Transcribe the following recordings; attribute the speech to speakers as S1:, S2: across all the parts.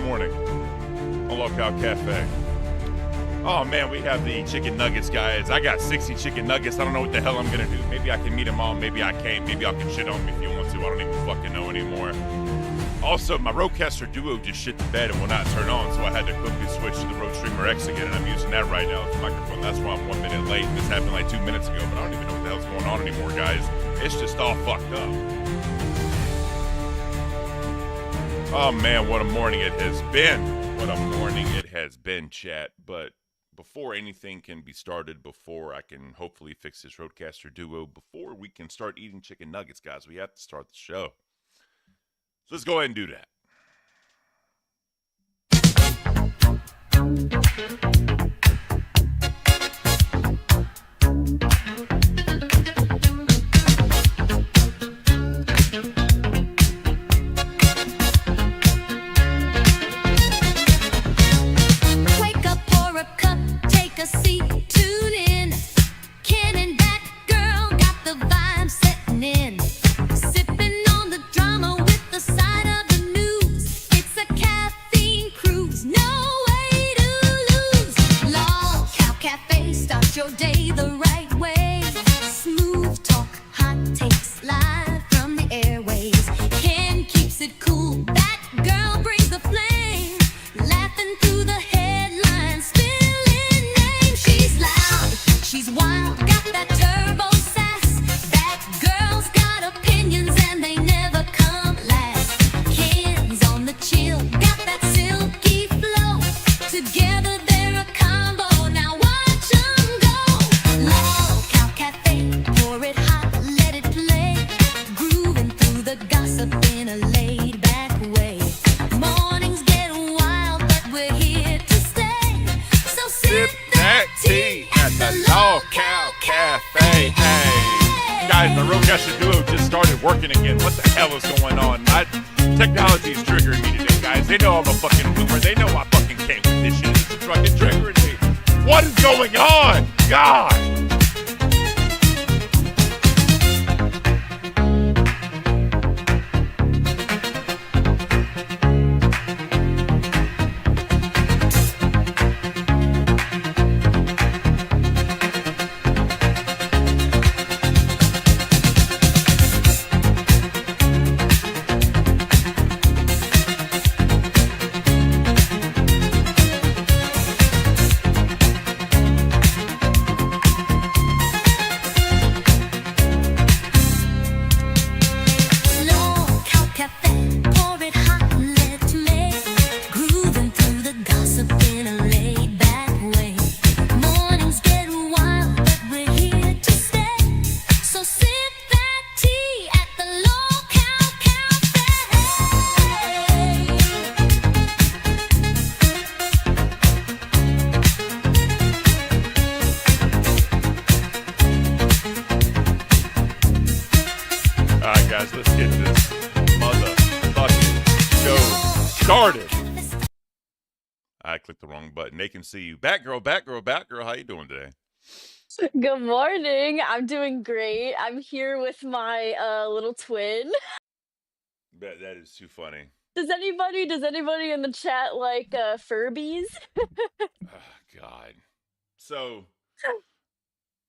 S1: morning on Locale Cafe. Oh man, we have the chicken nuggets, guys. I got 60 chicken nuggets. I don't know what the hell I'm gonna do. Maybe I can meet them all. Maybe I can't. Maybe y'all can shit on me if you want to. I don't even fucking know anymore. Also, my Rodecaster Duo just shit the bed and will not turn on, so I had to quickly switch to the Rode Streamer X again, and I'm using that right now as a microphone. That's why I'm 1 minute late. This happened like 2 minutes ago, but I don't even know what the hell's going on anymore, guys. It's just all fucked up. Oh man, what a morning it has been. What a morning it has been, chat. But before anything can be started, before I can hopefully fix this Rodecaster Duo, before we can start eating chicken nuggets, guys, we have to start the show. So let's go ahead and do that.
S2: Wake up, pour a cup, take a seat, tune in. Ken and that girl got the vibe setting in. Sipping on the drama with the side of the news. It's a caffeine cruise, no way to lose. Locale Cafe, start your day the right way. Smooth talk, hot takes, live from the airways. Ken keeps it cool, that girl brings the flame. Laughing through the headlines, spilling names. She's loud, she's wild, got that turbo sass. That girl's got opinions and they never come last. Ken's on the chill, got that silky flow. Together they're a combo, now watch 'em go. Locale Cafe, pour it hot, let it play. Grooving through the gossip in a laid back way. Mornings get wild, but we're here to stay. So sip that tea
S1: at the Locale Cafe. Hey, guys, my Rodecaster Duo just started working again. What the hell is going on? Technology is triggering me today, guys. They know I'm a fucking boomer. They know I fucking came with this shit. This is fucking triggering me. What is going on? God!
S2: Locale Cafe, pour it hot and let it make. Grooving through the gossip in a laid back way. Mornings get wild, but we're here to stay. So sip that tea at the Locale Cafe.
S1: All right, guys, let's get this motherfucking show started. I clicked the wrong button. They can see you. Batgirl, Batgirl, Batgirl. How you doing today?
S3: Good morning. I'm doing great. I'm here with my little twin.
S1: That is too funny.
S3: Does anybody in the chat like Furbies?
S1: Oh, God. So,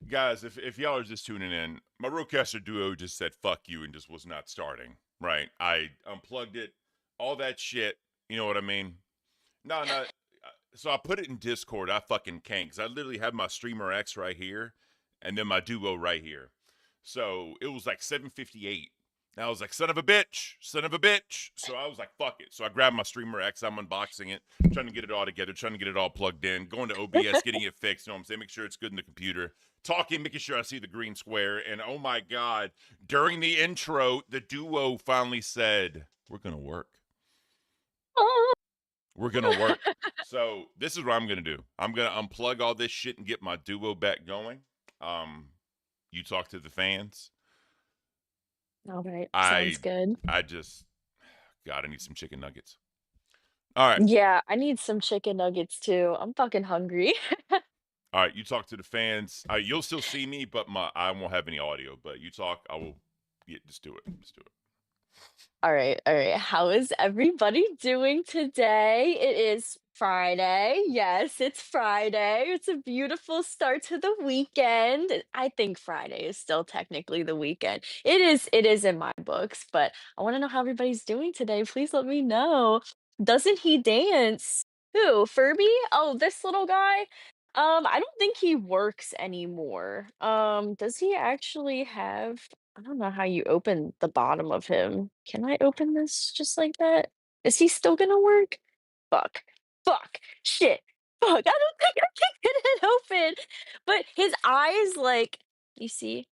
S1: guys, if y'all are just tuning in, my Rodecaster Duo just said fuck you and just was not starting, right? I unplugged it, all that shit, you know what I mean? No. So I put it in Discord. I fucking can't, because I literally have my Streamer X right here and then my Duo right here. So it was like 7:58. And I was like, son of a bitch. So I was like, fuck it. So I grabbed my Streamer X. I'm unboxing it, trying to get it all together, trying to get it all plugged in, going to OBS, getting it fixed. You know what I'm saying? Make sure it's good in the computer. Talking, making sure I see the green square. And oh my God, during the intro, the Duo finally said, we're going to work.
S3: Oh.
S1: We're going to work. So this is what I'm going to do. I'm going to unplug all this shit and get my Duo back going. You talk to the fans.
S3: All right, sounds good.
S1: I need some chicken nuggets. All right.
S3: Yeah, I need some chicken nuggets too. I'm fucking hungry.
S1: All right, you talk to the fans. You'll still see me, but I won't have any audio. But you talk, I will. Yeah, just do it. Just do it.
S3: All right, all right. How is everybody doing today? It is Friday. Yes, it's Friday. It's a beautiful start to the weekend. I think Friday is still technically the weekend. It is in my books, but I want to know how everybody's doing today. Please let me know. Doesn't he dance? Who? Furby? Oh, this little guy? I don't think he works anymore. Does he actually have I don't know how you open the bottom of him. Can I open this just like that? Is he still gonna work? Fuck. Fuck. Shit. Fuck. I don't think I can get it open. But his eyes, like, you see,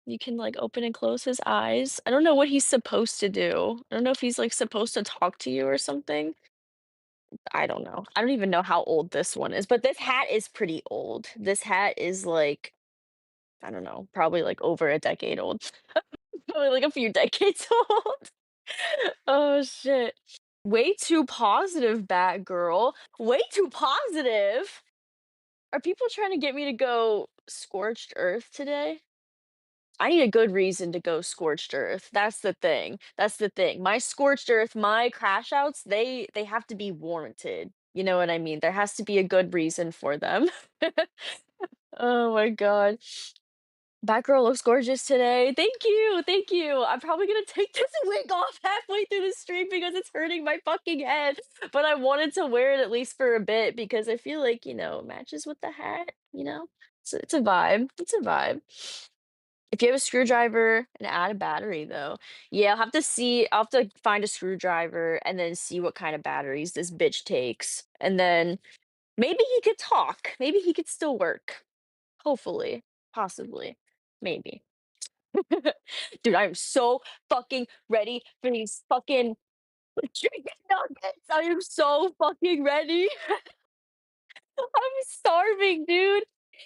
S3: you can like open and close his eyes. I don't know what he's supposed to do. I don't know if he's like supposed to talk to you or something. I don't know. I don't even know how old this one is, but this hat is pretty old. This hat is like, I don't know, probably like over a decade old. Probably like a few decades old. Oh shit. Way too positive, Batgirl. Way too positive. Are people trying to get me to go scorched earth today? I need a good reason to go scorched earth. That's the thing. That's the thing. My scorched earth, my crash outs, they have to be warranted. You know what I mean? There has to be a good reason for them. Oh my god. Batgirl looks gorgeous today. Thank you, thank you. I'm probably gonna take this wig off halfway through the stream because it's hurting my fucking head. But I wanted to wear it at least for a bit because I feel like, it matches with the hat, you know? So it's a vibe. It's a vibe. If you have a screwdriver and add a battery though, yeah, I'll have to find a screwdriver and then see what kind of batteries this bitch takes. And then maybe he could talk. Maybe he could still work. Hopefully. Possibly. Maybe. Dude, I'm so fucking ready for these fucking chicken nuggets. I am so fucking ready. I'm starving, dude.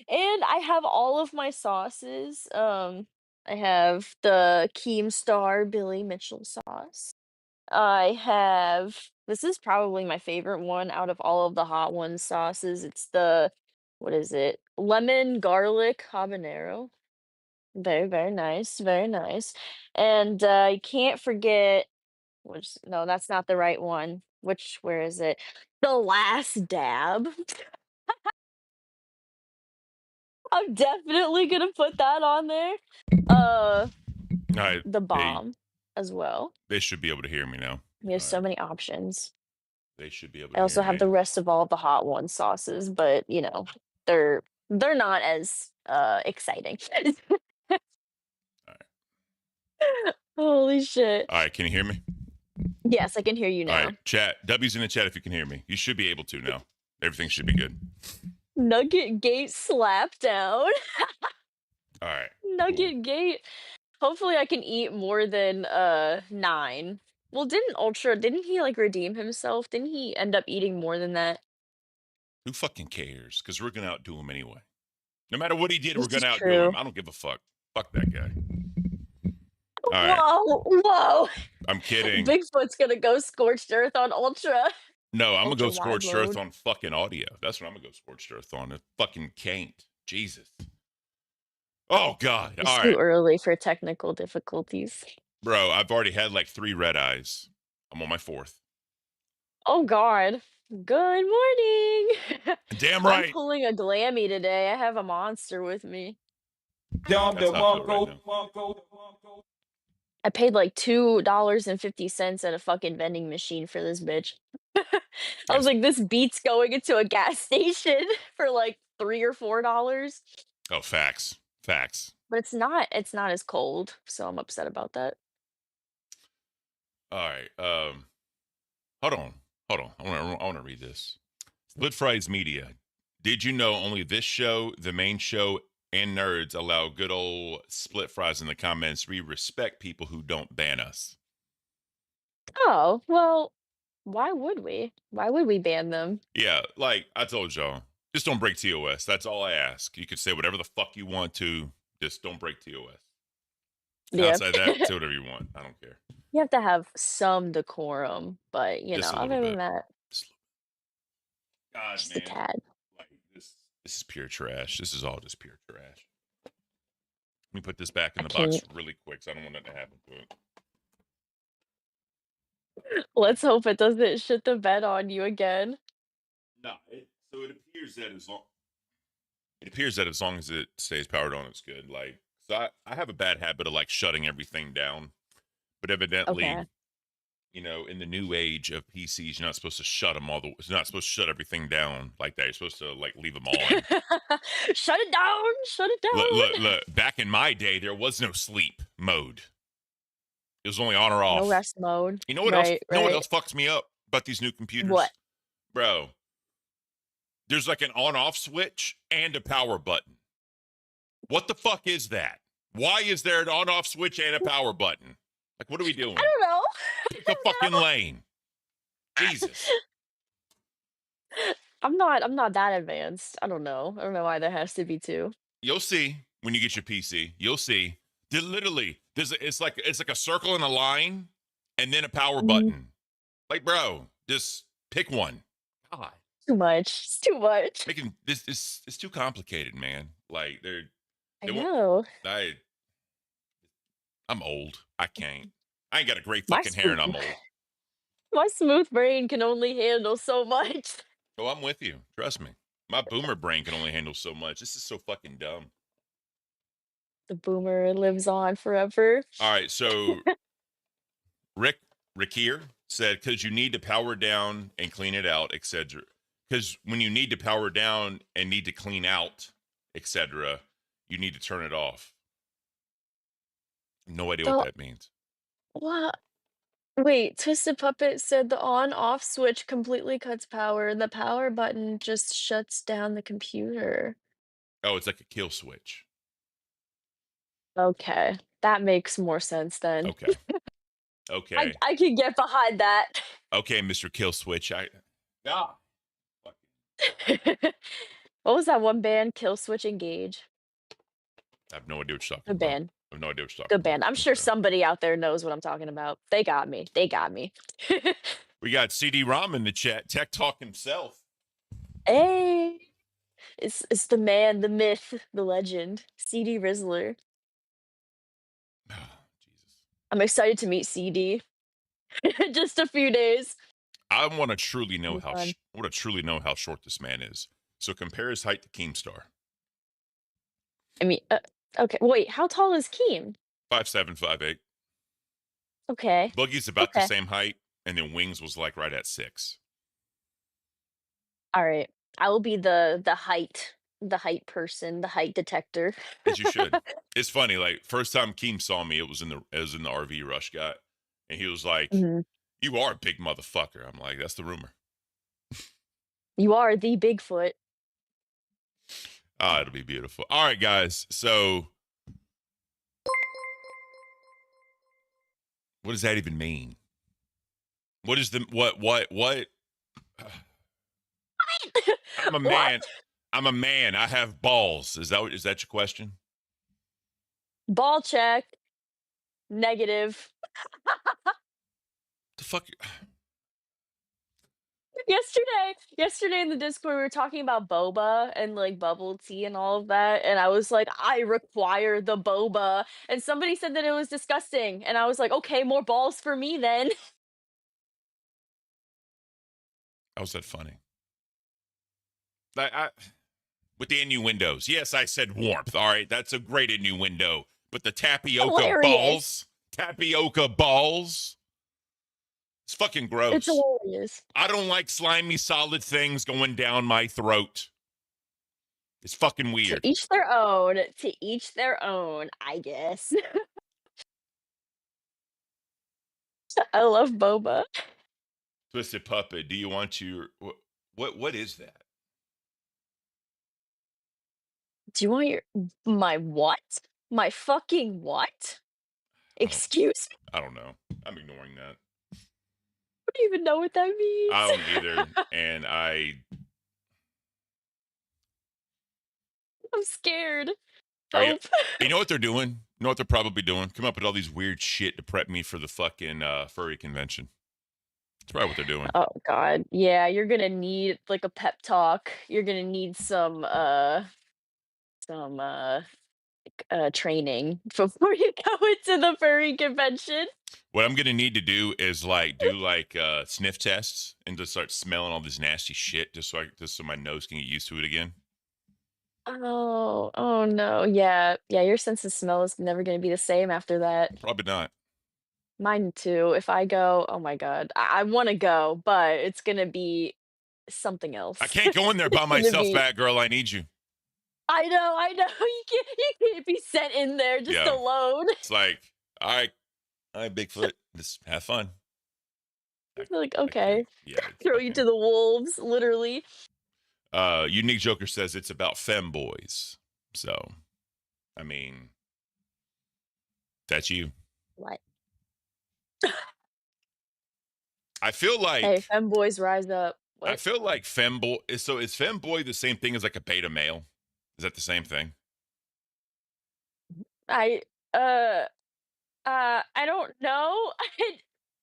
S3: And I have all of my sauces. I have the Keemstar Billy Mitchell sauce. I have this is probably my favorite one out of all of the hot ones sauces. It's the what is it? Lemon garlic habanero. Very, very nice, very nice. And, you can't forget which no, that's not the right one. Where is it? The Last Dab. I'm definitely gonna put that on there. Uh,
S1: All right,
S3: the bomb as well.
S1: they should be able to hear me now.
S3: We have
S1: All
S3: so
S1: right,
S3: many options.
S1: they should be able
S3: I
S1: to hear
S3: also have
S1: me.
S3: the rest of all the hot one sauces, but, they're they're not as, exciting.
S1: All right,
S3: Holy shit.
S1: all right. Can you hear me?
S3: Yes, I can hear you
S1: All right,
S3: now.
S1: chat. W's in the chat if you can hear me. You should be able to now. Everything should be good.
S3: Nugget Gate slap down.
S1: All right, cool.
S3: Nugget Gate. Hopefully I can eat more than 9. Well, didn't he like redeem himself? Didn't he end up eating more than that?
S1: Who fucking cares? Because we're gonna outdo him anyway. No matter what he did, we're
S3: This is
S1: gonna outdo him.
S3: true.
S1: I don't give a fuck. Fuck that guy. All right,
S3: Whoa, whoa.
S1: I'm kidding.
S3: Bigfoot's gonna go scorched earth on Ultra.
S1: No, I'm gonna go
S3: Ultra wide
S1: scorched earth
S3: mode.
S1: on fucking audio. That's what I'm gonna go scorched earth on. It fucking can't. Jesus. Oh God.
S3: It's
S1: All
S3: too
S1: right,
S3: early for technical difficulties.
S1: bro. I've already had like 3 red eyes. I'm on my 4th.
S3: Oh god. Good morning.
S1: Damn
S3: I'm
S1: right.
S3: pulling a glammy today. I have a monster with me.
S1: That's how I feel right now.
S3: I paid like $2.50 at a fucking vending machine for this bitch. I was
S1: Yes.
S3: like, this beats going into a gas station for like $3 or $4.
S1: Oh, facts. Facts.
S3: But it's not as cold, so I'm upset about that.
S1: All right. Hold on. Hold on. I wanna read this. Split Fries Media. Did you know only this show, the main show, and nerds allow good old split fries in the comments? We respect people who don't ban us.
S3: Oh, well, why would we? Why would we ban them?
S1: Yeah, like I told y'all, just don't break TOS. That's all I ask. You can say whatever the fuck you want to, just don't break TOS.
S3: Yeah.
S1: Outside that, say whatever you want. I don't care.
S3: You have to have some decorum, but
S1: Just a little
S3: other than
S1: bit.
S3: that,
S1: Just a little. God,
S3: just a
S1: man.
S3: tad.
S1: Like this is pure trash. This is all just pure trash. Let me put this back in
S3: I
S1: the box
S3: can't.
S1: really quick, so I don't want nothing to happen to it.
S3: Let's hope it doesn't shit the bed on you again.
S1: No, so it appears that as long as it stays powered on, it's good. Like, so I have a bad habit of like shutting everything down, but evidently,
S3: Okay.
S1: in the new age of PCs, you're not supposed to shut them you're not supposed to shut everything down like that. You're supposed to like leave them on.
S3: Shut it down! Shut it down!
S1: Look, back in my day, there was no sleep mode. It was only on or
S3: No
S1: off.
S3: rest mode.
S1: You know what else?
S3: Right,
S1: You know what
S3: right.
S1: else fucks me up about these new
S3: What?
S1: computers, bro? There's like an on-off switch and a power button. What the fuck is that? Why is there an on-off switch and a power button? Like, what are we
S3: I
S1: doing?
S3: don't know.
S1: Pick a fucking lane. Jesus.
S3: I'm not that advanced. I don't know. I don't know why there has to be two.
S1: You'll see when you get your PC. You'll see. Literally, it's like a circle and a line, and then a power
S3: Mm,
S1: button. Like, bro, just pick one. God,
S3: too much. It's too much.
S1: making this it's too complicated, man. Like,
S3: I
S1: they want.
S3: know.
S1: I I'm old. I can't. I ain't got a great
S3: My
S1: fucking hair,
S3: smooth
S1: and I'm old.
S3: my smooth brain can only handle so much.
S1: Oh, I'm with you. Trust me. My boomer brain can only handle so much. This is so fucking dumb.
S3: The boomer lives on forever.
S1: All right, so Rick here said because you need to power down and clean it out, etc. Because when you need to power down and need to clean out, etc., you need to turn it off. No idea what
S3: The
S1: that means.
S3: what? Wait, Twisted Puppet said the on-off switch completely cuts power, and the power button just shuts down the computer.
S1: Oh, it's like a kill switch.
S3: Okay, that makes more sense then.
S1: Okay.
S3: I
S1: Okay.
S3: I can get behind that.
S1: Okay, Mr. Kill Switch. Ah.
S3: What was that one band? Kill Switch Engage.
S1: I have no idea what you're talking
S3: Good
S1: about.
S3: band.
S1: I have no idea what you're talking
S3: Good
S1: about.
S3: band. I'm sure
S1: Okay.
S3: somebody out there knows what I'm talking about. They got me. They got me.
S1: We got CD-ROM in the chat. Tech Talk himself.
S3: Hey, it's the man, the myth, the legend, CD Rizzler.
S1: Oh, Jesus.
S3: I'm excited to meet CD. Just a few days.
S1: I want to truly know
S3: Be fun.
S1: how short this man is. So compare his height to Keemstar.
S3: I mean, okay. Wait, how tall is Keem?
S1: 5'7", 5'8".
S3: Okay.
S1: Boogie's about the
S3: Okay.
S1: same height, and then Wings was like right at 6.
S3: All right. I will be the height person, the height detector.
S1: As you should. It's funny, like first time Keem saw me, it was in the RV rush guy, and he was like,
S3: Mhm.
S1: "You are a big motherfucker." I'm like, "That's the rumor."
S3: You are the Bigfoot.
S1: Ah, it'll be beautiful. All right, guys. So, what does that even mean? What is the what? I'm a
S3: What?
S1: man. I'm a man. I have balls. Is that your question?
S3: Ball check. Negative.
S1: The fuck?
S3: Yesterday in the Discord, we were talking about boba and like bubble tea and all of that, and I was like, I require the boba, and somebody said that it was disgusting, and I was like, okay, more balls for me then.
S1: How's that funny? With the innuendos. Yes, I said warmth. All right, that's a great innuendo. But the
S3: Hilarious.
S1: tapioca balls, it's fucking
S3: It's
S1: gross.
S3: hilarious.
S1: I don't like slimy, solid things going down my throat. It's fucking
S3: To
S1: weird.
S3: each their own. To each their own, I guess. I love boba.
S1: Twisted Puppet, do you want your what is that?
S3: Do you want my what? My fucking what?
S1: I don't
S3: Excuse me?
S1: I don't know. I'm ignoring that.
S3: I don't even know what that
S1: I
S3: means.
S1: don't either. And
S3: I'm scared.
S1: are you
S3: Hope.
S1: you know what they're doing? You know what they're probably doing? Come up with all these weird shit to prep me for the fucking furry convention. That's probably what they're doing.
S3: Oh god. Yeah, you're gonna need like a pep talk. You're gonna need some training before you go into the furry convention.
S1: What I'm gonna need to do is like do like sniff tests and just start smelling all this nasty shit just so my nose can get used to it again.
S3: Oh, oh no. Yeah. Yeah, your sense of smell is never gonna be the same after that.
S1: Probably not.
S3: Mine too. If I go, oh my God. I wanna go, but it's gonna be something
S1: I
S3: else.
S1: can't go in there by
S3: It's gonna
S1: myself,
S3: be
S1: Batgirl. I need you.
S3: I know, you can't be sent in there just
S1: Yeah.
S3: alone.
S1: It's like, all right, Bigfoot, just have fun.
S3: Like,
S1: I can't.
S3: okay.
S1: Yeah, it's
S3: Throw you
S1: fucking.
S3: to the wolves, literally.
S1: Unique Joker says it's about femboys. So, I mean, that's you.
S3: What?
S1: I feel
S3: Hey,
S1: like
S3: femboys rise up.
S1: I
S3: What?
S1: feel like femboy. So is femboy the same thing as like a beta male? Is that the same thing?
S3: I uh I don't know.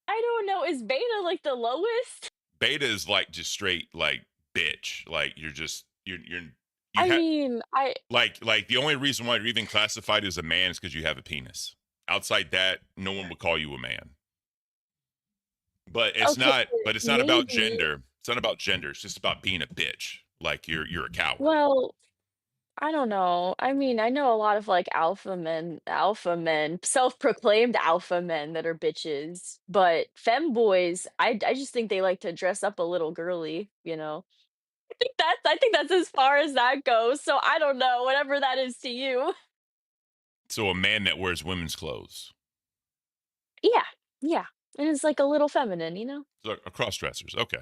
S3: I don't know. Is beta like the lowest?
S1: Beta is like just straight like bitch. Like you're you
S3: I
S1: have
S3: mean, I
S1: like the only reason why you're even classified as a man is because you have a penis. Outside that, no one would call you a man. But it's
S3: okay,
S1: not. But it's not about
S3: maybe.
S1: gender. It's not about gender. It's just about being a bitch. Like you're a coward.
S3: Well, I don't know. I mean, I know a lot of like alpha men, self-proclaimed alpha men that are bitches, but femboys, I just think they like to dress up a little girly, you know. I think that's as far as that goes. So I don't know, whatever that is to you.
S1: So a man that wears women's clothes,
S3: Yeah, yeah. And it's like a little feminine, you know?
S1: so a cross dressers. Okay.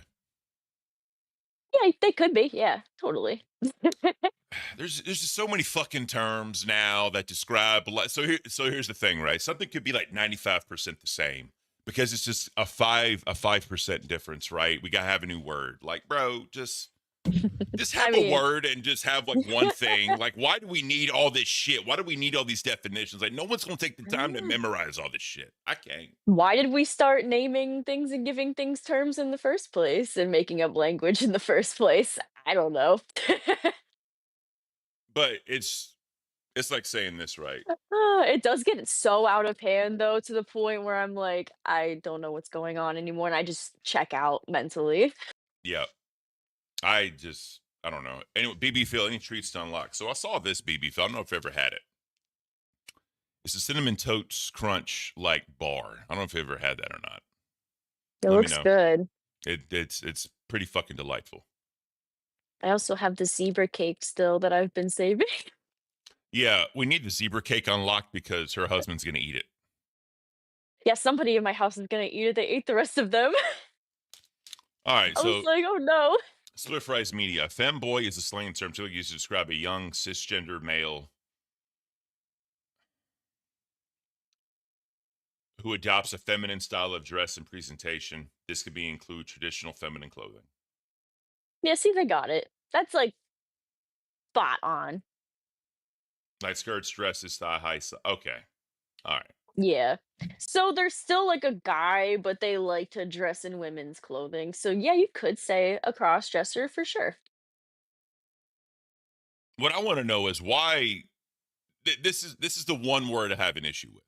S3: Yeah, they could be. Yeah, totally.
S1: There's just so many fucking terms now that describe. So here's the thing, right? Something could be like 95% the same because it's just a 5% difference, right? We gotta have a new word. Like, bro, just
S3: I
S1: have a
S3: mean,
S1: word and just have like one thing. Like, why do we need all this shit? Why do we need all these definitions? Like, no one's gonna take the time to memorize all this shit. I can't.
S3: why did we start naming things and giving things terms in the first place and making up language in the first place? I don't know.
S1: But it's like saying this, right?
S3: It does get so out of hand though, to the point where I'm like, I don't know what's going on anymore, and I just check out mentally.
S1: Yeah. I don't know. Anyway, BB Phil, any treats to unlock? So I saw this BB Phil. I don't know if I've ever had it. It's a cinnamon toast crunch like bar. I don't know if you ever had that or not.
S3: It
S1: Let me
S3: looks
S1: know.
S3: good.
S1: It's pretty fucking delightful.
S3: I also have the zebra cake still that I've been saving.
S1: Yeah, we need the zebra cake unlocked because her husband's gonna eat it.
S3: Yeah, somebody in my house is gonna eat it. They ate the rest of them.
S1: All right,
S3: I was
S1: so
S3: like, oh no.
S1: Split Fries Media. Femboy is a slang term typically used to describe a young cisgender male who adopts a feminine style of dress and presentation. This could be include traditional feminine clothing.
S3: Yeah, see, they got it. That's like spot on.
S1: Like skirts, dresses, thigh high. Okay. All right.
S3: Yeah. So they're still like a guy, but they like to dress in women's clothing. So yeah, you could say a cross dresser for sure.
S1: What I want to know is why this is the one word I have an issue with.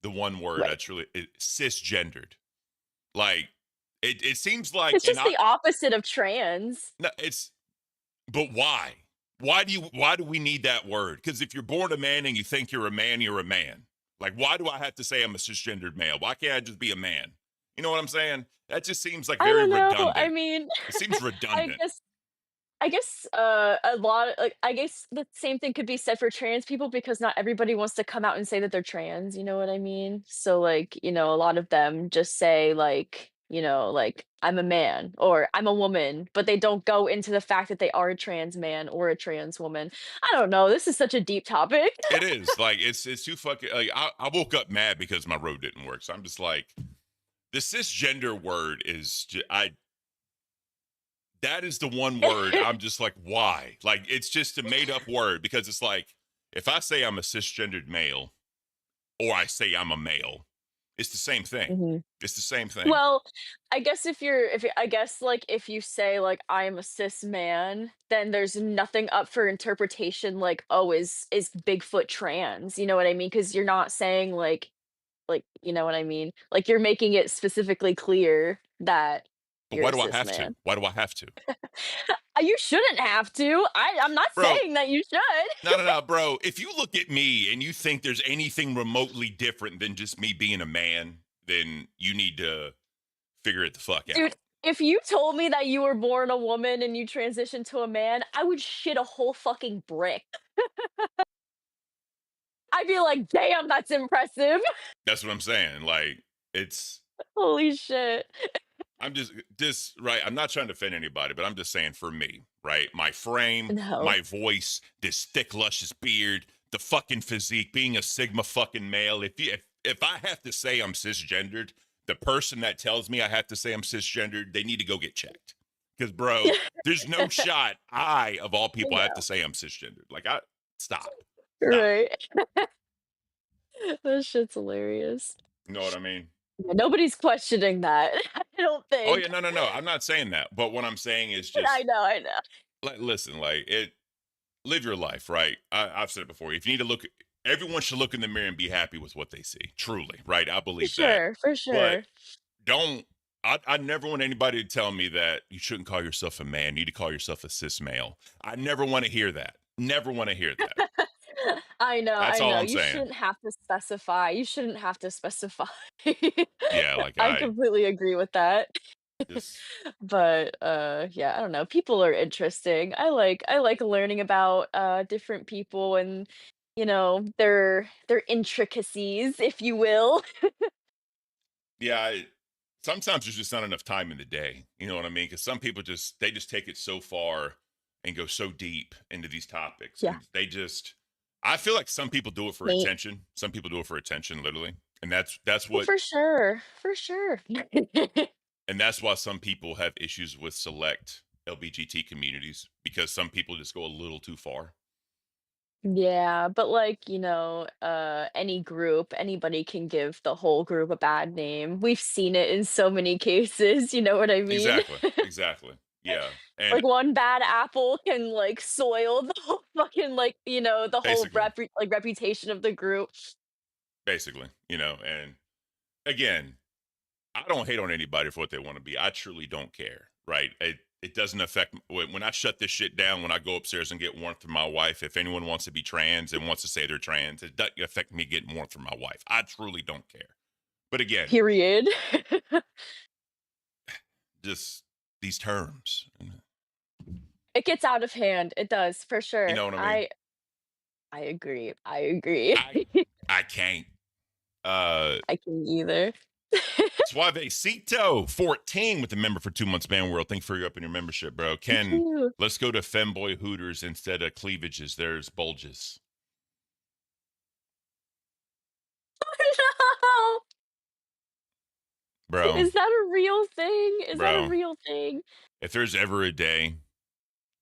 S1: The one word
S3: Right.
S1: that's really cisgendered. Like it seems like
S3: It's just the opposite of trans.
S1: no, it's but why? Why do we need that word? Because if you're born a man and you think you're a man, you're a man. Like, why do I have to say I'm a cisgendered male? Why can't I just be a man? You know what I'm saying? That just seems like
S3: I
S1: very
S3: don't know. I
S1: redundant.
S3: mean,
S1: It seems
S3: I
S1: redundant.
S3: guess a lot like I guess the same thing could be said for trans people because not everybody wants to come out and say that they're trans, you know what I mean? So like, a lot of them just say like, like I'm a man or I'm a woman, but they don't go into the fact that they are a trans man or a trans woman. I don't know. This is such a deep topic.
S1: It is like it's too fucking. Like I woke up mad because my road didn't work. So I'm just like, the cisgender word is that is the one word I'm just like, why? Like it's just a made up word because it's like if I say I'm a cisgendered male or I say I'm a male, It's the same thing.
S3: Mhm.
S1: It's the same thing.
S3: Well, I guess I guess, like, if you say, like, "I am a cis man," then there's nothing up for interpretation, like, "Oh, is Bigfoot trans?" You know what I mean? Because 'Cause you're not saying, like, you know what I mean? Like, you're making it specifically clear that
S1: But
S3: you're
S1: why
S3: a
S1: do I
S3: cis
S1: have to?
S3: man.
S1: Why do I have to?
S3: You shouldn't have to. I'm not
S1: Bro,
S3: saying that you should.
S1: no, bro. If you look at me and you think there's anything remotely different than just me being a man, then you need to figure it the fuck
S3: Dude,
S1: out.
S3: if you told me that you were born a woman and you transitioned to a man, I would shit a whole fucking brick. I'd be like, "Damn, that's impressive."
S1: That's what I'm saying. Like, it's
S3: Holy shit.
S1: I'm just right. I'm not trying to offend anybody, but I'm just saying for me, right? My frame,
S3: No.
S1: my voice, this thick, luscious beard, the fucking physique, being a Sigma fucking male. If I have to say I'm cisgendered, the person that tells me I have to say I'm cisgendered, they need to go get checked. Because bro, there's no shot I of all
S3: I
S1: people I have to
S3: know.
S1: say I'm cisgendered. Like I stop.
S3: Right. That shit's hilarious.
S1: You know what I mean?
S3: Yeah, nobody's questioning that, I don't
S1: Oh yeah,
S3: think.
S1: no. I'm not saying that. But what I'm saying is
S3: I
S1: just
S3: know, I know.
S1: like listen, like it live your life, right? I've said it before. If you need to look, everyone should look in the mirror and be happy with what they see. Truly, right? I
S3: For
S1: believe that.
S3: sure, for
S1: But
S3: sure.
S1: don't. I never want anybody to tell me that you shouldn't call yourself a man. You need to call yourself a cis male. I never want to hear that. Never want to hear that. That's
S3: I
S1: all
S3: know,
S1: I'm saying.
S3: you shouldn't have to specify.
S1: Yeah, like
S3: I
S1: I
S3: completely agree with that.
S1: just
S3: But, yeah, I don't know, people are interesting. I like learning about, different people and, their intricacies, if you will.
S1: yeah. Sometimes there's just not enough time in the day. You know what I mean? Because some people they just take it so far and go so deep into these topics,
S3: Yeah.
S1: and they just. I feel like some people do it for
S3: Me
S1: attention. Some people do it for attention, literally, and that's
S3: Oh,
S1: what
S3: for sure, for sure.
S1: and that's why some people have issues with select LBGT communities because some people just go a little too far.
S3: Yeah, but like, any group, anybody can give the whole group a bad name. We've seen it in so many cases, you know what I mean?
S1: Exactly. Exactly. Yeah. And
S3: Like one bad apple can like soil the whole fucking the whole
S1: basically,
S3: reputation of the group.
S1: and again, I don't hate on anybody for what they want to be. I truly don't care, right? It doesn't affect when I shut this shit down. When I go upstairs and get warmth from my wife, if anyone wants to be trans and wants to say they're trans, it doesn't affect me getting warmth from my wife. I truly don't care. But again,
S3: Period.
S1: just these terms,
S3: It gets out of hand. It does, for
S1: you
S3: sure.
S1: know what I mean?
S3: I agree. I agree.
S1: I I can't. Uh,
S3: I can either.
S1: Suavecito 14 with the member for 2 months, Man World. Thank you for your up in your membership, bro.
S3: Thank
S1: Ken,
S3: you.
S1: let's go to femboy hooters instead of cleavages. There's bulges,
S3: No!
S1: bro.
S3: Is that a real thing? Is that a
S1: Bro,
S3: real thing?
S1: if there's ever a day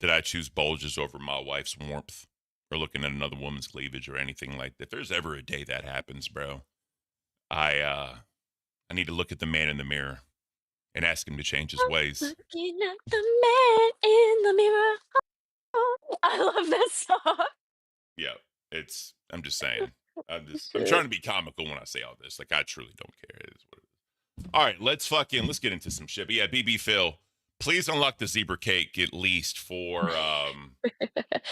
S1: that I choose bulges over my wife's warmth or looking at another woman's cleavage or anything like that, if there's ever a day that happens, bro, I need to look at the man in the mirror and ask him to change his ways.
S3: Looking at the man in the mirror. Oh, I love that song.
S1: Yeah, I'm just saying. I'm
S3: Shit.
S1: trying to be comical when I say all this. Like I truly don't care. It is what it is. All right, let's get into some shit. But yeah, BB Phil, please unlock the zebra cake at least for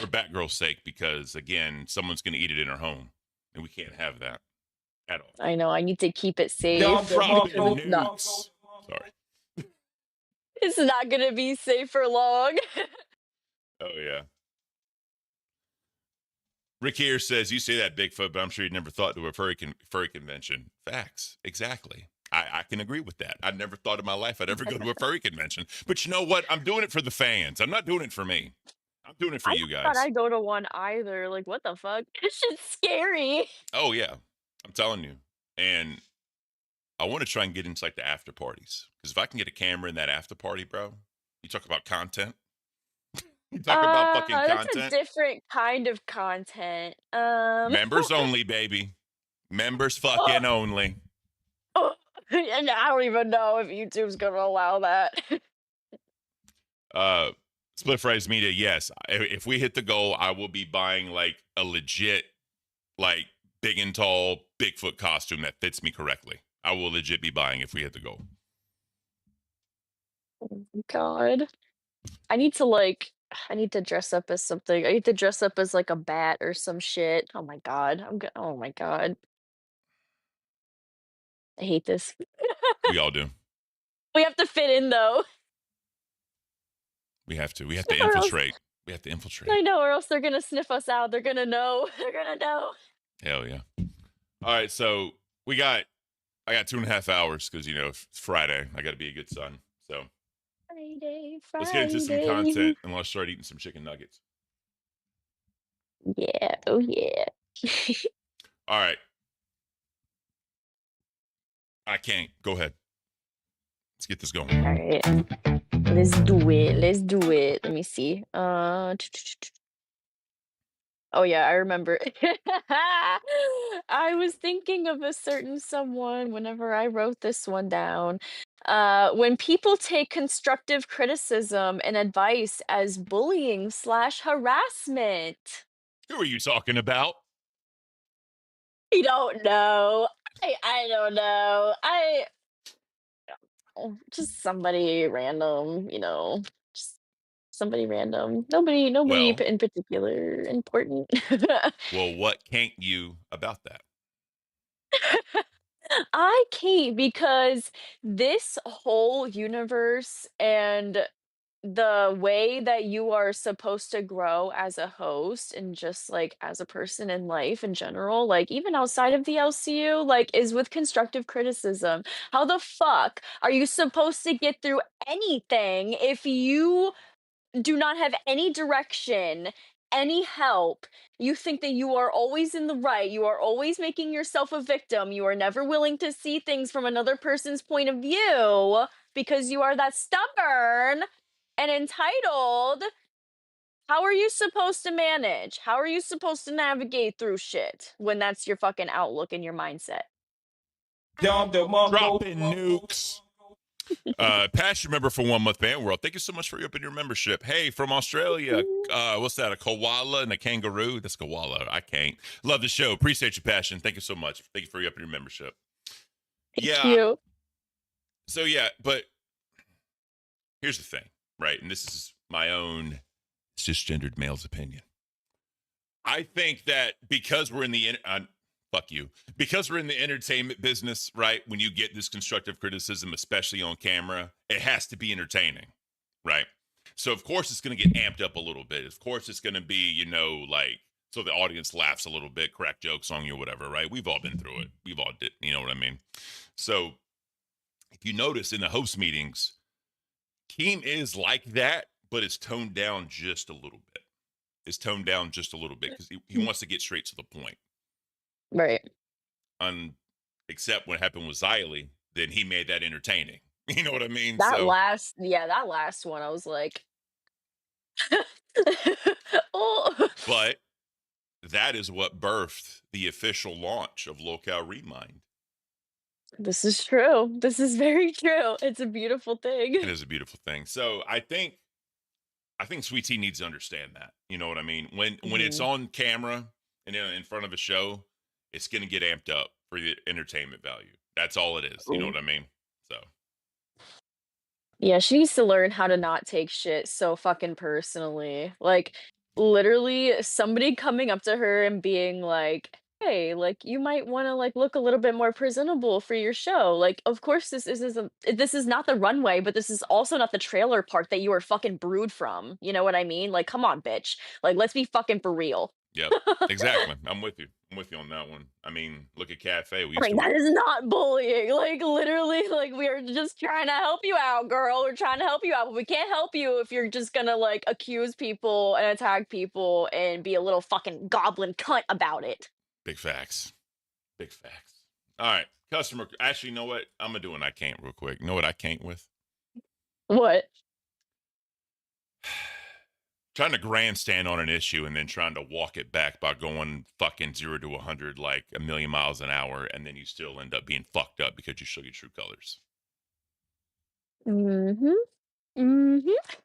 S1: Batgirl's sake, because again, someone's gonna eat it in her home. And we can't have that at all.
S3: I know, I need to keep it safe
S1: Drop
S3: because
S1: in nukes. Sorry.
S3: it's not gonna be safe for long.
S1: Oh yeah. Rick here says, you say that Bigfoot, but I'm sure you'd never thought to a furry convention. Facts. Exactly. I can agree with that. I never thought in my life I'd ever go to a furry convention. But you know what? I'm doing it for the fans. I'm not doing it for me. I'm doing it for
S3: I
S1: you
S3: thought
S1: guys.
S3: I'd go to one either. Like, what the fuck? This shit's scary.
S1: Oh, yeah. I'm telling you. And I want to try and get into like the after parties. Because if I can get a camera in that after party, bro, you talk about content. You talk about fucking
S3: That's a
S1: content.
S3: different kind of content.
S1: Members only, baby. Members fucking only.
S3: And I don't even know if YouTube's gonna allow that.
S1: Split Phrase Media, yes. If we hit the goal, I will be buying like a legit, like big and tall Bigfoot costume that fits me correctly. I will legit be buying if we hit the goal.
S3: Oh my God. I need to like I need to dress up as something. I need to dress up as like a bat or some shit. Oh my God. Oh my God. I hate this.
S1: We all do.
S3: We have to fit in though.
S1: We have to. We have to
S3: Or else
S1: infiltrate. We have to infiltrate.
S3: I know, or else they're gonna sniff us out. They're gonna know. They're gonna know.
S1: Hell yeah. All right, so I got 2.5 hours because it's Friday. I got to be a good son. So
S3: Friday,
S1: let's get into some
S3: Friday.
S1: content and let's start eating some chicken nuggets.
S3: Yeah. Oh yeah.
S1: All right. I can't. Go ahead. Let's get this going.
S3: All right. Let's do it. Let's do it. Let me see. Oh yeah, I remember. I was thinking of a certain someone whenever I wrote this one down. When people take constructive criticism and advice as bullying slash harassment.
S1: Who are you talking about?
S3: I don't know. I don't know. Just somebody random, just somebody random. Nobody
S1: Well,
S3: in particular important.
S1: what can't you about that?
S3: I can't because this whole universe and the way that you are supposed to grow as a host and just like as a person in life in general, like even outside of the LCU, like is with constructive criticism. How the fuck are you supposed to get through anything if you do not have any direction, any help? You think that you are always in the right. You are always making yourself a victim. You are never willing to see things from another person's point of view because you are that stubborn and entitled. How are you supposed to manage? How are you supposed to navigate through shit when that's your fucking outlook and your mindset?
S1: Dropping nukes. Passion member for 1 month, Band World. Thank you so much for opening your membership. Hey, from Australia, what's that? A koala and a kangaroo? That's koala. I can't. Love the show. Appreciate your passion. Thank you so much. Thank you for opening your membership.
S3: Thank you.
S1: So but here's the thing, right? And this is my own cisgendered male's opinion. I think that because we're in the fuck you. Because we're in the entertainment business, right? When you get this constructive criticism, especially on camera, it has to be entertaining, right? So of course it's going to get amped up a little bit. Of course it's going to be, like so the audience laughs a little bit, crack jokes on you, or whatever, right? We've all been through it. We've all did, you know what I mean? So if you notice in the host meetings, Keem is like that, but it's toned down just a little bit. It's toned down just a little bit because he wants to get straight to the point.
S3: Right.
S1: Except what happened with Xylee, then he made that entertaining. You know what I mean?
S3: That last one, I was like, oh.
S1: But that is what birthed the official launch of Locale Remind.
S3: This is true. This is very true. It's a beautiful thing.
S1: It is a beautiful thing. So I think Sweet Tea needs to understand that. You know what I mean? When it's on camera and in front of a show, it's going to get amped up for the entertainment value. That's all it is. You know what I mean? So.
S3: Yeah, she needs to learn how to not take shit so fucking personally. Like, literally, somebody coming up to her and being like, "Hey, like, you might want to like look a little bit more presentable for your show." Like, of course, this is not the runway, but this is also not the trailer park that you were fucking brewed from. You know what I mean? Like, come on, bitch. Like, let's be fucking for real.
S1: Yep, exactly. I'm with you. I'm with you on that one. I mean, look at Cafe.
S3: That is not bullying. Like literally, like we are just trying to help you out, girl. We're trying to help you out, but we can't help you if you're just gonna like accuse people and attack people and be a little fucking goblin cunt about it.
S1: Big facts. Big facts. All right, customer. Actually, you know what? I'm gonna do an I can't real quick. You know what I can't with?
S3: What?
S1: trying to grandstand on an issue and then trying to walk it back by going fucking 0 to 100 like a million miles an hour, and then you still end up being fucked up because you show your true colors.
S3: Mhm. Mhm.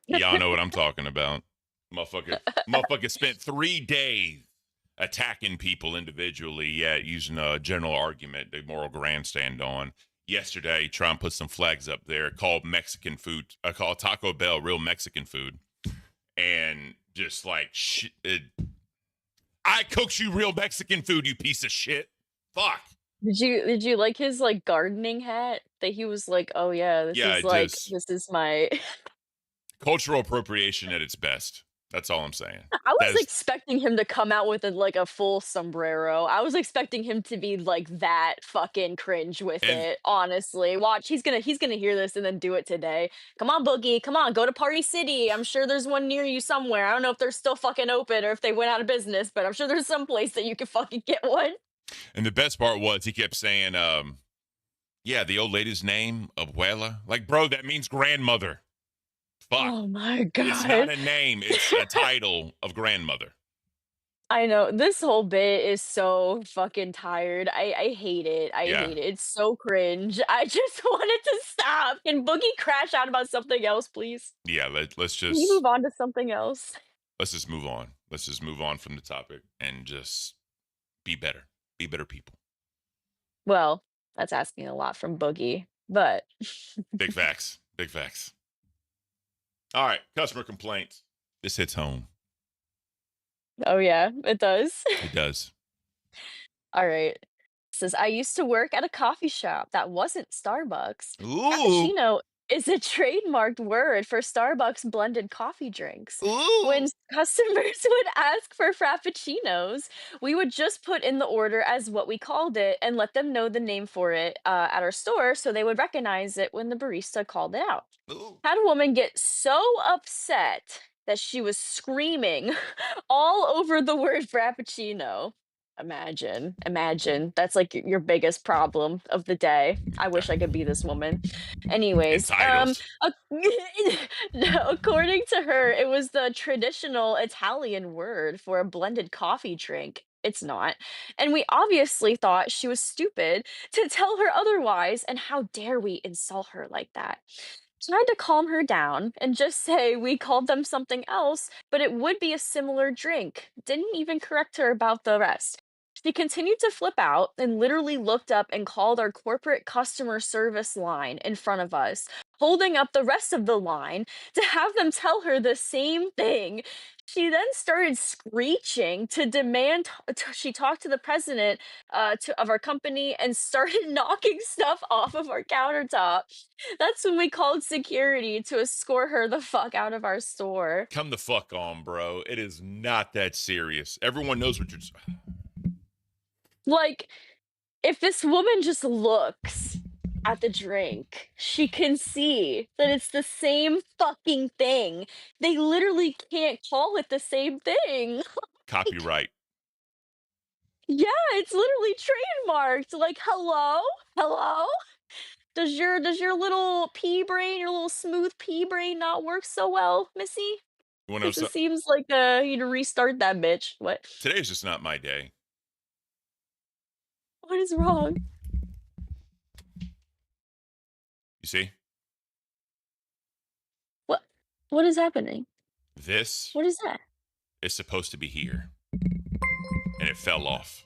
S1: Y'all know what I'm talking about. Motherfucker spent 3 days attacking people individually, yet using a general argument, the moral grandstand on. Yesterday, try and put some flags up there, called Mexican food, called Taco Bell real Mexican food. And just like, I cooked you real Mexican food, you piece of shit. Fuck.
S3: Did you like his, like, gardening hat? That he was like, "Oh, yeah,
S1: Yeah,
S3: this is my."
S1: cultural appropriation at its best. That's all I'm saying.
S3: I
S1: That
S3: was
S1: is,
S3: expecting him to come out with a full sombrero. I was expecting him to be, like, that fucking cringe with
S1: and
S3: it, honestly. Watch, he's gonna hear this and then do it today. "Come on, Boogie, come on, go to Party City. I'm sure there's one near you somewhere. I don't know if they're still fucking open or if they went out of business, but I'm sure there's some place that you can fucking get one."
S1: and the best part was he kept saying, yeah, the old lady's name, Abuela. Like, bro, that means grandmother. Fuck.
S3: Oh my
S1: It's not
S3: god.
S1: a name, it's a title of grandmother.
S3: I know, this whole bit is so fucking tired. I hate it, I
S1: Yeah.
S3: hate it. It's so cringe. I just want it to stop. Can Boogie crash out about something else, please?
S1: Yeah, let's
S3: Can you
S1: just
S3: move on to something else?
S1: let's just move on. Let's just move on from the topic and just be better. Be better people.
S3: Well, that's asking a lot from Boogie, but
S1: Big facts. Big facts. All right, customer complaints. This hits home.
S3: oh yeah, it does.
S1: It does.
S3: All right. Says, I used to work at a coffee shop that wasn't Starbucks.
S1: Ooh.
S3: Frappuccino is a trademarked word for Starbucks blended coffee drinks. When
S1: Ooh.
S3: customers would ask for Frappuccinos, we would just put in the order as what we called it and let them know the name for it at our store so they would recognize it when the barista called it out.
S1: Ooh.
S3: Had a woman get so upset that she was screaming all over the word frappuccino. Imagine. That's like your biggest problem of the day. I wish I could be this woman. Anyways,
S1: Entitled.
S3: according to her, it was the traditional Italian word for a blended coffee drink. It's not. And we obviously thought she was stupid to tell her otherwise, and how dare we insult her like that? Tried to calm her down and just say we called them something else, but it would be a similar drink. Didn't even correct her about the rest. She continued to flip out and literally looked up and called our corporate customer service line in front of us, holding up the rest of the line to have them tell her the same thing. She then started screeching to demand she talked to the president of our company and started knocking stuff off of our countertop. That's when we called security to escort her the fuck out of our store.
S1: Come the fuck on, bro. It is not that serious. Everyone knows what you're.
S3: Like, if this woman just looks at the drink, she can see that it's the same fucking thing. They literally can't call it the same thing. Like,
S1: Copyright.
S3: yeah, it's literally trademarked. Like, hello? Hello? Does your little pea brain, your little smooth pea brain not work so well, Missy?
S1: You want to know
S3: Because it
S1: something?
S3: seems like you need to restart that bitch. What?
S1: Today's just not my day.
S3: What is wrong?
S1: You see?
S3: What? What is happening?
S1: This
S3: What is that?
S1: is supposed to be here. And it fell off.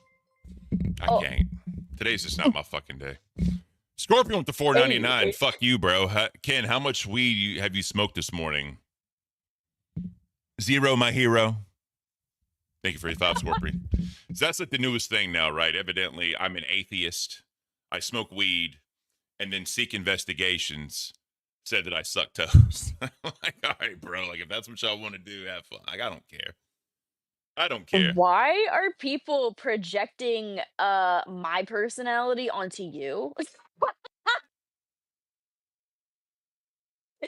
S1: I
S3: Oh,
S1: can't. Today's just not my fucking day. Scorpion with the 4.99.
S3: anyway.
S1: Fuck you, bro. Ken, how much weed have you smoked this morning? Zero, my hero. Thank you for your thoughts, Scorpion. So that's like the newest thing now, right? Evidently, I'm an atheist. I smoke weed, and then Seek Investigations said that I suck toes. Like, all right, bro. Like, if that's what y'all want to do, have fun. Like, I don't care. I don't care.
S3: Why are people projecting my personality onto you?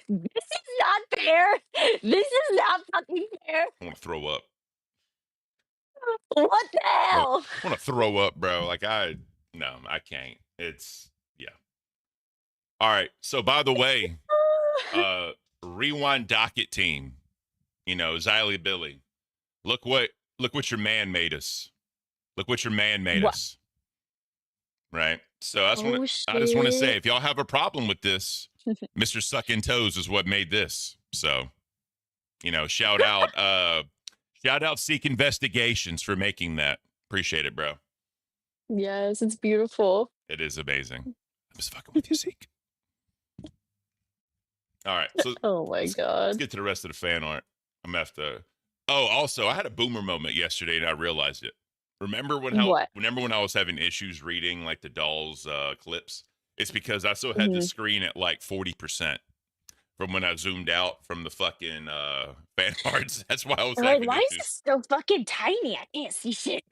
S3: This is not fair. This is not fucking fair.
S1: I want to throw up.
S3: What the
S1: I
S3: hell?
S1: want to throw up, bro. Like, no, I can't. It's, yeah. All right. So, by the way, rewind docket team. You know, Xylee Billy. Look what your man made us. Look what your man made
S3: What?
S1: us. Right. So
S3: Oh
S1: I just want to say,
S3: shit.
S1: if y'all have a problem with this, Mr. Sucking Toes is what made this. So, you know, shout out Seek Investigations for making that. Appreciate it, bro.
S3: Yes, it's beautiful.
S1: It is amazing. I'm just fucking with you, Seek. All right, so
S3: Oh my
S1: let's
S3: god.
S1: get to the rest of the fan art. I'm gonna have to. Oh, also, I had a boomer moment yesterday, and I realized it.
S3: What?
S1: Remember when I was having issues reading like the dolls clips? It's because I still had the
S3: Mhm.
S1: screen at like 40% from when I zoomed out from the fucking fan arts. That's why I was
S3: You're like,
S1: having
S3: why is
S1: issues.
S3: this so fucking tiny? I can't see shit.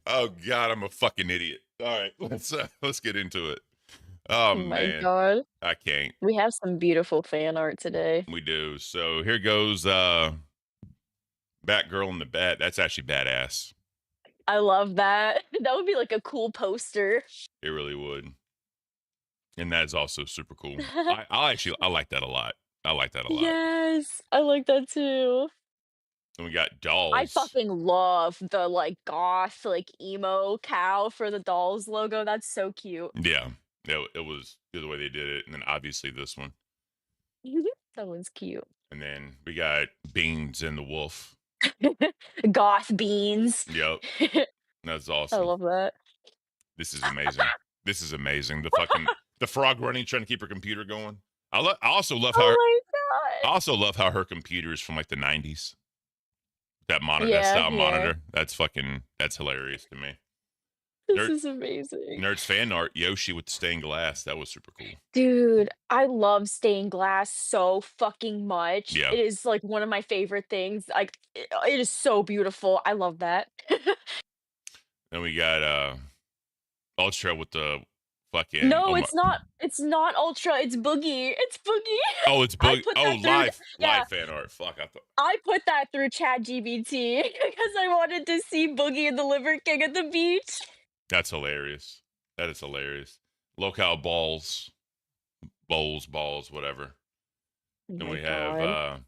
S1: Oh God, I'm a fucking idiot. All right, let's get into it. Oh
S3: Oh my
S1: man,
S3: god.
S1: I can't.
S3: We have some beautiful fan art today.
S1: We do. So here goes Batgirl and the Bat. That's actually badass.
S3: I love that. That would be like a cool poster.
S1: It really would. And that is also super cool. I like that a lot. I like that a lot.
S3: Yes, I like that too.
S1: And we got
S3: I
S1: dolls.
S3: fucking love the like goth, like emo cow for the dolls logo. That's so cute.
S1: Yeah. It was the way they did it. And then obviously this one.
S3: That one's cute.
S1: And then we got Beans and the Wolf.
S3: Goth beans.
S1: Yep. That's
S3: I
S1: awesome.
S3: love that.
S1: This is amazing. This is amazing. The frog running trying to keep her computer going. I also love how
S3: Oh my
S1: I
S3: god.
S1: also love how her computer is from like the 90s. That
S3: Yeah,
S1: style
S3: yeah.
S1: monitor. That's hilarious to me.
S3: This
S1: Nerd
S3: is amazing.
S1: Nerds fan art, Yoshi with the stained glass. That was super cool.
S3: Dude, I love stained glass so fucking much.
S1: Yeah.
S3: It is like one of my favorite things. Like it is so beautiful. I love that.
S1: Then we got Ultra with the fucking
S3: No,
S1: oh my
S3: it's not. It's not Ultra. It's Boogie. It's Boogie.
S1: oh it's
S3: I
S1: Boog
S3: put
S1: oh
S3: that through.
S1: live
S3: Yeah,
S1: fan art. Fuck I thought
S3: I put that through ChatGPT because I wanted to see Boogie and the Liver King at the beach.
S1: that's hilarious. That is hilarious. Locale balls, whatever.
S3: Oh
S1: Then
S3: my
S1: we have
S3: god.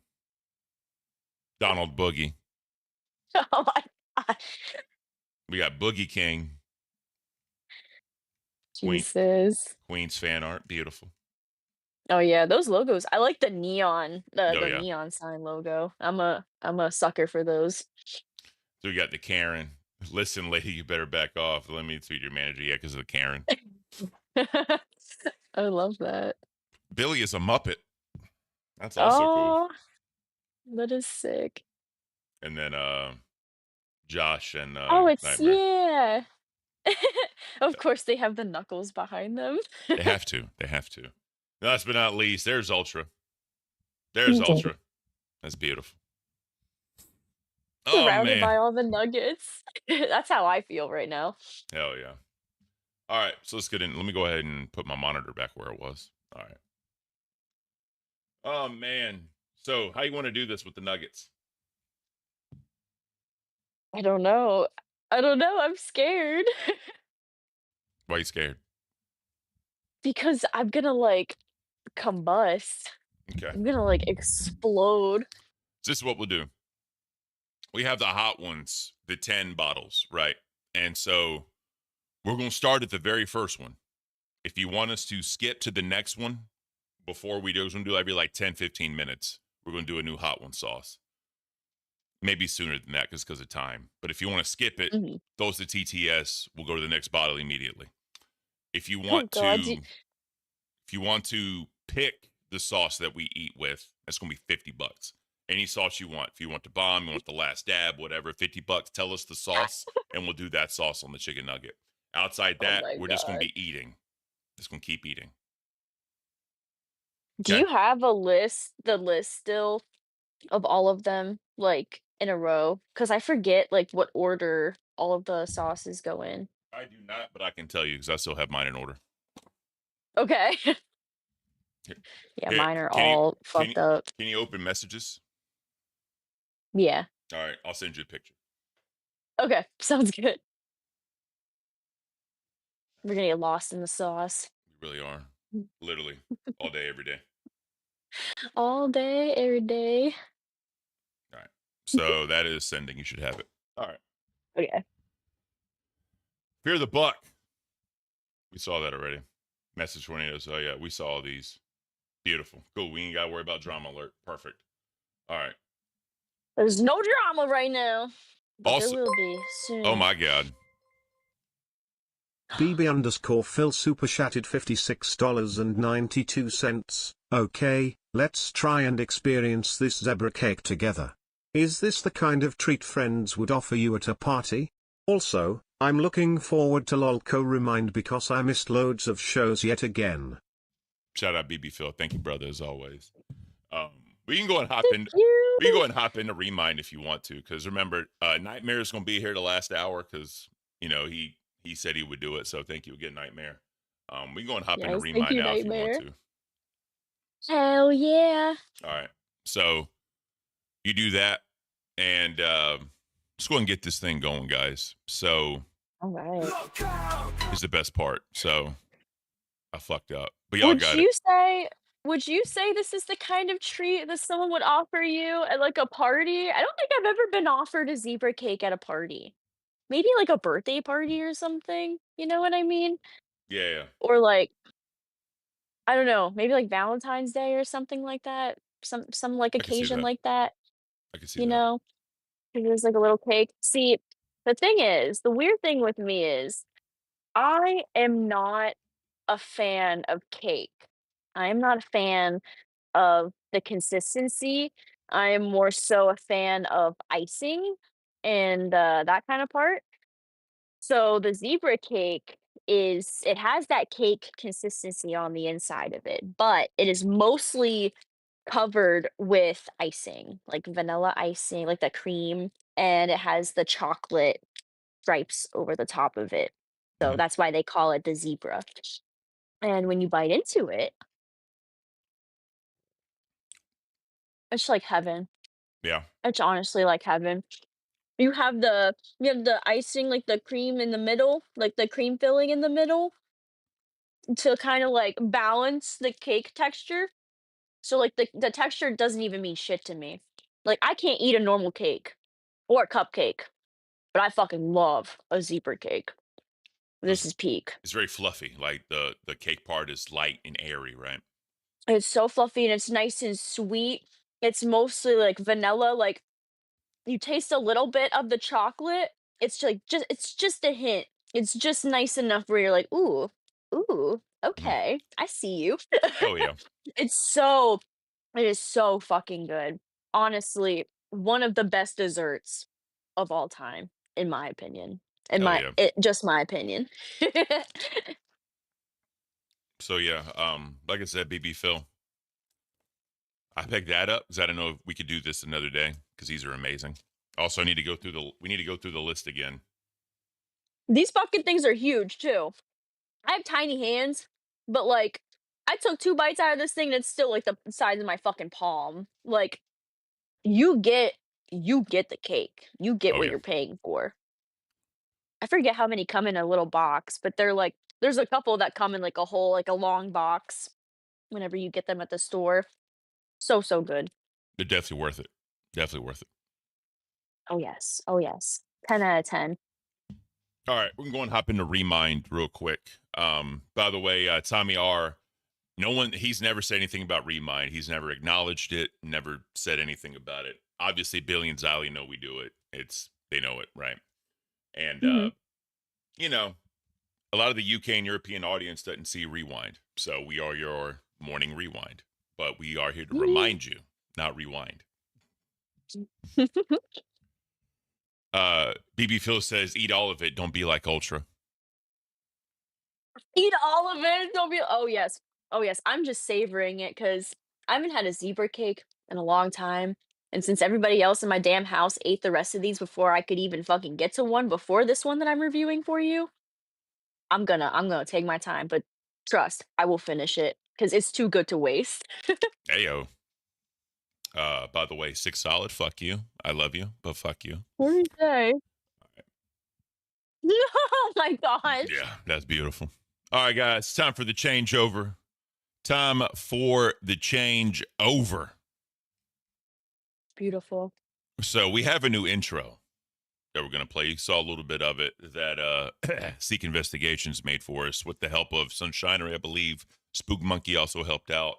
S1: Donald Boogie.
S3: Oh my god.
S1: We got Boogie King. Queen
S3: Jesus.
S1: Queen's fan art. Beautiful.
S3: Oh yeah, those logos. I like the neon,
S1: Oh
S3: the
S1: yeah.
S3: neon sign logo. I'm a sucker for those.
S1: So we got the Karen. Listen, lady, you better back off. Let me tweet your manager. Yeah, because of the Karen.
S3: I love that.
S1: Billy is a Muppet. That's also cool.
S3: Oh, that is sick.
S1: And then Josh and
S3: Oh, it's
S1: Nightmare.
S3: yeah. Of course, they have the knuckles behind them.
S1: They have to. They have to. Last but not least, there's Ultra. There's Ultra. That's beautiful. Oh
S3: Surrounded
S1: man.
S3: by all the nuggets. That's how I feel right now.
S1: Hell yeah. All right, so let's get in. Let me go ahead and put my monitor back where it was. All right. Oh man. So how you want to do this with the nuggets?
S3: I don't know. I don't know. I'm scared
S1: Why you scared?
S3: because I'm gonna like combust.
S1: Okay.
S3: I'm gonna like explode.
S1: So this is what we'll do. We have the hot ones, the 10 bottles, right? And so we're going to start at the very first one. If you want us to skip to the next one before we do, we're going to do every like 10, 15 minutes. We're going to do a new hot one sauce. Maybe sooner than that because of time. But if you want to skip it,
S3: Mhm.
S1: those to TTS, we'll go to the next bottle immediately. If you
S3: Oh
S1: want
S3: god.
S1: to pick the sauce that we eat with, that's going to be $50. Any sauce you want. If you want the bomb, you want the last dab, whatever, $50. Tell us the sauce, and we'll do that sauce on the chicken nugget. Outside
S3: Oh
S1: that,
S3: my
S1: we're just going to
S3: god.
S1: be eating. Just going to keep eating.
S3: Do
S1: Okay.
S3: you have the list still of all of them, like, in a row? Because I forget, like, what order all of the sauces go in.
S1: I do not, but I can tell you because I still have mine in order.
S3: Okay.
S1: Here,
S3: Yeah,
S1: here,
S3: mine are all fucked up.
S1: can you open messages?
S3: Yeah.
S1: All right, I'll send you a picture.
S3: Okay, sounds good. We're gonna get lost in the sauce.
S1: We really are. Literally all day, every day.
S3: All day, every day.
S1: So that is sending. You should have it. All right.
S3: Okay.
S1: Fear the Buck. We saw that already. Message tornadoes. Oh, yeah. We saw all these. Beautiful. Cool. We ain't got to worry about drama alert. Perfect. All right.
S3: There's no drama right now, but there
S1: Also,
S3: will be soon.
S1: oh, my God.
S4: BB_Phil super chatted $56.92. Okay, let's try and experience this zebra cake together. Is this the kind of treat friends would offer you at a party? Also, I'm looking forward to Lolco Remind because I missed loads of shows yet again.
S1: Shout out BB Phil. Thank you, brother, as always. We can go and hop in.
S3: You.
S1: We can go and hop into Remind if you want to, because remember, Nightmare is going to be here the last hour because he said he would do it. So thank you again, Nightmare. We can go and hop into
S3: Yes, thank
S1: Remind
S3: you,
S1: now if you
S3: Nightmare.
S1: want to.
S3: Hell yeah.
S1: All right. So you do that, and let's go and get this thing going, guys. So
S3: All right.
S1: is the best part. So I fucked up, but y'all got it.
S3: Would you say this is the kind of treat that someone would offer you at like a party? I don't think I've ever been offered a zebra cake at a party. Maybe like a birthday party or something. You know what I mean?
S1: Yeah.
S3: Or like, I don't know, maybe like Valentine's Day or something like that. Some like
S1: I can see
S3: occasion
S1: that.
S3: like that,
S1: I can see
S3: you
S1: that.
S3: know? There's like a little cake. See, the weird thing with me is I am not a fan of cake. I am not a fan of the consistency. I am more so a fan of icing and that kind of part. So the zebra cake it has that cake consistency on the inside of it, but it is mostly covered with icing, like vanilla icing, like the cream, and it has the chocolate stripes over the top of it. So
S1: Mhm.
S3: that's why they call it the zebra. And when you bite into it, it's like heaven.
S1: Yeah.
S3: It's honestly like heaven. You have the icing, like the cream in the middle, like the cream filling in the middle to kind of like balance the cake texture. So like the texture doesn't even mean shit to me. Like I can't eat a normal cake or a cupcake, but I fucking love a zebra cake. This is peak.
S1: It's very fluffy. Like the cake part is light and airy, right?
S3: It's so fluffy and it's nice and sweet. It's mostly like vanilla, like you taste a little bit of the chocolate. It's just a hint. It's just nice enough where you're like, ooh,
S1: Mhm.
S3: okay, I see you.
S1: Oh yeah.
S3: It's so it is so fucking good. Honestly, one of the best desserts of all time, in my opinion.
S1: Oh yeah.
S3: Just my opinion.
S1: So yeah. Like I said, BB Phil. I picked that up because I don't know if we could do this another day because these are amazing. Also, we need to go through the list again.
S3: These fucking things are huge too. I have tiny hands, but like I took 2 bites out of this thing and it's still like the size of my fucking palm. Like you get you get the cake. You get
S1: Oh
S3: what
S1: yeah.
S3: you're paying for. I forget how many come in a little box, but they're like there's a couple that come in like a whole like a long box whenever you get them at the store. So good.
S1: They're definitely worth it. Definitely worth it.
S3: Oh yes. Oh yes. 10 out of 10.
S1: All right, we can go and hop into Remind real quick. By the way, Tommy R. He's never said anything about Remind. He's never acknowledged it, never said anything about it. Obviously, Billy and Zali know we do it. They know it, right? And
S3: Mhm.
S1: a lot of the UK and European audience doesn't see Rewind. So we are your morning rewind. But we are here to remind you, not rewind. BB Phil says, eat all of it. Don't be like Ultra.
S3: Eat all of it. Don't be oh yes. Oh yes. I'm just savoring it because I haven't had a zebra cake in a long time. And since everybody else in my damn house ate the rest of these before I could even fucking get to one before this one that I'm reviewing for you, I'm gonna take my time, but trust, I will finish it because it's too good to waste.
S1: Ayo. By the way, 6 solid. Fuck you. I love you, but fuck you.
S3: What do you say? Oh my gosh.
S1: Yeah, that's beautiful. All right, guys, time for the changeover. Time for the change over.
S3: Beautiful.
S1: So we have a new intro that we're going to play. You saw a little bit of it that Seek Investigations made for us with the help of Sunshinery, I believe. Spook Monkey also helped out.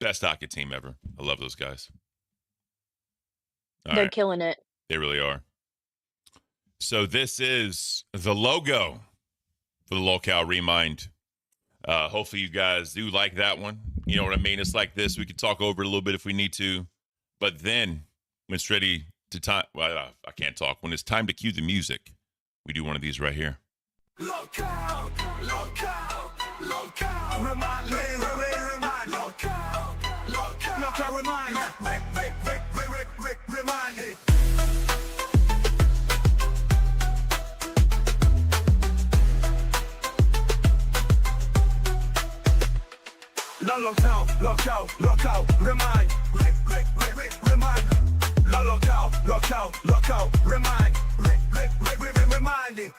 S1: Best docket team ever. I love those guys. All
S3: They're
S1: right.
S3: killing it.
S1: They really are. So this is the logo for the Locale Remind. Hopefully you guys do like that one. You know what I mean? It's like this. We can talk over it a little bit if we need to. But then when it's ready to time, well, I can't talk. When it's time to cue the music, we do one of these right here.
S2: Locale, locale, locale, remind, remind, locale, locale, locale, remind, remind it. La locale, locale, locale, remind, remind. La locale, locale, locale, remind, remind it.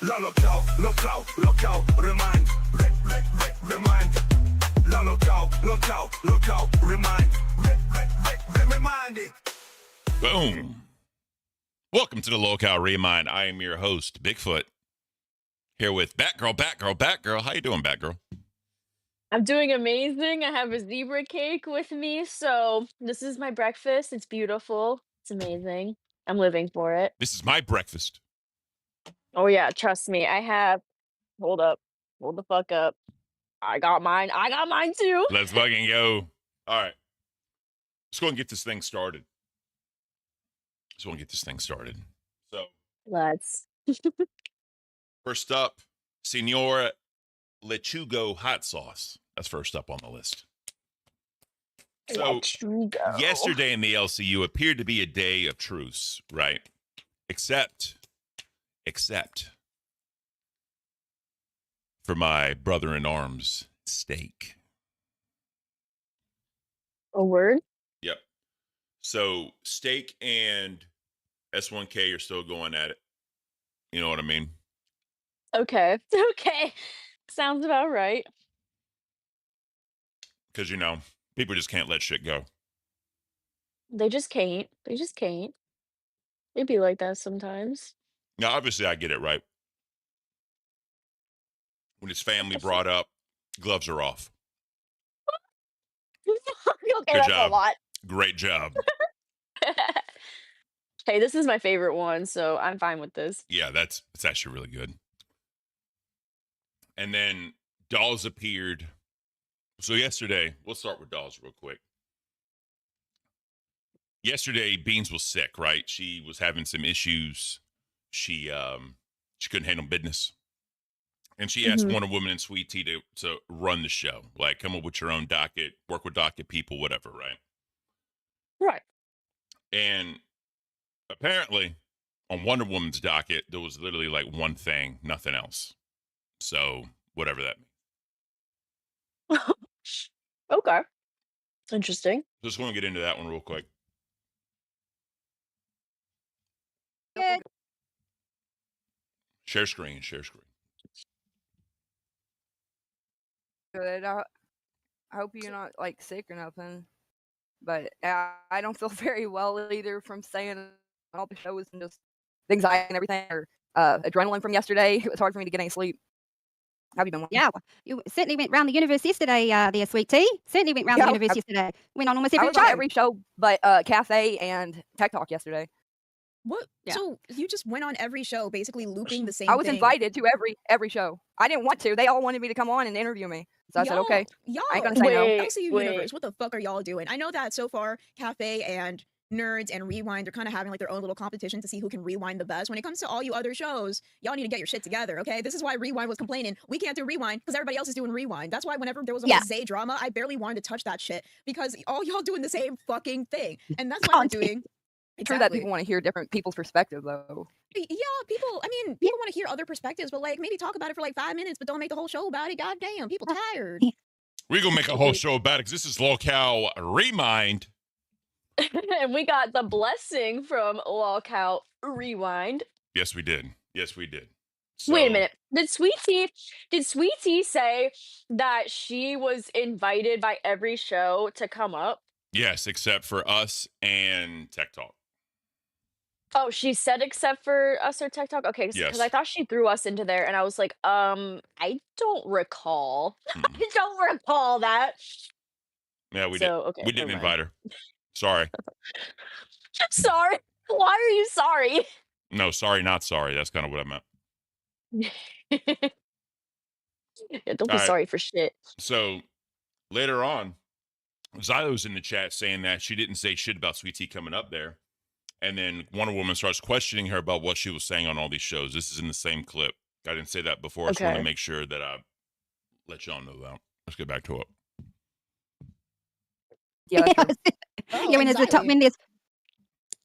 S2: La locale, locale, locale, remind, remind. La locale, locale, locale, remind, remind it.
S1: Boom. Welcome to the Locale Remind. I am your host, Bigfoot, here with Batgirl. How you doing, Batgirl?
S3: I'm doing amazing. I have a zebra cake with me, so this is my breakfast. It's beautiful. It's amazing. I'm living for it.
S1: This is my breakfast.
S3: Oh yeah, trust me. I have. Hold up. Hold the fuck up. I got mine. I got mine too.
S1: Let's fucking go. All right. Let's go and get this thing started. So
S3: Let's.
S1: first up, Senor Lechugo hot sauce. That's first up on the list. So yesterday in the LCU appeared to be a day of truce, right? Except for my brother-in-arms, Steak.
S3: A word?
S1: Yep. So Steak and S1K are still going at it. You know what I mean?
S3: Okay. Okay. Sounds about right.
S1: Because, you know, people just can't let shit go.
S3: They just can't. They just can't. It'd be like that sometimes.
S1: Now, obviously, I get it, right? When it's family brought up, gloves are off.
S3: Okay,
S1: Good
S3: that's
S1: job.
S3: a lot.
S1: Great job.
S3: Hey, this is my favorite one, so I'm fine with this.
S1: Yeah, it's actually really good. And then Dolls appeared. So yesterday, we'll start with Dolls real quick. Yesterday, Beans was sick, right? She was having some issues. She couldn't handle business. And she asked Wonder Woman and Sweet Tea to run the show. Like, come up with your own docket, work with docket people, whatever, right?
S3: Right.
S1: And apparently, on Wonder Woman's docket, there was literally like one thing, nothing else. So, whatever that means.
S3: Okay. Interesting.
S1: Just want to get into that one real quick.
S5: Good.
S1: Share screen.
S5: Good. I hope you're not like sick or nothing. But I don't feel very well either from staying all the shows and just the anxiety and everything, or adrenaline from yesterday. It was hard for me to get any sleep. How have you been?
S6: Yeah, you certainly went round the universe yesterday, there, Sweet Tea. Certainly went round
S5: Yeah,
S6: the universe yesterday. Went on almost
S5: I
S6: every
S5: was
S6: show.
S5: on every show but Cafe and Tech Talk yesterday.
S7: What?
S6: Yeah.
S7: So you just went on every show, basically looping the same
S5: I was
S7: thing.
S5: invited to every show. I didn't want to. They all wanted me to come on and interview me. So I said, okay.
S7: Y'all,
S5: I ain't gonna say no.
S7: LCU Universe, what the fuck are y'all doing? I know that so far, Cafe and Nerds and Rewind are kind of having like their own little competition to see who can rewind the best. When it comes to all you other shows, y'all need to get your shit together, okay? This is why Rewind was complaining. We can't do Rewind because everybody else is doing Rewind. That's why whenever there was a
S6: Yeah.
S7: Zay drama, I barely wanted to touch that shit because all y'all doing the same fucking thing. And that's why we're doing...
S5: True that people want to hear different people's perspective, though.
S7: Yeah, people want to hear other perspectives, but like maybe talk about it for like 5 minutes, but don't make the whole show about it. God damn, people tired.
S1: We're going to make a whole show about it because this is Locale Remind.
S3: And we got the blessing from Locale Rewind.
S1: Yes, we did.
S3: Wait a
S1: So
S3: minute. Did Sweet Tea say that she was invited by every show to come up?
S1: yes, except for us and Tech Talk.
S3: Oh, she said except for us or TikTok? Okay, because I
S1: Yes.
S3: thought she threw us into there, and I was like, I don't recall.
S1: Mm.
S3: I don't recall that.
S1: Yeah, we did.
S3: So, okay,
S1: We
S3: never
S1: didn't
S3: mind.
S1: invite her. Sorry.
S3: Sorry. Why are you sorry?
S1: No, sorry, not sorry. That's kind of what I meant.
S3: Yeah, don't
S1: All
S3: be
S1: right.
S3: sorry for shit.
S1: So later on, Zylo's in the chat saying that she didn't say shit about Sweet Tea coming up there. And then Wonder Woman starts questioning her about what she was saying on all these shows. This is in the same clip. I didn't say that before. I just want to
S3: Okay.
S1: make sure that I let y'all know that. Let's get back to it.
S5: Yeah, that's true.
S7: Oh,
S6: Yeah, when there's the top,
S7: anxiety.
S6: when there's,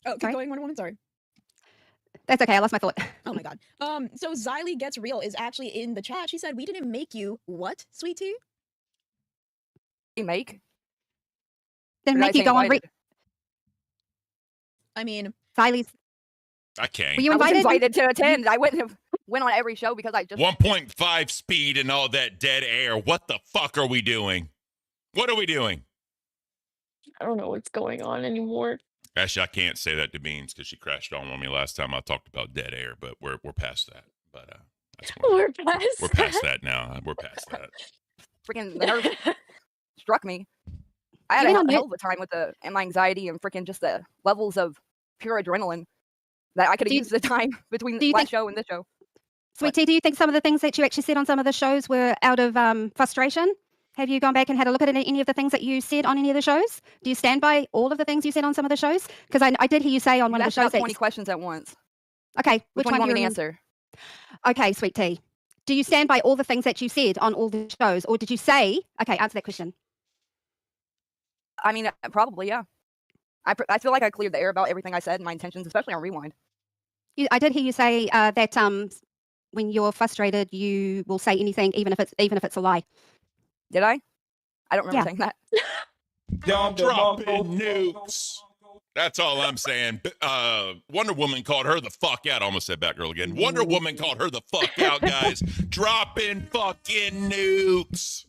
S7: Oh, keep
S6: Sorry?
S7: going, Wonder Woman. Sorry.
S6: that's okay. I lost my thought.
S7: Oh my god. So Xylee Gets Real is actually in the chat. She said, "We didn't make you what, Sweet Tea?"
S5: Make.
S6: Then
S5: Or did I
S6: make you
S5: say
S6: go on.
S5: invited?
S7: I mean,
S6: Xylie's.
S1: I can't.
S6: Were you
S5: I was
S6: invited?
S5: invited to attend. I went on every show because I just
S1: 1.5 speed and all that dead air. What the fuck are we doing? What are we doing?
S3: I don't know what's going on anymore.
S1: Actually, I can't say that to Beans because she crashed on me last time I talked about dead air, but we're past that. But that's
S3: We're past
S1: we're past that now. We're past that.
S5: freaking the nerve struck me. I had
S6: You went on
S5: a
S6: mute.
S5: hell of a time with my anxiety and freaking just the levels of pure adrenaline that I could have
S6: Do you-
S5: used the time between
S6: do you
S5: last
S6: think-
S5: show and this show.
S6: Sweet Tea, do you think some of the things that you actually said on some of the shows were out of frustration? Have you gone back and had a look at any of the things that you said on any of the shows? Do you stand by all of the things you said on some of the shows? Because I did hear you say on one of the
S5: That's
S6: shows
S5: about
S6: that
S5: 20 questions at once.
S6: okay,
S5: Which
S6: which
S5: one do you want
S6: do
S5: me to
S6: you
S5: answer?
S6: Okay, Sweet Tea. Do you stand by all the things that you said on all the shows, or did you say? Okay, answer that question.
S5: I mean, probably, yeah. I feel like I cleared the air about everything I said and my intentions, especially on Rewind.
S6: I did hear you say that when you're frustrated, you will say anything, even if it's a lie.
S5: Did I? I don't remember
S6: Yeah.
S5: saying that.
S1: Dropping nukes. That's all I'm saying. Wonder Woman called her the fuck out. Almost said Batgirl again. Wonder Woman called her the fuck out, guys. Dropping fucking nukes.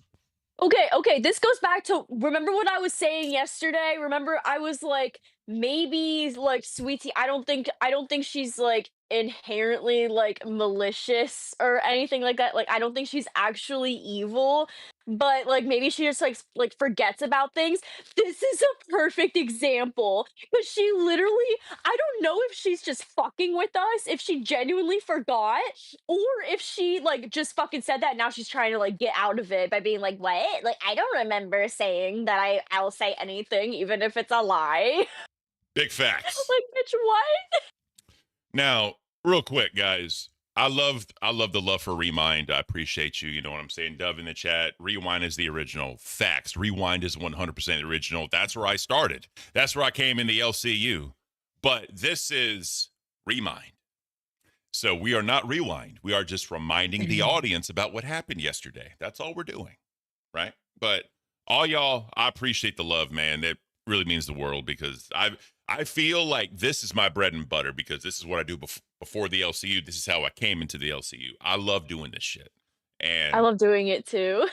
S3: Okay, this goes back to remember what I was saying yesterday? Remember I was like maybe like Sweet Tea, I don't think she's like inherently like malicious or anything like that. Like I don't think she's actually evil, but like maybe she just like forgets about things. This is a perfect example because she literally I don't know if she's just fucking with us, if she genuinely forgot, or if she like just fucking said that now she's trying to like get out of it by being like, what? Like I don't remember saying that I'll say anything even if it's a lie.
S1: Big facts.
S3: Like, bitch, what?
S1: Now, real quick, guys. I love the love for Rewind. I appreciate you. You know what I'm saying? Dove in the chat. Rewind is the original. Facts. Rewind is 100% original. That's where I started. That's where I came in the LCU. But this is Remind. So we are not Rewind. We are just reminding the audience about what happened yesterday. That's all we're doing, right? But all y'all, I appreciate the love, man. That really means the world because I feel like this is my bread and butter because this is what I do before the LCU. This is how I came into the LCU. I love doing this shit. And
S3: I love doing it too.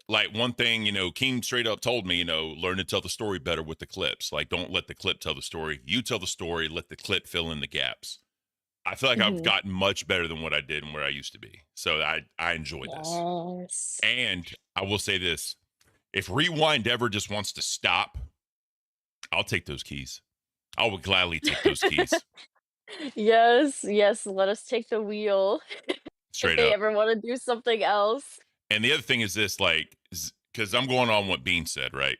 S1: like one thing, you know, Keem straight up told me, you know, learn to tell the story better with the clips. Like, don't let the clip tell the story. You tell the story, let the clip fill in the gaps. I feel like I've gotten much better than what I did and where I used to be. So I enjoy this.
S3: Yes.
S1: And I will say this. If Rewind ever just wants to stop, I'll take those keys. I would gladly take those keys.
S3: Yes, let us take the wheel.
S1: Straight
S3: if they
S1: up.
S3: ever want to do something else.
S1: And the other thing is this, like, because I'm going on what Bean said, right?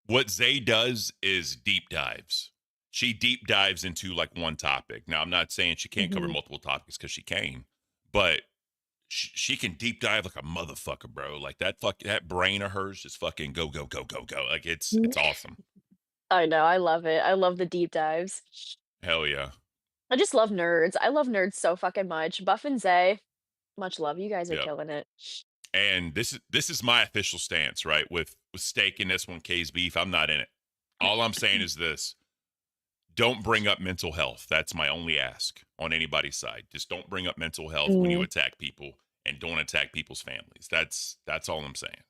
S1: What Zay does is deep dives. She deep dives into like one topic. Now, I'm not saying she can't cover multiple topics because she can, but she can deep dive like a motherfucker, bro. Like that brain of hers just fucking go. Like it's awesome.
S3: I know, I love it. I love the deep dives.
S1: Hell yeah.
S3: I just love nerds. I love nerds so fucking much. Buff and Zay, much love. You guys are killing it.
S1: And this is my official stance, right? With Steak in this one, K's beef, I'm not in it. All I'm saying is this. don't bring up mental health. That's my only ask on anybody's side. Just don't bring up mental health when you attack people, and don't attack people's families. That's all I'm saying.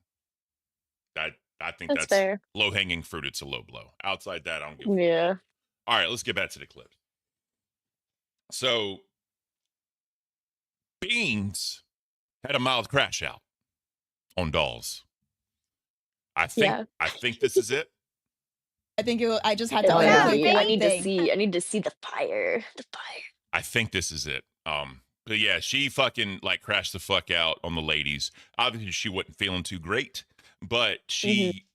S1: I think
S3: That's
S1: that's
S3: fair.
S1: low hanging fruit. It's a low blow. Outside that, I don't give a fuck.
S3: Yeah.
S1: All right, let's get back to the clip. So, Beans had a mild crash out on dolls. I think this is it.
S7: I think I just had
S3: It
S7: to.
S3: might
S6: Yeah,
S3: be. I need to
S7: thing.
S3: see. I need to see the fire. The fire.
S1: I think this is it. But yeah, she fucking like crashed the fuck out on the ladies. Obviously, she wasn't feeling too great, but she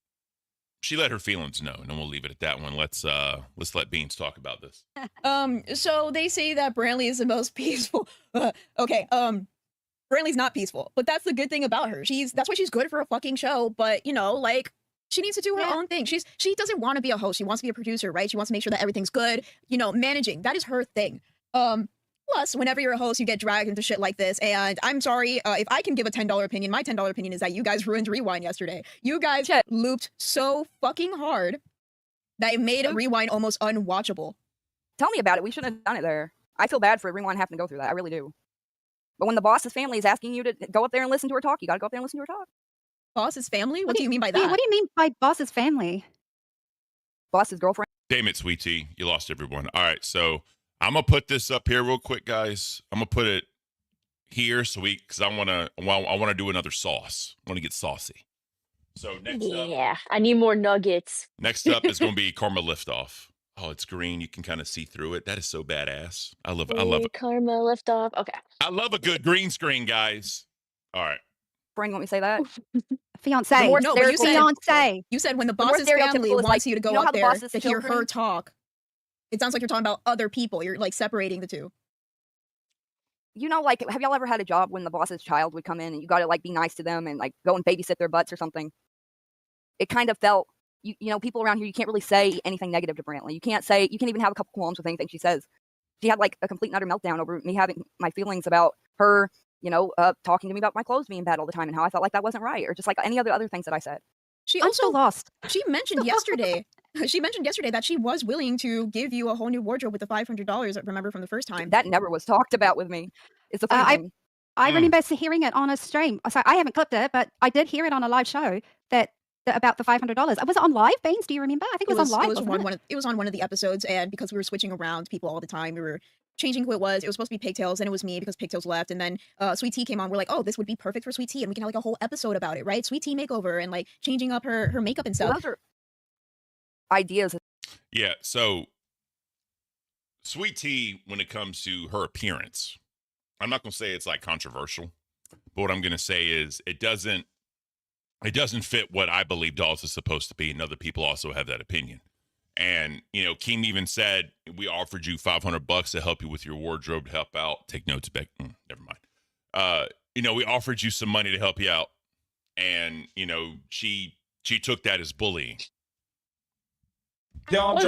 S1: let her feelings know, and then we'll leave it at that one. Let's let Beans talk about this.
S7: So they say that Brantley is the most peaceful. Okay. Brantley's not peaceful, but that's the good thing about her. That's why she's good for a fucking show. But you know, like, she needs to do her own thing. She doesn't want to be a host. She wants to be a producer, right? She wants to make sure that everything's good. You know, managing, that is her thing. Plus, whenever you're a host, you get dragged into shit like this. And I'm sorry, if I can give a $10 opinion, my $10 opinion is that you guys ruined Rewind yesterday. You guys looped so fucking hard that it made Rewind almost unwatchable.
S5: Tell me about it. We shouldn't have done it there. I feel bad for Rewind having to go through that. I really do. But when the boss's family is asking you to go up there and listen to her talk, you got to go up there and listen to her talk.
S7: Boss's family? What do you mean by that?
S6: Yeah, what do you mean by boss's family?
S5: Boss's girlfriend.
S1: Damn it, Sweet Tea. You lost everyone. All right, so I'm going to put this up here real quick, guys. I'm going to put it here because I want to do another sauce. I want to get saucy. So next up.
S3: Yeah, I need more nuggets.
S1: Next up is going to be Karma Liftoff. Oh, it's green. You can kind of see through it. That is so badass. I love it.
S3: Karma liftoff. Okay.
S1: I love a good green screen, guys. All right.
S5: Friend, want me to say that?
S6: Fiance.
S7: No, but you said-
S6: fiance.
S7: You said when the
S5: The more
S7: boss's family
S5: stereotypical is
S7: wants
S5: like,
S7: you to go
S5: you know how
S7: up
S5: the
S7: there
S5: boss's
S7: to hear her
S5: children-
S7: talk. It sounds like you're talking about other people. You're like separating the two.
S5: You know, like, have y'all ever had a job when the boss's child would come in and you got to like be nice to them and like go and babysit their butts or something? It kind of felt, you know, people around here, you can't really say anything negative to Brantley. You can't even have a couple qualms with anything she says. She had like a complete and utter meltdown over me having my feelings about her, you know, talking to me about my clothes being bad all the time and how I felt like that wasn't right, or just like any other things that I said.
S7: She
S6: I'm
S7: also
S6: still lost.
S7: She mentioned yesterday. She mentioned yesterday that she was willing to give you a whole new wardrobe with the $500. Remember from the first time?
S5: That never was talked about with me. It's a funny thing.
S6: I remember hearing it on a stream. So I haven't clipped it, but I did hear it on a live show about the $500. Was it on live, Beans? Do you remember? I think it was on live.
S7: It was on one of the episodes, and because we were switching around people all the time, we were changing who it was. It was supposed to be Pigtails, and it was me because Pigtails left, and then Sweet Tea came on. We're like, oh, this would be perfect for Sweet Tea, and we can have like a whole episode about it, right? Sweet Tea makeover and like changing up her makeup and stuff.
S5: Well, those are ideas.
S1: Yeah, so Sweet Tea, when it comes to her appearance, I'm not going to say it's like controversial, but what I'm going to say is it doesn't fit what I believe dolls is supposed to be, and other people also have that opinion. And, you know, Keem even said, we offered you $500 to help you with your wardrobe, to help out. Take notes, Beck. Never mind. You know, we offered you some money to help you out. And, you know, she took that as bullying. Sorry.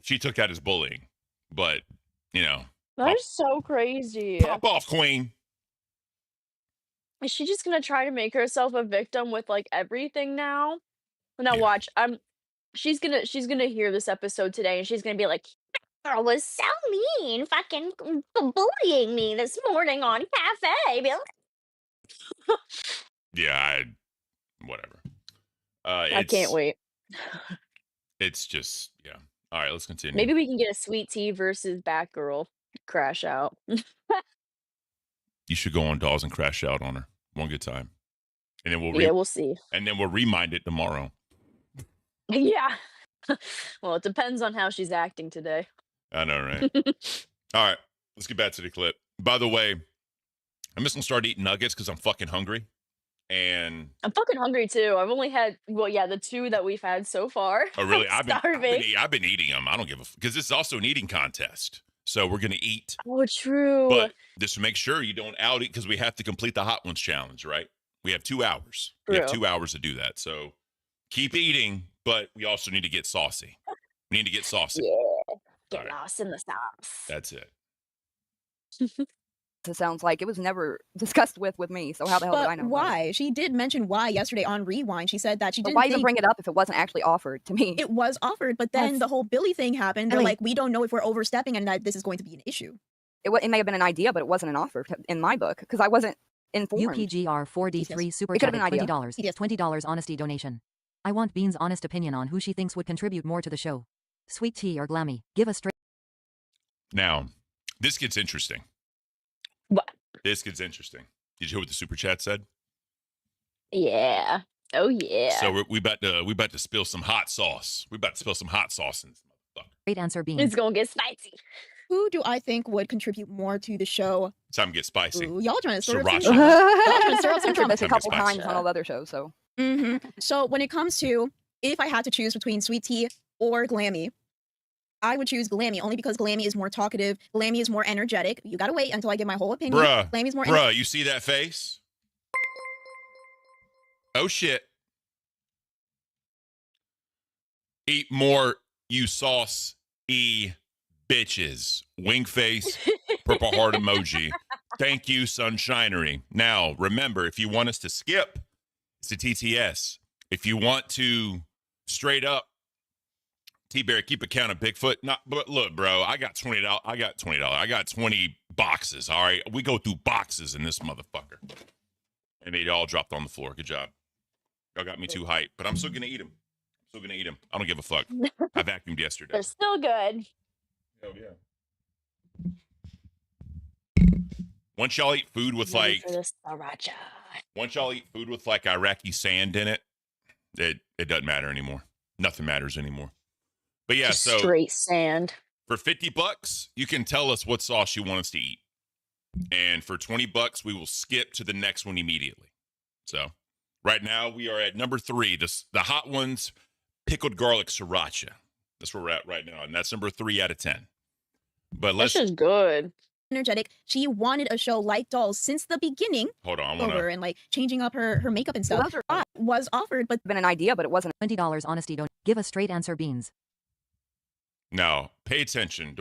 S1: She took that as bullying. But, you know.
S3: That is so crazy.
S1: Pop off, queen.
S3: Is she just gonna try to make herself a victim with like everything now? Now watch. She's gonna hear this episode today, and she's gonna be like, "Girl was so mean, fucking bullying me this morning on cafe."
S1: Yeah, whatever.
S3: I can't wait.
S1: It's just, yeah. All right, let's continue.
S3: Maybe we can get a Sweet Tea versus Batgirl crash out.
S1: You should go on Dolls and crash out on her one good time, and then
S3: we'll see.
S1: And then we'll remind it tomorrow.
S3: Yeah. Well, it depends on how she's acting today.
S1: I know, right? All right, let's get back to the clip. By the way, I'm just gonna start eating nuggets because I'm fucking hungry. And
S3: I'm fucking hungry too. I've only had, the 2 that we've had so far.
S1: Oh, really?
S3: I'm starving.
S1: I've been eating them. I don't give a because this is also an eating contest. So we're gonna eat.
S3: Oh, true.
S1: But just to make sure you don't out eat because we have to complete the Hot Ones challenge, right? We have 2 hours.
S3: True.
S1: We have 2 hours to do that. So keep eating, but we also need to get saucy. We need to get saucy.
S3: Yeah. Get
S1: All right.
S3: lost in the sauce.
S1: That's it.
S5: It sounds like it was never discussed with me. So how the hell did I know?
S7: But why? She did mention why yesterday on Rewind. She said that she
S5: But
S7: didn't
S5: why even
S7: think
S5: bring it up if it wasn't actually offered to me?
S7: it was offered, but then the whole Billy thing happened. They're
S5: Billy.
S7: like, we don't know if we're overstepping and that this is going to be an issue.
S5: It may have been an idea, but it wasn't an offer in my book because I wasn't informed.
S8: UPGR4D3 super
S5: It could've
S8: chat
S5: been an idea.
S8: $20.
S7: Yes.
S8: $20 honesty donation. I want Bean's honest opinion on who she thinks would contribute more to the show. Sweet Tea or Glammy. Give a straight.
S1: Now, this gets interesting.
S3: What?
S1: This gets interesting. Did you hear what the super chat said?
S3: Yeah. Oh yeah.
S1: So we about to spill some hot sauce. We about to spill some hot sauce in this motherfucker.
S8: Great answer, Beans.
S3: It's gonna get spicy.
S7: Who do I think would contribute more to the show?
S1: Time to get spicy.
S7: Ooh, y'all trying to stir up some
S1: Sriracha.
S7: drama. Y'all trying to stir up
S5: I've
S7: some
S5: mentioned
S7: drama.
S5: this a
S1: Time to
S5: couple
S1: get
S5: times
S1: spicy.
S5: on all the other shows. So
S7: So when it comes to if I had to choose between Sweet Tea or Glammy, I would choose Glammy only because Glammy is more talkative. Glammy is more energetic. You gotta wait until I give my whole opinion. Glammy's more
S1: Bruh, you see that face? Oh shit. Eat more, you sauce bitches. Wink face, purple heart emoji. Thank you, Sunshinery. Now, remember, if you want us to skip, it's a TTS. If you want to straight up T-Bear, keep a count of Bigfoot. But look, bro, I got $20. I got 20 boxes. All right. We go through boxes in this motherfucker. And they all dropped on the floor. Good job. Y'all got me too hyped, but I'm still gonna eat them. I don't give a fuck. I vacuumed yesterday.
S3: They're still good.
S1: Hell yeah. Once y'all eat food with
S3: Ready
S1: like
S3: for this sriracha.
S1: Iraqi sand in it, it doesn't matter anymore. Nothing matters anymore. But yeah,
S3: Just
S1: so
S3: straight sand.
S1: for $50, you can tell us what sauce you want us to eat. And for $20, we will skip to the next one immediately. So right now we are at number 3, the hot ones, pickled garlic sriracha. That's where we're at right now. And that's number 3 out of 10. But
S3: That's
S1: let's
S3: just good.
S7: energetic. She wanted a show like Dolls since the beginning.
S1: hold on. I
S7: Over
S1: wanna
S7: and like changing up her makeup and stuff.
S5: those are
S7: Was offered, but
S5: been an idea, but it wasn't.
S8: $20 honesty donation. Give a straight answer, Beans.
S1: now pay attention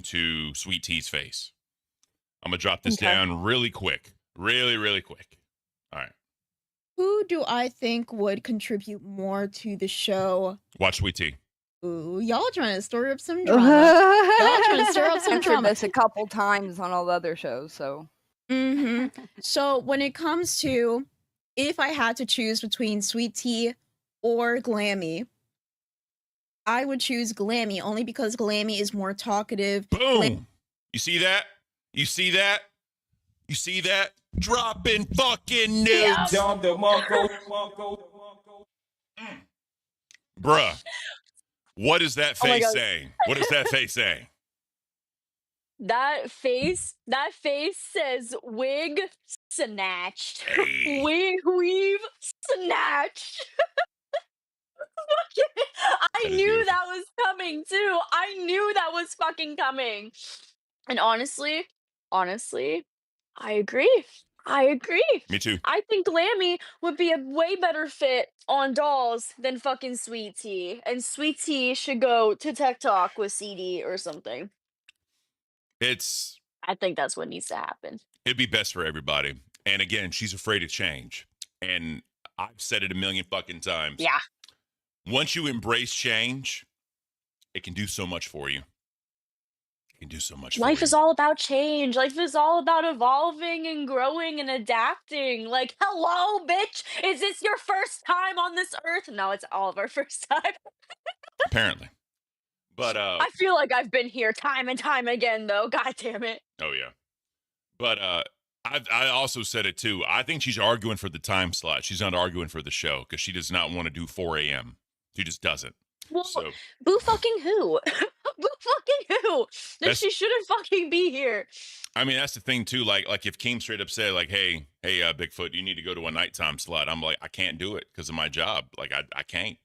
S1: to Sweet Tea's face. I'm gonna drop this
S3: Okay.
S1: down really quick. Really quick. All right.
S7: who do I think would contribute more to the show?
S1: Watch Sweet Tea.
S7: Ooh, y'all trying to stir up some drama. Y'all trying to stir up
S5: I've
S7: some
S5: mentioned
S7: drama.
S5: this a couple times on all the other shows. So
S7: So when it comes to if I had to choose between Sweet Tea or Glammy, I would choose Glammy only because Glammy is more talkative.
S1: Boom. You see that? You see that? You see that? Dropping fucking nudes. Bruh. What is that
S3: Oh my
S1: face
S3: God.
S1: saying? What is that face saying?
S3: That face says wig snatched.
S1: Hey.
S3: Weave snatched. I
S1: That is
S3: knew
S1: beautiful.
S3: that was coming too. I knew that was fucking coming. And honestly, I agree.
S1: Me too.
S3: I think Glammy would be a way better fit on Dolls than fucking Sweet Tea. And Sweet Tea should go to Tech Talk with CD or something. I think that's what needs to happen.
S1: It'd be best for everybody. And again, she's afraid of change. And I've said it a million fucking times.
S3: Yeah.
S1: Once you embrace change, it can do so much for you. It can do so much
S3: Life
S1: for
S3: is
S1: you.
S3: all about change. Life is all about evolving and growing and adapting. Like, hello, bitch. Is this your first time on this earth? No, it's all of our first time.
S1: Apparently. But
S3: I feel like I've been here time and time again, though. God damn it.
S1: oh yeah. But I also said it too. I think she's arguing for the time slot. She's not arguing for the show because she does not want to do 4 a.m. She just doesn't.
S3: Well,
S1: So
S3: boo fucking who? Boo fucking who? Then
S1: That's-
S3: she shouldn't fucking be here.
S1: I mean, that's the thing too. Like if Keem straight up said like, hey, Bigfoot, you need to go to a nighttime slot. I'm like, I can't do it because of my job. Like I can't.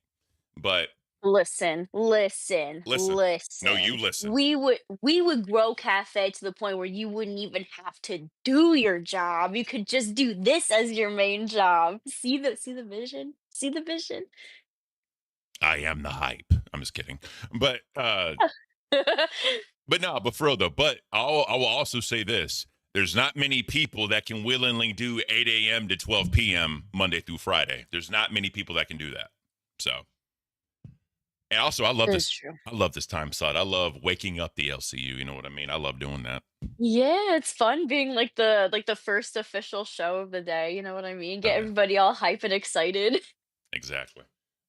S1: But
S3: Listen.
S1: No, you listen.
S3: We would grow Cafe to the point where you wouldn't even have to do your job. You could just do this as your main job. See the vision? See the vision?
S1: I am the hype. I'm just kidding. But But no, but for real though. But I will also say this: there's not many people that can willingly do 8 a.m. to 12 p.m. Monday through Friday. There's not many people that can do that. So, and also I love
S3: That
S1: this.
S3: is true.
S1: I love this time slot. I love waking up the LCU. You know what I mean? I love doing that.
S3: Yeah, it's fun being like the first official show of the day, you know what I mean? Get
S1: Oh, yeah.
S3: everybody all hype and excited.
S1: Exactly.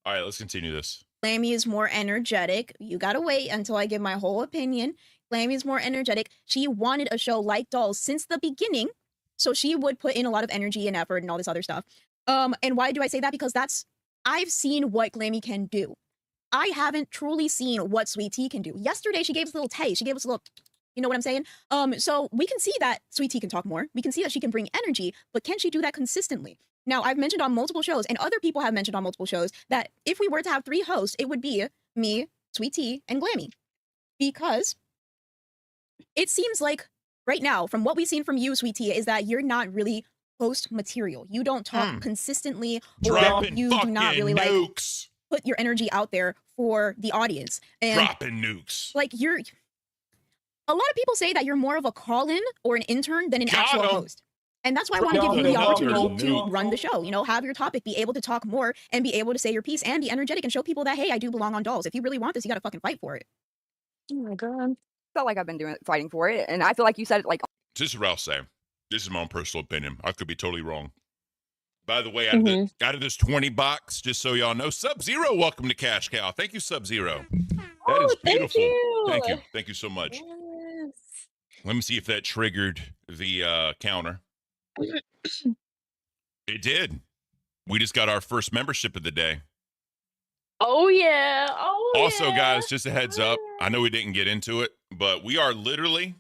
S1: All right, let's continue this.
S7: Glammy is more energetic. You gotta wait until I give my whole opinion. Glammy is more energetic. She wanted a show like Dolls since the beginning, so she would put in a lot of energy and effort and all this other stuff. And why do I say that? Because I've seen what Glammy can do. I haven't truly seen what Sweet Tea can do. Yesterday, she gave us a little taste. She gave us a little, you know what I'm saying? So we can see that Sweet Tea can talk more. We can see that she can bring energy, but can she do that consistently? Now, I've mentioned on multiple shows, and other people have mentioned on multiple shows, that if we were to have 3 hosts, it would be me, Sweet Tea, and Glammy. Because it seems like right now, from what we've seen from you, Sweet Tea, is that you're not really host material. You don't talk consistently, or
S1: Dropping
S7: you do
S1: fucking
S7: not really
S1: nukes.
S7: put your energy out there for the audience. And
S1: Dropping nukes.
S7: like a lot of people say that you're more of a call-in or an intern than an
S1: Got
S7: actual
S1: 'em.
S7: host. And that's why I want to give you the
S1: Dropping
S7: opportunity to
S1: nuke.
S7: run the show. You know, have your topic, be able to talk more, and be able to say your piece, and be energetic and show people that, hey, I do belong on Dolls. If you really want this, you got to fucking fight for it.
S3: Oh my god.
S5: Felt like I've been fighting for it, and I feel like you said it like
S1: This is what I'll say. This is my own personal opinion. I could be totally wrong. By the way, out of this 20 box, just so y'all know, Sub-Zero, welcome to Cash Cow. Thank you, Sub-Zero. That is
S3: thank
S1: beautiful.
S3: you.
S1: Thank you. Thank you so much.
S3: Yes.
S1: Let me see if that triggered the counter. It did. We just got our first membership of the day.
S3: Oh yeah. Oh
S1: Also,
S3: yeah.
S1: guys, just a heads up. I know we didn't get into it, but we are literally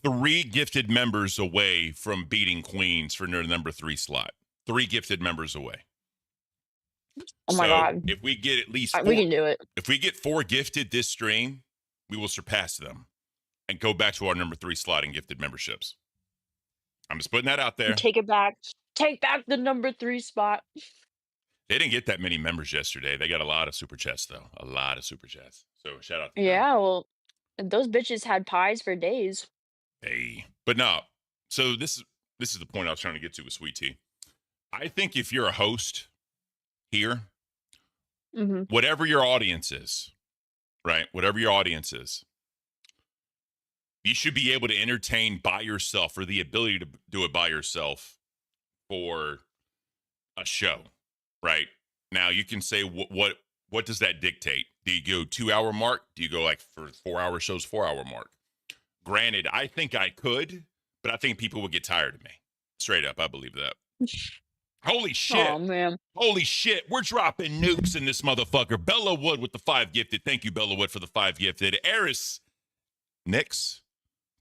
S1: 3 gifted members away from beating Queens for their number 3 slot. 3 gifted members away.
S3: Oh my god.
S1: If we get at least 4,
S3: We can do it.
S1: if we get 4 gifted this stream, we will surpass them and go back to our number 3 slot in gifted memberships. I'm just putting that out there.
S3: Take it back. Take back the number 3 spot.
S1: They didn't get that many members yesterday. They got a lot of super chats though. A lot of super chats. So shout out to them.
S3: Yeah, well, those bitches had pies for days.
S1: Hey. But no. So this is the point I was trying to get to with Sweet Tea. I think if you're a host here, whatever your audience is, right? Whatever your audience is, you should be able to entertain by yourself, or the ability to do it by yourself for a show, right? Now you can say what does that dictate? Do you go 2-hour mark? Do you go like for 4-hour shows, 4-hour mark? Granted, I think I could, but I think people would get tired of me. Straight up, I believe that. Holy shit.
S3: Oh man.
S1: Holy shit. We're dropping nukes in this motherfucker. Bella Wood with the 5 gifted. Thank you, Bella Wood, for the 5 gifted. Eris Nix,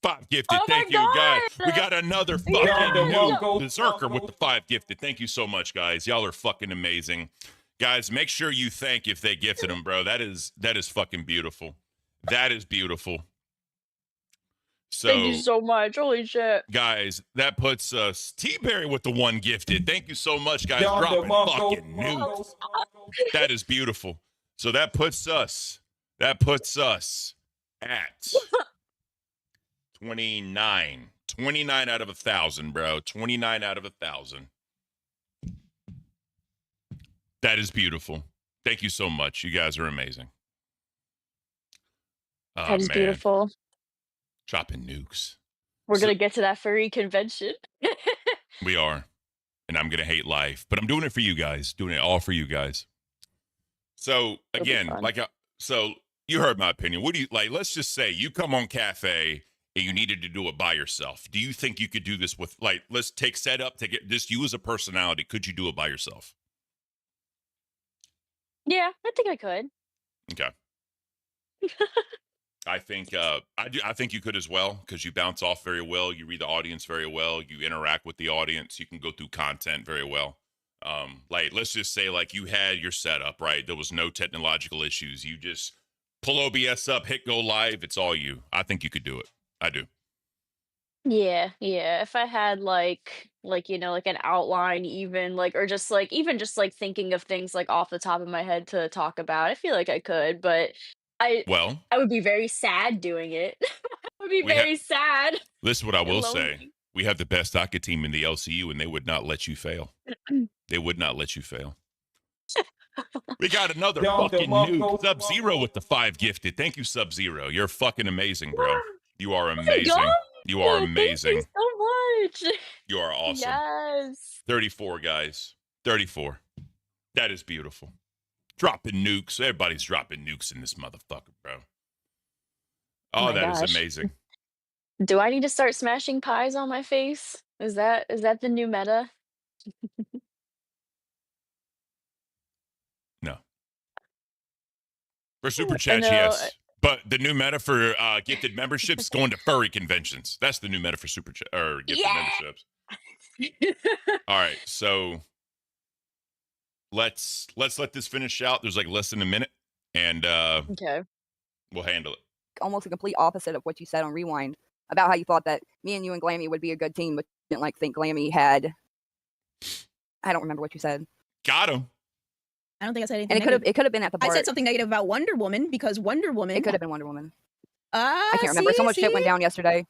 S1: 5 gifted.
S3: Oh my
S1: Thank you, guys.
S3: God.
S1: We got another fucking nuke. Berserker with the 5 gifted. Thank you so much, guys. Y'all are fucking amazing. Guys, make sure you thank if they gifted them, bro. That is fucking beautiful. That is beautiful. So,
S3: Thank you so much. Holy shit.
S1: guys, that puts us T-Berry with the 1 gifted. Thank you so much, guys. Dropping fucking nukes. That is beautiful. So that puts us at 29. 29 out of 1,000, bro. 29 out of 1,000. That is beautiful. Thank you so much. You guys are amazing. Oh,
S3: That is
S1: man.
S3: beautiful.
S1: Dropping nukes.
S3: We're
S1: So-
S3: gonna get to that furry convention.
S1: We are. And I'm going to hate life. But I'm doing it for you guys. Doing it all for you guys. So,
S3: It'll be
S1: again,
S3: fun.
S1: so you heard my opinion. What do you, like, let's just say you come on Cafe and you needed to do it by yourself. Do you think you could do this with, like, let's take setup, take it, just you as a personality. Could you do it by yourself?
S3: Yeah, I think I could.
S1: Okay. I think I think you could as well, because you bounce off very well. You read the audience very well. You interact with the audience. You can go through content very well. Like, let's just say, like, you had your setup, right? There was no technological issues. You just pull OBS up, hit go live. It's all you. I think you could do it. I do.
S3: Yeah, yeah. If I had like you know, like an outline, even like, or just like even just like thinking of things like off the top of my head to talk about, I feel like I could. But
S1: Well,
S3: I would be very sad doing it. I would be
S1: We ha-
S3: very sad
S1: this is what I
S3: and
S1: will say.
S3: lonely.
S1: We have the best Aka team in the LCU, and they would not let you fail. They would not let you fail. We got another fucking nuke. Sub-Zero with the 5 gifted. Thank you, Sub-Zero. You're fucking amazing, bro. You are
S3: Oh my
S1: amazing.
S3: god!
S1: You are
S3: Thank
S1: amazing.
S3: you so much.
S1: You are awesome.
S3: Yes.
S1: 34, guys. 34. That is beautiful. Dropping nukes. Everybody's dropping nukes in this motherfucker, bro.
S3: Oh
S1: Oh,
S3: my
S1: that is
S3: gosh.
S1: amazing.
S3: Do I need to start smashing pies on my face? Is that the new meta?
S1: No. For super
S3: I
S1: chats,
S3: know.
S1: yes. But the new meta for gifted memberships is going to furry conventions. That's the new meta for super chat or gifted
S3: Yeah.
S1: memberships. All right, so let's let this finish out. There's like less than a minute, and
S3: Okay.
S1: we'll handle it.
S5: Almost the complete opposite of what you said on Rewind about how you thought that me and you and Glammy would be a good team, but you didn't like think Glammy had. I don't remember what you said.
S1: Got him.
S7: I don't think I said anything.
S5: And
S7: negative.
S5: it could have been at the
S7: I
S5: part.
S7: said something negative about Wonder Woman because Wonder Woman.
S5: It could have been Wonder Woman.
S7: I
S5: I can't remember. So much shit went down yesterday.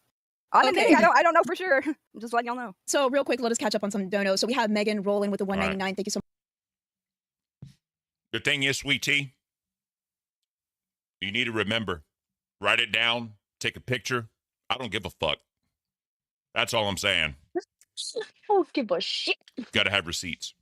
S5: I'm
S7: Okay.
S5: admitting, I don't know for sure. I'm just letting y'all know.
S7: So real quick, let us catch up on some donos. So we have Megan rolling with the 199. Thank you so much.
S1: The thing is, sweet tea, you need to remember, write it down, take a picture. I don't give a fuck. That's all I'm saying.
S3: I don't give a shit.
S1: Got to have receipts.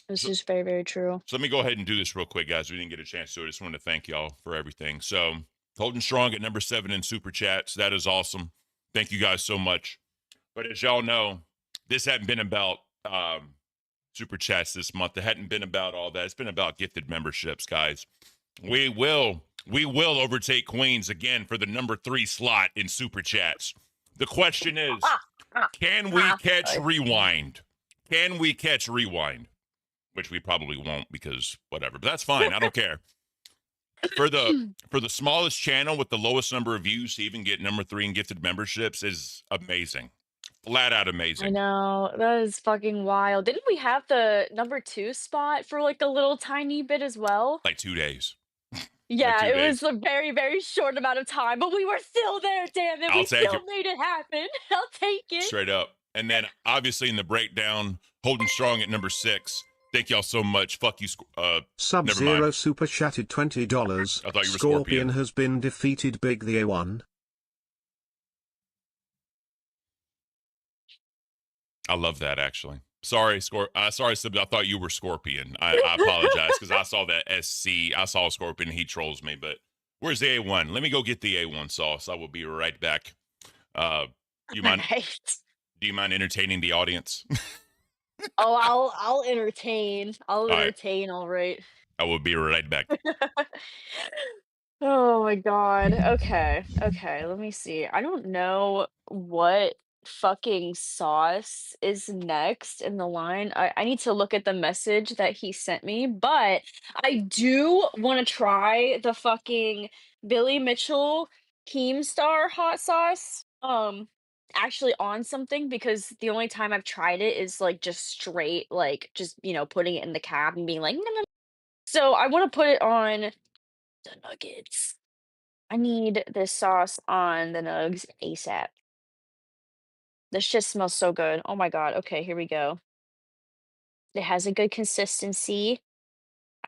S3: This
S1: So-
S3: is very, very true.
S1: So let me go ahead and do this real quick, guys. We didn't get a chance to. I just wanted to thank y'all for everything. So holding strong at number 7 in super chats. That is awesome. Thank you guys so much. But as y'all know, this hadn't been about super chats this month. It hadn't been about all that. It's been about gifted memberships, guys. We will overtake Queens again for the number 3 slot in super chats. The question is, can we catch Rewind? Can we catch Rewind? Which we probably won't because whatever, but that's fine. I don't care. For the smallest channel with the lowest number of views to even get number 3 in gifted memberships is amazing. Flat out
S3: I
S1: amazing.
S3: know. That is fucking wild. Didn't we have the number 2 spot for like a little tiny bit as well?
S1: Like 2 days.
S3: Yeah,
S1: 2
S3: it
S1: days.
S3: was a very, very short amount of time, but we were still there, damn it.
S1: I'll
S3: We
S1: take
S3: still
S1: it.
S3: made it happen. I'll take it.
S1: Straight up. And then obviously in the breakdown, holding strong at number 6. Thank y'all so much. Fuck you. Never
S4: Sub-Zero
S1: mind.
S4: super chatted $20.
S1: I thought you were
S4: Scorpion has been defeated. Big the A1.
S1: I love that actually. Sorry, sorry, Sib. I thought you were Scorpion. I apologize because I saw that SC. I saw Scorpion. He trolls me. But where's the A1? Let me go get the A1 sauce. I will be right back. You mind?
S3: Right.
S1: Do you mind entertaining the audience?
S3: Oh, I'll entertain. I'll
S1: right.
S3: entertain, all right.
S1: I will be right back.
S3: Oh my god. Okay. Okay, let me see. I don't know what fucking sauce is next in the line. I need to look at the message that he sent me, but I do want to try the fucking Billy Mitchell Keemstar hot sauce. Actually on something because the only time I've tried it is like just straight, like just, putting it in the cab and being like, "Nom, nom." So I want to put it on the nuggets. I need this sauce on the nugs ASAP. This shit smells so good. Oh my god. Okay, here we go. It has a good consistency.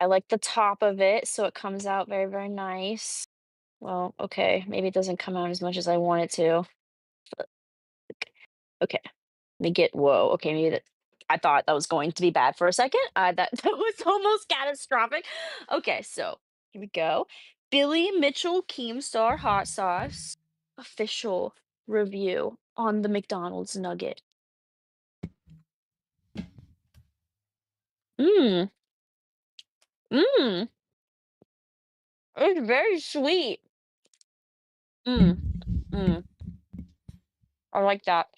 S3: I like the top of it, so it comes out very, very nice. Well, okay, maybe it doesn't come out as much as I want it to. Okay, let me get. Whoa. Okay, maybe that. I thought that was going to be bad for a second. That was almost catastrophic. Okay, so here we go. Billy Mitchell Keemstar hot sauce official review on the McDonald's nugget. Mmm. Mmm. It's very sweet. Mmm. Mmm. I like that.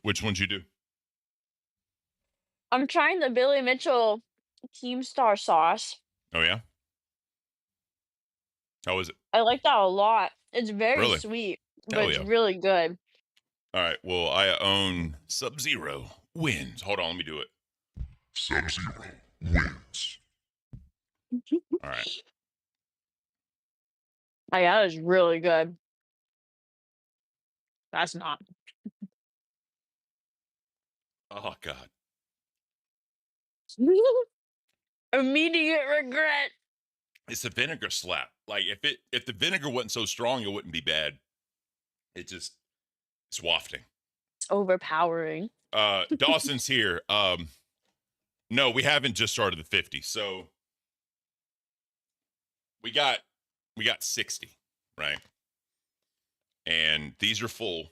S1: Which ones you do?
S3: I'm trying the Billy Mitchell Keemstar sauce.
S1: Oh yeah. How is it?
S3: I like that a lot. It's very
S1: Really?
S3: sweet,
S1: Hell
S3: but it's
S1: yeah.
S3: really good.
S1: All right. Well, I own Sub-Zero wins. Hold on, let me do it. Sub-Zero wins. All right.
S3: Oh, yeah, that was really good. That's not.
S1: Oh God.
S3: Immediate regret.
S1: It's a vinegar slap. Like if the vinegar wasn't so strong, it wouldn't be bad. It's wafting.
S3: It's overpowering.
S1: Dawson's here. No, we haven't just started the 50. So we got 60, right? And these are full.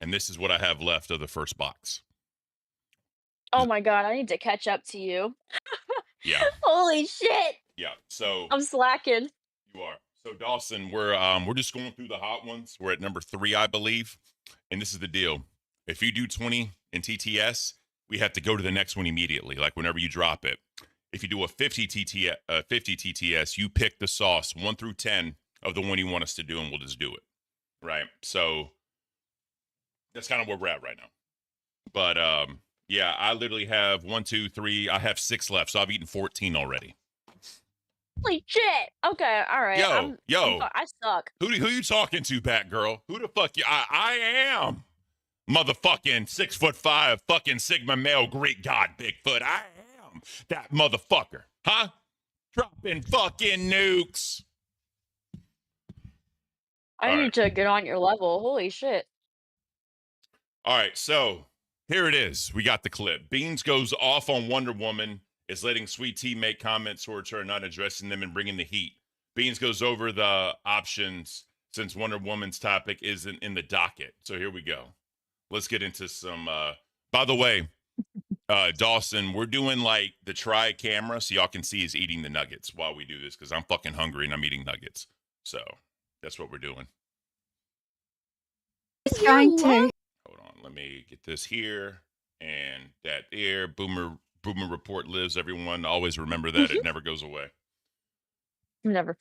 S1: And this is what I have left of the first box.
S3: Oh my God, I need to catch up to you.
S1: Yeah.
S3: Holy shit.
S1: Yeah. So
S3: I'm slacking.
S1: you are. So Dawson, we're just going through the hot ones. We're at number 3, I believe. And this is the deal. If you do 20 in TTS, we have to go to the next one immediately, like whenever you drop it. If you do a 50 TTS, you pick the sauce 1 through 10 of the one you want us to do, and we'll just do it. Right? So that's kind of where we're at right now. But yeah, I literally have 1, 2, 3. I have 6 left, so I've eaten 14 already.
S3: Holy shit. Okay, all right. I suck.
S1: Who you talking to, Batgirl? Who the fuck you? I am motherfucking 6'5", fucking Sigma male Greek god Bigfoot. I am that motherfucker, huh? Dropping fucking nukes.
S3: I need to get on your level. Holy shit.
S1: All right, so here it is. We got the clip. Beans goes off on Wonder Woman, is letting Sweet Tea make comments towards her, not addressing them and bringing the heat. Beans goes over the options since Wonder Woman's topic isn't in the docket. So here we go. Let's get into some, by the way, Dawson, we're doing like the try camera so y'all can see us eating the nuggets while we do this because I'm fucking hungry and I'm eating nuggets. So that's what we're doing.
S6: It's going to.
S1: Hold on. Let me get this here and that there. Boomer report lives, everyone. Always remember that. It never goes away.
S3: Never.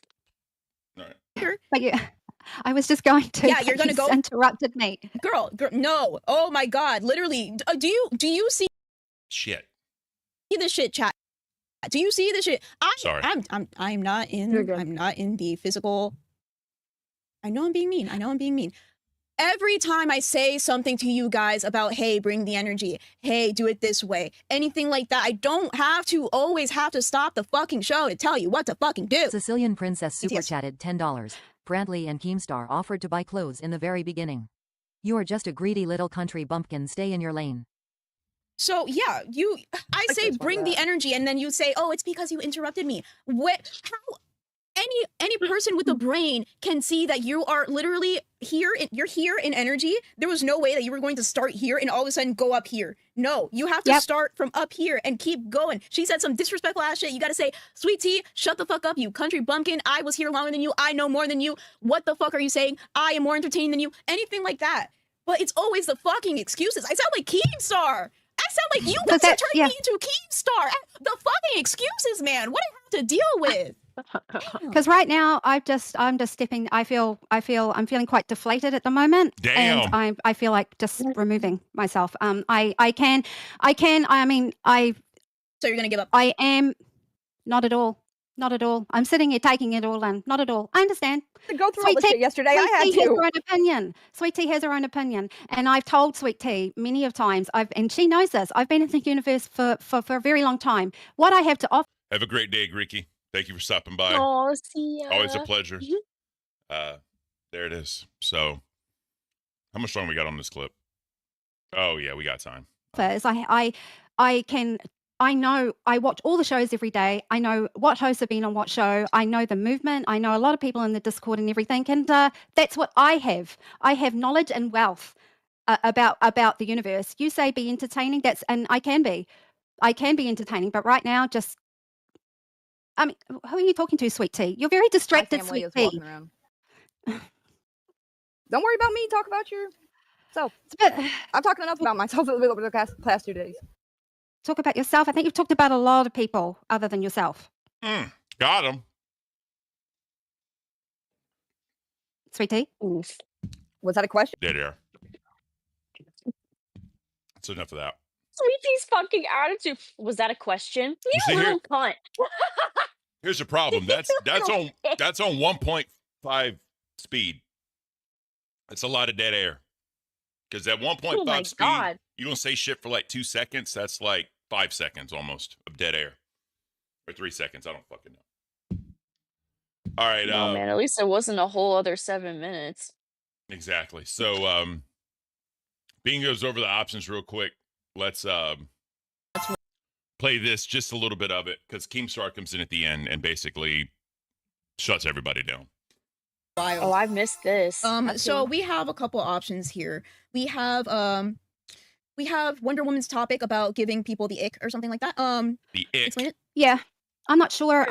S1: All right.
S6: But yeah, I was just going to.
S7: Yeah, you're gonna go.
S6: Interrupted me.
S7: Girl, no. Oh my God, literally. Do you see
S1: Shit.
S7: the shit, chat? Do you see the shit?
S1: Sorry.
S7: I'm not in the physical. I know I'm being mean. Every time I say something to you guys about, hey, bring the energy, hey, do it this way, anything like that, I don't always have to stop the fucking show to tell you what to fucking do.
S8: Sicilian Princess super chatted $10. Bradley and Keemstar offered to buy clothes in the very beginning. You are just a greedy little country bumpkin. Stay in your lane.
S7: So yeah, I say bring the energy, and then you say, oh, it's because you interrupted me. How? Any person with a brain can see that you are literally here. You're here in energy. There was no way that you were going to start here and all of a sudden go up here. No, you have to start from up here and keep going. She said some disrespectful ass shit. You got to say, Sweet Tea, shut the fuck up, you country bumpkin. I was here longer than you. I know more than you. What the fuck are you saying? I am more entertaining than you. Anything like that. But it's always the fucking excuses. I sound like Keemstar. I sound like you guys are turning me into Keemstar. The fucking excuses, man. What do I have to deal with?
S6: Because right now I'm just stepping. I'm feeling quite deflated at the moment.
S1: Damn.
S6: And I feel like just removing myself. I mean,
S7: So you're gonna give up?
S6: I am not at all. Not at all. I'm sitting here taking it all in. Not at all. I understand.
S5: To go through all this shit yesterday, I had
S6: Sweet Tea has
S5: to.
S6: her own opinion. Sweet Tea has her own opinion, and I've told Sweet Tea many of times. And she knows this. I've been in the universe for a very long time. What I have to offer.
S1: Have a great day, Greeky. Thank you for stopping by.
S3: Oh, see ya.
S1: Always a pleasure. There it is. So, how much longer we got on this clip? Oh yeah, we got time.
S6: Is I know I watch all the shows every day. I know what hosts have been on what show. I know the movement. I know a lot of people in the Discord and everything. And that's what I have. I have knowledge and wealth about the universe. You say be entertaining. And I can be entertaining. But right now, I mean, who are you talking to, Sweet Tea? You're very distracted, Sweet Tea.
S5: Don't worry about me. Talk about yourself. I'm talking enough about myself over the past 2 days.
S6: Talk about yourself. I think you've talked about a lot of people other than yourself.
S1: Got him.
S6: Sweet Tea?
S5: Was that a question?
S1: Dead air. That's enough of that.
S3: Sweet Tea's fucking attitude. Was that a question? You little cunt.
S1: Here's the problem. That's on 1.5 speed. That's a lot of dead air. Because at 1.5
S3: Oh my
S1: speed,
S3: God.
S1: you don't say shit for like 2 seconds. That's like 5 seconds almost of dead air. Or 3 seconds. I don't fucking know. All right.
S3: No, man. At least it wasn't a whole other 7 minutes.
S1: Exactly. So, Bean goes over the options real quick. Let's play this, just a little bit of it, because Keemstar comes in at the end and basically shuts everybody down.
S3: Oh, I missed this.
S7: So we have a couple options here. We have Wonder Woman's topic about giving people the ick or something like that.
S1: The ick.
S7: Explain it.
S6: Yeah, I'm not sure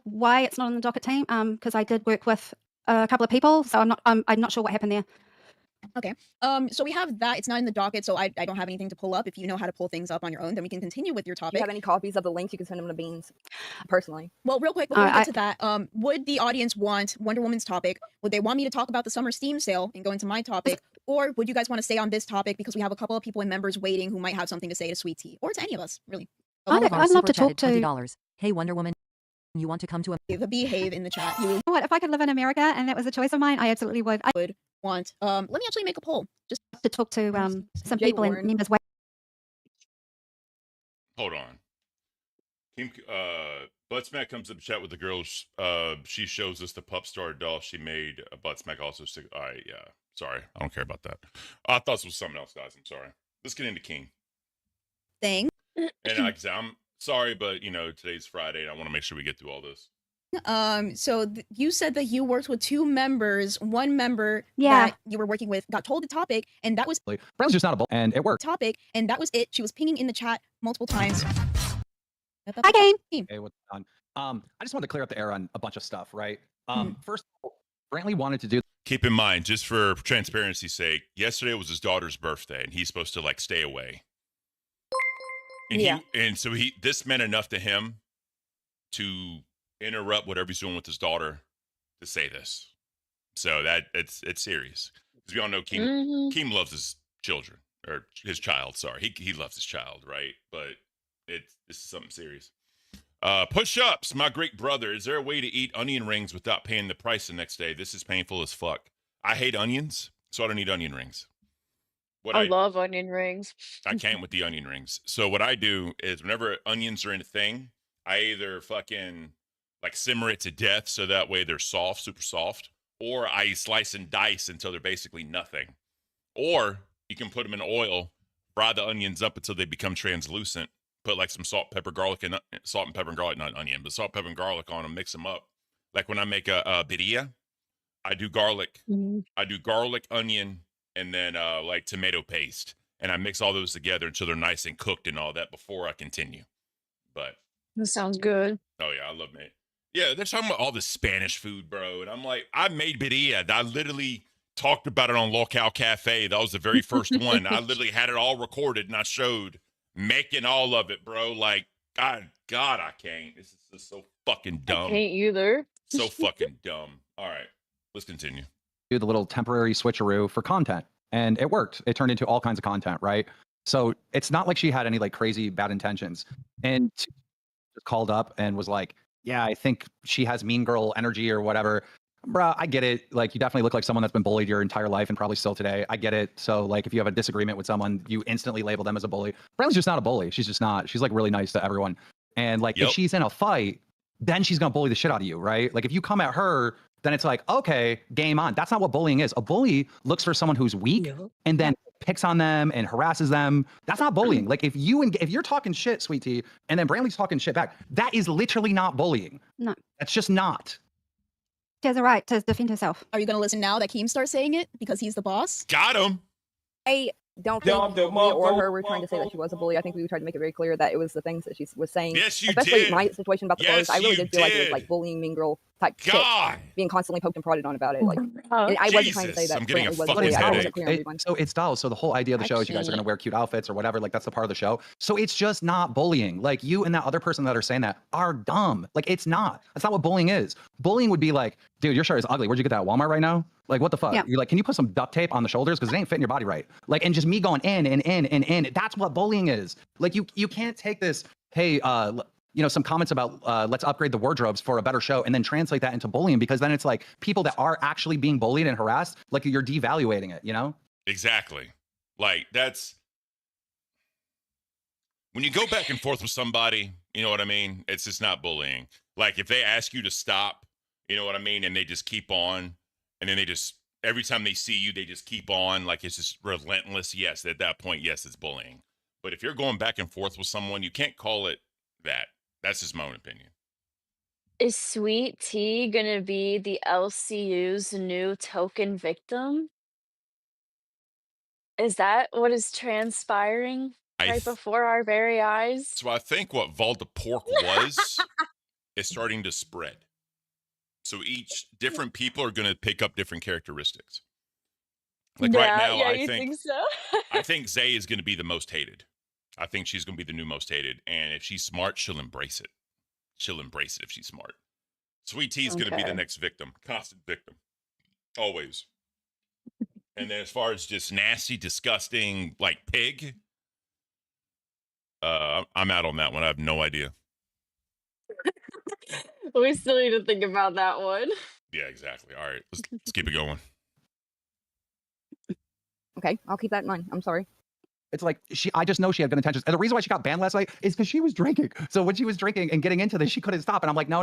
S6: why it's not on the docket team. Because I did work with a couple of people, so I'm not sure what happened there.
S7: Okay. So we have that. It's not in the docket, so I don't have anything to pull up. If you know how to pull things up on your own, then we can continue with your
S5: Do you
S7: topic.
S5: have any copies of the links? You can send them to Beans personally.
S7: Well, real quick before we get to that, would the audience want Wonder Woman's topic? Would they want me to talk about the summer Steam sale and go into my topic? Or would you guys want to stay on this topic because we have a couple of people and members waiting who might have something to say to Sweet Tea or to any of us, really?
S6: I'd love
S8: Super
S6: to talk
S8: chatted
S6: to.
S8: $20. Hey, Wonder Woman, you want to come to a
S7: Behave in the chat. You
S6: You know what? If I could live in America and that was a choice of mine, I absolutely would. I
S7: would want. Let me actually make a poll. Just
S6: love to talk to some
S5: Jay
S6: people and
S5: Warren.
S6: members.
S1: Hold on. Buttsmack comes up to chat with the girls. She shows us the pup star doll she made. Buttsmack also. All right, yeah. Sorry, I don't care about that. I thought this was something else, guys. I'm sorry. Let's get into King.
S7: thing.
S1: And I'm sorry, but you know today's Friday, and I want to make sure we get through all this.
S7: So you said that you worked with two members. One member
S6: Yeah.
S7: that you were working with got told the topic, and that was
S9: Brown's just not a bull, and it worked.
S7: topic, and that was it. She was pinging in the chat multiple times.
S6: Hi, Game.
S9: Hey, what's on? I just wanted to clear up the air on a bunch of stuff, right? First, Brantley wanted to do.
S1: Keep in mind, just for transparency's sake, yesterday was his daughter's birthday, and he's supposed to like stay away. And
S3: Yeah.
S1: so this meant enough to him to interrupt whatever he's doing with his daughter to say this. So that it's serious. Because we all know Keem loves his children, or his child, sorry. He loves his child, right? But this is something serious. Push-ups, my great brother. Is there a way to eat onion rings without paying the price the next day? This is painful as fuck. I hate onions, so I don't eat onion rings.
S3: I love onion rings.
S1: I can't with the onion rings. So what I do is whenever onions are in a thing, I either fucking like simmer it to death so that way they're soft, super soft, or I slice and dice until they're basically nothing. Or you can put them in oil, fry the onions up until they become translucent, put like some salt, pepper, garlic, and salt and pepper and garlic, not onion, but salt, pepper, and garlic on them, mix them up. Like when I make a birria, I do garlic, onion, and then like tomato paste, and I mix all those together until they're nice and cooked and all that before I continue. But
S3: That sounds good.
S1: oh yeah, I love it. Yeah, they're talking about all this Spanish food, bro, and I'm like, I made birria. I literally talked about it on Local Cafe. That was the very first one. I literally had it all recorded, and I showed making all of it, bro. Like, God, I can't. This is just so fucking dumb.
S3: I can't either.
S1: So fucking dumb. All right, let's continue.
S9: Do the little temporary switcheroo for content, and it worked. It turned into all kinds of content, right? So it's not like she had any like crazy bad intentions, and just called up and was like, yeah, I think she has mean girl energy or whatever. Bruh, I get it. Like, you definitely look like someone that's been bullied your entire life and probably still today. I get it. So like, if you have a disagreement with someone, you instantly label them as a bully. Brantley's just not a bully. She's just not. She's like really nice to everyone. And like, if she's in a fight, then she's gonna bully the shit out of you, right? Like if you come at her, then it's like, okay, game on. That's not what bullying is. A bully looks for someone who's weak and then picks on them and harasses them. That's not bullying. Like if you're talking shit, Sweet Tea, and then Brantley's talking shit back, that is literally not bullying.
S6: No.
S9: That's just not.
S6: She has a right to defend herself.
S7: Are you going to listen now that Keemstar's saying it because he's the boss?
S1: Got him.
S5: I don't think me or her were trying to say that she was a bully. I think we tried to make it very clear that it was the things that she was saying.
S1: Yes, you
S5: Especially
S1: did.
S5: my situation about the clothes. I really
S1: you
S5: did feel like it was
S1: did.
S5: like bullying, mean girl type shit,
S1: God.
S5: being constantly poked and prodded on about it. Like,
S3: Oh,
S5: and I wasn't trying to say
S1: Jesus,
S5: that
S1: I'm getting a
S5: Brantley was
S1: fucking
S5: bully. I
S1: headache.
S5: wasn't clear on everyone.
S9: So it's dolls. So the whole idea of the show is you guys are going to wear cute outfits or whatever. Like that's the part of the show. So it's just not bullying. Like you and that other person that are saying that are dumb. Like it's not. That's not what bullying is. Bullying would be like, dude, your shirt is ugly. Where'd you get that at Walmart right now? Like what the fuck?
S6: Yeah.
S9: You're like, can you put some duct tape on the shoulders because it ain't fitting your body right? Like, and just me going in and in and in. That's what bullying is. Like you can't take this. Hey, some comments about let's upgrade the wardrobes for a better show, and then translate that into bullying, because then it's like people that are actually being bullied and harassed, like you're devaluating it.
S1: Exactly. Like that's when you go back and forth with somebody, you know what I mean? It's just not bullying. Like if they ask you to stop, you know what I mean? And they just keep on, and then they just, every time they see you, they just keep on. Like it's just relentless. Yes, at that point, yes, it's bullying. But if you're going back and forth with someone, you can't call it that. That's just my own opinion.
S3: Is Sweet Tea gonna be the LCU's new token victim? Is that what is transpiring right before our very eyes?
S1: So I think what Voldemort was is starting to spread. So each different people are going to pick up different characteristics. Like right now, I think
S3: so.
S1: I think Zay is going to be the most hated. I think she's going to be the new most hated, and if she's smart, she'll embrace it. She'll embrace it if she's smart. Sweet Tea is going to be the next victim, constant victim, always. And then as far as just nasty, disgusting, like pig, I'm out on that one. I have no idea.
S3: We still need to think about that one.
S1: Yeah, exactly. All right, let's keep it going.
S5: Okay, I'll keep that in mind. I'm sorry.
S9: It's like I just know she had good intentions. And the reason why she got banned last night is because she was drinking. So when she was drinking and getting into this, she couldn't stop. And I'm like, no.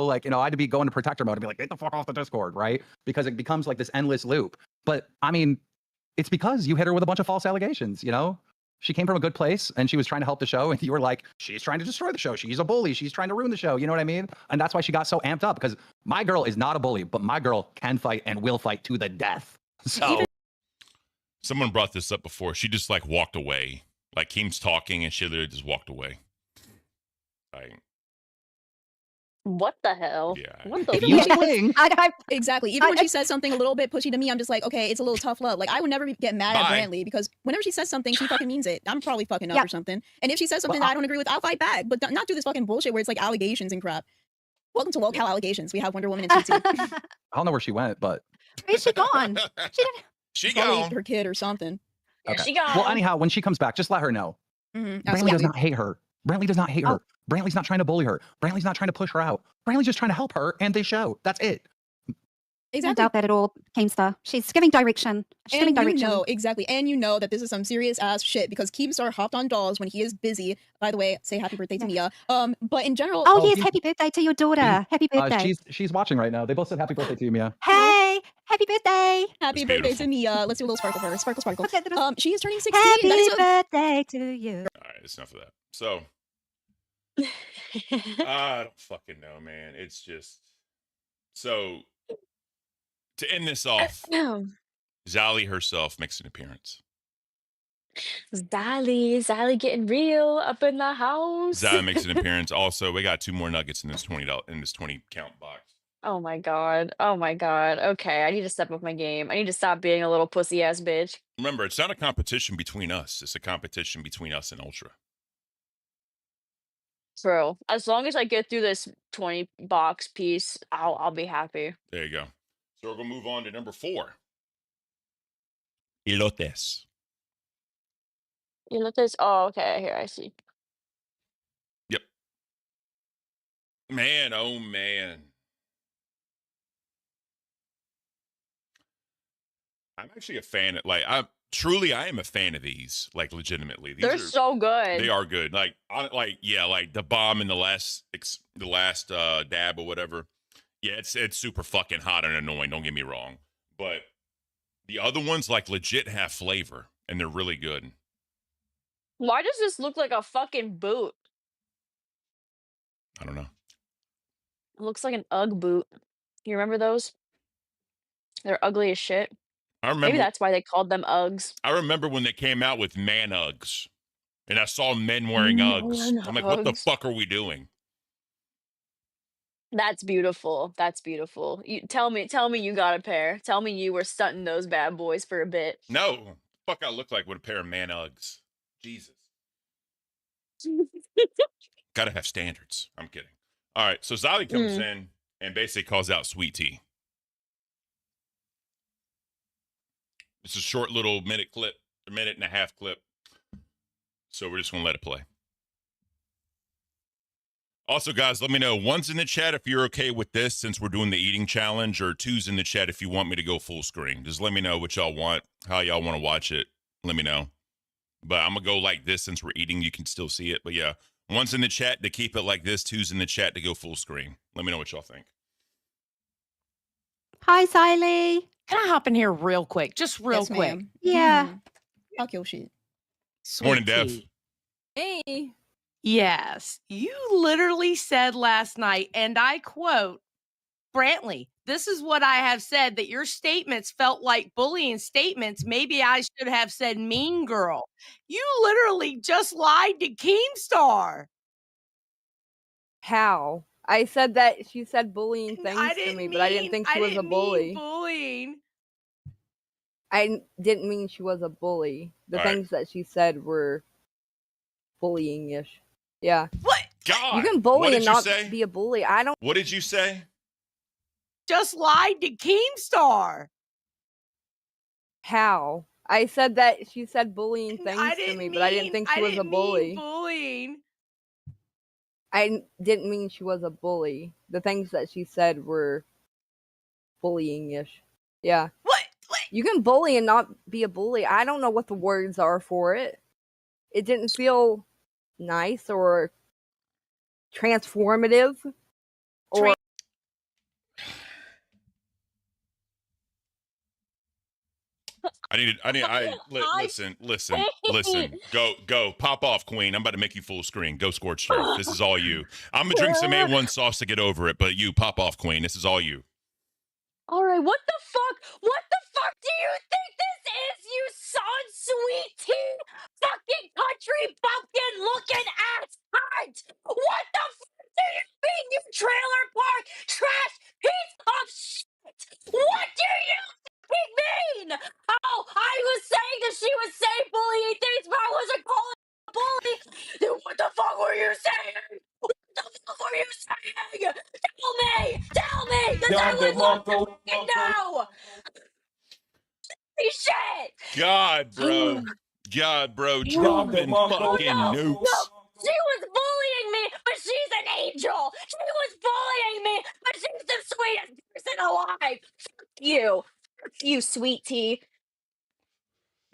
S9: Like, I had to be going to protector mode and be like, get the fuck off the Discord, right? Because it becomes like this endless loop. But I mean, it's because you hit her with a bunch of false allegations, She came from a good place and she was trying to help the show. And you were like, she's trying to destroy the show. She's a bully. She's trying to ruin the show. You know what I mean? And that's why she got so amped up, because my girl is not a bully, but my girl can fight and will fight to the death. So
S1: someone brought this up before. She just like walked away. Like Keem's talking and she literally just walked away. Like,
S3: what the hell?
S1: Yeah.
S3: What the
S7: Exactly. Even when she says something a little bit pushy to me, I'm just like, okay, it's a little tough love. Like I would never get mad at Brantley, because whenever she says something, she fucking means it. I'm probably fucking up or something. And if she says something that I don't agree with, I'll fight back. But not do this fucking bullshit where it's like allegations and crap. Welcome to Local Allegations. We have Wonder Woman and TT.
S9: I don't know where she went, but
S6: where's she gone?
S1: She
S7: probably
S1: gone.
S7: her kid or something.
S3: Yeah, she gone.
S9: Well, anyhow, when she comes back, just let her know. Brantley does not hate her. Brantley does not hate her. Brantley's not trying to bully her. Brantley's not trying to push her out. Brantley's just trying to help her and they show. That's it.
S6: I don't doubt that at all, Keemstar. She's giving direction. She's giving direction.
S7: Exactly. And you know that this is some serious ass shit, because Keemstar hopped on dolls when he is busy. By the way, say happy birthday to Mia. But in general...
S6: Oh, yes, happy birthday to your daughter. Happy birthday.
S9: She's watching right now. They both said happy birthday to you, Mia.
S6: Hey, happy birthday.
S7: Happy birthday to Mia. Let's do a little sparkle for her. Sparkle, sparkle. She is turning 16.
S6: Happy birthday to you.
S1: All right, it's enough of that. So, I don't fucking know, man. It's just... So... To end this off, Zali herself makes an appearance.
S3: Zali getting real up in the house.
S1: Zali makes an appearance. Also, we got 2 more nuggets in this $20 count box.
S3: Oh my god. Okay, I need to step up my game. I need to stop being a little pussy ass bitch.
S1: Remember, it's not a competition between us. It's a competition between us and Ultra.
S3: Bro, as long as I get through this 20 box piece, I'll be happy.
S1: There you go. So we're going to move on to number 4. Elotes.
S3: Elotes? Oh, okay. Here, I see.
S1: Yep. Man, oh man. I'm actually a fan of, like, I am a fan of these, like, legitimately.
S3: They're so good.
S1: They are good. Like, like the bomb in the last dab or whatever. Yeah, it's super fucking hot and annoying, don't get me wrong. But the other ones, like, legit have flavor, and they're really good.
S3: Why does this look like a fucking boot?
S1: I don't know.
S3: It looks like an Ugg boot. You remember those? They're ugly as shit.
S1: I remember.
S3: Maybe that's why they called them Uggs.
S1: I remember when they came out with man Uggs, and I saw men wearing Uggs. I'm like, what the fuck are we doing?
S3: That's beautiful. That's beautiful. You tell me you got a pair. Tell me you were stunting those bad boys for a bit.
S1: No. Fuck I look like with a pair of man Uggs. Jesus. Gotta have standards. I'm kidding. All right, so Zali comes in and basically calls out Sweet Tea. It's a short little minute clip, a minute and a half clip. So we're just gonna let it play. Also, guys, let me know. 1's in the chat if you're okay with this since we're doing the eating challenge, or 2's in the chat if you want me to go full screen. Just let me know what y'all want, how y'all want to watch it. Let me know. But I'm going to go like this since we're eating. You can still see it. But yeah, 1's in the chat to keep it like this. 2's in the chat to go full screen. Let me know what y'all think.
S6: Hi, Siley.
S10: Can I hop in here real quick? Just real
S7: Yes,
S10: quick.
S7: ma'am.
S6: Yeah.
S7: Mhm. Talk your shit.
S1: Morning, Dev.
S10: Sweetie.
S5: Hey.
S10: Yes, you literally said last night, and I quote, Brantley, this is what I have said, that your statements felt like bullying statements. Maybe I should have said mean girl. You literally just lied to Keemstar.
S5: How? I said that she said bullying
S10: I
S5: things to
S10: didn't
S5: me, but I didn't think she was a
S10: didn't mean
S5: bully.
S10: bullying.
S5: I didn't mean she was a bully. The
S1: All right.
S5: things that she said were bullying-ish. Yeah.
S10: What?
S1: God.
S5: You can
S1: What
S5: bully
S1: did
S5: and
S1: you
S5: not
S1: say?
S5: be a bully. I don't.
S1: What did you say?
S10: Just lied to Keemstar.
S5: How? I said that she said bullying
S10: I
S5: things to
S10: didn't
S5: me, but I didn't think she was a
S10: didn't mean
S5: bully.
S10: bullying.
S5: I didn't mean she was a bully. The things that she said were bullying-ish. Yeah.
S10: What?
S5: You can bully and not be a bully. I don't know what the words are for it. It didn't feel nice or transformative or
S1: listen. Go, pop off, Queen. I'm about to make you full screen. Go, Scorched Earth. This is all you. I'm gonna drink some A1 sauce to get over it, but you pop off, Queen. This is all you.
S3: All right, what the fuck? What the fuck do you think this is, you son sweet tea fucking country bumpkin looking ass cunt? What the fuck do you mean, you trailer park trash piece of shit? What do you fucking mean? Oh, I was saying that she was saying bullying things, but I wasn't calling her a bully. Then what the fuck were you saying? What the fuck were you saying? Tell me, because I would love to fucking know. Shit.
S1: God, bro. Dropping fucking nukes.
S3: No, she was bullying me, but she's an angel. She was bullying me, but she's the sweetest person alive. Fuck you, sweet tea.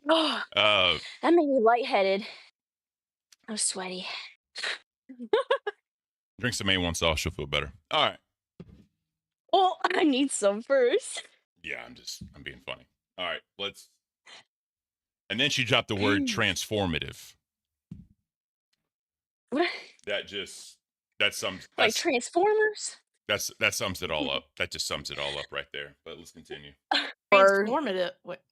S3: Oh, that made me lightheaded. I'm sweaty.
S1: Drink some A1 sauce. You'll feel better. All right.
S3: Well, I need some first.
S1: Yeah, I'm being funny. All right, let's. And then she dropped the word transformative.
S3: What?
S1: That sums.
S3: Like Transformers?
S1: That sums it all up. That just sums it all up right there. But let's continue.
S10: Transformative. What?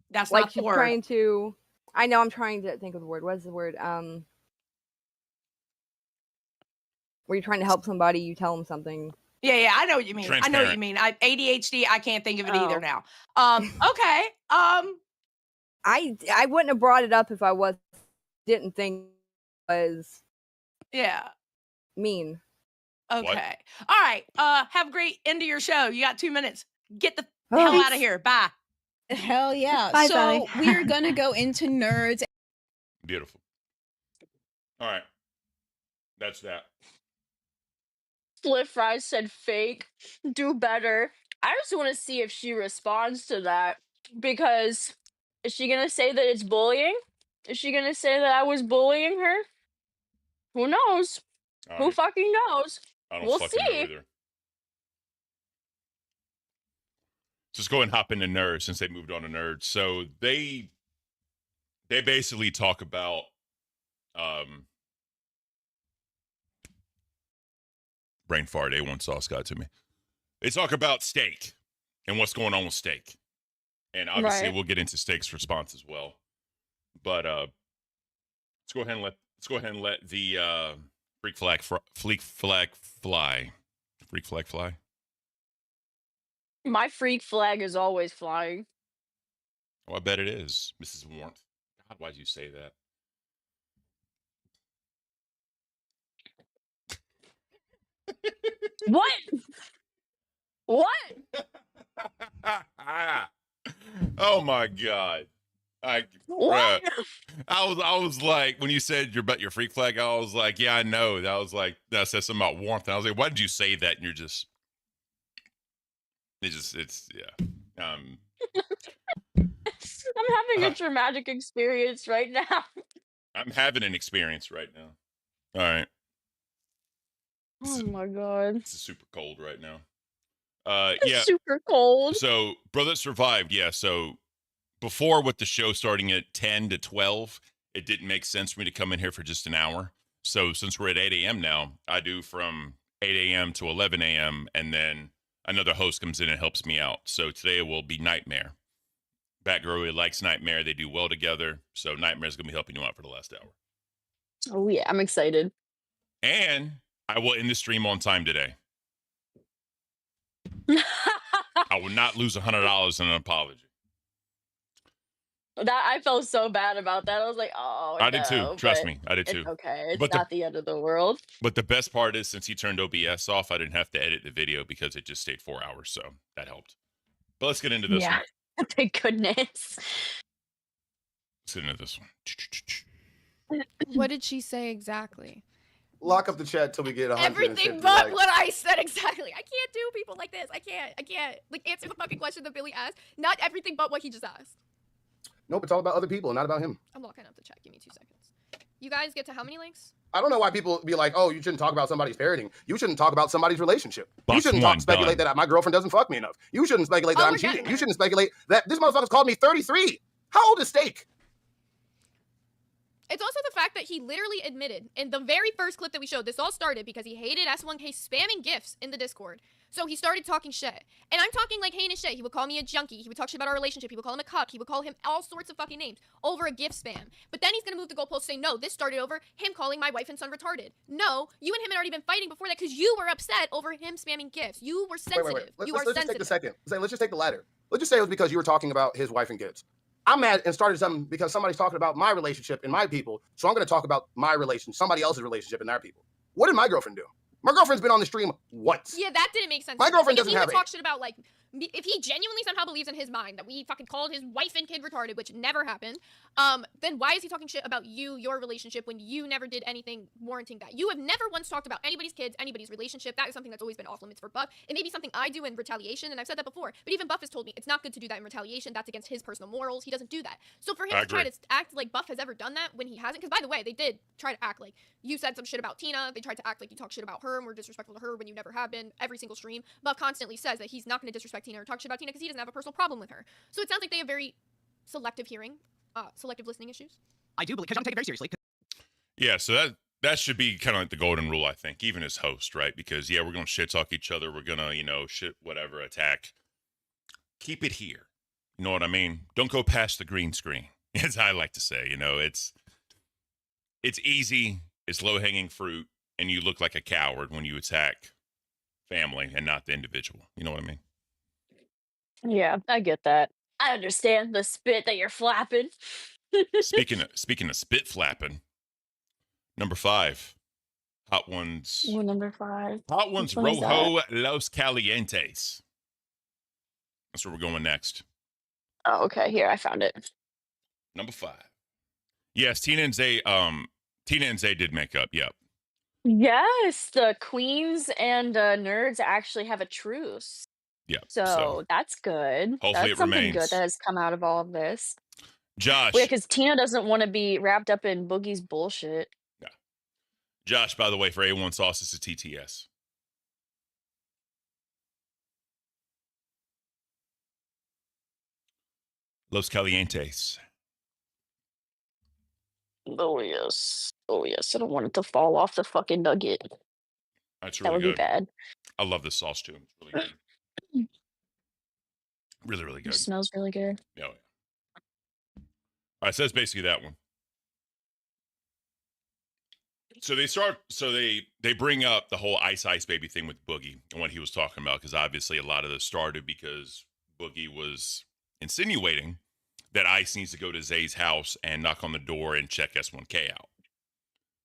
S10: That's
S5: like
S10: not
S5: she's
S10: the word.
S5: trying to. I know. I'm trying to think of the word. What's the word? Where you're trying to help somebody, you tell them something.
S10: Yeah, I know what you mean. I know what you mean. ADHD, I can't think of it either now. Okay.
S5: I wouldn't have brought it up if I didn't think it was mean.
S10: Okay. All right. Have a great end of your show. You got 2 minutes. Get the hell out of here. Bye.
S7: Hell yeah.
S6: Bye,
S7: so
S6: Sally.
S7: we're gonna go into nerds.
S1: Beautiful. All right. That's that.
S3: Split Fries said fake. Do better. I just want to see if she responds to that. Because is she going to say that it's bullying? Is she going to say that I was bullying her? Who knows? Who fucking knows?
S1: I don't
S3: We'll
S1: fucking know
S3: see.
S1: either. Just go and hop into nerds since they moved on to nerds. So they basically talk about brain fart. A1 sauce got to me. They talk about steak and what's going on with steak, and obviously we'll get into steak's response as well. But let's go ahead and let the freak flag fly. Freak flag fly.
S3: My freak flag is always flying.
S1: Oh, I bet it is, Mrs. Warmth. God, why'd you say that?
S3: What? What?
S1: Oh my God. Bruh. I was like, when you said your freak flag, I was like, yeah, I know. That was like, that says something about warmth. And I was like, why did you say that? And you're just, yeah.
S3: I'm having a traumatic experience right now.
S1: I'm having an experience right now. All right.
S3: Oh my god.
S1: This is super cold right now.
S3: It's
S1: yeah.
S3: super cold.
S1: So, Brother Survived, yeah. So, before with the show starting at 10 to 12, it didn't make sense for me to come in here for just an hour. So, since we're at 8 a.m. now, I do from 8 a.m. to 11 a.m. and then another host comes in and helps me out. So, today will be Nightmare. Batgirl really likes Nightmare. They do well together. So, Nightmare's going to be helping you out for the last hour.
S3: Oh, yeah. I'm excited.
S1: And I will end the stream on time today. I will not lose $100 in an apology.
S3: That I felt so bad about that. I was like, oh,
S1: I did too. Trust me, I did too.
S3: It's okay. It's
S1: But
S3: not the end of the world.
S1: But the best part is, since he turned OBS off, I didn't have to edit the video because it just stayed 4 hours. So that helped. But let's get into this
S3: Yeah.
S1: one.
S3: Thank goodness.
S1: Let's get into this one.
S11: What did she say exactly?
S12: Lock up the chat till we get 100.
S11: Everything but what I said exactly. I can't do people like this. I can't. Like, answer the fucking question that Billy asked. Not everything but what he just asked.
S12: Nope, it's all about other people, not about him.
S11: I'm locking up the chat. Give me 2 seconds. You guys get to how many links?
S12: I don't know why people be like, oh, you shouldn't talk about somebody's parenting. You shouldn't talk about somebody's relationship.
S1: Box
S12: you shouldn't
S1: one,
S12: speculate that my girlfriend doesn't fuck me enough. You shouldn't speculate that I'm cheating. You shouldn't speculate that this motherfucker's called me 33. How old is Steak?
S11: It's also the fact that he literally admitted in the very first clip that we showed, this all started because he hated S1K spamming gifts in the Discord. So he started talking shit. And I'm talking like heinous shit. He would call me a junkie. He would talk shit about our relationship. He would call him a cuck. He would call him all sorts of fucking names over a gift spam. But then he's going to move the goalpost saying, no, this started over him calling my wife and son retarded. No, you and him had already been fighting before that because you were upset over him spamming gifts. You were sensitive.
S12: Wait.
S11: You are
S12: let's
S11: sensitive.
S12: just take the second. Let's just take the latter. Let's just say it was because you were talking about his wife and kids. I'm mad and started something because somebody's talking about my relationship and my people. So I'm going to talk about my somebody else's relationship and their people. What did my girlfriend do? My girlfriend's been on the stream once.
S11: Yeah, that didn't make sense.
S12: My girlfriend doesn't
S11: have
S12: have
S11: it. If he would talk shit about, like, if he genuinely somehow believes in his mind that we fucking called his wife and kid retarded, which never happened, then why is he talking shit about you, your relationship, when you never did anything warranting that? You have never once talked about anybody's kids, anybody's relationship. That is something that's always been off limits for Buff. It may be something I do in retaliation, and I've said that before, but even Buff has told me it's not good to do that in retaliation. That's against his personal morals. He doesn't do that. So for him to try to act like Buff has ever done that when he hasn't, because by the way, they did try to act like you said some shit about Tina. They tried to act like you talk shit about her and were disrespectful to her when you never have been. Every single stream, Buff constantly says that he's not going to disrespect Tina or talk shit about Tina because he doesn't have a personal problem with her. So it sounds like they have very selective hearing, selective listening issues.
S9: I do believe, because I'm taking it very seriously.
S1: Yeah, so that should be kind of like the golden rule, I think, even as host, right? Because, yeah, we're going to shit talk each other. We're going to, shit, whatever, attack. Keep it here. You know what I mean? Don't go past the green screen, as I like to say. It's easy. It's low-hanging fruit. And you look like a coward when you attack family and not the individual. You know what I mean?
S3: Yeah, I get that. I understand the spit that you're flapping.
S1: Speaking of spit flapping, number 5, Hot Ones.
S3: Ooh, number 5.
S1: Hot Ones
S3: Which one is
S1: Rojo Los Calientes. That's where we're going next.
S3: Oh, okay. Here, I found it.
S1: Number 5. Yes, Tina and Zay did make up. Yep.
S3: Yes, the queens and nerds actually have a truce.
S1: Yeah.
S3: So that's good.
S1: Hopefully
S3: That's
S1: it
S3: something
S1: remains.
S3: good that has come out of all of this.
S1: Josh.
S3: Yeah, because Tina doesn't want to be wrapped up in Boogie's bullshit.
S1: Yeah. Josh, by the way, for A1 Sauce, this is TTS. Los Calientes.
S3: Oh, yes. Oh, yes. I don't want it to fall off the fucking nugget.
S1: That's
S3: That
S1: really
S3: would
S1: good.
S3: be bad.
S1: I love this sauce too. It's really good. Really, really
S3: It
S1: good.
S3: smells really good.
S1: Yeah. All right, so that's basically that one. So they bring up the whole Ice Baby thing with Boogie and what he was talking about, because obviously a lot of this started because Boogie was insinuating that Ice needs to go to Zay's house and knock on the door and check S1K out.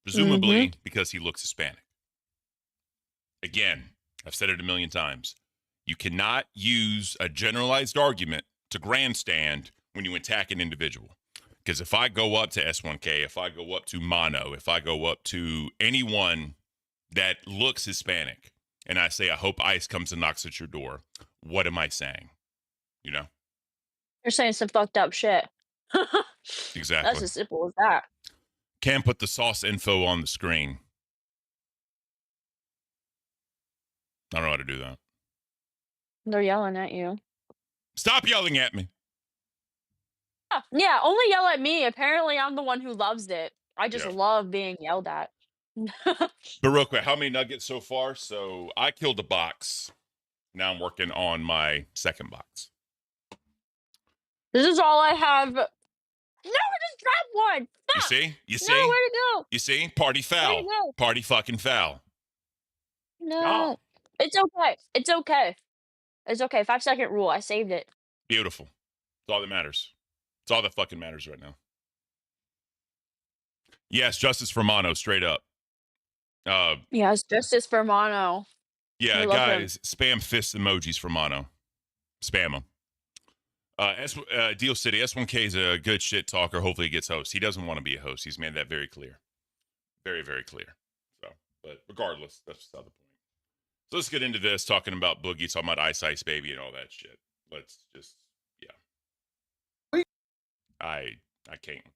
S1: Presumably because he looks Hispanic. Again, I've said it a million times. You cannot use a generalized argument to grandstand when you attack an individual. Because if I go up to S1K, if I go up to Mono, if I go up to anyone that looks Hispanic, and I say, I hope ICE comes and knocks at your door, what am I saying? You know?
S3: You're saying some fucked up shit.
S1: Exactly.
S3: That's as simple as that.
S1: Can't put the sauce info on the screen. I don't know how to do that.
S3: They're yelling at you.
S1: Stop yelling at me.
S3: Yeah, only yell at me. Apparently, I'm the one who loves it. I just love being yelled at.
S1: But real quick, how many nuggets so far? So I killed a box. Now I'm working on my second box.
S3: This is all I have. No, I just dropped one. Fuck.
S1: You see? You see?
S3: No, where'd it go?
S1: You see? Party foul.
S3: Where'd it go?
S1: Party fucking foul.
S3: No. It's okay. It's okay. It's okay. 5-second rule. I saved it.
S1: Beautiful. It's all that matters. It's all that fucking matters right now. Yes, justice for Mono, straight up.
S3: Yes, justice for Mono.
S1: Yeah,
S3: We love him.
S1: guys, spam fist emojis for Mono. Spam them. Deal City, S1K is a good shit talker. Hopefully he gets host. He doesn't want to be a host. He's made that very clear. Very, very clear. So, but regardless, that's just the point. So let's get into this, talking about Boogie, talking about Ice Ice Baby and all that shit. Let's just, yeah. I can't with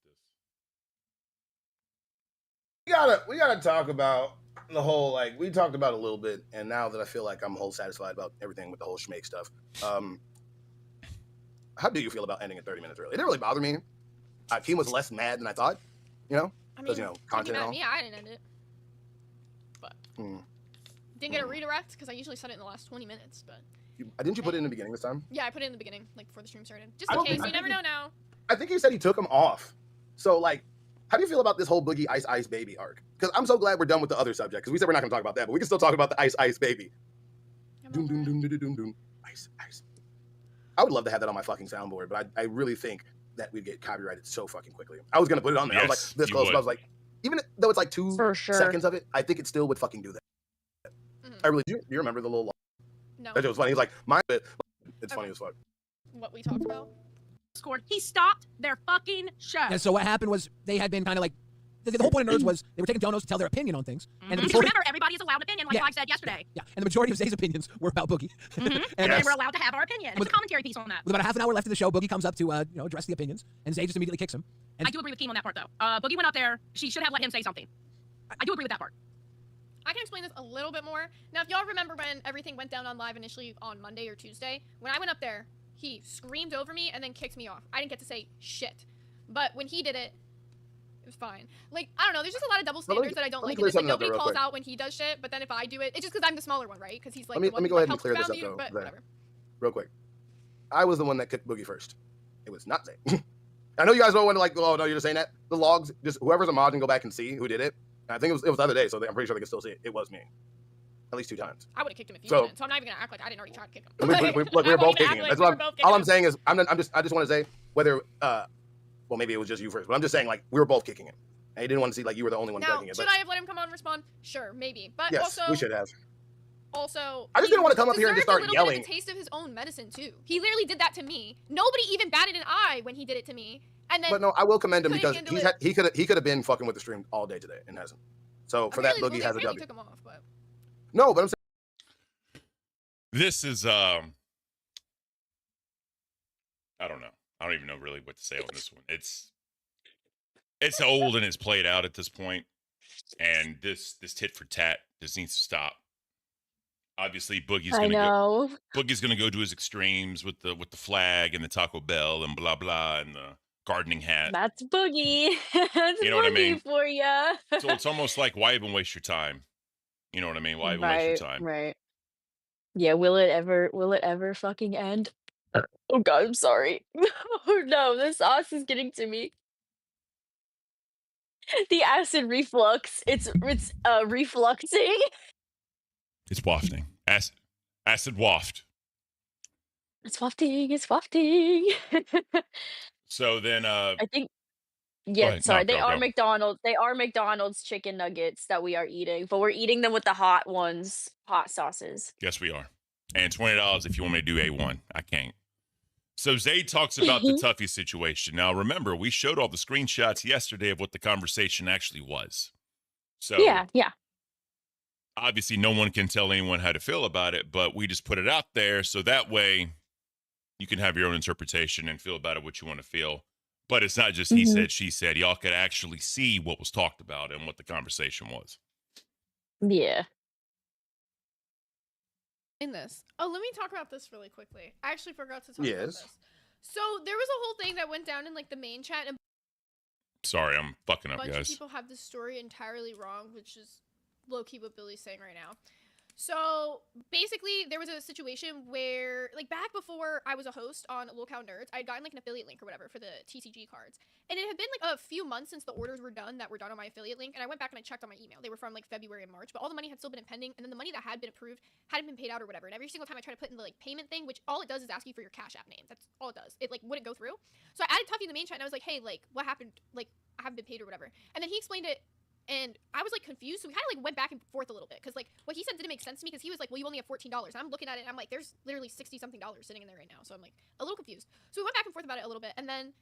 S1: this.
S12: We gotta talk about the whole, like, we talked about it a little bit, and now that I feel like I'm whole satisfied about everything with the whole schmake stuff. How do you feel about ending at 30 minutes early? It didn't really bother me. Keem was less mad than I thought, you know? Because, you know, content and all.
S11: Yeah, I didn't end it. But didn't get a redirect because I usually set it in the last 20 minutes, but
S12: Didn't you put it in the beginning this time?
S11: yeah, I put it in the beginning, like before the stream started. Just in case, you never know now.
S12: I think he said he took them off. So, like, how do you feel about this whole Boogie Ice Ice Baby arc? Because I'm so glad we're done with the other subject, because we said we're not going to talk about that, but we can still talk about the Ice Ice Baby. Doom, doom, doom, doom, doom, doom. Ice, ice. I would love to have that on my fucking soundboard, but I really think that we'd get copyrighted so fucking quickly. I was going to put it on there. I was like, this close, but I was like, even though it's like 2 seconds of it, I think it still would fucking do that. I really do. You remember the little...
S11: No.
S12: That was funny. He's like, mine, but it's funny as fuck.
S11: What we talked about?
S10: He stopped their fucking show.
S13: And so what happened was they had been kind of like, the whole point of Nerds was they were taking donos to tell their opinion on things. And the
S10: Because
S13: majority,
S10: remember, everybody is allowed opinion, like I said yesterday.
S13: yeah, and the majority of Zay's opinions were about Boogie.
S10: And we're allowed to have our opinion. It's a commentary piece on that.
S13: With about a half an hour left of the show, Boogie comes up to address the opinions, and Zay just immediately kicks him. And
S10: I do agree with Keem on that part, though. Boogie went up there. She should have let him say something. I do agree with that part.
S11: I can explain this a little bit more. Now, if y'all remember when everything went down on live initially on Monday or Tuesday, when I went up there, he screamed over me and then kicked me off. I didn't get to say shit. But when he did it, it was fine. Like, I don't know. There's just a lot of double standards that I don't like. It's like nobody calls out when he does shit, but then if I do it, it's just because I'm the smaller one, right? Because he's like,
S12: let me go ahead and clear this up,
S11: you,
S12: though.
S11: but whatever.
S12: Real quick. I was the one that kicked Boogie first. It was not Zay. I know you guys don't want to, like, oh, no, you're just saying that. The logs, just whoever's a mod can go back and see who did it. I think it was the other day, so I'm pretty sure they can still see it. It was me. At least 2 times.
S11: I would have kicked him if you didn't, so I'm not even gonna act like I didn't already try to kick him.
S12: Look, we were both kicking him. That's what all I'm saying is, I just want to say whether, well, maybe it was just you first, but I'm just saying, like, we were both kicking him. And he didn't want to see, like, you were the only one kicking it.
S11: Should I have let him come on and respond? Sure, maybe. But
S12: yes,
S11: also,
S12: we should have.
S11: Also,
S12: I just didn't want to come up here and just start yelling.
S11: Bit of a taste of his own medicine too. He literally did that to me. Nobody even batted an eye when he did it to me. And then,
S12: but no, I will commend him because he could have been fucking with the stream all day today and hasn't. So for that, Boogie has a W.
S11: Took him off, but...
S12: No, but I'm saying
S1: this is I don't know. I don't even know really what to say on this one. It's old and it's played out at this point, and this tit for tat just needs to stop. Obviously, Boogie's gonna go to his extremes with the flag and the Taco Bell and blah blah and the gardening hat.
S3: That's Boogie. That's
S1: you know what I mean?
S3: For ya.
S1: So it's almost like, why even waste your time? You know what I mean? Why even waste your time?
S3: Right. Yeah. Will it ever fucking end? Oh God, I'm sorry. Oh no, the sauce is getting to me. The acid reflux. It's refluxing.
S1: It's wafting. Acid waft.
S3: It's wafting. It's wafting.
S1: So then,
S3: I think. Yeah, sorry.
S1: Go.
S3: McDonald's. They are McDonald's chicken nuggets that we are eating, but we're eating them with the hot ones, hot sauces.
S1: Yes, we are. And $20 if you want me to do A1. I can't. So Zay talks about the Tuffy situation. Now, remember, we showed all the screenshots yesterday of what the conversation actually was. So
S3: Yeah, yeah.
S1: obviously no one can tell anyone how to feel about it, but we just put it out there so that way you can have your own interpretation and feel about it what you want to feel. But it's not just he said, she said. Y'all could actually see what was talked about and what the conversation was.
S3: Yeah.
S11: In this. Oh, let me talk about this really quickly. I actually forgot to talk about
S12: Yes.
S11: this. So there was a whole thing that went down in like the main chat, and
S1: Sorry, I'm fucking
S11: a
S1: up,
S11: bunch of
S1: guys.
S11: people have this story entirely wrong, which is low-key what Billy's saying right now. So basically, there was a situation where, like, back before I was a host on Lil Cow Nerds, I had gotten like an affiliate link or whatever for the TCG cards, and it had been like a few months since the orders were done on my affiliate link, and I went back and I checked on my email. They were from like February and March, but all the money had still been pending, and then the money that had been approved hadn't been paid out or whatever. And every single time I try to put in the like payment thing, which all it does is ask you for your Cash App name. That's all it does. It like wouldn't go through. So I added Tuffy in the main chat, and I was like, hey, like what happened? Like I haven't been paid or whatever. And then he explained it. And I was like confused, so we kind of like went back and forth a little bit because like what he said didn't make sense to me because he was like, well, you only have $14. And I'm looking at it and I'm like, there's literally $60-something sitting in there right now, so I'm like a little confused. So we went back and forth about it a little bit, and then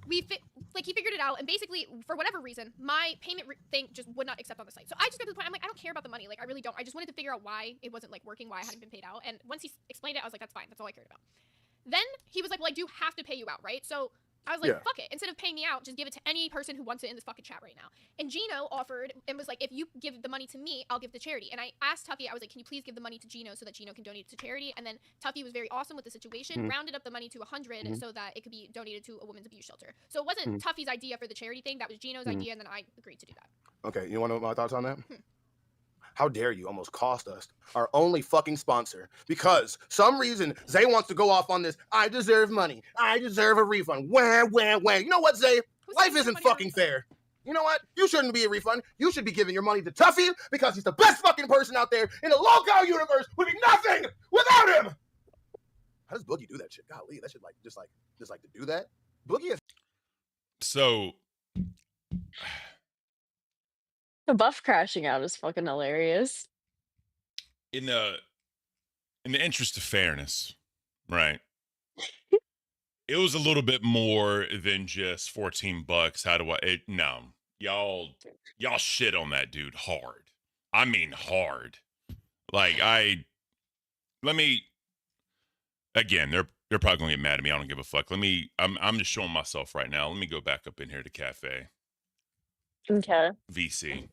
S11: he figured it out, and basically for whatever reason my payment thing just would not accept on the site. So I just got to the point I'm like, I don't care about the money, like I really don't. I just wanted to figure out why it wasn't like working, why I hadn't been paid out. And once he explained it, I was like, that's fine, that's all I cared about. Then he was like, well, I do have to pay you out, right? So I was like,
S12: Yeah.
S11: fuck it. Instead of paying me out, just give it to any person who wants it in this fucking chat right now. And Gino offered and was like, if you give the money to me, I'll give to charity. And I asked Tuffy, I was like, can you please give the money to Gino so that Gino can donate it to charity? And then Tuffy was very awesome with the situation, rounded up the money to 100 so that it could be donated to a women's abuse shelter. So it wasn't Tuffy's idea for the charity thing. That was Gino's idea, and then I agreed to do that.
S12: Okay, you want to know my thoughts on that? How dare you almost cost us our only fucking sponsor because some reason Zay wants to go off on this. I deserve money. I deserve a refund. Wah. You know what, Zay? Life isn't fucking fair. You know what? You shouldn't be a refund. You should be giving your money to Tuffy because he's the best fucking person out there in the local universe. Would be nothing without him. How does Boogie do that shit? Golly, that shit just to do that. Boogie is
S1: So
S3: The buff crashing out is fucking hilarious.
S1: in the interest of fairness, right? It was a little bit more than just $14. How do I? No, y'all shit on that dude hard. I mean hard. Like again, they're probably gonna get mad at me. I don't give a fuck. I'm just showing myself right now. Let me go back up in here to Cafe
S3: Okay.
S1: VC.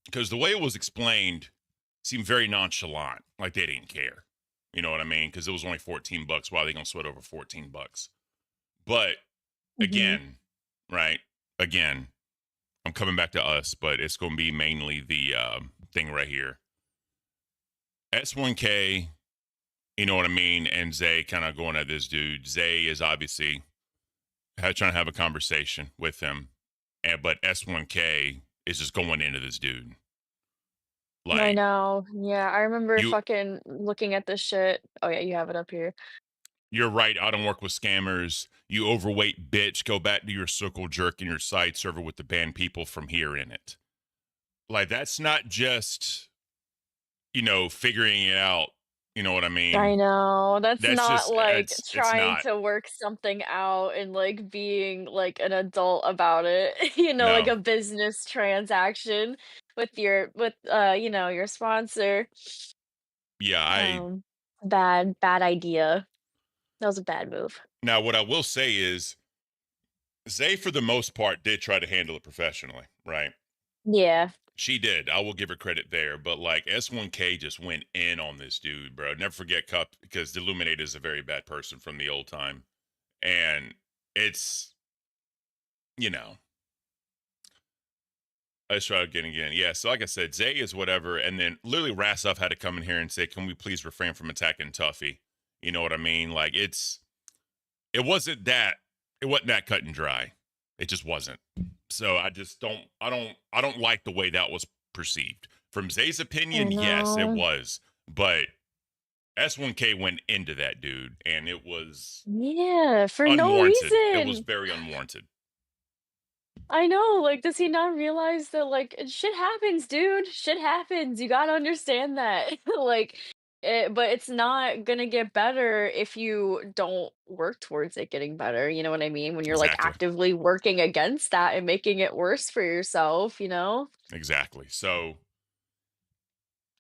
S1: Because the way it was explained seemed very nonchalant, like they didn't care. You know what I mean? Because it was only $14. Why are they gonna sweat over $14? But again, right? Again, I'm coming back to us, but it's gonna be mainly the thing right here. S1K, you know what I mean, and Zay kind of going at this dude. Zay is obviously trying to have a conversation with him, but S1K is just going into this dude.
S3: I know. Yeah, I remember
S1: You-
S3: fucking looking at this shit. Oh yeah, you have it up here.
S1: You're right. I don't work with scammers. You overweight bitch. Go back to your circle jerk in your side server with the banned people from here in it. Like, that's not just, figuring it out. You know what I mean?
S3: I know. That's
S1: That's
S3: not
S1: just-
S3: like
S1: it's
S3: trying
S1: not.
S3: to work something out and like being like an adult about it. Like
S1: No.
S3: a business transaction with your sponsor.
S1: Yeah,
S3: Bad idea. That was a bad move.
S1: Now, what I will say is, Zay, for the most part, did try to handle it professionally, right?
S3: Yeah.
S1: She did. I will give her credit there. But, like, S1K just went in on this dude, bro. Never forget Cup, because the Illuminator is a very bad person from the old time. And it's, let's try again. Yeah, so like I said, Zay is whatever. And then literally Rasov had to come in here and say, can we please refrain from attacking Tuffy? You know what I mean? Like, it wasn't that cut and dry. It just wasn't. So I just don't like the way that was perceived. From Zay's opinion, yes, it was. But S1K went into that dude, and it was
S3: for no
S1: unwarranted.
S3: reason.
S1: It was very unwarranted.
S3: I know. Like, does he not realize that like shit happens, dude? Shit happens. You gotta understand that. Like, But it's not gonna get better if you don't work towards it getting better, you know what I mean? When you're, like,
S1: Exactly.
S3: actively working against that and making it worse for yourself, you know?
S1: Exactly. So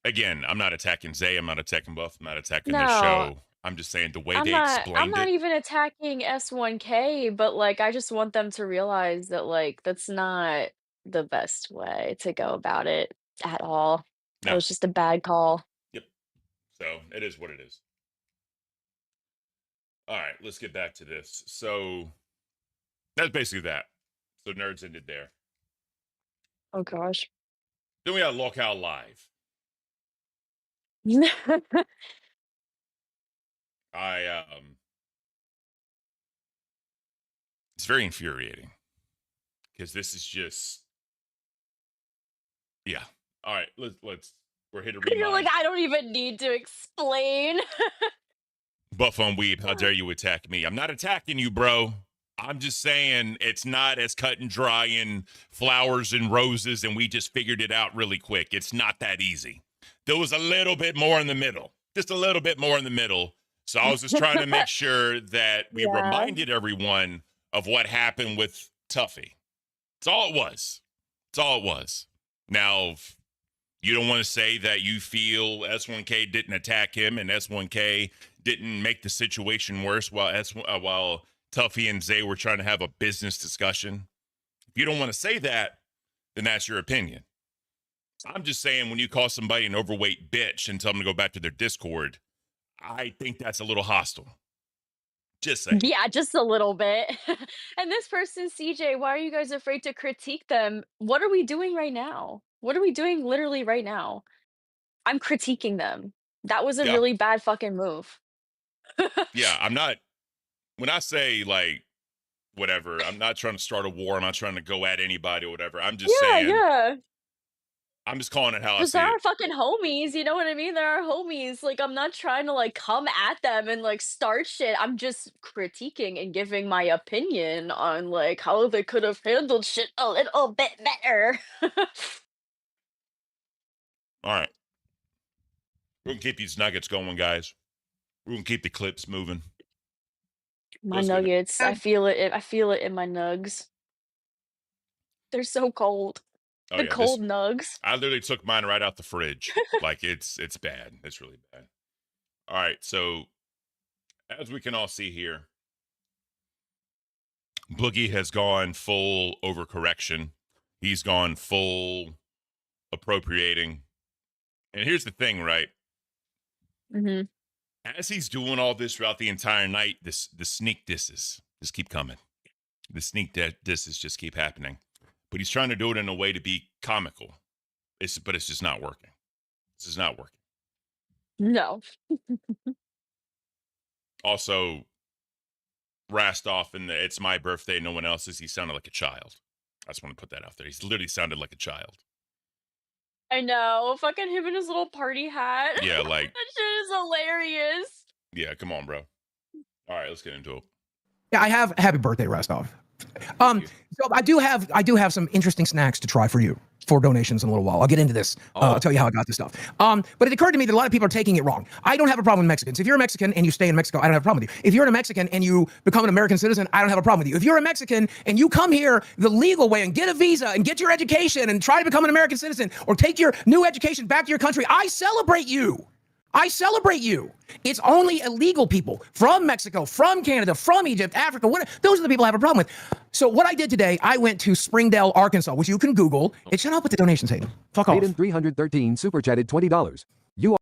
S1: again, I'm not attacking Zay. I'm not attacking Buff. I'm not attacking this
S3: No,
S1: show. I'm just saying the way
S3: I'm
S1: they
S3: not
S1: explained it.
S3: even attacking S1K, but, like, I just want them to realize that, like, that's not the best way to go about it at all. That
S1: No.
S3: was just a bad call.
S1: Yep. So it is what it is. All right, let's get back to this. So that's basically that. So nerds ended there.
S3: Oh gosh.
S1: Then we got Locale Live. I it's very infuriating because this is just yeah. All right, let's we're here to read
S3: You're
S1: mine.
S3: like, "I don't even need to explain."
S1: Buff on Weeb, how dare you attack me? I'm not attacking you, bro. I'm just saying it's not as cut and dry and flowers and roses, and we just figured it out really quick. It's not that easy. There was a little bit more in the middle, just a little bit more in the middle. So I was just trying to make sure that we
S3: Yeah.
S1: reminded everyone of what happened with Tuffy. That's all it was. That's all it was. Now, if you don't want to say that you feel S1K didn't attack him and S1K didn't make the situation worse while Tuffy and Zay were trying to have a business discussion. If you don't want to say that, then that's your opinion. I'm just saying when you call somebody an overweight bitch and tell them to go back to their Discord, I think that's a little hostile. Just saying.
S3: Yeah, just a little bit. And this person, CJ, why are you guys afraid to critique them? What are we doing right now? What are we doing literally right now? I'm critiquing them. That was a
S1: Yeah.
S3: really bad fucking move.
S1: Yeah, I'm not, when I say like, whatever, I'm not trying to start a war. I'm not trying to go at anybody or whatever. I'm just saying,
S3: Yeah.
S1: I'm just calling it how I
S3: Because
S1: see
S3: they're
S1: it.
S3: our fucking homies, you know what I mean? They're our homies. Like, I'm not trying to like come at them and like start shit. I'm just critiquing and giving my opinion on like how they could have handled shit a little bit better.
S1: All right. We're going to keep these nuggets going, guys. We're going to keep the clips moving.
S3: My
S1: Let's go to-
S3: nuggets. I feel it. I feel it in my nugs. They're so cold.
S1: Oh,
S3: The
S1: yeah,
S3: cold nugs.
S1: I literally took mine right out the fridge. Like it's bad. It's really bad. All right, so as we can all see here, Boogie has gone full overcorrection. He's gone full appropriating. And here's the thing, right?
S3: Mm-hmm.
S1: As he's doing all this throughout the entire night, the sneak disses just keep coming. The sneak disses just keep happening. But he's trying to do it in a way to be comical. But it's just not working. This is not working.
S3: No.
S1: Also, Rastoff in the "It's my birthday, no one else's," he sounded like a child. I just want to put that out there. He's literally sounded like a child.
S3: I know. Fucking him in his little party hat.
S1: Yeah, like,
S3: That shit is hilarious.
S1: yeah, come on, bro. All right, let's get into it.
S13: Yeah, I have happy birthday, Rostov. So I do have some interesting snacks to try for you for donations in a little while. I'll get into this. I'll tell you how I got this stuff. But it occurred to me that a lot of people are taking it wrong. I don't have a problem with Mexicans. If you're a Mexican and you stay in Mexico, I don't have a problem with you. If you're a Mexican and you become an American citizen, I don't have a problem with you. If you're a Mexican and you come here the legal way and get a visa and get your education and try to become an American citizen or take your new education back to your country, I celebrate you. I celebrate you. It's only illegal people from Mexico, from Canada, from Egypt, Africa. Those are the people I have a problem with. So what I did today, I went to Springdale, Arkansas, which you can Google. It shut up with the donations, Hayden. Fuck off.
S14: Hayden 313 super chatted $20. You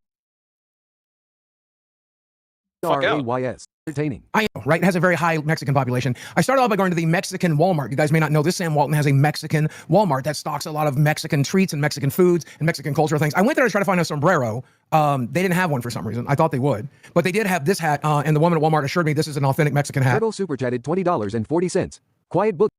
S15: Fuck out.
S14: RAYS. Entertaining.
S13: I know, right? It has a very high Mexican population. I started off by going to the Mexican Walmart. You guys may not know this. Sam Walton has a Mexican Walmart that stocks a lot of Mexican treats and Mexican foods and Mexican cultural things. I went there to try to find a sombrero. They didn't have one for some reason. I thought they would. But they did have this hat, and the woman at Walmart assured me this is an authentic Mexican hat.
S14: Turtle super chatted $20.40. Quiet book.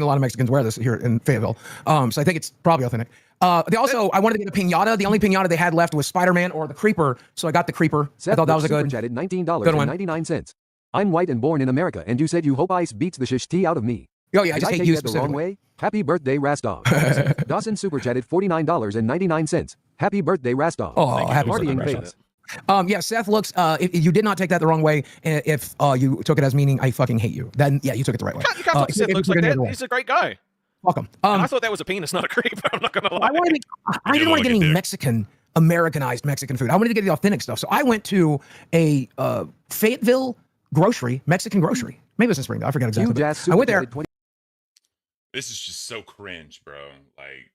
S13: A lot of Mexicans wear this here in Fayetteville. So I think it's probably authentic. They also, I wanted to get a piñata. The only piñata they had left was Spider-Man or the Creeper. So I got the Creeper. I thought that was a good,
S14: super chatted
S13: good one.
S14: $19.99. I'm white and born in America, and you said you hope ice beats the shish tea out of me.
S13: Oh yeah, I just hate you
S14: that the wrong
S13: specifically.
S14: way. Happy birthday, Rastov. Dawson super chatted $49.99. Happy birthday, Rastov.
S13: Oh, happy
S14: Partying
S13: birthday,
S14: face.
S13: Yeah, Seth looks. If you did not take that the wrong way, if you took it as meaning I fucking hate you, then yeah, you took it the right way.
S15: You can't talk to Seth looks like that. He's a great guy.
S13: Welcome.
S15: And I thought that was a penis, not a creep. I'm not gonna lie.
S13: I didn't want to get any Americanized Mexican food. I wanted to get the authentic stuff. So I went to a Fayetteville Mexican grocery. Maybe it was in Springfield. I forgot exactly. but I went there.
S1: This is just so cringe, bro. Like,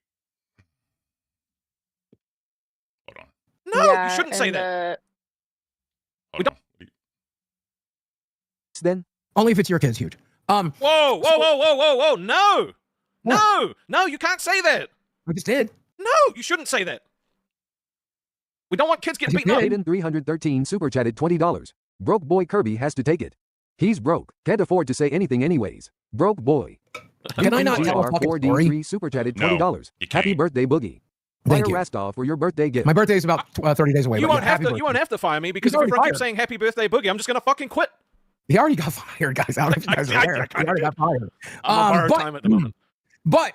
S1: hold on.
S15: No,
S3: Yeah,
S15: you shouldn't say
S3: and
S15: that.
S1: Hold on.
S14: Then
S13: Only if it's your kid's huge.
S15: Whoa, whoa, whoa, whoa, whoa, whoa. No.
S13: What?
S15: No, you can't say that.
S13: I just did.
S15: No, you shouldn't say that. We don't want kids getting beaten up.
S14: Aiden 313 super chatted $20. Broke boy Kirby has to take it. He's broke. Can't afford to say anything anyways. Broke boy.
S13: Can I not tell a fucking story?
S14: 4D3 super chatted $20.
S1: No, you
S14: Happy
S1: can't.
S14: birthday, Boogie.
S13: Thank
S14: Fire
S13: you.
S14: Rastov for your birthday gift.
S13: My birthday is about 30 days away.
S15: You
S13: but
S15: won't
S13: yeah,
S15: have
S13: happy
S15: to.
S13: birthday.
S15: You won't have to fire me because
S13: He's
S15: if your
S13: already
S15: friend keeps
S13: fired.
S15: saying "Happy Birthday, Boogie," I'm just gonna fucking quit.
S13: He already got fired, guys. I don't know if you guys are aware. He already got fired.
S15: I'm on borrowed time at the moment.
S13: But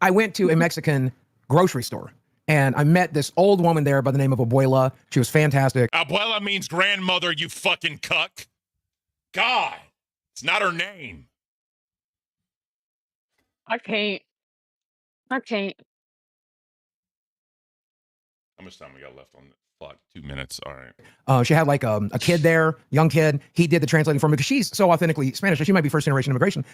S13: I went to a Mexican grocery store and I met this old woman there by the name of Abuela. She was fantastic.
S1: Abuela means grandmother, you fucking cuck. God, it's not her name.
S3: I can't.
S1: How much time we got left on the clock? 2 minutes. All right.
S13: She had like a kid there, young kid. He did the translating for me because she's so authentically Spanish. So she might be first generation immigration.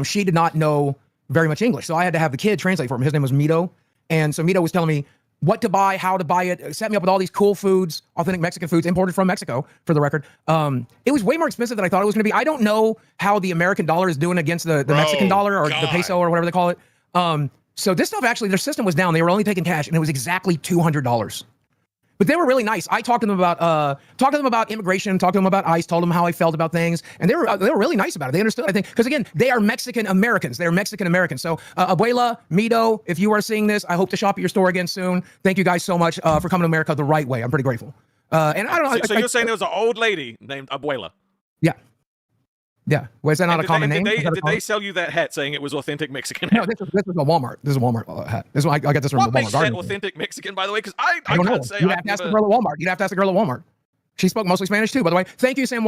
S13: She did not know very much English. So I had to have the kid translate for him. His name was Mito. And so Mito was telling me what to buy, how to buy it, set me up with all these cool foods, authentic Mexican foods imported from Mexico, for the record. It was way more expensive than I thought it was going to be. I don't know how the American dollar is doing against the Mexican dollar or the peso or whatever they call it. So this stuff, actually, their system was down. They were only taking cash, and it was exactly $200. But they were really nice. I talked to them about immigration, talked to them about ICE, told them how I felt about things, and they were really nice about it. They understood, I think, because again, they are Mexican Americans. They are Mexican Americans. So, Abuela, Mito, if you are seeing this, I hope to shop at your store again soon. Thank you guys so much for coming to America the right way. I'm pretty grateful. And I don't know.
S15: So you're saying there was an old lady named Abuela?
S13: Yeah. Yeah. Was that not
S15: And
S13: a common name?
S15: Did they sell you that hat saying it was authentic Mexican?
S13: No, this was a Walmart. This is a Walmart hat. This one I got this from
S15: What
S13: the
S15: makes
S13: Walmart
S15: that
S13: garden.
S15: authentic Mexican, by the way? Because I
S13: don't know.
S15: can't say.
S13: You'd have to ask the girl at Walmart. You'd have to ask the girl at Walmart. She spoke mostly Spanish too, by the way. Thank you, Sam.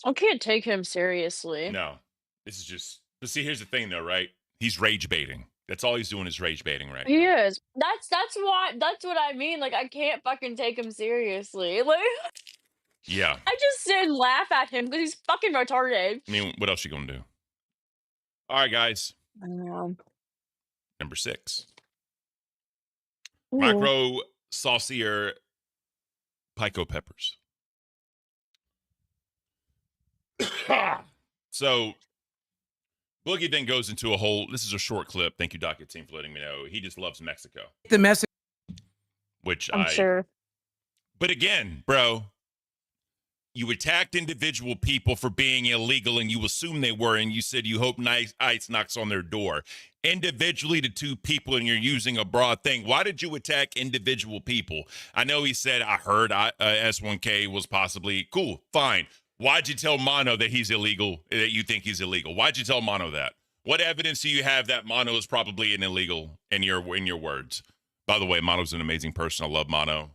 S3: I can't take him seriously.
S1: No, this is just. But see, here's the thing, though, right? He's rage baiting. That's all he's doing is rage baiting, right?
S3: He is. That's what I mean. Like, I can't fucking take him seriously. Like,
S1: Yeah.
S3: I just sit and laugh at him because he's fucking retarded.
S1: I mean, what else you gonna do? All right, guys.
S3: I know.
S1: Number 6.
S3: Ooh.
S1: Micro saucier pico peppers. So Boogie then goes into a whole. This is a short clip. Thank you, Docket Team, for letting me know. He just loves Mexico.
S13: The message.
S1: Which
S3: I'm sure.
S1: But again, bro, you attacked individual people for being illegal, and you assumed they were, and you said you hope ICE knocks on their door. Individually to 2 people, and you're using a broad thing. Why did you attack individual people? I know he said, I heard S1K was possibly cool, fine. Why'd you tell Mono that he's illegal, that you think he's illegal? Why'd you tell Mono that? What evidence do you have that Mono is probably an illegal in your words? By the way, Mono's an amazing person. I love Mono.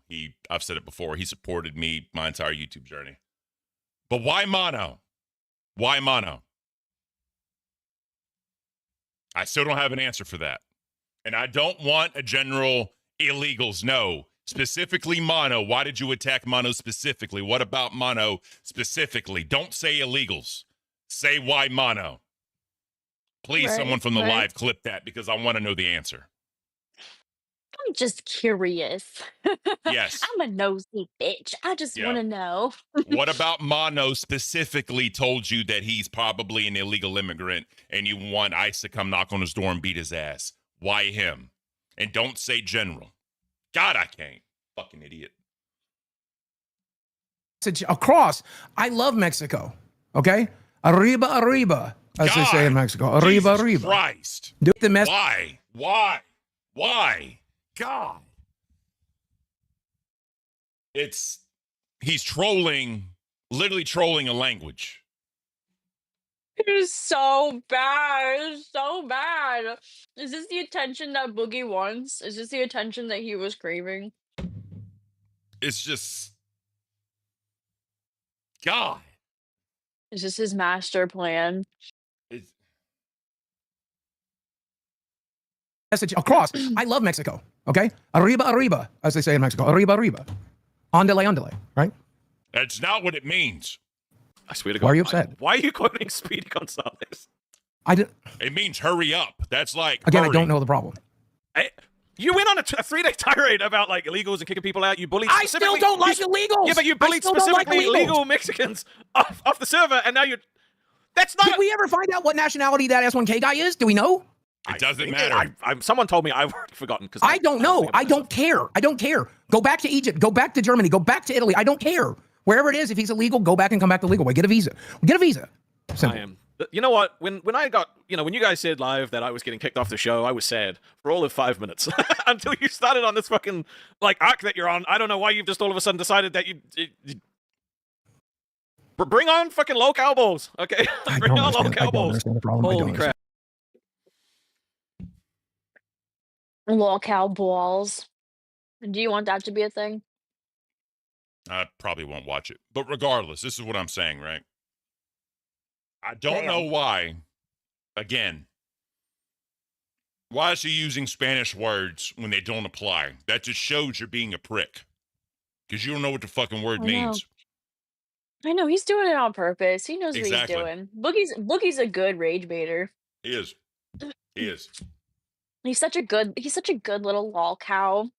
S1: I've said it before. He supported me my entire YouTube journey. But why Mono? Why Mono? I still don't have an answer for that. And I don't want a general illegals. No. Specifically Mono. Why did you attack Mono specifically? What about Mono specifically? Don't say illegals. Say why Mono. Please, someone from the live clip that because I want to know the answer.
S3: I'm just curious.
S1: Yes.
S3: I'm a nosy bitch. I just want to know.
S1: What about Mono specifically told you that he's probably an illegal immigrant and you want ICE to come knock on his door and beat his ass? Why him? And don't say general. God, I can't. Fucking idiot.
S13: Across. I love Mexico. Okay? Arriba, arriba. As they say in Mexico. Arriba,
S1: Jesus
S13: arriba.
S1: Christ.
S13: Do the mess.
S1: Why? God. He's trolling, literally trolling a language.
S3: It is so bad. It's so bad. Is this the attention that Boogie wants? Is this the attention that he was craving?
S1: it's just God.
S3: It's just his master plan.
S1: It's
S13: Message across. I love Mexico. Okay, arriba, arriba, as they say in Mexico. Arriba, arriba. Andale, andale. Right?
S1: that's not what it means.
S15: I swear to God.
S13: Why are you upset?
S15: Why are you quoting Speedy Gonzalez?
S13: I did.
S1: It means hurry up. That's like
S13: Again,
S1: hurry.
S13: I don't know the problem.
S15: You went on a 3-day tirade about like illegals and kicking people out. You bullied.
S13: I still don't like illegals.
S15: Yeah, but you
S13: I
S15: bullied
S13: still don't like
S15: specifically
S13: illegals.
S15: illegal Mexicans off the server, and now you're. That's not.
S13: Did we ever find out what nationality that S1K guy is? Do we know?
S1: It doesn't matter.
S15: Someone told me. I've already forgotten because
S13: I don't know. I don't care. I don't care. Go back to Egypt. Go back to Germany. Go back to Italy. I don't care. Wherever it is, if he's illegal, go back and come back to legal way. Get a visa. Get a visa. Simple.
S15: I am. You know what? When I got, when you guys said live that I was getting kicked off the show, I was sad for all of 5 minutes until you started on this fucking like arc that you're on. I don't know why you've just all of a sudden decided that you bring on fucking low cowballs, okay? Bring on low
S13: I don't
S15: cowballs.
S13: understand the problem. I
S15: Holy
S13: don't
S15: crap!
S3: Lol cow balls. Do you want that to be a thing?
S1: I probably won't watch it. But regardless, this is what I'm saying, right? I don't know why, again, why is she using Spanish words when they don't apply? That just shows you're being a prick. Because you don't know what the fucking word means.
S3: I know, he's doing it on purpose. He knows
S1: Exactly.
S3: what he's doing. Boogie's a good rage baiter.
S1: He is. He is.
S3: He's such a good little lol cow.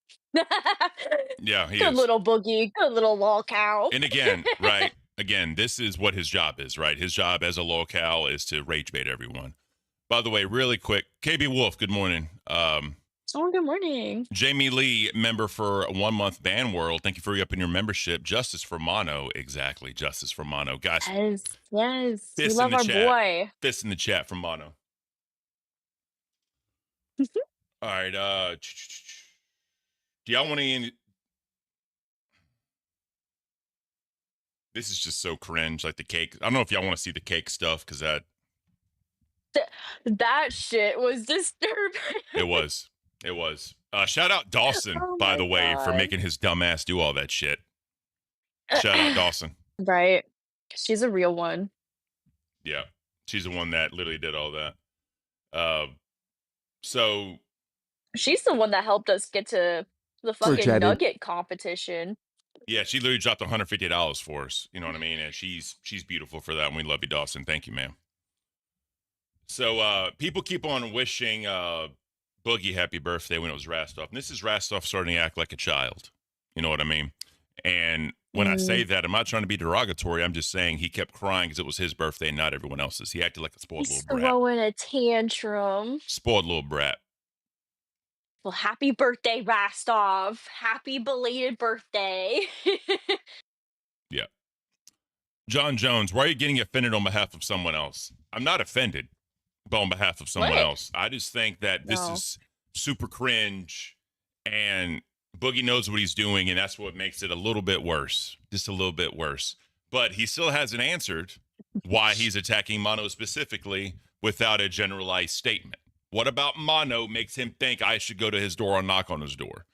S1: Yeah, he
S3: Good
S1: is.
S3: little Boogie. Good little lol cow.
S1: And again, right? Again, this is what his job is, right? His job as a locale is to rage bait everyone. By the way, really quick, KB Wolf, good morning.
S3: Oh, good morning.
S1: Jamie Lee, member for 1 month Ban World. Thank you for your membership. Justice for Mono, exactly. Justice for Mono, guys.
S3: Yes. We
S1: Fist
S3: love
S1: in the
S3: our
S1: chat.
S3: boy.
S1: Fist in the chat from Mono. All right. Do y'all want to? This is just so cringe, like the cake. I don't know if y'all want to see the cake stuff because that
S3: shit was disturbing.
S1: it was. Shout out Dawson, by the way, for making his dumb ass do all that shit. Shout out Dawson.
S3: Right. She's a real one.
S1: Yeah, she's the one that literally did all that. So
S3: she's the one that helped us get to the fucking
S1: chatted.
S3: Nugget competition.
S1: Yeah, she literally dropped $150 for us. You know what I mean? And she's beautiful for that. And we love you, Dawson. Thank you, ma'am. So people keep on wishing Boogie happy birthday when it was Rastov. And this is Rastov starting to act like a child. You know what I mean? And when I say that, I'm not trying to be derogatory. I'm just saying he kept crying because it was his birthday, not everyone else's. He acted like a spoiled
S3: He's
S1: little brat.
S3: throwing a tantrum.
S1: Spoiled little brat.
S3: Well, happy birthday, Rastov. Happy belated birthday.
S1: Yeah. John Jones, why are you getting offended on behalf of someone else? I'm not offended, but on behalf of someone else. I just think that this is super cringe, and Boogie knows what he's doing, and that's what makes it a little bit worse. Just a little bit worse. But he still hasn't answered why he's attacking Mono specifically without a generalized statement. What about Mono makes him think I should go to his door or knock on his door?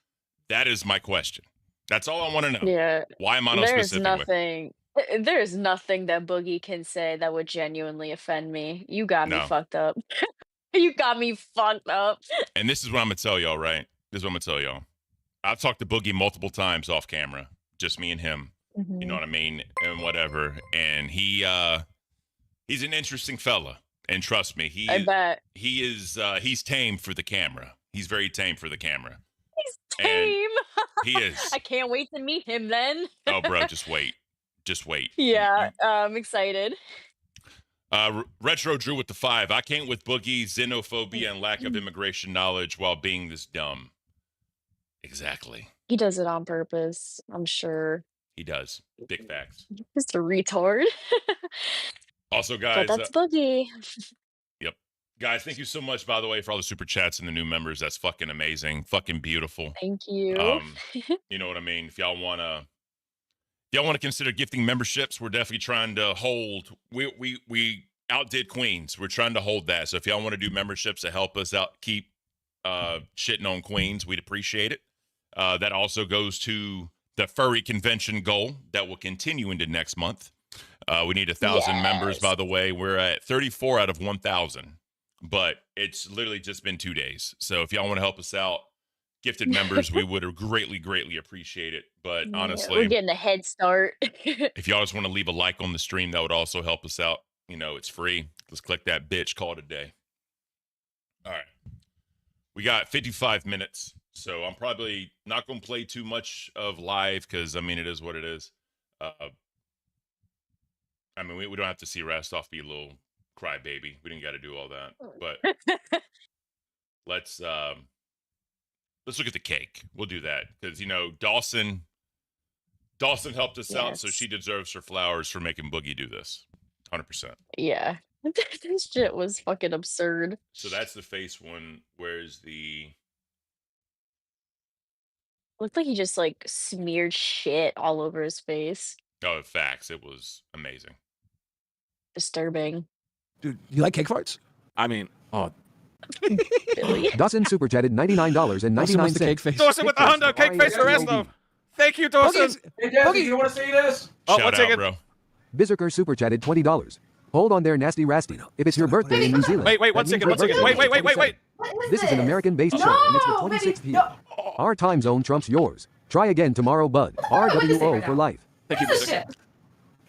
S1: That is my question. That's all I want to know.
S3: Yeah.
S1: Why Mono specifically?
S3: There's nothing that Boogie can say that would genuinely offend me. You got me fucked up. You got me fucked up.
S1: And this is what I'm going to tell y'all, right? This is what I'm going to tell y'all. I've talked to Boogie multiple times off camera. Just me and him. You know what I mean? And whatever. And he's an interesting fella. And trust me, he's tame for the camera. He's very tame for the camera.
S3: He's tame.
S1: He is.
S3: I can't wait to meet him then.
S1: Oh, bro, just wait. Just wait.
S3: Yeah, I'm excited.
S1: Retro Drew with the 5. I can't with Boogie, xenophobia, and lack of immigration knowledge while being this dumb. Exactly.
S3: He does it on purpose, I'm sure.
S1: He does. Big facts.
S3: Just a retard.
S1: Also, guys.
S3: But that's Boogie.
S1: Yep. Guys, thank you so much, by the way, for all the super chats and the new members. That's fucking amazing. Fucking beautiful.
S3: Thank you.
S1: You know what I mean? If y'all want to consider gifting memberships, we're definitely trying to hold. We outdid Queens. We're trying to hold that. So if y'all want to do memberships to help us out, keep shitting on Queens, we'd appreciate it. That also goes to the furry convention goal that will continue into next month. We need 1,000 members, by the way. We're at 34 out of 1,000, but it's literally just been 2 days. So if y'all want to help us out, gifted members, we would greatly, greatly appreciate it. But honestly,
S3: we're getting a head start.
S1: if y'all just want to leave a like on the stream, that would also help us out. You know, it's free. Let's click that bitch, call it a day. All right. We got 55 minutes, so I'm probably not going to play too much of live because, I mean, it is what it is. I mean, we don't have to see Rastov be a little crybaby. We didn't got to do all that. But let's look at the cake. We'll do that because, you know, Dawson helped us out, so she deserves her flowers for making Boogie do this. 100%.
S3: Yeah. This shit was fucking absurd.
S1: So that's the face one. Where's the...
S3: Looked like he just like smeared shit all over his face.
S1: Oh, facts. It was amazing.
S3: Disturbing.
S13: Dude, you like cake farts?
S15: I mean,
S3: Billy.
S14: Dawson super chatted $99.99.
S15: Dawson with the Honda cake face for Resto. Thank you, Dawson.
S13: Hey, Boogie, you want to see this?
S15: Oh,
S1: Shout
S15: one
S1: out,
S15: second.
S1: bro.
S14: Berserker super chatted $20. Hold on there, nasty rasty. If it's your birthday in New Zealand.
S15: Wait,
S14: that
S15: one
S14: means
S15: second,
S14: your
S15: one second.
S14: birthday
S15: Wait.
S14: is the 27th. This is an American-based show, and it's the 26th here. Our time zone trumps yours. Try again tomorrow, bud. RWO for life.
S15: Thank you, Berserker.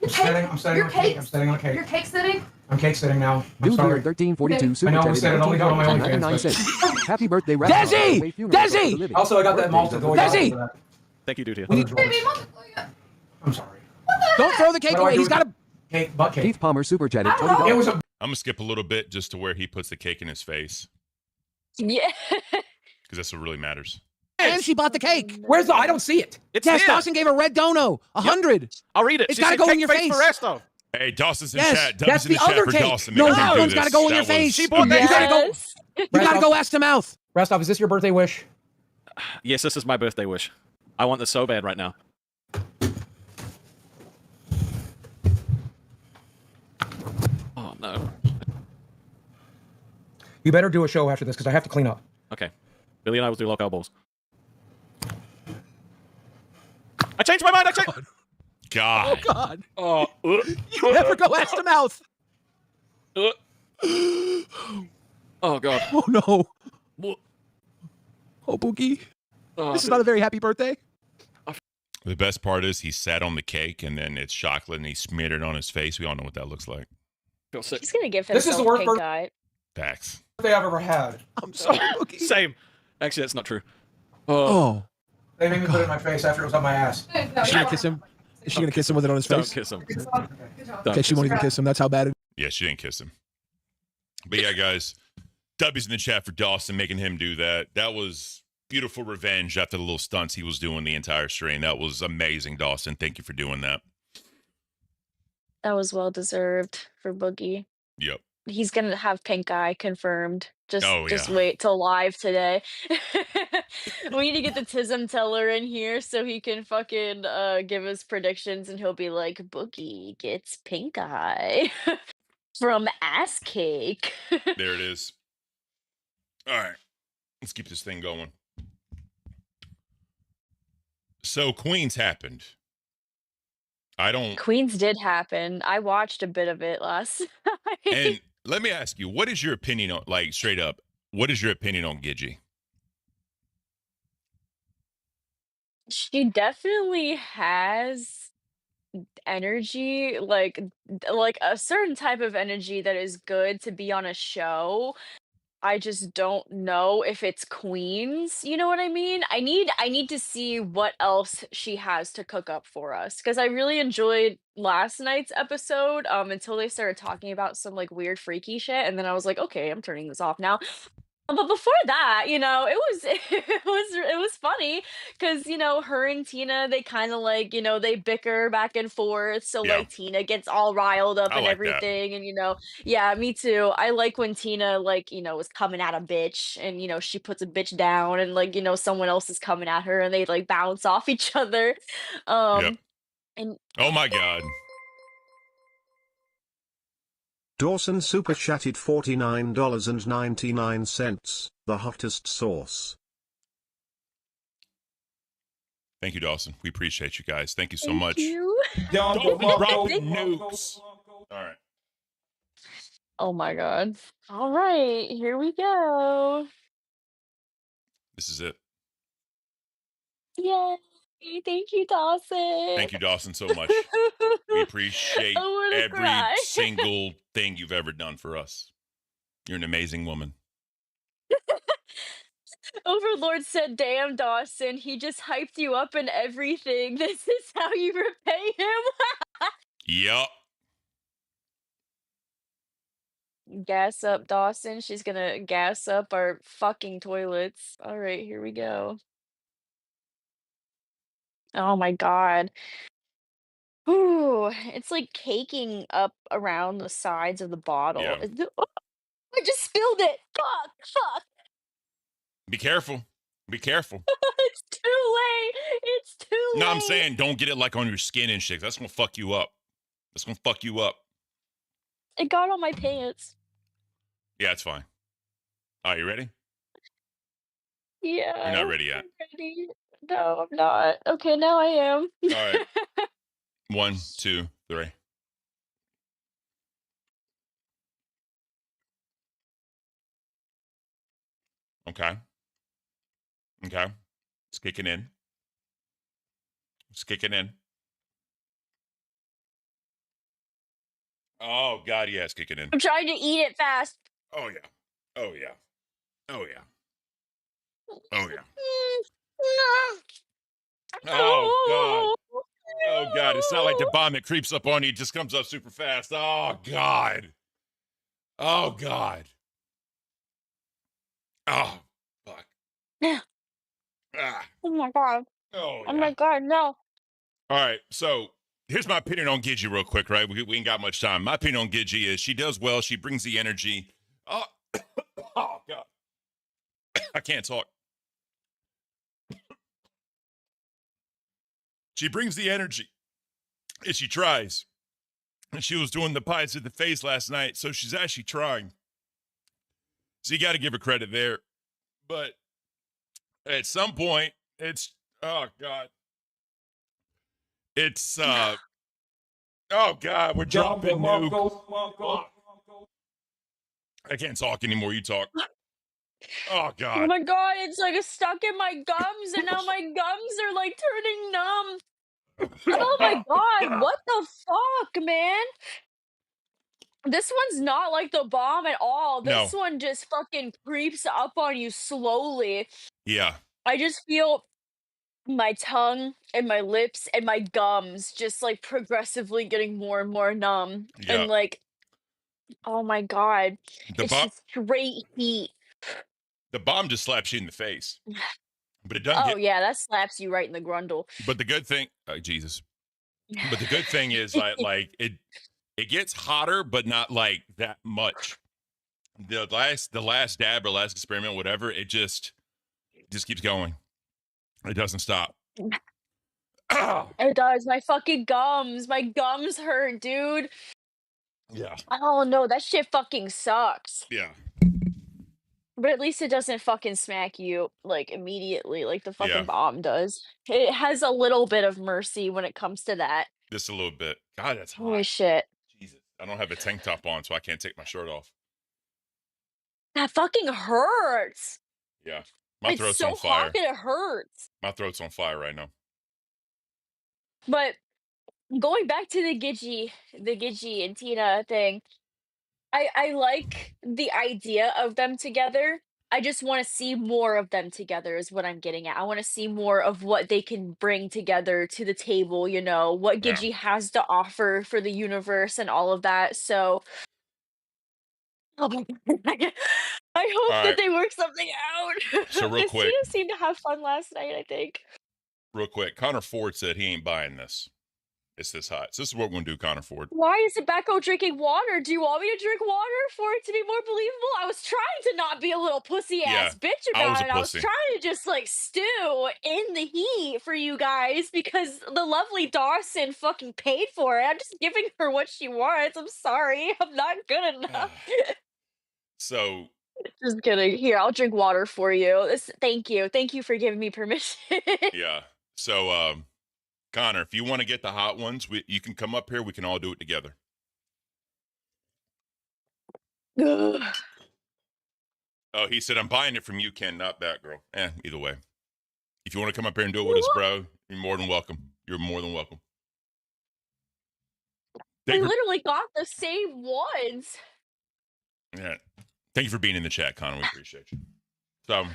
S13: I'm standing on a cake. I'm standing on a cake.
S16: You're cake sitting?
S13: I'm cake sitting now. I'm
S14: Dude,
S13: sorry.
S14: 1342 super
S13: I know, I'm
S14: chatted
S13: saying it only got on my OnlyFans,
S14: 99
S13: but-
S14: cents. Happy birthday,
S13: Desi! Desi! Also, I got that malted going on
S14: Desi!
S13: for that.
S15: Thank you, dude. Here.
S13: I'm sorry.
S16: Don't throw the cake away. He's got a
S13: cake, butt cake.
S14: Keith Palmer super chatted $20.
S13: It was a
S1: I'm going to skip a little bit just to where he puts the cake in his face
S3: Yeah.
S1: because that's what really matters.
S16: and she bought the cake.
S13: Where's the? I don't see it.
S15: It's
S16: Yes,
S15: here.
S16: Dawson gave a red dono. 100.
S15: I'll read it.
S16: It's
S15: She
S16: gotta
S15: said
S16: go in
S15: cake
S16: your
S15: face
S16: face.
S15: for Resto.
S1: Hey, Dawson's in
S16: Yes,
S1: chat.
S16: that's
S1: Dub's in
S16: the
S1: the chat
S16: other
S1: for
S16: cake.
S1: Dawson.
S16: No,
S1: Make him
S16: that
S1: do
S16: one's gotta
S1: this.
S16: go in your
S1: That
S16: face.
S1: was
S16: She bought that. You gotta go.
S3: Yes.
S16: You gotta go ass to mouth.
S13: Rastov, is this your birthday wish?
S15: Yes, this is my birthday wish. I want this so bad right now. Oh, no.
S13: You better do a show after this because I have to clean up.
S15: Okay. Billy and I will do lock elbows. I changed my mind.
S1: God.
S16: Oh God.
S15: Oh,
S16: You never go ass to mouth.
S15: oh God.
S16: Oh no. Oh Boogie. This is not a very happy birthday.
S1: The best part is he sat on the cake and then it's chocolate and he smeared it on his face. We all know what that looks like.
S15: Feel sick.
S3: He's gonna give
S13: This is
S3: himself
S13: the worst
S3: pink
S13: birthday
S3: eye.
S1: Facts.
S13: I've ever had.
S16: I'm sorry, Boogie.
S15: Same. Actually, that's not true.
S16: Oh.
S13: They made me put it in my face after it was on my ass.
S16: Is she gonna kiss him? Is she gonna kiss him with it on his
S15: Don't
S16: face?
S15: kiss him.
S16: Okay, she won't even kiss him. That's how bad it
S1: Yeah, she didn't kiss him. But yeah, guys, W's in the chat for Dawson, making him do that. That was beautiful revenge after the little stunts he was doing the entire stream. That was amazing, Dawson. Thank you for doing that.
S3: That was well deserved for Boogie.
S1: Yep.
S3: He's gonna have pink eye confirmed. Just
S1: yeah.
S3: wait till live today. We need to get the Tism teller in here so he can fucking give us predictions and he'll be like, Boogie gets pink eye from ass cake.
S1: There it is. All right. Let's keep this thing going. So Queens happened.
S3: Queens did happen. I watched a bit of it last night.
S1: And let me ask you, what is your opinion on, like, straight up, what is your opinion on Gigi?
S3: She definitely has energy, like a certain type of energy that is good to be on a show. I just don't know if it's Queens, you know what I mean? I need to see what else she has to cook up for us because I really enjoyed last night's episode until they started talking about some like weird freaky shit and then I was like, okay, I'm turning this off now. But before that, you know, it was funny because you know her and Tina they kind of like you know they bicker back and forth. So
S1: Yeah.
S3: like Tina gets all riled up
S1: I
S3: and
S1: like that.
S3: everything, and you know, yeah, me too. I like when Tina like you know is coming at a bitch and you know she puts a bitch down and like you know someone else is coming at her and they like bounce off each other.
S1: Yep.
S3: And
S1: Oh my God.
S4: Dawson super chatted $49.99, the hottest sauce.
S1: Thank you, Dawson. We appreciate you guys. Thank you so
S3: Thank
S1: much.
S3: you.
S1: Don't be dropping nukes. All right.
S3: Oh my god. All right, here we go.
S1: This is it.
S3: Yay. Thank you, Dawson.
S1: Thank you, Dawson, so much. We appreciate
S3: I wanna
S1: every
S3: cry.
S1: single thing you've ever done for us. You're an amazing woman.
S3: Overlord said, damn, Dawson, he just hyped you up and everything. This is how you repay him.
S1: Yup.
S3: Gas up, Dawson. She's gonna gas up our fucking toilets. All right, here we go. Oh my god. Ooh, it's like caking up around the sides of the bottle.
S1: Yeah.
S3: Oh, I just spilled it. Fuck.
S1: Be careful. Be careful.
S3: It's too late. It's too late.
S1: No, I'm saying don't get it like on your skin and shit. That's gonna fuck you up. That's gonna fuck you up.
S3: It got on my pants.
S1: Yeah, it's fine. All right, you ready?
S3: Yeah.
S1: You're not ready yet.
S3: I'm ready. No, I'm not. Okay, now I am.
S1: All right. 1, 2, 3. Okay. Okay. It's kicking in. It's kicking in. Oh, God, yeah, it's kicking in.
S3: I'm trying to eat it fast.
S1: Oh, yeah. Oh, yeah. Oh, yeah. Oh, yeah. Oh, God. Oh, God. It's not like the bomb that creeps up on you. It just comes up super fast. Oh, God. Oh, God. Oh, fuck. Ah.
S3: Oh my god.
S1: Oh,
S3: Oh my god, no.
S1: All right, so here's my opinion on Gigi real quick, right? We ain't got much time. My opinion on Gigi is she does well. She brings the energy. Oh, oh God. I can't talk. She brings the energy, and she tries. And she was doing the pies at the face last night, so she's actually trying. So you got to give her credit there. But at some point, it's, oh, God. It's, oh, God, we're dropping nukes. I can't talk anymore. You talk. Oh,
S3: Oh
S1: God.
S3: my god, it's like it's stuck in my gums and now my gums are like turning numb. Oh my god, what the fuck, man? This one's not like the bomb at all.
S1: No.
S3: This one just fucking creeps up on you slowly.
S1: Yeah.
S3: I just feel my tongue and my lips and my gums just like progressively getting more and more numb.
S1: Yeah.
S3: And like, oh my god,
S1: The
S3: it's
S1: bomb,
S3: just straight heat.
S1: the bomb just slaps you in the face. But it doesn't
S3: Oh
S1: get,
S3: yeah, that slaps you right in the grundle.
S1: but the good thing, Jesus. But the good thing is like it gets hotter, but not like that much. The last dab or last experiment, whatever, it just keeps going. It doesn't stop.
S3: It does. My fucking gums. My gums hurt, dude.
S1: Yeah.
S3: Oh no, that shit fucking sucks.
S1: Yeah.
S3: But at least it doesn't fucking smack you like immediately like the fucking
S1: Yeah.
S3: bomb does. It has a little bit of mercy when it comes to that.
S1: Just a little bit. God, that's hot.
S3: Holy shit.
S1: Jesus. I don't have a tank top on, so I can't take my shirt off.
S3: That fucking hurts.
S1: Yeah. My
S3: It's
S1: throat's
S3: so
S1: on fire.
S3: hot that it hurts.
S1: My throat's on fire right now.
S3: But going back to the Gigi and Tina thing, I like the idea of them together. I just want to see more of them together is what I'm getting at. I want to see more of what they can bring together to the table, you know, what
S1: Yeah.
S3: Gigi has to offer for the universe and all of that. So oh my god. I hope
S1: All
S3: that
S1: right.
S3: they work something out.
S1: So real
S3: 'Cause
S1: quick.
S3: Tina seemed to have fun last night, I think.
S1: Real quick. Connor Ford said he ain't buying this. It's this hot. So this is what we're going to do, Connor Ford.
S3: Why is Tobacco drinking water? Do you want me to drink water for it to be more believable? I was trying to not be a little pussy ass bitch
S1: I was
S3: about
S1: a
S3: it. I was
S1: pussy.
S3: trying to just like stew in the heat for you guys because the lovely Dawson fucking paid for it. I'm just giving her what she wants. I'm sorry. I'm not good enough.
S1: So
S3: Just kidding. Here, I'll drink water for you. Thank you. Thank you for giving me permission.
S1: yeah. So, Connor, if you want to get the hot ones, you can come up here. We can all do it together.
S3: Ugh.
S1: Oh, he said, I'm buying it from you, Ken, not Batgirl. Either way. If you want to come up here and do it with us, bro, you're more than welcome. You're more than welcome.
S3: We literally got the same ones.
S1: Yeah. Thank you for being in the chat, Connor. We appreciate you. So,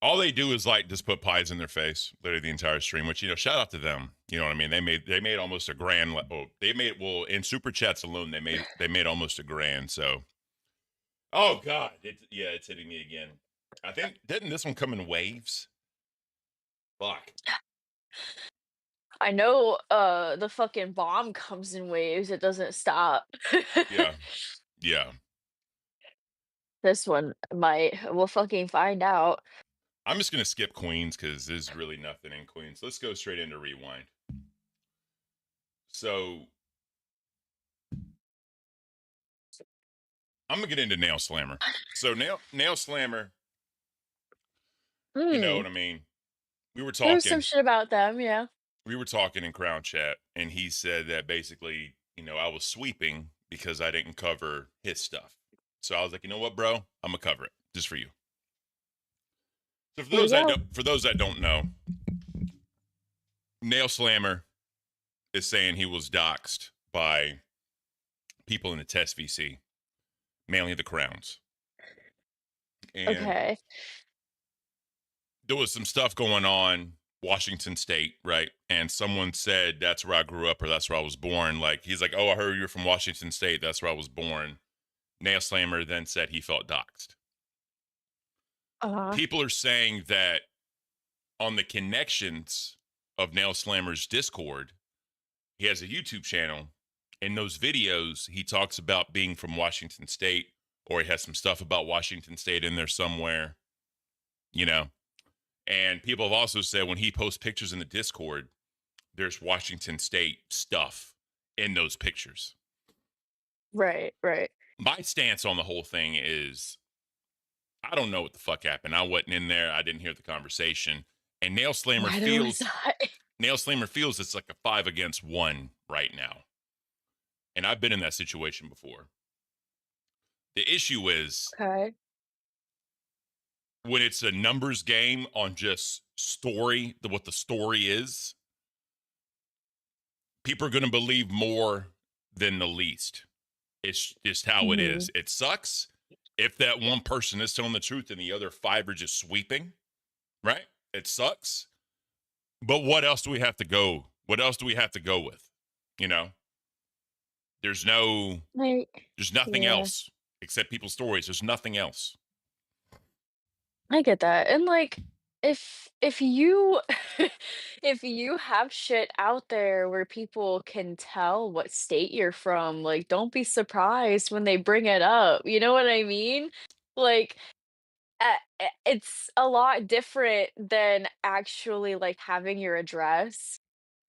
S1: all they do is like just put pies in their face, literally the entire stream. Which shout out to them. You know what I mean? They made almost a grand. In super chats alone they made almost a grand. So, oh god, it's hitting me again. I think didn't this one come in waves? Fuck.
S3: I know the fucking bomb comes in waves. It doesn't stop.
S1: Yeah.
S3: This one might. We'll fucking find out.
S1: I'm just gonna skip Queens because there's really nothing in Queens. Let's go straight into Rewind. So I'm gonna get into Nail Slammer. So Nail Slammer, you know what I mean? We were talking.
S3: There's some shit about them, yeah.
S1: We were talking in Crown Chat, and he said that basically, I was sweeping because I didn't cover his stuff. So I was like, you know what, bro? I'm gonna cover it just for you. So for those that don't know, Nail Slammer is saying he was doxxed by people in the test VC, mainly the Crowns. And
S3: okay.
S1: There was some stuff going on Washington State, right? And someone said that's where I grew up or that's where I was born. Like he's like, oh, I heard you're from Washington State. That's where I was born. Nail Slammer then said he felt doxxed. People are saying that on the connections of Nail Slammer's Discord, he has a YouTube channel. In those videos, he talks about being from Washington State, or he has some stuff about Washington State in there somewhere, And people have also said when he posts pictures in the Discord, there's Washington State stuff in those pictures.
S3: Right.
S1: My stance on the whole thing is, I don't know what the fuck happened. I wasn't in there. I didn't hear the conversation. And Nail Slammer feels it's like a 5 against 1 right now. And I've been in that situation before. The issue is when it's a numbers game on just what the story is, people are going to believe more than the least. It's just how it is. It sucks if that one person is telling the truth and the other 5 are just sweeping, right? It sucks. But what else do we have to go? What else do we have to go with? There's nothing else except people's stories. There's nothing else.
S3: I get that. And like if you if you have shit out there where people can tell what state you're from, like don't be surprised when they bring it up. You know what I mean? Like it's a lot different than actually like having your address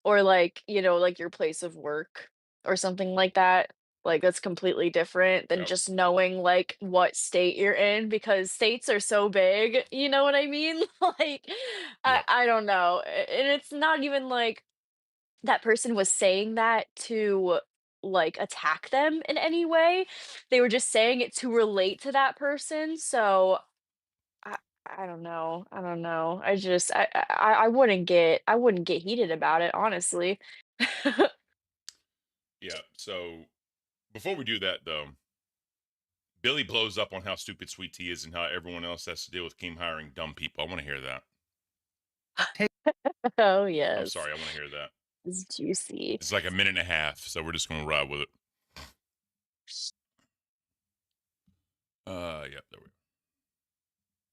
S3: or like, like your place of work or something like that. Like that's completely different than just knowing like what state you're in because states are so big, you know what I mean? Like I don't know. And it's not even like that person was saying that to like attack them in any way. They were just saying it to relate to that person. So I don't know. I wouldn't get heated about it, honestly.
S1: Yeah. So before we do that, though, Billy blows up on how stupid Sweet Tea is and how everyone else has to deal with Keem hiring dumb people. I want to hear that.
S3: Oh yes.
S1: I'm sorry. I want to hear that.
S3: It's juicy.
S1: It's like a minute and a half, so we're just gonna ride with it. There we go.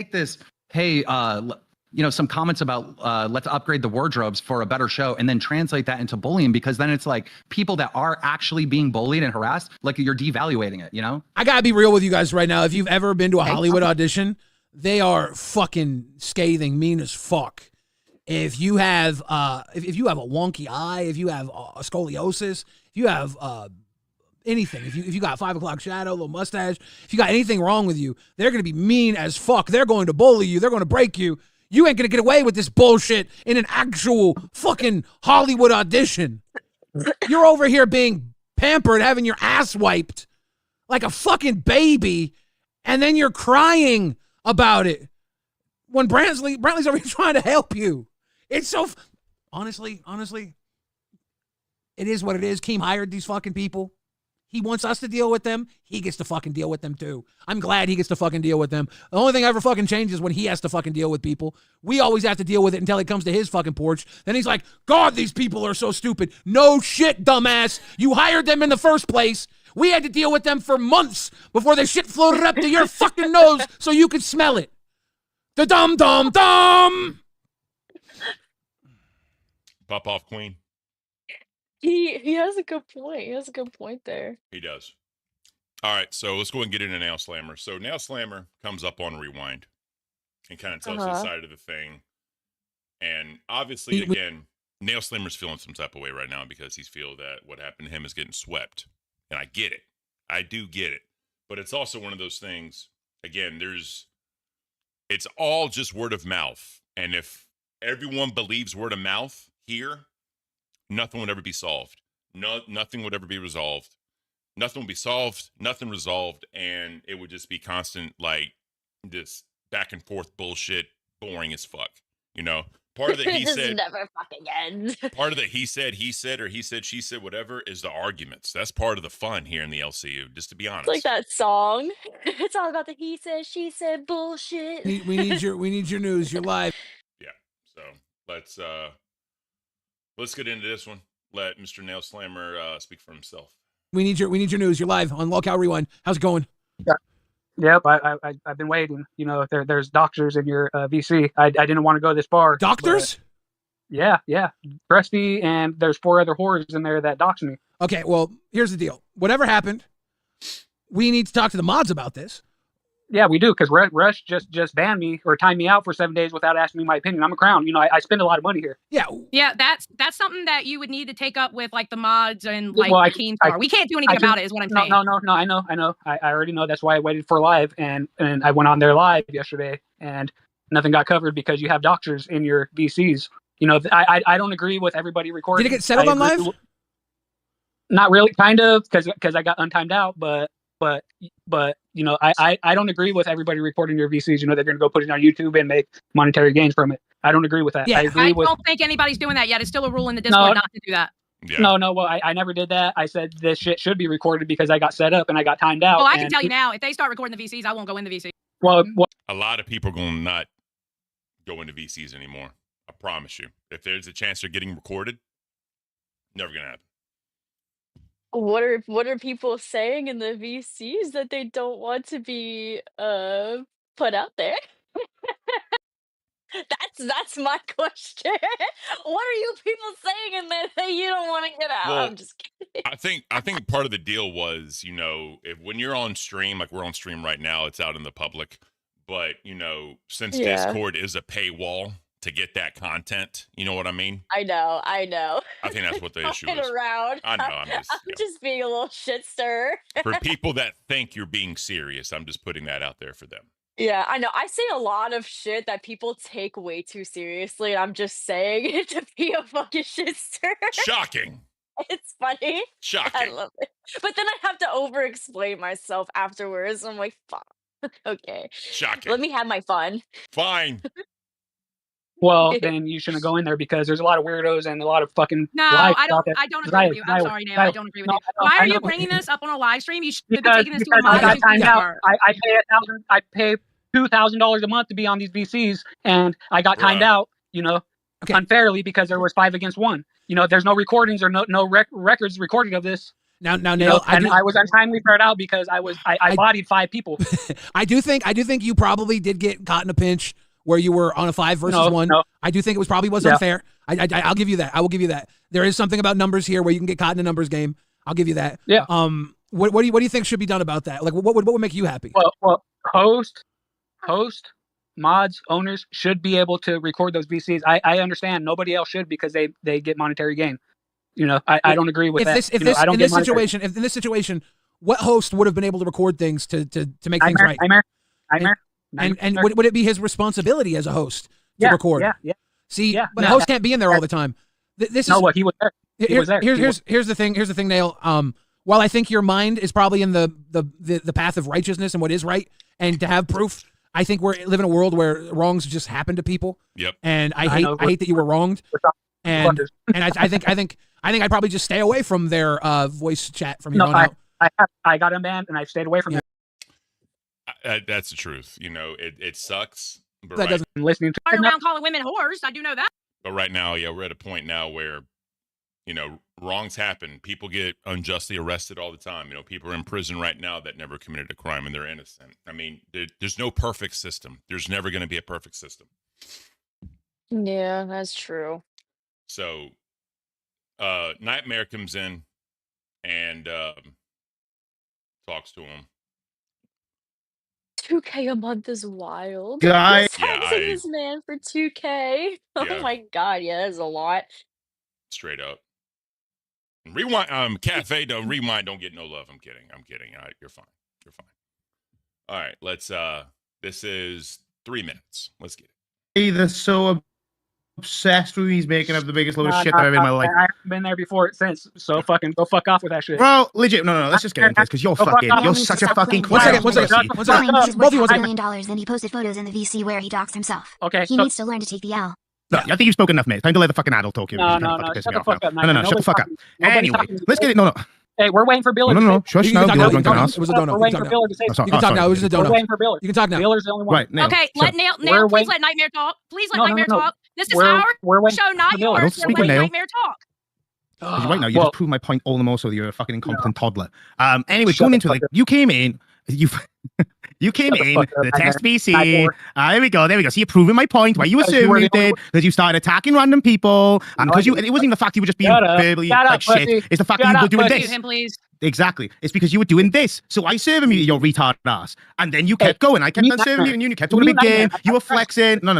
S9: Take this. Hey, some comments about let's upgrade the wardrobes for a better show, and then translate that into bullying, because then it's like people that are actually being bullied and harassed, like you're devaluating it.
S13: I gotta be real with you guys right now. If you've ever been to a Hollywood audition, they are fucking scathing, mean as fuck. If you have if you have a wonky eye, if you have a scoliosis, if you have anything, if you got 5 o'clock shadow, little mustache, if you got anything wrong with you, they're going to be mean as fuck. They're going to bully you. They're going to break you. You ain't gonna get away with this bullshit in an actual fucking Hollywood audition. You're over here being pampered, having your ass wiped like a fucking baby, and then you're crying about it when Brantley's over here trying to help you. It's so honestly, it is what it is. Keem hired these fucking people. He wants us to deal with them. He gets to fucking deal with them too. I'm glad he gets to fucking deal with them. The only thing ever fucking changes is when he has to fucking deal with people. We always have to deal with it until he comes to his fucking porch. Then he's like, God, these people are so stupid. No shit, dumbass. You hired them in the first place. We had to deal with them for months before the shit floated up to your fucking nose so you could smell it. The dum.
S1: Pop off, Queen.
S3: He has a good point. He has a good point there.
S1: He does. All right, so let's go and get into Nail Slammer. So Nail Slammer comes up on Rewind and kind of tells his side of the thing. And obviously, again, Nail Slammer's feeling some type of way right now because he's feel that what happened to him is getting swept. And I get it. I do get it. But it's also one of those things, again, it's all just word of mouth. And if everyone believes word of mouth here, nothing would ever be solved. Nothing would ever be resolved. Nothing would be solved, nothing resolved, and it would just be constant, like, this back and forth bullshit, boring as fuck. You know? Part of the he said
S3: never fucking ends.
S1: Part of the he said, or he said, she said, whatever, is the arguments. That's part of the fun here in the LCU, just to be honest.
S3: It's like that song. It's all about the he said, she said bullshit.
S13: We need your news. You're live.
S1: Yeah. So let's get into this one. Let Mr. Nail Slammer speak for himself.
S13: We need your news. You're live on Lockout Rewind. How's it going?
S17: Yeah. Yep, I've been waiting. You know, there's doctors in your VC. I didn't want to go this far.
S13: Doctors?
S17: Yeah. Breasty, and there's 4 other whores in there that dox me.
S13: Okay, well, here's the deal. Whatever happened, we need to talk to the mods about this.
S17: Yeah, we do, because Rush just banned me or timed me out for 7 days without asking me my opinion. I'm a crown. You know, I spend a lot of money here.
S10: Yeah, that's something that you would need to take up with like the mods and like Keemstar. We can't do anything about it, is what I'm saying.
S17: No, I know. I already know. That's why I waited for live, and I went on there live yesterday, and nothing got covered because you have doctors in your VCs. You know, I don't agree with everybody recording.
S13: Did it get settled on live?
S17: Not really, kind of, because I got untimed out, but you know, I don't agree with everybody reporting their VCs. You know, they're going to go put it on YouTube and make monetary gains from it. I don't agree with that.
S10: Yeah,
S17: I
S10: don't think anybody's doing that yet. It's still a rule in the Discord not to do that.
S1: Yeah.
S17: No. Well, I never did that. I said this shit should be recorded because I got set up and I got timed out.
S10: Well, I can tell you now, if they start recording the VCs, I won't go in the VC.
S17: Well,
S1: a lot of people are going to not go into VCs anymore. I promise you. If there's a chance they're getting recorded, never going to happen.
S3: What are people saying in the VCs that they don't want to be put out there? That's my question. What are you people saying in there that you don't want to get out?
S1: Well,
S3: I'm just kidding.
S1: I think part of the deal was, you know, when you're on stream, like we're on stream right now, it's out in the public. But, you know, since Discord is a paywall to get that content, you know what I mean?
S3: I know.
S1: I think that's what the issue is.
S3: Around.
S1: I know. I'm
S3: just being a little shit stir.
S1: For people that think you're being serious, I'm just putting that out there for them.
S3: Yeah, I know. I say a lot of shit that people take way too seriously, and I'm just saying it to be a fucking shit stir.
S1: Shocking.
S3: It's funny.
S1: Shocking.
S3: I love it. But then I have to over-explain myself afterwards. I'm like, fuck. Okay.
S1: Shocking.
S3: Let me have my fun.
S1: Fine.
S17: Well, then you shouldn't go in there because there's a lot of weirdos and a lot of fucking.
S10: No, I don't agree with you. I'm sorry, Nail. I don't agree with you. Why are you bringing this up on a live stream? You should be taking this to a
S17: I got
S10: mod.
S17: timed out. I pay $2,000 a month to be on these VCs, and I got timed out. You know, unfairly because there was 5 against 1. You know, there's no recordings or no records recorded of this.
S13: Now, Nail,
S17: you know, I was untimely fired out because I bodied 5 people.
S13: I do think you probably did get caught in a pinch where you were on a 5 versus 1. No. I do think it was unfair. I'll give you that. I will give you that. There is something about numbers here where you can get caught in a numbers game. I'll give you that.
S17: Yeah.
S13: What do you think should be done about that? Like, what would make you happy?
S17: Well, host, mods, owners should be able to record those VCs. I understand nobody else should because they get monetary gain. You know, I don't agree with that.
S13: In this situation, what host would have been able to record things to make things right?
S17: I'm here.
S13: And would it be his responsibility as a host
S17: Yeah,
S16: record.
S17: yeah.
S16: See,
S17: Yeah,
S16: but
S17: yeah.
S16: a host can't be in there all the time. This
S17: No,
S16: is
S17: what he was there. He was there.
S16: Here's the thing. Here's the thing, Nail. While I think your mind is probably in the path of righteousness and what is right, and to have proof, I think we live in a world where wrongs just happen to people.
S1: Yep.
S16: And I hate that you were wronged. And I think I'd probably just stay away from their voice chat from here on out.
S17: I got him banned and I stayed away from it.
S1: That's the truth. You know, it sucks. But
S16: That doesn't
S17: listening to
S10: Running around calling women whores. I do know that.
S1: But right now, yeah, we're at a point now where, you know, wrongs happen. People get unjustly arrested all the time. You know, people are in prison right now that never committed a crime and they're innocent. I mean, there's no perfect system. There's never going to be a perfect system.
S3: Yeah, that's true.
S1: So, Nightmare comes in and talks to him.
S3: 2K a month is wild.
S1: Guy-
S3: He's
S1: Yeah,
S3: taxing this man for 2K.
S1: Yeah.
S3: Oh my god, yeah, that's a lot.
S1: Straight up. Rewind, Cafe, don't rewind, don't get no love. I'm kidding. All right, you're fine. All right, let's, this is 3 minutes. Let's get it.
S18: Either so obsessed with he's making up the biggest load of shit that I've ever in my life.
S17: I haven't been there before since. So fucking go fuck off with that shit.
S18: Bro, legit, no, let's just get into this because you're such a fucking
S16: One second.
S2: Claiming he's
S16: Both of you,
S2: worth
S16: one
S2: $5
S16: second.
S2: million, then he posted photos in the VC where he doxed himself.
S17: Okay,
S2: He
S17: so-
S2: needs to learn to take the L.
S18: No, I think you've spoken enough, mate. Time to let the fucking adult talk here.
S17: No,
S18: You're
S17: no,
S18: kinda
S17: no,
S18: fucking
S17: shut
S18: pissing
S17: the
S18: me
S17: fuck
S18: off
S17: up,
S18: now.
S17: Nightmare.
S18: No, shut the
S17: Nobody's
S18: fuck up.
S17: talking- nobody's
S18: Anyway,
S17: talking to
S18: let's
S17: you.
S18: get it. No.
S17: Hey, we're waiting for Biller.
S18: No, shush
S16: You
S18: now,
S16: can talk
S18: you
S16: now.
S18: little drunken ass.
S16: It was a dono.
S17: We're
S16: You can
S17: waiting for
S16: talk
S17: Biller to say.
S18: Oh, sorry.
S16: You can talk now. It was a
S17: We're
S16: dono.
S17: waiting for Biller.
S16: You can talk now.
S17: Biller's the only one.
S18: Right, now.
S10: Okay,
S18: So,
S10: let Nail,
S17: we're
S10: please
S17: waiting-
S10: let Nightmare talk. Please let
S17: No, no,
S10: Nightmare
S17: no, no.
S10: talk. This is
S17: We're-
S10: our
S17: we're waiting
S10: show, not
S17: for Biller.
S10: yours.
S18: I don't
S10: So
S18: speak
S10: let
S18: of Nail.
S10: Nightmare talk.
S18: Right now, you just proved my point all the more so that you're a fucking incompetent toddler. Anyway, going into it, like, you came in, you came in, the test BC. There we go. So you're proving my point. Why you were so muted, because you started attacking random people, and because it wasn't even the fact you were just being verbally like shit. It's the fact that you were doing this.
S10: him, please.
S18: Exactly. It's because you were doing this. So I serve him, your retard ass. And then you kept going. I kept on serving you, and you kept talking a big game. You were flexing. No.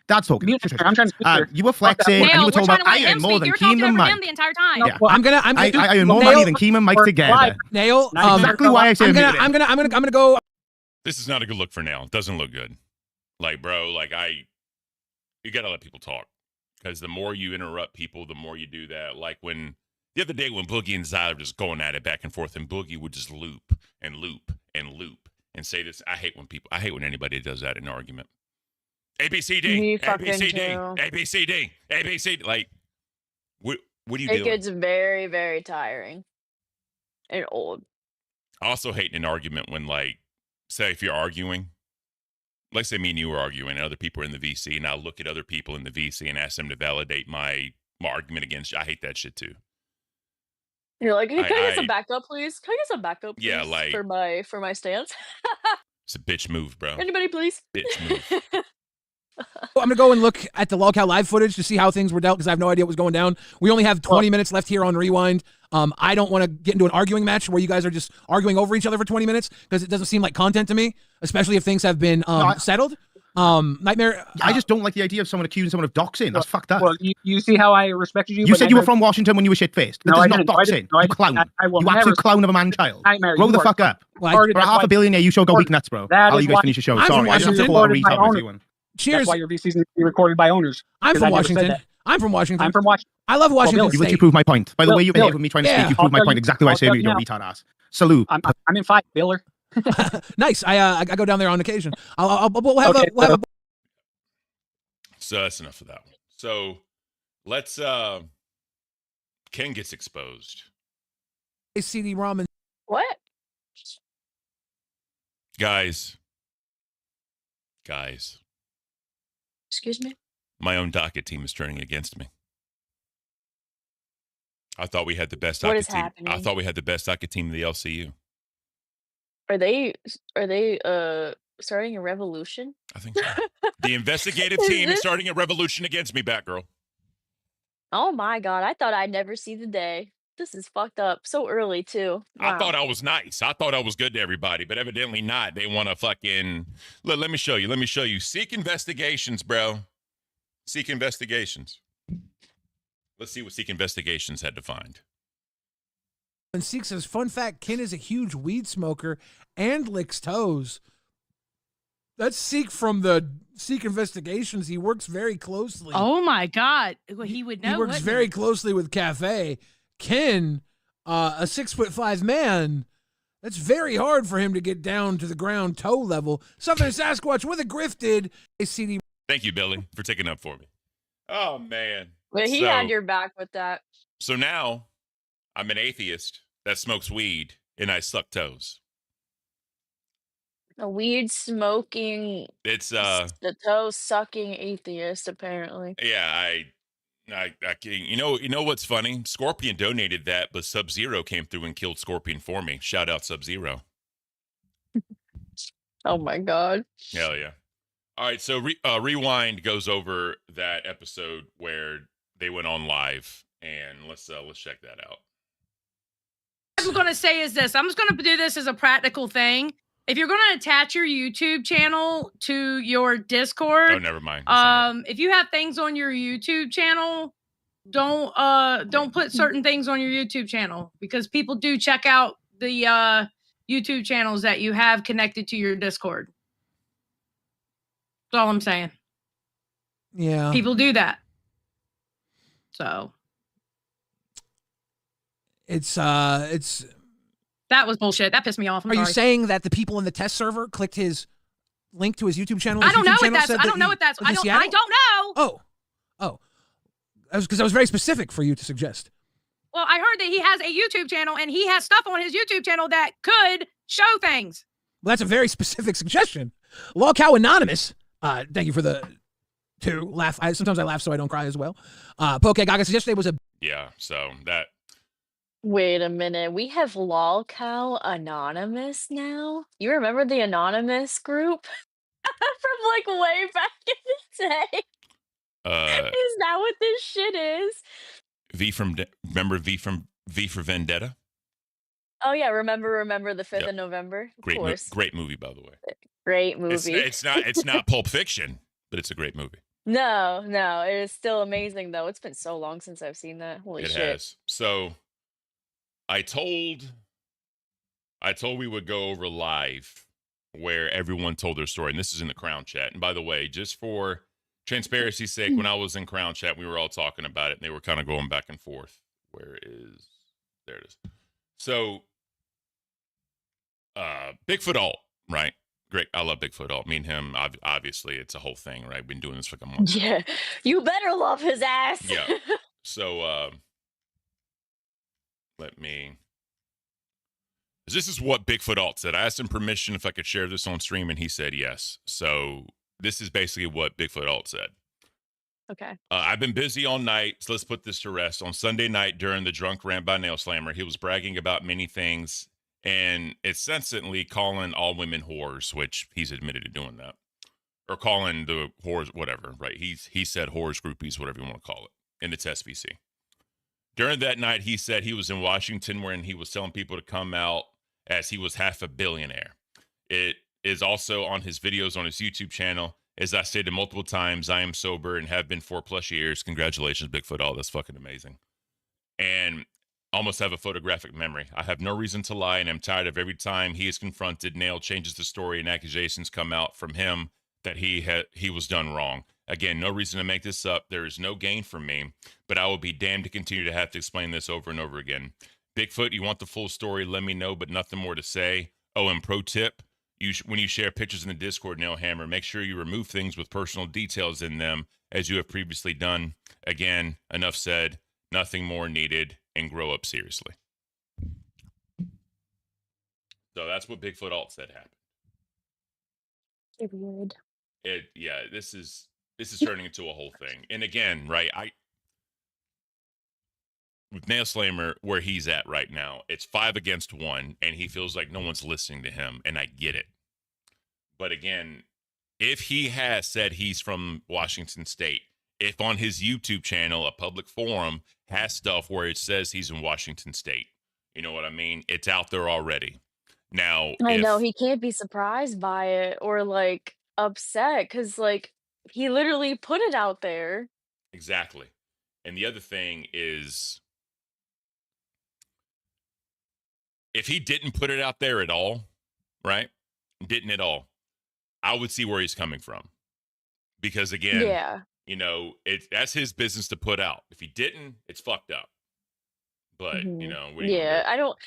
S18: That's talking.
S17: I'm trying to speak here.
S18: You were flexing, and you
S10: Nail,
S18: were
S10: we're
S18: talking
S10: trying
S18: about
S10: to let
S18: I
S10: him
S18: earn more
S10: speak.
S18: than
S10: You're
S18: Keem
S10: talking
S18: and
S10: over
S18: Mike.
S10: him the entire time.
S18: Yeah.
S16: I'm gonna.
S18: I earn more money than Keem and Mike together.
S16: Nail.
S18: That's exactly why I said
S16: I'm gonna go.
S1: This is not a good look for Nail. It doesn't look good. Like, bro, you gotta let people talk. Because the more you interrupt people, the more you do that. Like the other day when Boogie and Zyler were just going at it back and forth, and Boogie would just loop and loop and loop and say this. I hate when anybody does that in an argument. ABCD,
S3: Me fucking
S1: ABCD,
S3: too.
S1: ABCD, ABCD. Like, what are you
S3: It
S1: doing?
S3: gets very, very tiring and old.
S1: I also hate in an argument when, like, say if you're arguing, let's say me and you were arguing and other people are in the VC, and I look at other people in the VC and ask them to validate my argument against you. I hate that shit too.
S3: You're like, can I get
S1: I-
S3: some backup, please? Can I get some backup, please?
S1: Yeah, like-
S3: for my stance.
S1: It's a bitch move, bro.
S3: Anybody, please?
S1: Bitch move.
S16: I'm gonna go and look at the Lolcow live footage to see how things were dealt because I have no idea what was going down. We only have 20 minutes left here on Rewind. I don't want to get into an arguing match where you guys are just arguing over each other for 20 minutes because it doesn't seem like content to me, especially if things have been settled. Nightmare.
S18: I just don't like the idea of someone accusing someone of doxing. That's fucked up.
S17: Well, you see how I respected you.
S18: You
S17: but
S18: said you were
S17: Nightmare-
S18: from Washington when you were shit-faced. That
S17: No,
S18: is
S17: I
S18: not
S17: didn't. No, I
S18: doxing.
S17: didn't. No, I
S18: You
S17: didn't.
S18: clown.
S17: I will
S18: You
S17: never-
S18: absolute clown of a man-child.
S17: Nightmare,
S18: Grow
S17: you
S18: the
S17: are
S18: fuck up.
S17: retarded.
S18: For
S17: That's
S18: half
S17: why-
S18: a billionaire, you show go weak nuts, bro.
S17: That
S18: I'll
S17: is
S18: you guys
S17: why-
S18: finish your show.
S16: I'm from
S18: Sorry, I just have to
S16: Washington.
S18: call a
S17: Recorded by
S18: retard for
S17: owners.
S18: everyone.
S16: Cheers.
S17: That's why your VCs need to be recorded by owners.
S16: I'm
S17: 'cause
S16: from
S17: I never said
S16: Washington.
S17: that.
S16: I'm from Washington.
S17: I'm from Washington.
S16: I love Washington
S17: Bill,
S18: You
S16: State.
S18: literally proved my point. By the
S17: Bill,
S18: way you
S17: Bill,
S18: behave with me trying to
S16: yeah.
S18: speak, you proved my
S17: I'll
S18: point
S17: tell
S18: exactly why I
S17: I'll
S18: say
S17: tell
S18: you,
S17: you
S18: your
S17: now.
S18: retard ass. Salute.
S17: I'm in 5, Biller.
S16: Nice. I go down there on occasion. We'll have
S17: Okay,
S16: we'll have a
S1: So that's enough of that one. So let's Ken gets exposed.
S16: CD-ROM and
S3: What?
S1: Guys.
S3: Excuse me?
S1: My own docket team is turning against me. I thought we had the best
S3: What
S1: docket
S3: is
S1: team. I
S3: happening?
S1: thought we had the best docket team in the LCU.
S3: Are they starting a revolution?
S1: I think so. The investigative
S3: Is
S1: team is
S3: this-
S1: starting a revolution against me, Batgirl.
S3: Oh my god, I thought I'd never see the day. This is fucked up. So early too.
S1: I
S3: Wow.
S1: thought I was nice. I thought I was good to everybody, but evidently not. They want to fucking... Look, let me show you. Let me show you. Seek investigations, bro. Seek investigations. Let's see what Seek investigations had to find.
S16: And Seek says, fun fact, Ken is a huge weed smoker and licks toes. That's Seek from the Seek Investigations. He works very closely.
S10: Oh my God. Well, he would know.
S16: He works
S10: wouldn't
S16: very
S10: he?
S16: closely with Cafe. Ken, a 6'5" man, that's very hard for him to get down to the ground toe level. Southern Sasquatch with a grifted CD.
S1: Thank you, Billy, for taking up for me. Oh man.
S3: But he had your back with that.
S1: So now I'm an atheist that smokes weed and I suck toes.
S3: A weed smoking,
S1: It's
S3: the toe sucking atheist, apparently.
S1: yeah, I you know what's funny? Scorpion donated that, but Sub-Zero came through and killed Scorpion for me. Shout out Sub-Zero.
S3: Oh my God.
S1: Hell yeah. All right, so Rewind goes over that episode where they went on live, and let's check that out.
S10: What I'm going to say is this. I'm just going to do this as a practical thing. If you're going to attach your YouTube channel to your Discord,
S1: Oh, never mind.
S10: if you have things on your YouTube channel, don't put certain things on your YouTube channel, because people do check out the YouTube channels that you have connected to your Discord. That's all I'm saying.
S16: Yeah.
S10: People do that. So
S16: It's
S10: that was bullshit. That pissed me off. I'm
S16: Are you
S10: sorry.
S16: saying that the people in the test server clicked his link to his YouTube channel?
S10: I
S16: His
S10: don't
S16: YouTube
S10: know what
S16: channel
S10: that's.
S16: said
S10: I
S16: that
S10: don't know
S16: he
S10: what that's.
S16: was in
S10: I
S16: Seattle?
S10: don't know.
S16: Oh. Because I was very specific for you to suggest.
S10: Well, I heard that he has a YouTube channel and he has stuff on his YouTube channel that could show things.
S16: Well, that's a very specific suggestion. Lolcow Anonymous, thank you for the two laugh. Sometimes I laugh so I don't cry as well. Poke Gaga says yesterday was a
S1: Yeah, so that
S3: Wait a minute. We have Lolcow Anonymous now? You remember the Anonymous group? From like way back in the day? Is that what this shit is?
S1: remember V for Vendetta?
S3: Oh yeah, remember the 5th of November? Of
S1: Great
S3: course.
S1: great movie, by the way.
S3: Great movie.
S1: It's not Pulp Fiction, but it's a great movie.
S3: No, it is still amazing though. It's been so long since I've seen that. Holy
S1: It
S3: shit.
S1: has. So I told we would go over live where everyone told their story, and this is in the Crown chat. And by the way, just for transparency's sake, when I was in Crown chat, we were all talking about it, and they were kind of going back and forth. There it is. So Bigfoot Alt, right? Great. I love Bigfoot Alt. Me and him, obviously, it's a whole thing, right? Been doing this for like a month.
S3: Yeah. You better love his ass.
S1: Yeah. So this is what Bigfoot Alt said. I asked him permission if I could share this on stream, and he said yes. So this is basically what Bigfoot Alt said.
S3: Okay.
S1: I've been busy all night, so let's put this to rest. On Sunday night during the drunk rant by Nail Slammer, he was bragging about many things and incessantly calling all women whores, which he's admitted to doing that. Or calling the whores, whatever, right? He said whores, groupies, whatever you want to call it, in the test VC. During that night, he said he was in Washington when he was telling people to come out as he was half a billionaire. It is also on his videos on his YouTube channel. As I stated multiple times, I am sober and have been 4+ years. Congratulations, Bigfoot All. That's fucking amazing. And almost have a photographic memory. I have no reason to lie, and I'm tired of every time he is confronted, Nail changes the story, and accusations come out from him that he was done wrong. Again, no reason to make this up. There is no gain for me, but I will be damned to continue to have to explain this over and over again. Bigfoot, you want the full story, let me know, but nothing more to say. Oh, and pro tip, when you share pictures in the Discord, Nailhammer, make sure you remove things with personal details in them, as you have previously done. Again, enough said, nothing more needed, and grow up seriously. So that's what Bigfoot Alt said happened.
S3: Weird.
S1: This is turning into a whole thing. And again, right, with Nail Slammer, where he's at right now, it's 5 against 1, and he feels like no one's listening to him, and I get it. But again, if he has said he's from Washington State, if on his YouTube channel, a public forum has stuff where it says he's in Washington State, you know what I mean? It's out there already. Now,
S3: I know he can't be surprised by it or like upset because like he literally put it out there.
S1: Exactly. And the other thing is, if he didn't put it out there at all, right? Didn't at all. I would see where he's coming from. Because again,
S3: Yeah.
S1: you know, that's his business to put out. If he didn't, it's fucked up. But, you know, what are you gonna
S3: Yeah,
S1: do?
S3: I don't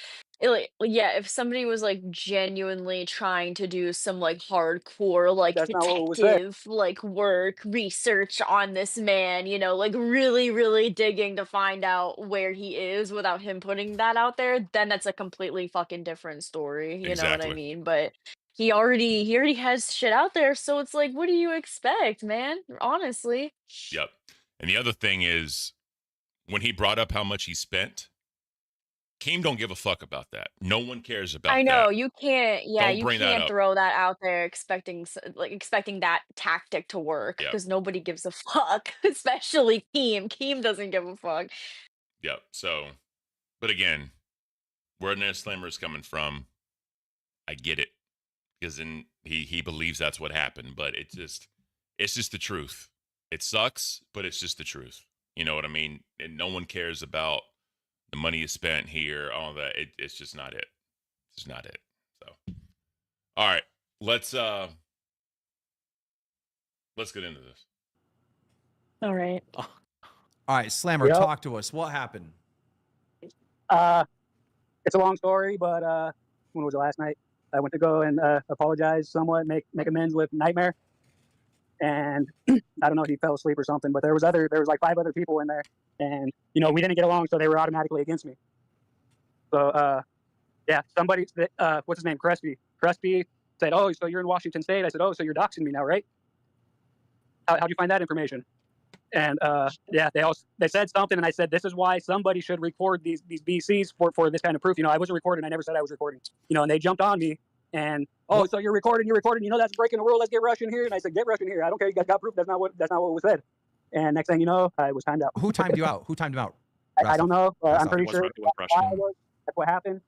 S3: yeah, if somebody was like genuinely trying to do some like hardcore like
S17: That's not what was said.
S3: detective like work research on this man, you know, like really really digging to find out where he is without him putting that out there, then that's a completely fucking different story, you know what I
S1: Exactly.
S3: mean? But he already has shit out there, so it's like what do you expect, man? Honestly.
S1: Yep. And the other thing is, when he brought up how much he spent, Keem don't give a fuck about that. No one cares about
S3: I
S1: that.
S3: know you can't. Yeah,
S1: Don't
S3: you
S1: bring that
S3: can't
S1: up.
S3: throw that out there expecting that tactic to work
S1: Yep.
S3: because nobody gives a fuck, especially Keem. Keem doesn't give a fuck.
S1: Yep. So, but again, where Ned Slammer is coming from, I get it, because then he believes that's what happened. But it's just the truth. It sucks, but it's just the truth. You know what I mean? And no one cares about the money you spent here, all that. It's just not it. It's just not it. So, all right, let's get into this.
S3: All right.
S19: All right, Slammer,
S17: Yep.
S19: talk to us. What happened?
S17: It's a long story, but when was it, last night? I went to go and apologize somewhat, make amends with Nightmare, and I don't know if he fell asleep or something, but there was like 5 other people in there, and you know we didn't get along, so they were automatically against me. So yeah, somebody, what's his name, Krusty said, "Oh, so you're in Washington State?" I said, "Oh, so you're doxing me now, right? How'd you find that information?" And yeah, they said something, and I said, "This is why somebody should record these VCs for this kind of proof." You know, I wasn't recording. I never said I was recording. You know, and they jumped on me, and so you're recording. You know, that's breaking the rule. Let's get Russian here. And I said, "Get Russian here. I don't care. You guys got proof. That's not what was said." And next thing you know, I was timed out.
S19: Who timed you out? Who timed him out?
S17: I don't know. I'm
S19: Rastov.
S17: pretty
S19: It was
S17: sure
S19: Ru- it was Russian.
S17: that's what happened.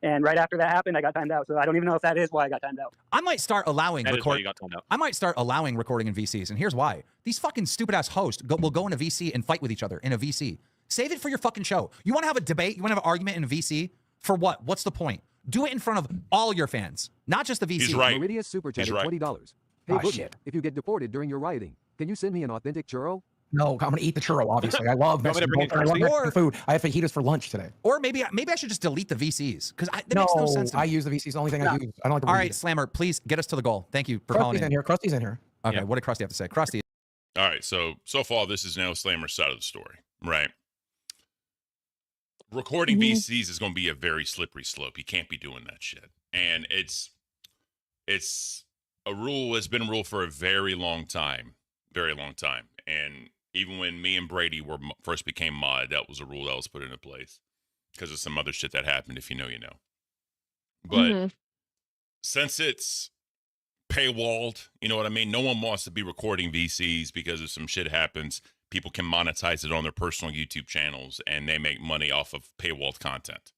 S17: And right after that happened, I got timed out. So I don't even know if that is why I got timed out.
S19: I might start allowing
S15: That is why you got timed out.
S19: I might start allowing recording in VCs, and here's why. These fucking stupid ass hosts will go in a VC and fight with each other in a VC. Save it for your fucking show. You want to have a debate? You want to have an argument in a VC? For what? What's the point? Do it in front of all your fans, not just the VC.
S1: He's right.
S14: Meridius super
S1: He's
S14: chatted
S1: right.
S14: $20. Hey,
S13: Oh,
S14: Boogie,
S13: shit.
S14: if you get deported during your rioting, can you send me an authentic churro?
S13: No, I'm gonna eat the churro. Obviously, I love
S15: You want me to
S13: Mexican
S15: bring in
S13: culture. I love
S15: Krusty?
S13: Mexican food. I have fajitas for lunch today.
S19: Or maybe I should just delete the VCs because that makes no sense. To me.
S13: I use the VCs. The only thing I use. I don't like to
S19: All
S13: read
S19: right,
S13: it.
S19: Slammer, please get us to the goal. Thank you for calling
S13: Krusty's in here. Krusty's in here.
S19: Okay,
S15: Yeah.
S19: what did Krusty have to say? Krusty.
S1: All right, so far this is now Slammer's side of the story, right? Recording VCs is going to be a very slippery slope. You can't be doing that shit, and it's a rule. Has been a rule for a very long time, and even when me and Brady first became mod, that was a rule that was put into place because of some other shit that happened. If you know, you know. But since it's paywalled, you know what I mean? No one wants to be recording VCs because if some shit happens, people can monetize it on their personal YouTube channels and they make money off of paywalled content.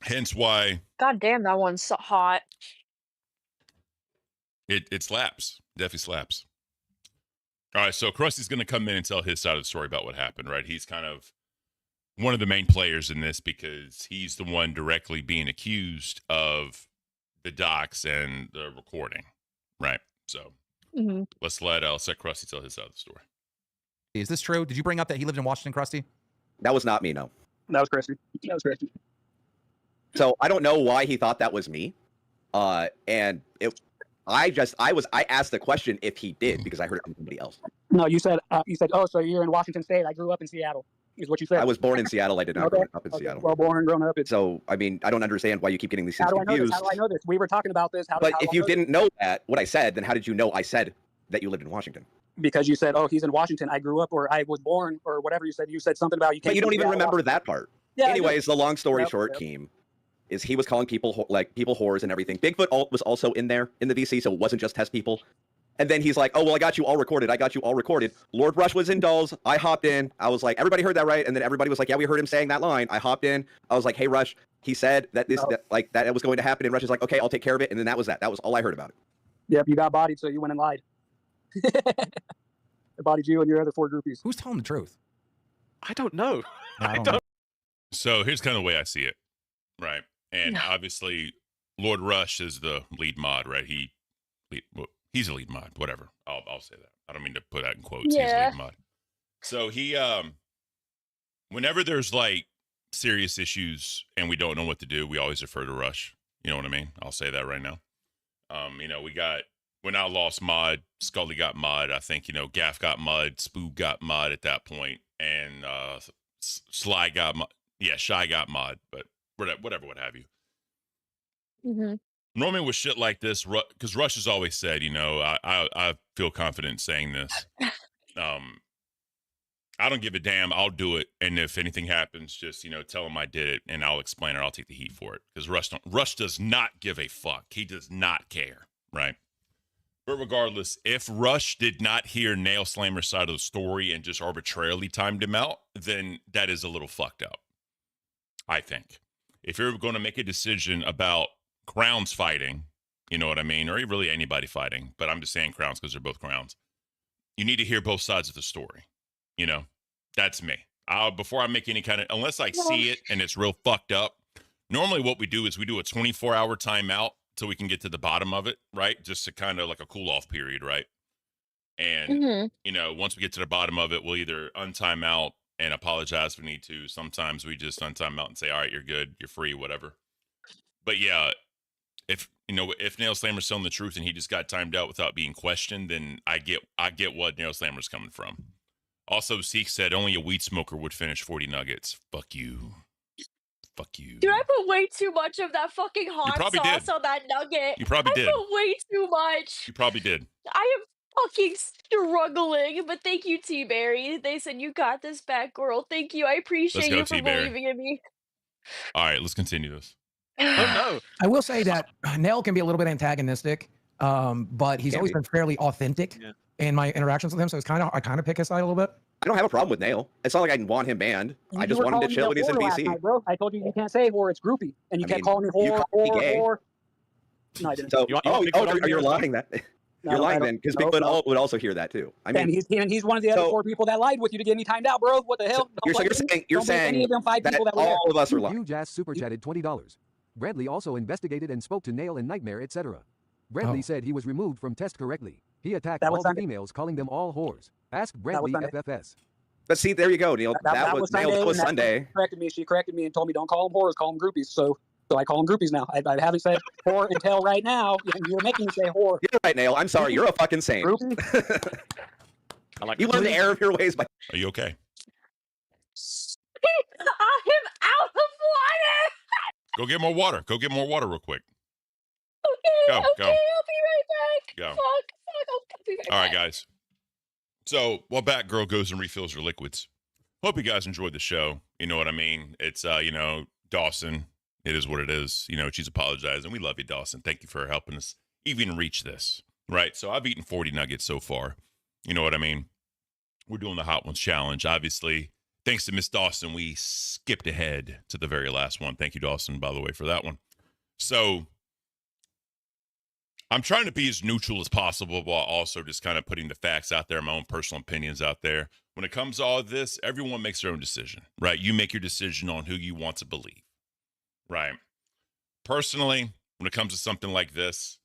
S1: Hence why
S3: God damn, that one's so hot.
S1: it slaps. Definitely slaps. All right, so Krusty's going to come in and tell his side of the story about what happened, right? He's kind of one of the main players in this because he's the one directly being accused of the docs and the recording, right? So let's let Krusty tell his side of the story.
S19: Is this true? Did you bring up that he lived in Washington, Krusty?
S20: That was not me, no.
S17: That was Krusty.
S20: So I don't know why he thought that was me. And I asked the question if he did because I heard it from somebody else.
S17: No, you said, "Oh, so you're in Washington State? I grew up in Seattle." Is what you said.
S20: I was born in Seattle. I did not grow up in Seattle.
S17: Well, born and grown up.
S20: So I mean, I don't understand why you keep getting these things
S17: How do I know this?
S20: confused.
S17: How do I know this? We were talking about this.
S20: But if you didn't know that, what I said, then how did you know I said that you lived in Washington?
S17: Because you said, "Oh, he's in Washington. I grew up, or I was born, or whatever you said." You said something about you.
S20: But you don't even remember that part.
S17: Yeah,
S20: Anyways, the long story
S17: Yep,
S20: short,
S17: yep.
S20: Keem, is he was calling people people whores and everything. Bigfoot was also in there in the VC, so it wasn't just test people. And then he's like, "Oh, well, I got you all recorded. Lord Rush was in Dulles. I hopped in. I was like, everybody heard that, right?" And then everybody was like, "Yeah, we heard him saying that line." I hopped in. I was like, "Hey, Rush, he said that that was going to happen." And Rush is like, "Okay, I'll take care of it." And then that was that. That was all I heard about it.
S17: Yep, you got bodied, so you went and lied. I bodied you and your other 4 groupies.
S19: Who's telling the truth?
S15: I don't know.
S19: I don't know.
S1: So here's kind of the way I see it, right? And obviously, Lord Rush is the lead mod, right? He's a lead mod, whatever. I'll say that. I don't mean to put that in quotes. He's a
S3: Yeah.
S1: lead mod. So he, whenever there's like serious issues and we don't know what to do, we always refer to Rush. You know what I mean? I'll say that right now. You know, when I lost mod, Scully got mod. I think, you know, Gaff got mod, Spoo got mod at that point, and Sly got mod. Yeah, Shy got mod, but whatever, what have you.
S3: Mm-hmm.
S1: Normally with shit like this, because Rush has always said, you know, I feel confident saying this. I don't give a damn. I'll do it. And if anything happens, just, you know, tell him I did it and I'll explain it. I'll take the heat for it. Because Rush does not give a fuck. He does not care. Right. But regardless, if Rush did not hear Nail Slammer's side of the story and just arbitrarily timed him out, then that is a little fucked up. I think. If you're going to make a decision about Crowns fighting, you know what I mean? Or really anybody fighting, but I'm just saying Crowns because they're both Crowns. You need to hear both sides of the story. You know, that's me. Before I make any kind of, unless I see it and it's real fucked up, normally what we do is we do a 24-hour timeout so we can get to the bottom of it, right? Just to kind of like a cool off period, right? And, you know, once we get to the bottom of it, we'll either untime out and apologize if we need to. Sometimes we just untime out and say, all right, you're good, you're free, whatever. But yeah, if Nail Slammer's telling the truth and he just got timed out without being questioned, then I get what Nail Slammer's coming from. Also, Seek said only a weed smoker would finish 40 nuggets. Fuck you. Fuck you.
S3: Dude, I put way too much of that fucking hot
S1: probably
S3: sauce
S1: did.
S3: on that nugget.
S1: You probably did.
S3: I put way too much.
S1: You probably did.
S3: I am fucking struggling, but thank you, T-Berry. They said you got this back, girl. Thank you. I appreciate
S1: go,
S3: you for
S1: T-Berry.
S3: believing in me.
S1: All right, let's continue this.
S15: Oh no.
S13: I will say that Nail can be a little bit antagonistic, but he's always been fairly authentic in my interactions with him. So it's I kind of pick his side a little bit.
S20: I don't have a problem with Nail. It's not like I want him banned. I just want him to chill when he's in
S17: last
S20: VC.
S17: night, bro. I told you you can't say whore, it's groupie. And you kept calling me whore, whore. No, I didn't.
S20: So, you're lying that.
S17: No,
S20: You're lying then, because
S17: no,
S20: Bigfoot would also hear that too. I mean,
S17: and he's one of the other 4 people that lied with you to get me timed out, bro. What the hell?
S20: You're saying
S17: any of them 5 people that were
S20: all of us are lying.
S14: Huge ass super chatted $20. Bradley also investigated and spoke to Nail and Nightmare, etc. Bradley said he was removed from test correctly. He attacked all the females, calling them all whores. Ask Bradley FFS.
S20: But see, there you go, Neil. That was Nail. That was Sunday.
S17: She corrected me and told me don't call them whores, call them groupies. So I call them groupies now. I haven't said whore until right now. You're making me say whore.
S20: You're right, Nail. I'm sorry. You're a fucking saint. You learned the error of your ways.
S1: Are you okay?
S3: I am out of water.
S1: Go get more water. Go get more water real quick.
S3: Okay,
S1: Go.
S3: I'll be right back.
S1: Go.
S3: Fuck, I'll be right back.
S1: All right, guys. So while Batgirl goes and refills her liquids, hope you guys enjoyed the show. You know what I mean? It's, you know, Dawson. It is what it is. You know, she's apologizing. We love you, Dawson. Thank you for helping us even reach this. Right? So I've eaten 40 nuggets so far. You know what I mean? We're doing the Hot Ones Challenge. Obviously, thanks to Miss Dawson, we skipped ahead to the very last one. Thank you, Dawson, by the way, for that one. So I'm trying to be as neutral as possible while also just kind of putting the facts out there, my own personal opinions out there. When it comes to all of this, everyone makes their own decision, right? You make your decision on who you want to believe, right? Personally, when it comes to something like this,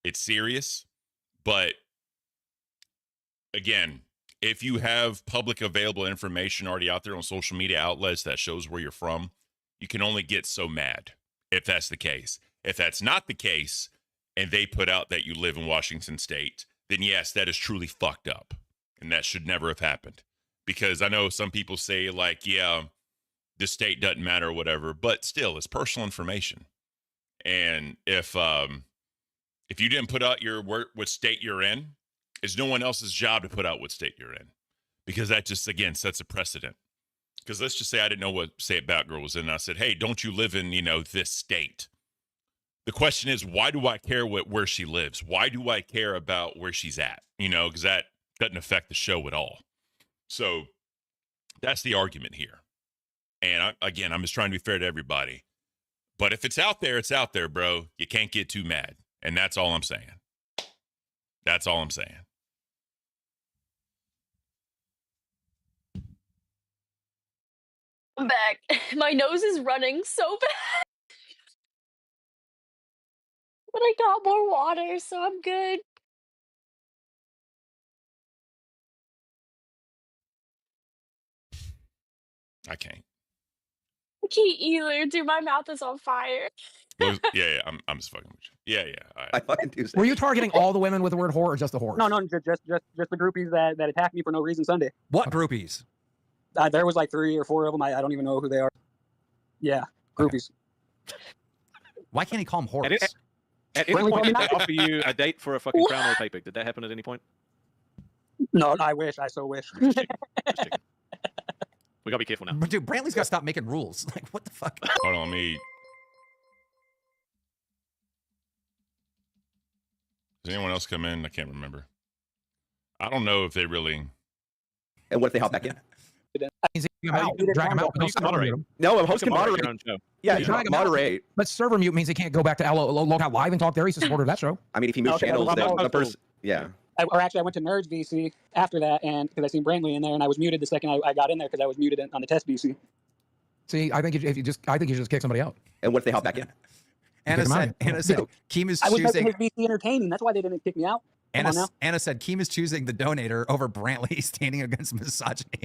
S1: it's serious. But again, if you have public available information already out there on social media outlets that shows where you're from, you can only get so mad if that's the case. If that's not the case, and they put out that you live in Washington State, then yes, that is truly fucked up. And that should never have happened. Because I know some people say, like, yeah, the state doesn't matter or whatever, but still, it's personal information. And if you didn't put out what state you're in, it's no one else's job to put out what state you're in. Because that just, again, sets a precedent. Because let's just say I didn't know what state Batgirl was in, and I said, hey, don't you live in, this state? The question is, why do I care where she lives? Why do I care about where she's at? Because that doesn't affect the show at all. So that's the argument here. And I'm just trying to be fair to everybody. But if it's out there, bro. You can't get too mad. And that's all I'm saying. That's all I'm saying.
S3: I'm back. My nose is running so bad. But I got more water, so I'm good.
S1: I can't.
S3: I can't either, dude. My mouth is on fire.
S1: Yeah, I'm just fucking with you. Yeah. All right.
S20: I fucking do.
S13: Were you targeting all the women with the word whore or just the whores?
S17: No, just the groupies that attacked me for no reason Sunday.
S19: What groupies?
S17: There was like 3 or 4 of them. I don't even know who they are. Yeah, groupies.
S19: Why can't he call them whores?
S15: At any point, did they offer you a date for a fucking crown or paper? Did that happen at any point?
S17: No, I wish. I so wish.
S15: We gotta be careful now.
S19: But dude, Brantley's gotta stop making rules. Like, what the fuck?
S1: Hold on, me. Does anyone else come in? I can't remember. I don't know if they really.
S20: And what if they hop back in?
S13: Drag him out.
S20: No, a host can moderate. Yeah, you can moderate.
S13: But server mute means he can't go back to Lockout Live and talk there. He's a supporter of that show.
S20: I mean, if he moves channels, then the person. Yeah.
S17: Or actually, I went to Nerds VC after that, and because I seen Brantley in there, and I was muted the second I got in there because I was muted on the test VC.
S13: See, I think if you just kick somebody out.
S20: And what if they hop back in?
S19: Anna said, Keem is
S17: I was
S19: choosing.
S17: making his VC entertaining. That's why they didn't kick me out.
S19: Anna said Keem is choosing the donator over Brantley standing against misogyny.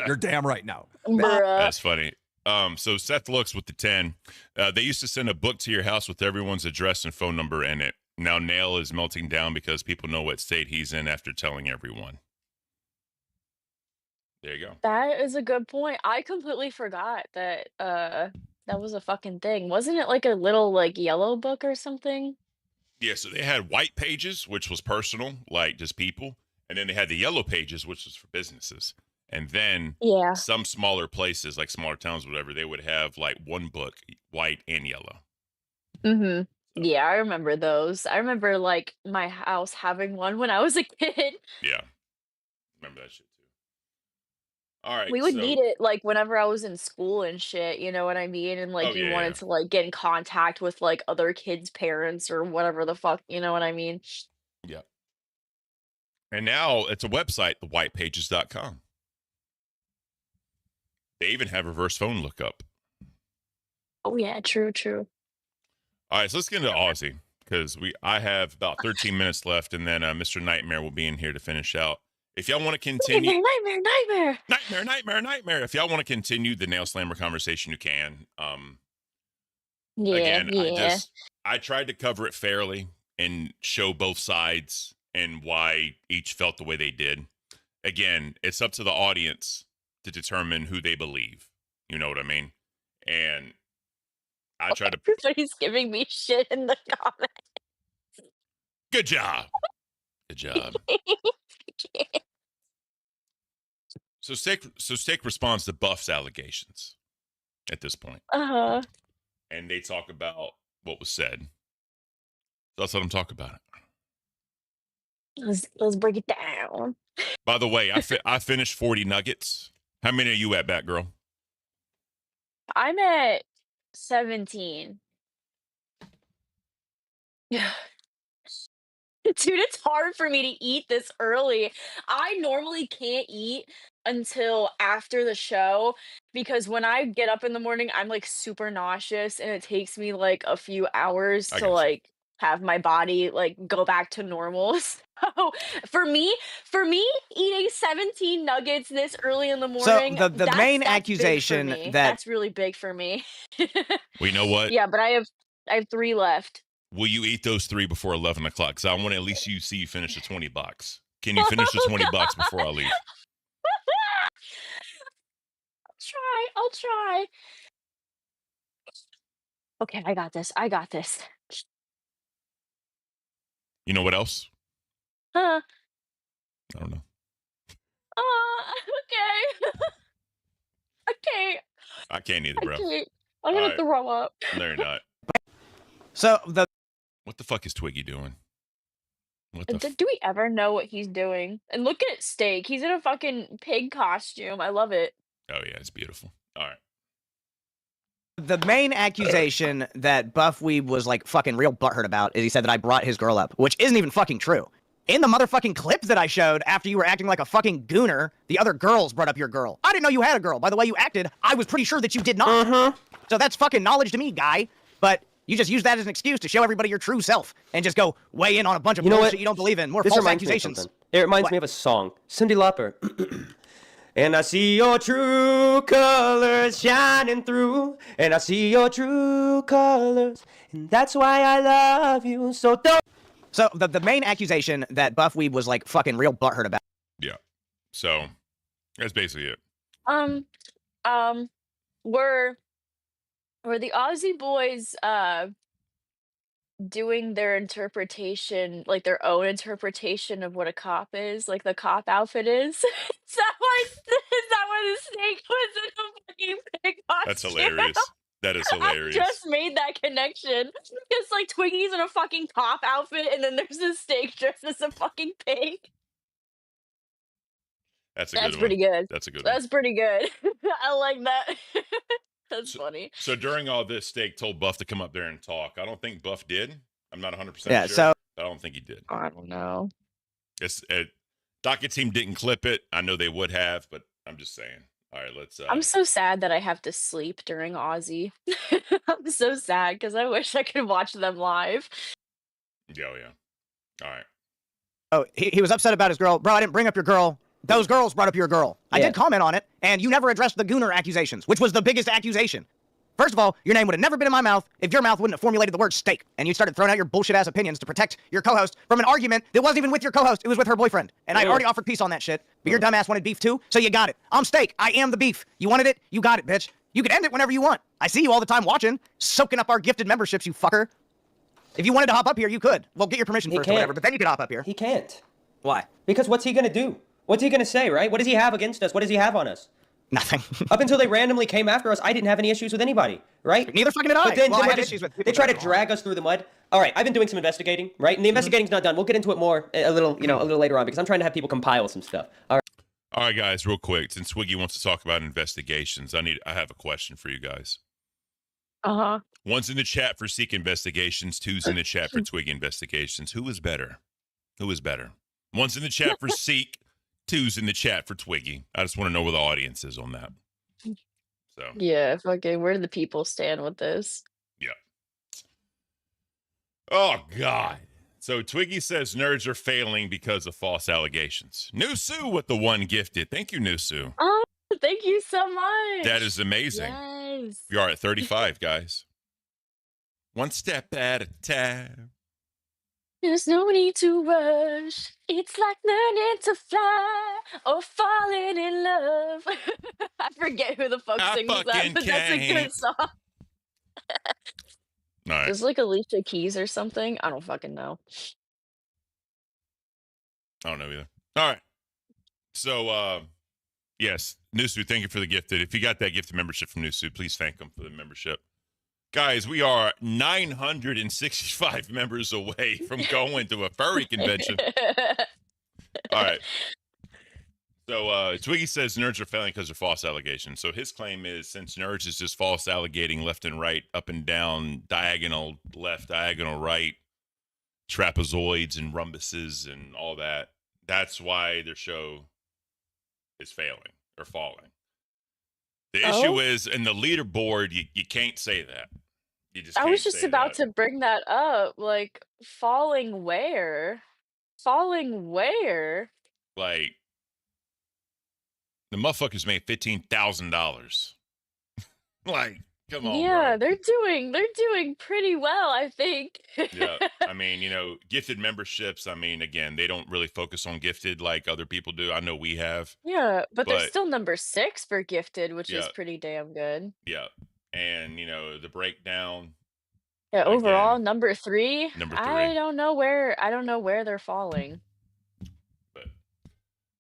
S19: You're damn right now.
S1: That's funny. So Seth looks with the 10. They used to send a book to your house with everyone's address and phone number in it. Now Nail is melting down because people know what state he's in after telling everyone. There you go.
S3: That is a good point. I completely forgot that that was a fucking thing. Wasn't it like a little like yellow book or something?
S1: Yeah, so they had white pages, which was personal, like just people. And then they had the yellow pages, which was for businesses. And then some smaller places, like smaller towns, whatever, they would have like one book, white and yellow.
S3: Mm-hmm. Yeah, I remember those. I remember like my house having one when I was a kid.
S1: Yeah. Remember that shit too. All right.
S3: We would need it like whenever I was in school and shit, you know what I mean? And like you wanted to like get in contact with like other kids' parents or whatever the fuck, you know what I mean?
S1: Yeah. And now it's a website, thewhitepages.com. They even have reverse phone lookup.
S3: Oh yeah, true.
S1: All right, so let's get into Aussie because I have about 13 minutes left, and then Mr. Nightmare will be in here to finish out. If y'all want to continue, Nightmare. If y'all want to continue the Nail Slammer conversation, you can. I tried to cover it fairly and show both sides and why each felt the way they did. Again, it's up to the audience to determine who they believe. You know what I mean? And I try to.
S3: Everybody's giving me shit in the comments.
S1: Good job. So Steak responds to Buff's allegations at this point. And they talk about what was said. So let's let them talk about it.
S3: Let's break it down.
S1: By the way, I finished 40 nuggets. How many are you at, Batgirl?
S3: I'm at 17. Dude, it's hard for me to eat this early. I normally can't eat until after the show because when I get up in the morning, I'm like super nauseous and it takes me like a few hours to like have my body like go back to normal. So for me, eating 17 nuggets this early in the morning.
S21: So the main accusation
S3: that's really big for me.
S1: Well, you know what?
S3: Yeah, but I have 3 left.
S1: Will you eat those 3 before 11 o'clock? Because I want to at least see you finish the 20 bucks. Can you finish the 20 bucks before I leave?
S3: I'll try. Okay, I got this.
S1: You know what else?
S3: Huh?
S1: I don't know.
S3: Okay. Okay.
S1: I can't either, bro.
S3: Okay. I'm gonna throw up.
S1: No, you're not.
S21: So
S1: what the fuck is Twiggy doing?
S3: Do we ever know what he's doing? And look at Steak. He's in a fucking pig costume. I love it.
S1: Oh yeah, it's beautiful. All right.
S21: The main accusation that Buff Weeb was like fucking real butthurt about is he said that I brought his girl up, which isn't even fucking true. In the motherfucking clip that I showed after you were acting like a fucking gooner, the other girls brought up your girl. I didn't know you had a girl. By the way you acted, I was pretty sure that you did not. So that's fucking knowledge to me, guy. But You just use that as an excuse to show everybody your true self and just go weigh in on a bunch of
S8: You know
S21: bullshit
S8: what?
S21: you don't believe in. More
S8: This
S21: false
S8: reminds me of
S21: accusations.
S8: something. It reminds me of a song. Cyndi Lauper. And I see your true colors shining through. And I see your true colors. And that's why I love you. So don't.
S21: So the main accusation that Buff Weeb was like fucking real butthurt about.
S1: Yeah. So that's basically it.
S3: Were the Aussie boys doing their interpretation, like their own interpretation of what a cop is, like the cop outfit is? Is that why the snake was in a fucking pig costume?
S1: That's hilarious. That is hilarious.
S3: I just made that connection. It's like Twiggy's in a fucking cop outfit, and then there's this snake dressed as a fucking pig.
S1: That's
S3: That's pretty good.
S1: That's a good one.
S3: That's pretty good. I like that. That's funny.
S1: So during all this, Steak told Buff to come up there and talk. I don't think Buff did. I'm not 100%
S21: Yeah,
S1: sure.
S21: so-
S1: I don't think he did.
S3: I don't know.
S1: Docket team didn't clip it. I know they would have, but I'm just saying. All right, let's.
S3: I'm so sad that I have to sleep during Aussie. I'm so sad because I wish I could watch them live.
S1: Yeah. All right.
S21: Oh, he was upset about his girl. Bro, I didn't bring up your girl. Those girls brought up your girl. I
S8: Yeah.
S21: did comment on it, and you never addressed the Gooner accusations, which was the biggest accusation. First of all, your name would have never been in my mouth if your mouth wouldn't have formulated the word steak, and you started throwing out your bullshit-ass opinions to protect your co-host from an argument that wasn't even with your co-host, it was with her boyfriend. And I already offered peace on that shit, but your dumbass wanted beef too, so you got it. I'm steak. I am the beef. You wanted it? You got it, bitch. You can end it whenever you want. I see you all the time watching, soaking up our gifted memberships, you fucker. If you wanted to hop up here, you could. Well, get your permission first or whatever, but then you could hop up here.
S8: He can't.
S21: Why?
S8: Because what's he gonna do? What's he gonna say, right? What does he have against us? What does he have on us?
S21: Nothing.
S8: Up until they randomly came after us, I didn't have any issues with anybody, right?
S21: Neither fucking did I.
S8: But then,
S21: Well,
S8: then
S21: I
S8: we're
S21: had
S8: just-
S21: issues with people
S8: they try to
S21: that are
S8: drag us through the mud. All right, I've been doing some investigating, right? And the investigating's not done. We'll get into it more a little later on because I'm trying to have people compile some stuff. All right.
S1: All right, guys, real quick. Since Twiggy wants to talk about investigations, I have a question for you guys.
S3: Uh-huh.
S1: One's in the chat for Seek investigations. Two's in the chat for Twiggy investigations. Who is better? Who is better? One's in the chat for Seek. Two's in the chat for Twiggy. I just want to know where the audience is on that. So
S3: Yeah, fucking, where do the people stand with this?
S1: yeah. Oh God. So Twiggy says nerds are failing because of false allegations. Nusu with the one gifted. Thank you, Nusu.
S3: Oh, thank you so much.
S1: That is amazing.
S3: Yes.
S1: We are at 35, guys. One step at a time.
S3: There's no need to rush. It's like learning to fly or falling in love. I forget who the fuck sings that,
S1: fucking
S3: but that's a good
S1: can't.
S3: song.
S1: All right.
S3: It's like Alicia Keys or something. I don't fucking know.
S1: I don't know either. All right. So, yes, Nusu, thank you for the gifted. If you got that gifted membership from Nusu, please thank him for the membership. Guys, we are 965 members away from going to a furry convention. All right. So, Twiggy says nerds are failing because of false allegations. So his claim is since nerds is just false allegating left and right, up and down, diagonal left, diagonal right, trapezoids and rhombuses and all that, that's why their show is failing or falling. The issue is in the leaderboard, you can't say that. You just
S3: I
S1: can't
S3: was just
S1: say
S3: about
S1: that.
S3: to bring that up. Like, falling where? Falling where?
S1: Like, the motherfuckers made $15,000. Like, come on,
S3: Yeah,
S1: bro.
S3: they're doing pretty well, I think.
S1: Yeah, I mean, gifted memberships, I mean, again, they don't really focus on gifted like other people do. I know we have.
S3: Yeah, but they're
S1: But-
S3: still number 6 for gifted, which is
S1: Yeah.
S3: pretty damn good.
S1: Yeah. And, the breakdown.
S3: Yeah, overall number 3.
S1: Number
S3: I
S1: 3.
S3: don't know where they're falling.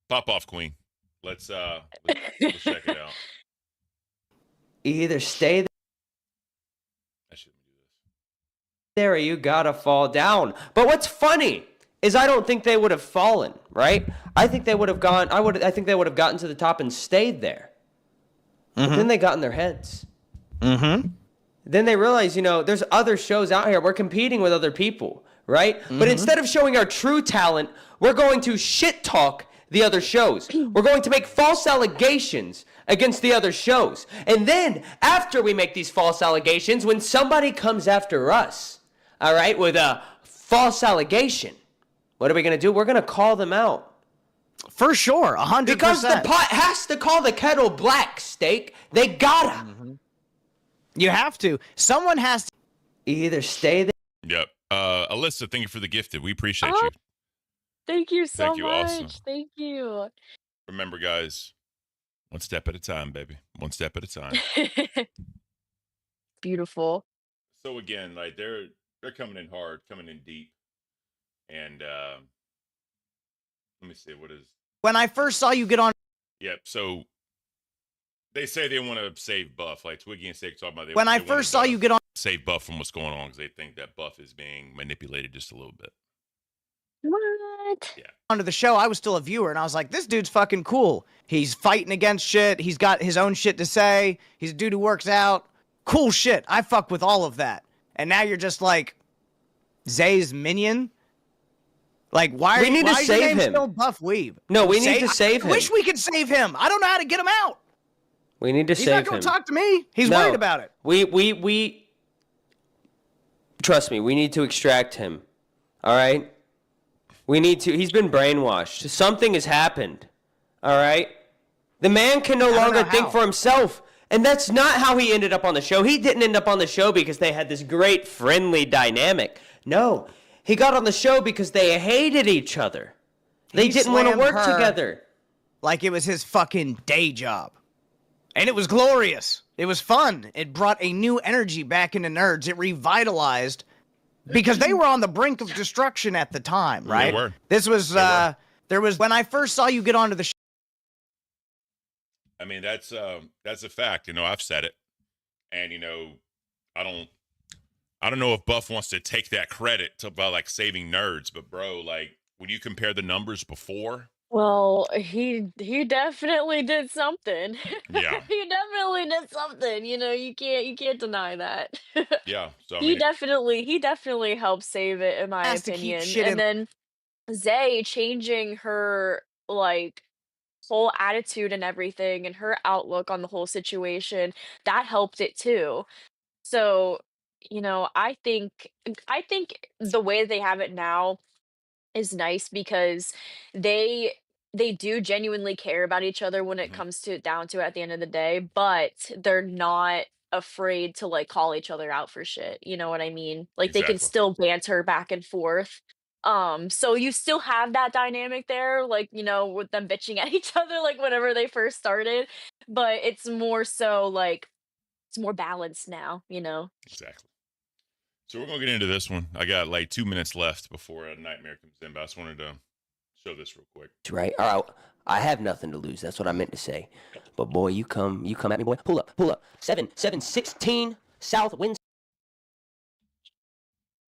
S1: Pop off, Queen. Let's check it out.
S8: Either stay there or you gotta fall down. But what's funny is I don't think they would have fallen, right? I think they would have gone. I think they would have gotten to the top and stayed there. But then they got in their heads.
S21: Mm-hmm.
S8: Then they realized, there's other shows out here. We're competing with other people, right? But instead of showing our true talent, we're going to shit talk the other shows. We're going to make false allegations against the other shows. And then, after we make these false allegations, when somebody comes after us, all right, with a false allegation, what are we going to do? We're going to call them out.
S21: For sure, 100%.
S8: Because the pot has to call the kettle black, Steak. They gotta.
S21: You have to. Someone has to
S8: either stay there.
S1: Yep. Alyssa, thank you for the gifted. We appreciate
S3: Oh,
S1: you.
S3: Thank you so
S1: Thank you,
S3: much.
S1: awesome.
S3: Thank you.
S1: Remember, guys, one step at a time, baby. One step at a time.
S3: Beautiful.
S1: So again, like they're coming in hard, coming in deep, and let me see what is.
S21: When I first saw you get on.
S1: Yep. So they say they want to save Buff, like Twiggy and Steak talk about.
S21: When I first saw you get on.
S1: Save Buff from what's going on because they think that Buff is being manipulated just a little bit.
S3: What?
S1: Yeah.
S21: Onto the show, I was still a viewer, and I was like, this dude's fucking cool. He's fighting against shit. He's got his own shit to say. He's a dude who works out. Cool shit. I fuck with all of that. And now you're just like Zay's minion. Like, why
S8: We need to
S21: why is your
S8: save
S21: name
S8: him.
S21: still Buff Weeb?
S8: No, we need to save
S21: I
S8: him.
S21: wish we could save him. I don't know how to get him out.
S8: We need to
S21: He's
S8: save
S21: not going
S8: him.
S21: to talk to me. He's
S8: No.
S21: worried about it.
S8: We trust me, we need to extract him. All right? We need to. He's been brainwashed. Something has happened. All right? The man can no longer think for himself. And that's not how he ended up on the show. He didn't end up on the show because they had this great friendly dynamic. No. He got on the show because they hated each other. They
S21: He
S8: didn't want to
S21: slammed
S8: work
S21: her
S8: together.
S21: Like it was his fucking day job. And it was glorious. It was fun. It brought a new energy back into nerds. It revitalized because they were on the brink of destruction at the time, right?
S1: They were.
S21: This was there was when I first saw you get onto the show.
S1: I mean, that's a fact. You know, I've said it, and you know, I don't know if Buff wants to take that credit to about like saving nerds, but bro, like when you compare the numbers before,
S3: Well, he definitely did something.
S1: Yeah.
S3: He definitely did something. You know, you can't deny that.
S1: yeah. So I
S3: He
S1: mean,
S3: definitely helped save it, in my
S21: Has to keep
S3: opinion.
S21: shit
S3: And then Zay changing her like whole attitude and everything and her outlook on the whole situation, that helped it too. So, you know, I think the way they have it now is nice because they they do genuinely care about each other when it comes to down to it at the end of the day, but they're not afraid to like call each other out for shit. You know what I mean? Like they can
S1: Exactly.
S3: still banter back and forth. So you still have that dynamic there, like, you know, with them bitching at each other like whenever they first started, but it's more so like it's more balanced now, you know.
S1: exactly. So we're gonna get into this one. I got like 2 minutes left before a nightmare comes in, but I just wanted to show this real quick.
S8: Right. All right. I have nothing to lose. That's what I meant to say. But boy, you come at me, boy. Pull up. 7-7-16 South Wind.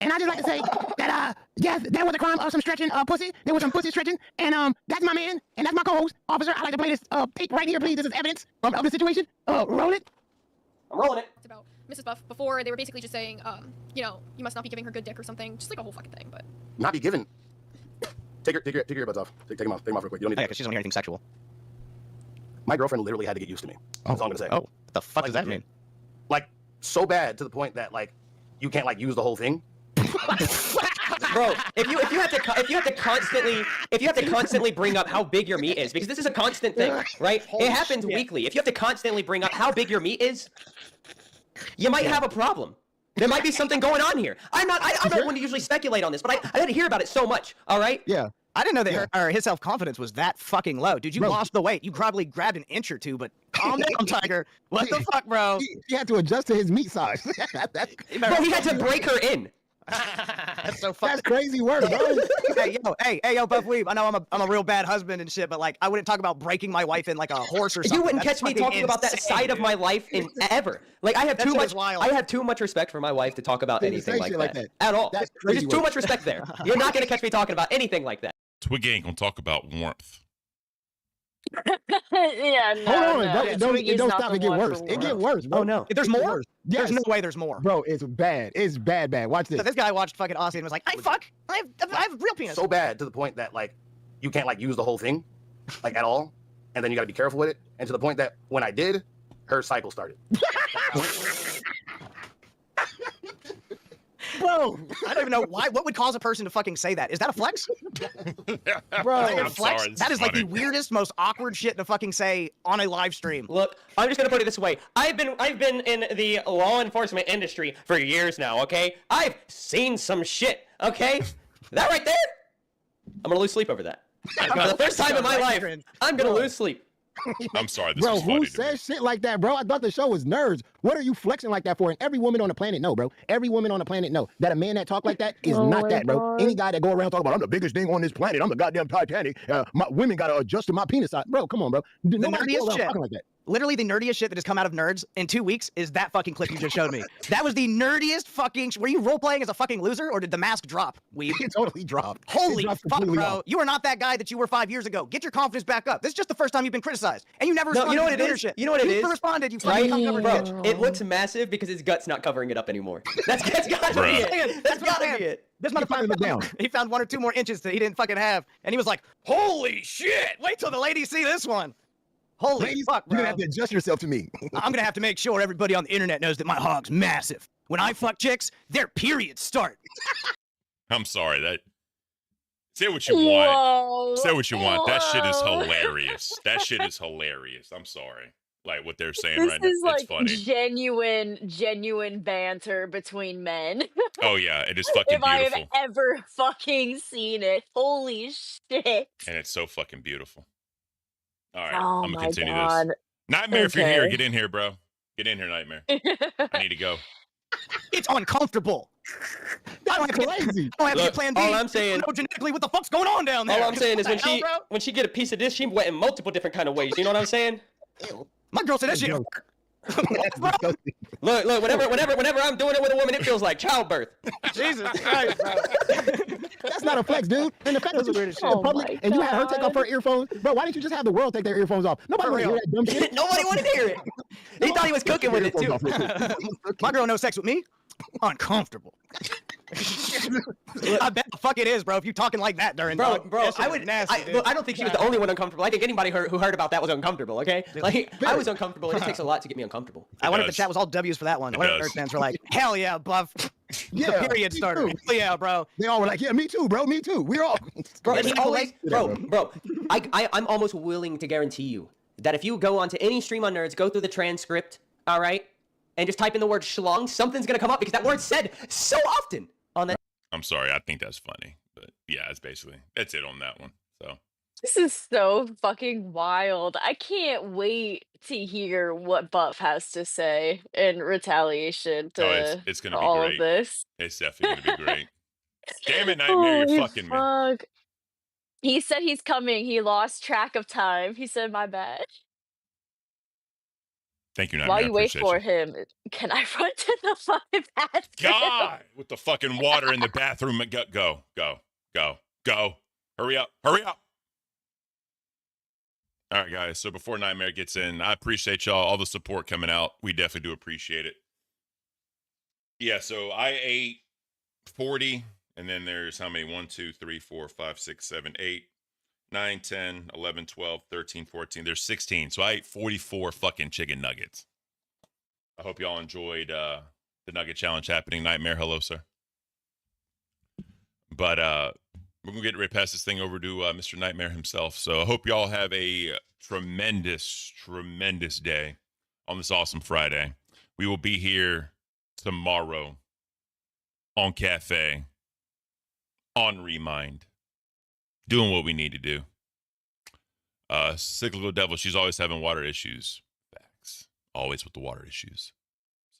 S5: And I just like to say that yes, there was a crime of some stretching pussy. There was some pussy stretching, and that's my man, and that's my co-host, officer. I like to play this tape right here, please. This is evidence of the situation. Roll it.
S8: I'm rolling it.
S11: About Mrs. Buff before they were basically just saying, you know, you must not be giving her good dick or something, just like a whole fucking thing. But
S12: Not be given. Take your earbuds off. Take them off real quick. You don't need.
S21: Yeah, because she doesn't hear anything sexual.
S12: My girlfriend literally had to get used to me. That's all I'm gonna say.
S21: Oh, what the fuck does that mean?
S12: Like so bad to the point that like you can't like use the whole thing.
S8: Bro, if you have to constantly bring up how big your meat is, because this is a constant thing, right? It happens weekly. If you have to constantly bring up how big your meat is, you might have a problem. There might be something going on here. I'm not one to usually speculate on this, but I had to hear about it so much. All right?
S5: Yeah.
S21: I didn't know that his self-confidence was that fucking low. Dude, you lost the weight. You probably grabbed an inch or two, but calm down, Tiger. What the fuck, bro?
S5: He had to adjust to his meat size.
S8: Bro, he had to break her in.
S21: That's so fucking.
S5: That's crazy work, bro.
S21: hey, yo, Buff Weeb. I know I'm a real bad husband and shit, but like I wouldn't talk about breaking my wife in like a horse or something.
S8: You wouldn't
S21: That's
S8: catch me
S21: fucking
S8: talking about that
S21: insane,
S8: side of
S21: dude.
S8: my life in ever. Like I have
S21: That
S8: too
S21: shit
S8: much.
S21: is wild.
S8: I have too much respect for my wife to talk about
S5: Yeah,
S8: anything
S5: say
S8: like
S5: shit
S8: that.
S5: like that.
S8: At all.
S5: That's
S8: There's
S5: crazy
S8: just too
S5: work.
S8: much respect there. You're not gonna catch me talking about anything like that.
S1: Twiggy ain't gonna talk about warmth.
S3: Yeah, no,
S5: Hold on,
S3: no.
S5: bro. It don't
S3: Twiggy's not
S5: stop.
S3: the
S5: It get
S3: one
S5: worse.
S3: for
S5: It get
S3: warmth.
S5: worse, bro.
S21: Oh no. There's
S5: It get
S21: more?
S5: worse.
S21: There's
S5: Yes.
S21: no way there's more.
S5: Bro, it's bad. It's bad. Watch this.
S21: So this guy watched fucking Aussie and was like, I have real penis.
S12: So bad to the point that like you can't like use the whole thing. like at all. And then you got to be careful with it. And to the point that when I did, her cycle started.
S21: Bro, I don't even know why. What would cause a person to fucking say that? Is that a flex?
S8: Bro,
S21: a flex? That is like the weirdest, most awkward shit to fucking say on a live stream.
S8: Look, I'm just gonna put it this way. I've been in the law enforcement industry for years now, okay? I've seen some shit, okay? That right there, I'm gonna lose sleep over that. For the first time in my life, I'm gonna lose sleep.
S1: I'm sorry, this
S5: Bro,
S1: is
S5: who
S1: funny.
S5: says shit like that, bro? I thought the show was nerds. What are you flexing like that for? And every woman on the planet know, bro. Every woman on the planet know that a man that talk like that is not that, bro. Any guy that go around talking about, I'm the biggest thing on this planet. I'm the goddamn Titanic. My women got to adjust to my penis size. Bro, come on, bro.
S21: The
S5: Nobody go
S21: nerdiest
S5: around
S21: shit.
S5: talking like that.
S21: Literally the nerdiest shit that has come out of nerds in 2 weeks is that fucking clip you just showed me. That was the nerdiest fucking. Were you role playing as a fucking loser, or did the mask drop?
S5: It totally dropped.
S21: Holy
S5: dropped
S21: fuck,
S5: completely
S21: bro!
S5: off.
S21: You are not that guy that you were 5 years ago. Get your confidence back up. This is just the first time you've been criticized, and you never
S8: No,
S21: responded
S8: you know what
S21: to
S8: it
S21: Twitter
S8: is?
S21: shit.
S8: You know what it is?
S21: never responded. You fucking uncovered
S8: Bro,
S21: bitch.
S8: it looks massive because his gut's not covering it up anymore. That's gotta be it. That's gotta be it.
S21: This motherfucker
S5: down.
S21: He found 1 or 2 more inches that he didn't fucking have, and he was like, "Holy shit! Wait till the ladies see this one." Holy
S5: Ladies,
S21: fuck, bro.
S5: you're gonna have to adjust yourself to me.
S21: I'm gonna have to make sure everybody on the internet knows that my hog's massive. When I fuck chicks, their periods start.
S1: I'm sorry. That say what you want. Say what you want. That shit is hilarious. That shit is hilarious. I'm sorry. Like what they're saying
S3: This
S1: right now.
S3: is
S1: It's
S3: like
S1: funny.
S3: genuine banter between men.
S1: Oh yeah, it is fucking
S3: If I have
S1: beautiful.
S3: ever fucking seen it. Holy shit.
S1: And it's so fucking beautiful. All right,
S3: Oh
S1: I'm gonna
S3: my
S1: continue
S3: God.
S1: this. Nightmare, if you're here,
S3: Okay.
S1: get in here, bro. Get in here, Nightmare. I need to go.
S21: It's uncomfortable. I don't have
S5: crazy.
S21: I don't have to
S8: Look,
S21: get plan B.
S8: all I'm saying-
S21: know genetically what the fuck's going on down there.
S8: All I'm saying is
S21: What the hell, bro?
S8: when she get a piece of this, she wet in multiple different kind of ways. You know what I'm saying?
S21: My girl said that shit.
S8: Look, whenever I'm doing it with a woman, it feels like childbirth.
S21: Jesus Christ, bro.
S5: That's not a flex, dude. And the fact that
S21: That's
S5: you
S21: weird as
S5: in
S21: shit.
S5: public
S3: my
S5: and you had her take off her
S3: God.
S5: earphones, bro. Why didn't you just have the world take their earphones off? Nobody want to hear that dumb shit.
S8: Nobody wanted to hear it. He thought he was cooking with it too.
S21: My girl no sex with me. Uncomfortable. I bet the fuck it is, bro. If you talking like that during
S8: Bro,
S21: dog.
S8: bro,
S21: That shit
S8: I
S21: is
S8: would.
S21: nasty, dude.
S8: Look, I don't think she was the only one uncomfortable. I think anybody who heard about that was uncomfortable. Okay, like I was uncomfortable. It takes a lot to get me uncomfortable.
S21: I wonder if the chat was all W's for that one. I wonder if
S1: does.
S21: nerd fans were like, "Hell yeah, buff."
S5: Yeah,
S21: The period
S5: me
S21: starter.
S5: too.
S21: Hell yeah, bro.
S5: They all were like, yeah, me too, bro. Me too. We're all.
S8: Bro,
S21: Yeah,
S8: it's
S21: people
S8: always,
S21: like-
S8: bro. I'm almost willing to guarantee you that if you go onto any stream on Nerds, go through the transcript, all right, and just type in the word schlong, something's gonna come up because that word's said so often on that.
S1: I'm sorry. I think that's funny, but yeah, that's it on that one. So
S3: This is so fucking wild. I can't wait to hear what Buff has to say in retaliation to
S1: it's gonna be
S3: all
S1: great.
S3: of this.
S1: It's definitely gonna be great. Damn it, Nightmare,
S3: Holy
S1: you're fucking me.
S3: fuck. He said he's coming. He lost track of time. He said, my bad.
S1: Thank you, Nightmare.
S3: While
S1: I
S3: you wait
S1: appreciate
S3: for
S1: you.
S3: him, can I run to the fucking bathroom?
S1: God, with the fucking water in the bathroom. Go. Hurry up. All right, guys. So before Nightmare gets in, I appreciate y'all, all the support coming out. We definitely do appreciate it. Yeah, so I ate 40, and then there's how many? 1, 2, 3, 4, 5, 6, 7, 8, 9, 10, 11, 12, 13, 14. There's 16. So I ate 44 fucking chicken nuggets. I hope y'all enjoyed the Nugget Challenge happening. Nightmare, hello, sir. But we're going to get right past this thing over to Mr. Nightmare himself. So I hope y'all have a tremendous day on this awesome Friday. We will be here tomorrow on Cafe, on Remind, doing what we need to do. Cyclical Devil, she's always having water issues. Facts. Always with the water issues.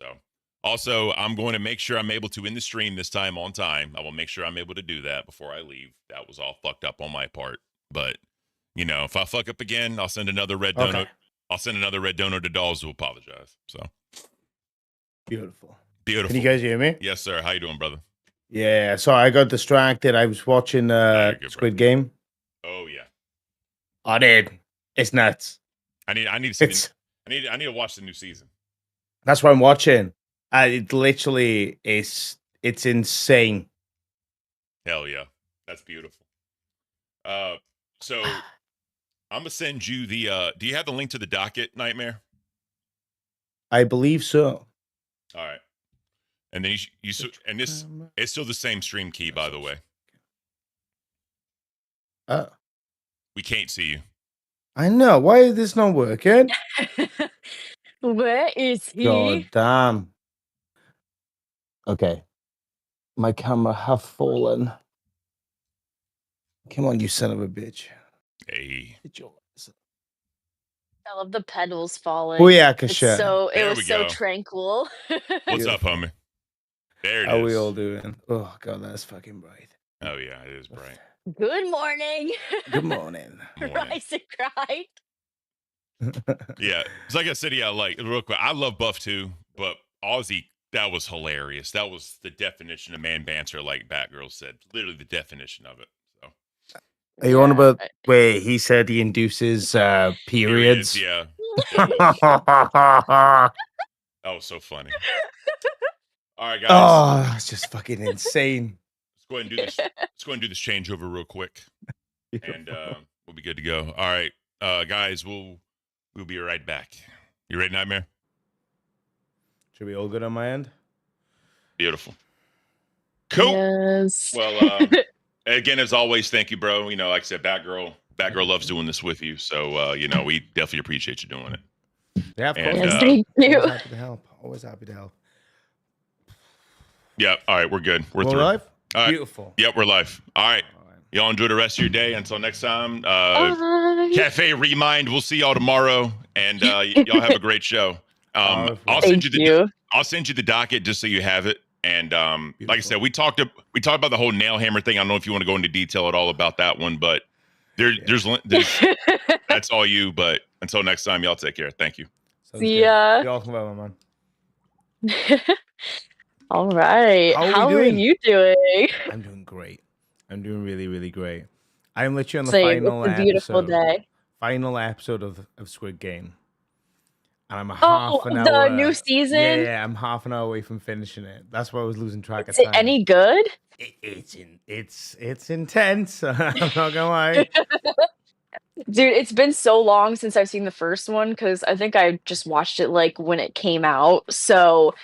S1: So, also, I'm going to make sure I'm able to, in the stream this time on time, I will make sure I'm able to do that before I leave. That was all fucked up on my part. But, you know, if I fuck up again, I'll send another red donut.
S18: Okay.
S1: I'll send another red donut to Dolls to apologize. So,
S18: Beautiful.
S1: beautiful.
S18: Can you guys hear me?
S1: Yes, sir. How you doing, brother?
S18: Yeah, so I got distracted. I was watching Squid Game.
S1: Oh yeah.
S18: Oh, dude, it's nuts.
S1: I need to see
S18: It's
S1: I need to watch the new season.
S18: that's what I'm watching. It literally is. It's insane.
S1: Hell yeah. That's beautiful. So I'm gonna send you the. Do you have the link to the docket, Nightmare?
S6: I believe so.
S1: All right. And then and this it's still the same stream key, by the way. We can't see you.
S6: I know. Why is this not working?
S3: Where is he?
S6: God damn. Okay. My camera have fallen. Come on, you son of a bitch.
S1: Hey.
S3: I love the pedals falling.
S6: Booyaka
S3: It's
S6: shit.
S3: so it
S1: There
S3: was
S1: we
S3: so
S1: go.
S3: tranquil.
S1: What's up, homie? There it
S6: How
S1: is.
S6: we all doing? Oh god, that's fucking bright.
S1: Oh yeah, it is bright.
S3: Good morning.
S6: Good morning.
S3: Rise and grind.
S1: Yeah, it's like I said. Yeah, like real quick, I love Buff too, but Aussie, that was hilarious. That was the definition of man banter, like Batgirl said. Literally the definition of it. So.
S6: Are you on about where he said he induces periods?
S1: Yeah. That was so funny. All right, guys.
S6: Oh, that's just fucking insane.
S1: Let's go ahead and do this. Let's go ahead and do this changeover real quick, and we'll be good to go. All right, guys, we'll be right back. You ready, Nightmare?
S6: Should we all good on my end?
S1: Beautiful. Cool.
S3: Yes.
S1: Well, again, as always, thank you, bro. You know, like I said, Batgirl loves doing this with you, so you know, we definitely appreciate you doing it.
S6: Yeah, of course.
S1: And,
S3: Yes, thank you.
S6: Always happy to help. Always happy to help.
S1: Yeah. All right, we're good. We're
S6: We're
S1: through.
S6: live?
S1: All right.
S6: Beautiful.
S1: Yep, we're live. All right. Y'all enjoy the rest of your day. Until next time.
S3: Bye.
S1: Cafe Remind. We'll see y'all tomorrow, and y'all have a great show. I'll send I'll send you the docket just so you have it. And like I said, we talked about the whole nail hammer thing. I don't know if you want to go into detail at all about that one, but there's that's all you. But until next time, y'all take care. Thank you.
S3: See ya.
S6: You're welcome, man.
S3: All right. How are you doing?
S6: I'm doing great. I'm doing really, really great. I'm literally on the
S3: Same.
S6: final
S3: It's a beautiful
S6: episode.
S3: day.
S6: Final episode of Squid Game. And I'm
S3: Oh,
S6: half an
S3: the
S6: hour.
S3: new season?
S6: Yeah, I'm half an hour away from finishing it. That's why I was losing track
S3: Is
S6: of
S3: it
S6: time.
S3: any good?
S6: It's intense. I'm not gonna lie.
S3: Dude, it's been so long since I've seen the first one because I think I just watched it like when it came out. So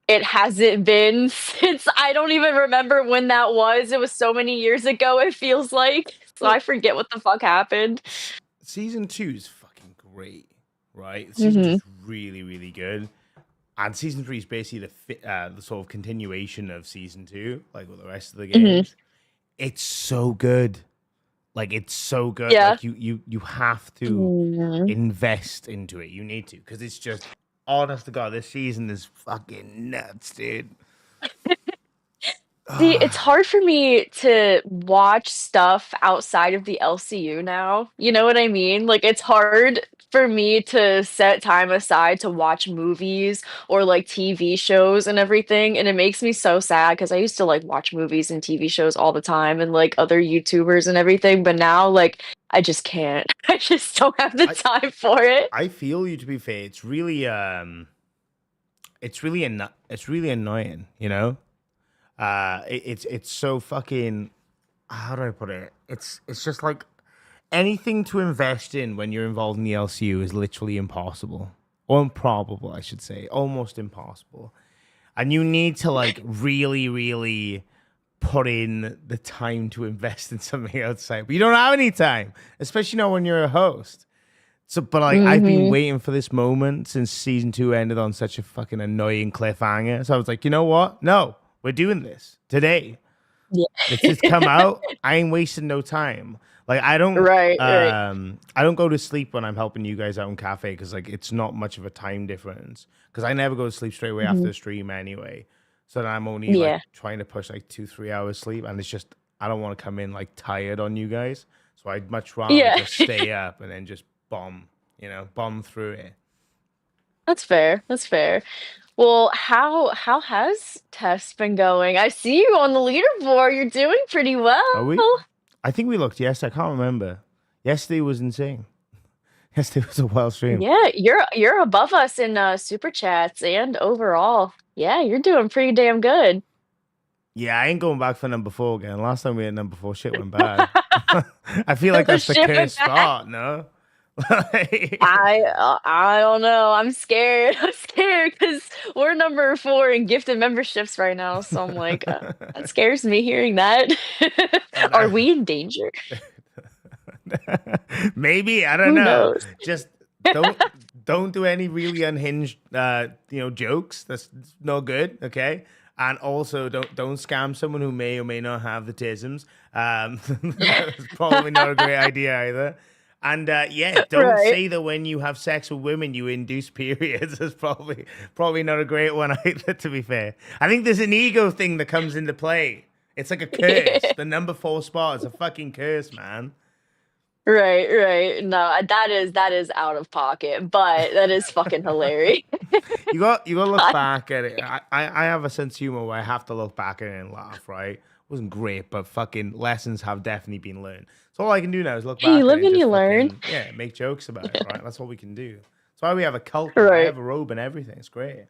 S3: it hasn't been since I don't even remember when that was. It was so many years ago, it feels like. So I forget what the fuck happened.
S6: Season 2 is fucking great, right? Season 2 is really, really good. And season 3 is basically the sort of continuation of season 2, like with the rest of the games. It's so good. Like it's so good.
S3: Yeah.
S6: Like you have to invest into it. You need to, because it's just honest to God, this season is fucking nuts, dude.
S3: See, it's hard for me to watch stuff outside of the LCU now. You know what I mean? Like, it's hard for me to set time aside to watch movies or like TV shows and everything. And it makes me so sad because I used to like watch movies and TV shows all the time and like other YouTubers and everything. But now, like, I just can't. I just don't have the time for it.
S6: I feel you, to be fair. It's really it's really annoying, you know? It's so fucking, how do I put it? It's just like anything to invest in when you're involved in the LCU is literally impossible. Or improbable, I should say. Almost impossible. And you need to like really, really put in the time to invest in something outside. But you don't have any time, especially not when you're a host. So, but like, I've been waiting for this moment since season 2 ended on such a fucking annoying cliffhanger. So I was like, you know what? No, we're doing this today.
S3: Yeah.
S6: It's just come out. I ain't wasting no time. Like I don't,
S3: Right.
S6: I don't go to sleep when I'm helping you guys out in cafe because like it's not much of a time difference. Because I never go to sleep straight away after the stream anyway. So then I'm only like trying to push like 2-3 hours sleep, and it's just I don't want to come in like tired on you guys. So I'd much rather just stay up and then just bomb through it.
S3: That's fair. That's fair. Well, how has Tess been going? I see you on the leaderboard. You're doing pretty well.
S6: Are we? I think we looked. Yes, I can't remember. Yesterday was insane. Yesterday was a wild stream.
S3: Yeah, you're above us in super chats and overall. Yeah, you're doing pretty damn good.
S6: Yeah, I ain't going back for number 4 again. Last time we had number 4, shit went bad. I feel like that's the
S3: Ship
S6: cursed
S3: back.
S6: spot, no?
S3: I don't know. I'm scared. I'm scared because we're number 4 in gifted memberships right now. So I'm like, that scares me hearing that. Are we in danger?
S6: Maybe, I don't
S3: Who
S6: know.
S3: knows?
S6: Just don't do any really unhinged jokes. That's no good, okay? And also don't scam someone who may or may not have the tisms. That's probably not a great idea either. And don't
S3: Right.
S6: say that when you have sex with women you induce periods. That's probably not a great one either, to be fair. I think there's an ego thing that comes into play. It's like a curse. The number 4 spot is a fucking curse, man.
S3: Right. No, that is out of pocket, but that is fucking hilarious.
S6: You got to look back at it. I have a sense of humor where I have to look back at it and laugh, right? It wasn't great, but fucking lessons have definitely been learned. So all I can do now is look back
S3: You
S6: at
S3: live
S6: it
S3: and
S6: and
S3: you
S6: just
S3: learn.
S6: fucking, make jokes about it, right? That's what we can do. That's why we have a culture. I
S3: Right.
S6: have a robe and everything. It's great.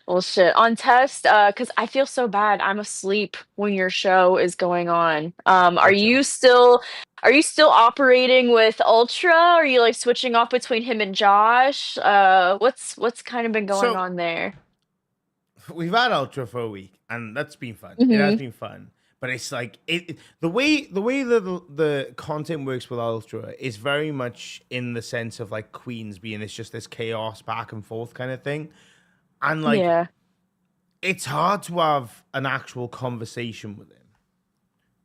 S3: Well, shit. On test, because I feel so bad. I'm asleep when your show is going on. Are you still operating with Ultra? Are you like switching off between him and Josh? What's kind of been going
S6: So-
S3: on there?
S6: We've had Ultra for a week, and that's been fun. It
S3: Mhm.
S6: has been fun. But it's like the way the content works with Ultra is very much in the sense of like Queens being this chaos back and forth kind of thing. And like
S3: Yeah.
S6: it's hard to have an actual conversation with him.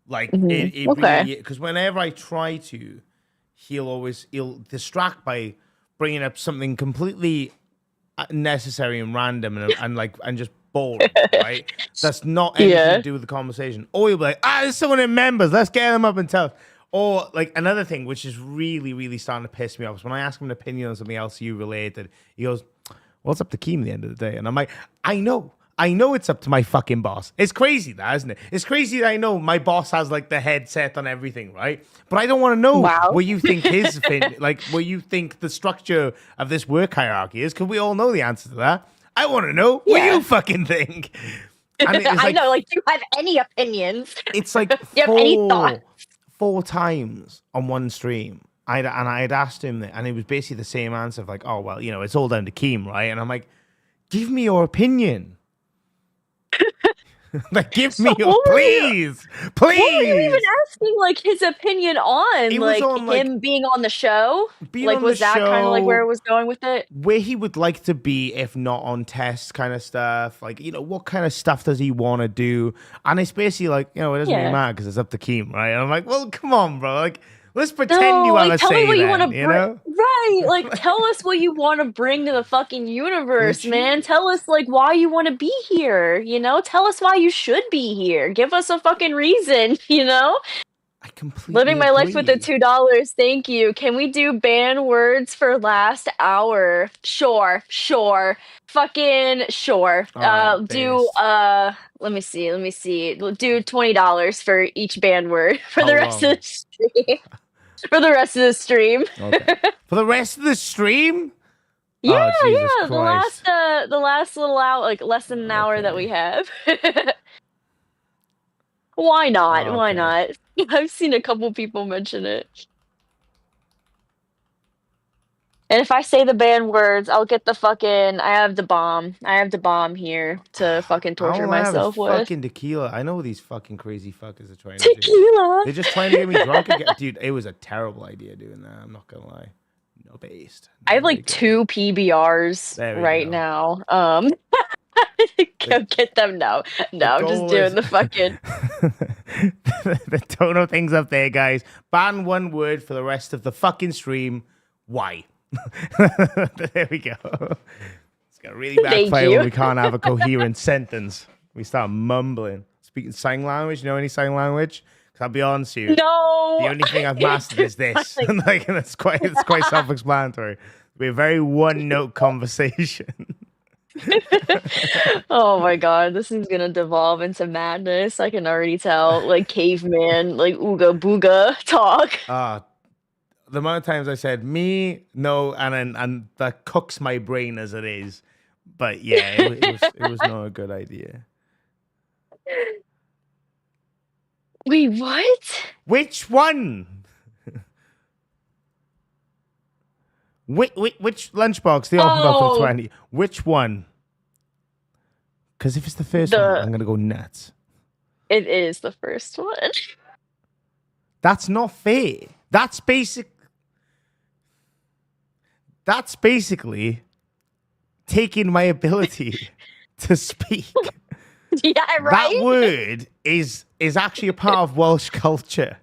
S6: Like
S3: Mhm.
S6: it
S3: Okay.
S6: really, because whenever I try to, he'll distract by bringing up something completely necessary and random and just boring, right? That's not anything
S3: Yeah.
S6: to do with the conversation. Or you'll be like, there's someone in members, let's get them up and tell us. Or like another thing which is really, really starting to piss me off is when I ask him an opinion on something else you related, he goes, well, it's up to Keem at the end of the day. And I'm like, I know it's up to my fucking boss. It's crazy that, isn't it? It's crazy that I know my boss has like the headset on everything, right? But I don't want to know what you think his what you think the structure of this work hierarchy is, because we all know the answer to that. I want to know what you fucking think. And it was
S3: I know, like, do you have any opinions?
S6: It's like
S3: Do you have any thoughts?
S6: 4 times on one stream. I'd asked him that, and it was basically the same answer of like, oh, well, it's all down to Keem, right? And I'm like, give me your opinion. Like, give me your, please.
S3: What were you even asking, like, his opinion on?
S6: He was
S3: Like,
S6: on, like,
S3: him being on the show?
S6: being
S3: Like,
S6: on
S3: was
S6: the
S3: that kind of like where
S6: show,
S3: it was going with it?
S6: where he would like to be if not on test kind of stuff. Like, what kind of stuff does he want to do? And it's basically like, it doesn't really
S3: Yeah.
S6: matter because it's up to Keem, right? And I'm like, well, come on, bro. Like, let's pretend you have a
S3: tell
S6: say
S3: me what you
S6: then,
S3: want to
S6: you know?
S3: Right, like tell us what you want to bring to the fucking universe, man. Tell us like why you want to be here, Tell us why you should be here. Give us a fucking reason, Living my life with the $2. Thank you. Can we do ban words for last hour? Sure. Fucking sure. Do let me see. Do $20 for each ban word for the rest of the stream. For the rest of the stream.
S6: Okay. For the rest of the stream?
S3: Yeah,
S6: Oh, Jesus
S3: yeah.
S6: Christ.
S3: The last little hour, like less than an hour that we have. Why not? Why not? I've seen a couple people mention it. And if I say the banned words, I'll get the fucking. I have the bomb here to fucking torture
S6: All I have
S3: myself
S6: is
S3: with.
S6: fucking tequila. I know what these fucking crazy fuckers are trying to do.
S3: Tequila.
S6: They're just trying to get me drunk again. Dude, it was a terrible idea doing that. I'm not gonna lie. No based.
S3: I have like 2 PBRs
S6: There we
S3: right
S6: go.
S3: now. Go get them. No, I'm just
S6: goal
S3: doing
S6: is-
S3: the fucking.
S6: The total things up there, guys. Ban one word for the rest of the fucking stream. Why? There we go. It's got really
S3: Thank
S6: backfire
S3: you.
S6: when we can't have a coherent sentence. We start mumbling. Speaking sign language. You know any sign language? Because I'll be honest with you.
S3: No.
S6: The only thing I've mastered is this. And it's quite self-explanatory. It'll be a very one-note conversation.
S3: Oh my god, this is gonna devolve into madness. I can already tell. Like caveman, like ooga booga talk.
S6: The amount of times I said me, no, and that cooks my brain as it is. But yeah, it was not a good idea.
S3: Wait, what?
S6: Which one? Which lunchbox they opened up for 20? Which one? Because if it's the first one, I'm gonna go nuts.
S3: It is the first one.
S6: That's not fair. That's basically taking my ability to speak.
S3: Yeah, right.
S6: That word is actually a part of Welsh culture,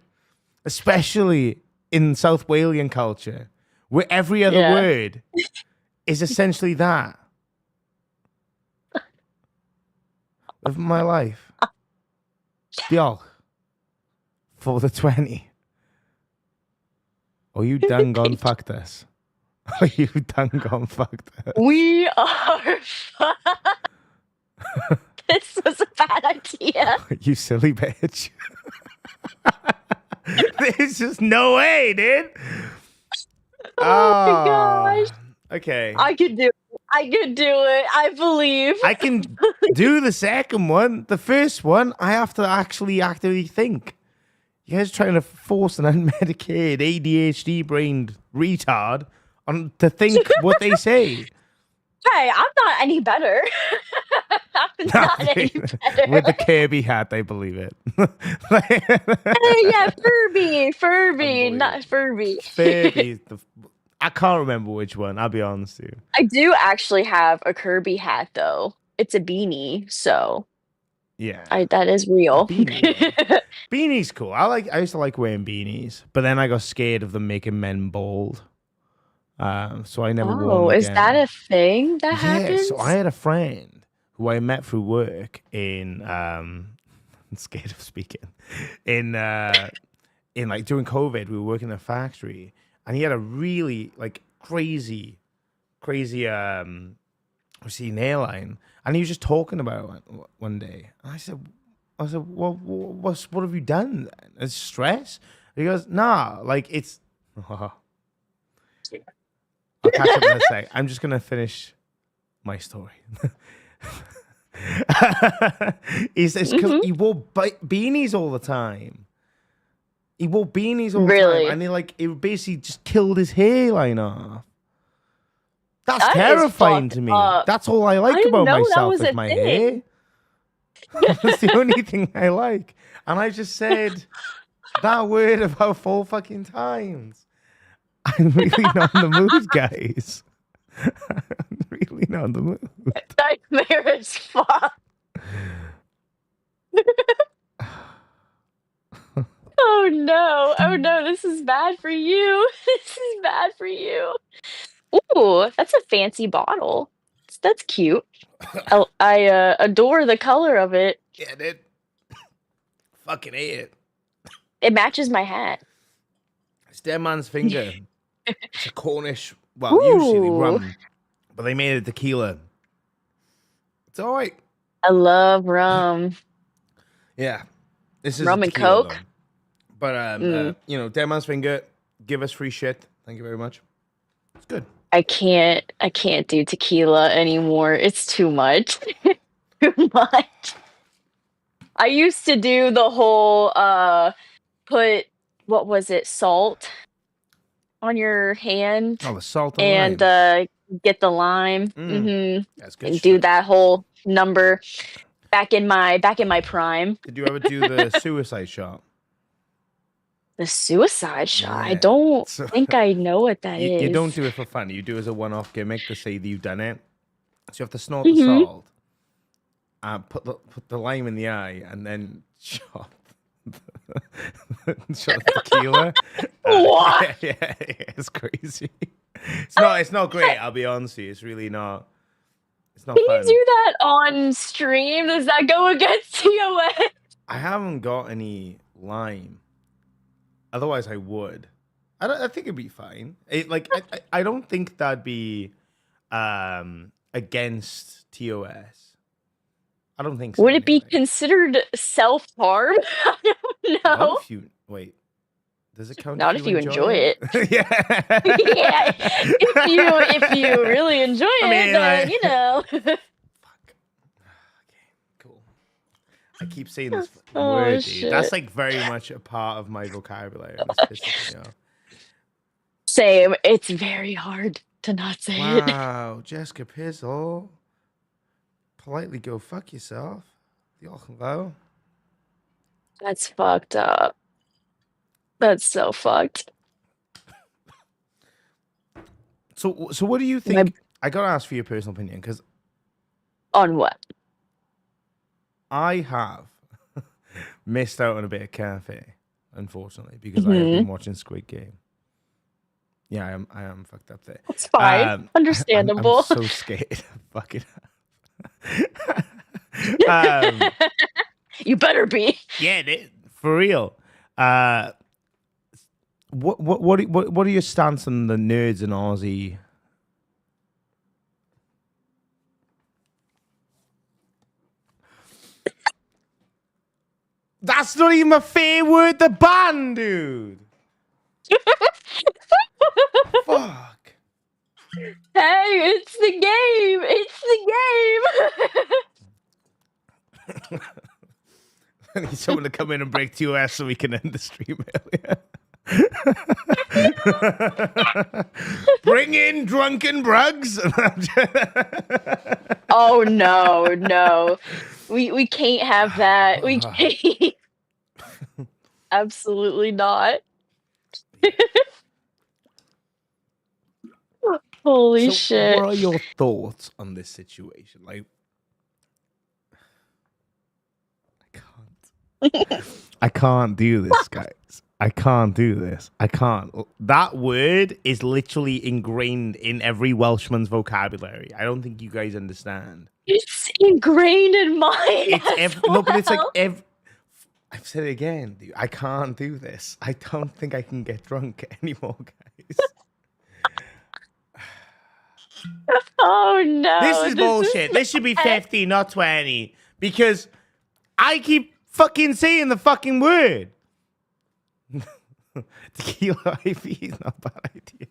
S6: especially in South Walian culture, where every other word is essentially that of my life. Diolch for the 20. Oh, you done gone fucked us. Oh, you done gone fucked us.
S3: We are. This was a bad idea.
S6: You silly bitch. There's just no way, dude.
S3: Oh my gosh.
S6: Okay.
S3: I could do it. I believe.
S6: I can do the second one. The first one, I have to actually actively think. You guys are trying to force an unmedicated ADHD-brained retard on to think what they say.
S3: Hey, I'm not any better. I'm not any better.
S6: With the Kirby hat, I believe it.
S3: Hey, yeah, Furby, not Furby.
S6: Furby. I can't remember which one. I'll be honest with you.
S3: I do actually have a Kirby hat though. It's a beanie, so
S6: yeah,
S3: that is real.
S6: Beanies cool. I used to like wearing beanies, but then I got scared of them making men bald. So I never wore them
S3: Oh, is
S6: again.
S3: that a thing that happens?
S6: So I had a friend who I met through work in I'm scared of speaking. In like during COVID, we were working in a factory and he had a really like crazy hairline, and he was just talking about it one day. And I said, well, what have you done then? It's stress? He goes, nah, like it's I'll catch up in a sec. I'm just gonna finish my story. He says because he wore beanies all the time. He wore beanies all the time, and it basically just killed his hairline off. That's terrifying to me. That's all I like about myself is my hair. That's the only thing I like. And I just said that word about 4 fucking times. I'm really not in the mood, guys. I'm really not in the mood.
S3: Nightmare as fuck. Oh no, this is bad for you. This is bad for you. Ooh, that's a fancy bottle. That's cute. I adore the color of it.
S6: Yeah, dude. Fucking hate it.
S3: It matches my hat.
S6: It's Dead Man's Finger. It's a Cornish, usually rum, but they made it tequila. It's all right.
S3: I love rum.
S6: Yeah, this is
S3: rum and
S6: tequila,
S3: Coke.
S6: though. But Dead Man's Finger, give us free shit. Thank you very much. It's good.
S3: I can't do tequila anymore. It's too much. Too much. I used to do the whole put what was it, salt on your hand.
S6: Oh, the salt
S3: and get the lime.
S6: That's good.
S3: And do that whole number back in my prime.
S6: Did you ever do the suicide shot?
S3: The suicide shot. I don't think I know what that is.
S6: You don't do it for fun. You do it as a one-off gimmick to say that you've done it. So you have to snort the salt, put the lime in the eye, and then shot the tequila.
S3: What?
S6: Yeah, it's crazy. It's not great. I'll be honest with you. It's really not. It's not
S3: Can
S6: fun.
S3: you do that on stream? Does that go against TOS?
S6: I haven't got any lime. Otherwise, I would. I think it'd be fine. I don't think that'd be against TOS. I don't think so.
S3: Would it be considered self-harm? I don't know.
S6: Not if you wait. Does it count?
S3: Not if you enjoy it.
S6: Yeah.
S3: Yeah. If you really enjoy it, then you know.
S6: I keep saying this
S3: Oh,
S6: word, dude.
S3: shit.
S6: That's like very much a part of my vocabulary. And it's pissing me off.
S3: Same. It's very hard to not say it.
S6: Wow, Jessica Pizzle. Politely go fuck yourself. Y'all can go.
S3: That's fucked up. That's so fucked.
S6: So what do you think? I gotta ask for your personal opinion, because
S3: on what?
S6: I have missed out on a bit of cafe, unfortunately, because I have been watching Squid Game. Yeah, I am fucked up there.
S3: It's fine. Understandable.
S6: I'm so scared. Fucking.
S3: You better be.
S6: Yeah, for real. What are your stance on the nerds in Aussie? That's not even a fair word to ban, dude. Fuck.
S3: Hey, it's the game. It's the game.
S6: I need someone to come in and break TOS so we can end the stream earlier. Bring in drunken brugs.
S3: Oh no. We can't have that. We can't. Absolutely not. Holy shit.
S6: What are your thoughts on this situation? Like, I can't do this, guys. I can't do this. I can't. That word is literally ingrained in every Welshman's vocabulary. I don't think you guys understand.
S3: It's ingrained in mine.
S6: No, but it's like I've said it again, dude. I can't do this. I don't think I can get drunk anymore, guys.
S3: Oh no.
S6: This is bullshit. This should be 50, not 20. Because I keep fucking saying the fucking word. Tequila IV is not a bad idea.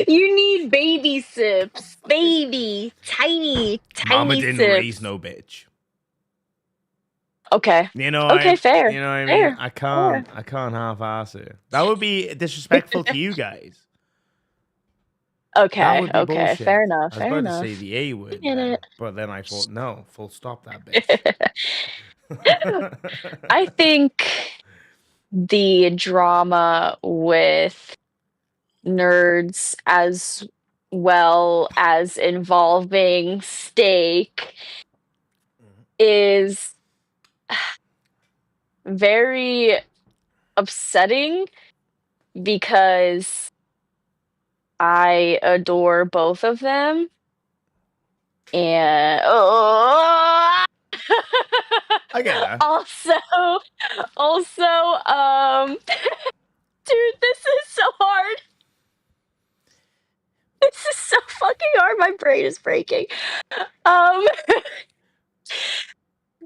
S3: You need baby sips. Baby. Tiny
S6: Mama didn't
S3: sips.
S6: raise no bitch.
S3: Okay.
S6: You know.
S3: Okay, fair.
S6: You know what I mean?
S3: Fair.
S6: I can't half-ass it. That would be disrespectful to you guys. That would
S3: Okay.
S6: be bullshit.
S3: Fair enough.
S6: I was
S3: Fair
S6: about
S3: enough.
S6: to say the A word,
S3: Get
S6: there,
S3: it.
S6: but then I thought, no, full stop that bitch.
S3: I think the drama with nerds as well as involving steak is very upsetting because I adore both of them. And
S6: I get that.
S3: Also, dude, this is so hard. This is so fucking hard. My brain is breaking.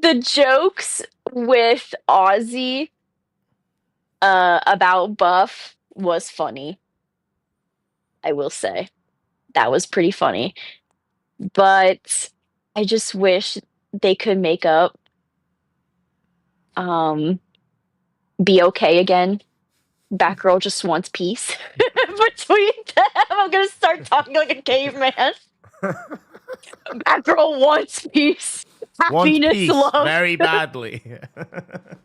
S3: The jokes with Ozzy about Buff was funny. I will say. That was pretty funny. But I just wish they could make up. Be okay again. Batgirl just wants peace between them. I'm gonna start talking like a caveman. Batgirl wants peace.
S6: Wants
S3: Happiness,
S6: peace
S3: love.
S6: very badly.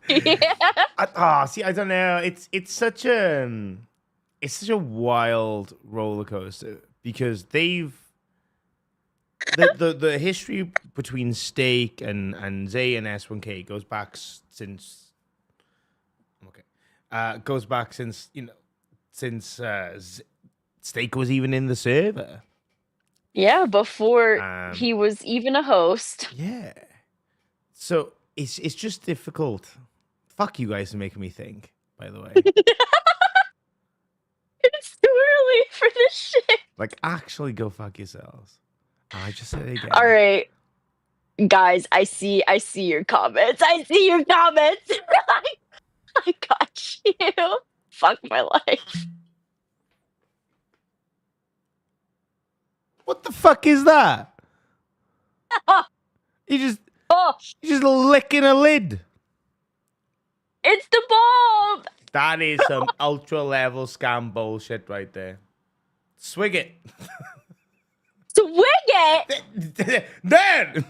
S3: Yeah.
S6: See, I don't know. It's such a wild roller coaster because the history between Steak and Zay and S1K goes back since Steak was even in the server.
S3: Yeah, before he was even a host.
S6: Yeah. So it's just difficult. Fuck you guys for making me think, by the way.
S3: It's too early for this shit.
S6: Like, actually go fuck yourselves. I just said it again.
S3: All right. Guys, I see your comments. I see your comments. I got you. Fuck my life.
S6: What the fuck is that? You just
S3: Oh,
S6: You're just licking a lid.
S3: it's the bulb.
S6: That is some ultra level scam bullshit right there. Swig it.
S3: Swig it.
S6: Then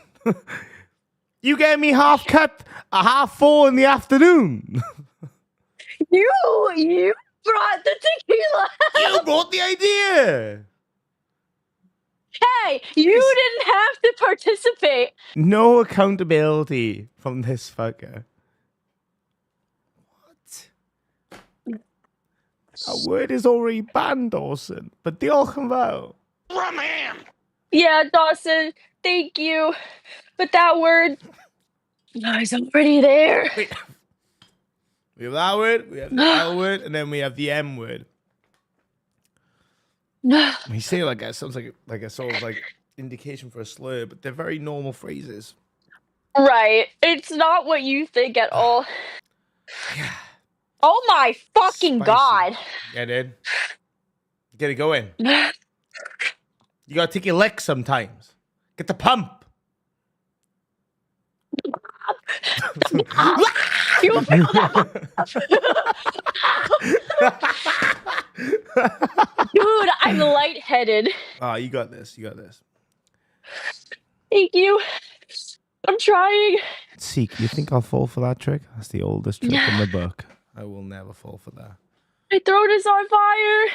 S6: you gave me half cut a half full in the afternoon.
S3: You brought the tequila.
S6: You brought the idea.
S3: Hey, you didn't have to participate.
S6: No accountability from this fucker. What? A word is already banned, Dawson, but they all come out.
S3: Yeah, Dawson, thank you. But that word is already there.
S6: We have that word, we have the L word, and then we have the M word. You say like that sounds like a sort of like indication for a slur, but they're very normal phrases.
S3: Right. It's not what you think at all. Oh my fucking God.
S6: Yeah, dude. Get it going. You gotta take your licks sometimes. Get the pump.
S3: You feel Dude, I'm lightheaded.
S6: Oh, you got this. You got this.
S3: Thank you. I'm trying.
S6: Seek, you think I'll fall for that trick? That's the oldest trick in the book. I will never fall for that.
S3: My throat is on fire.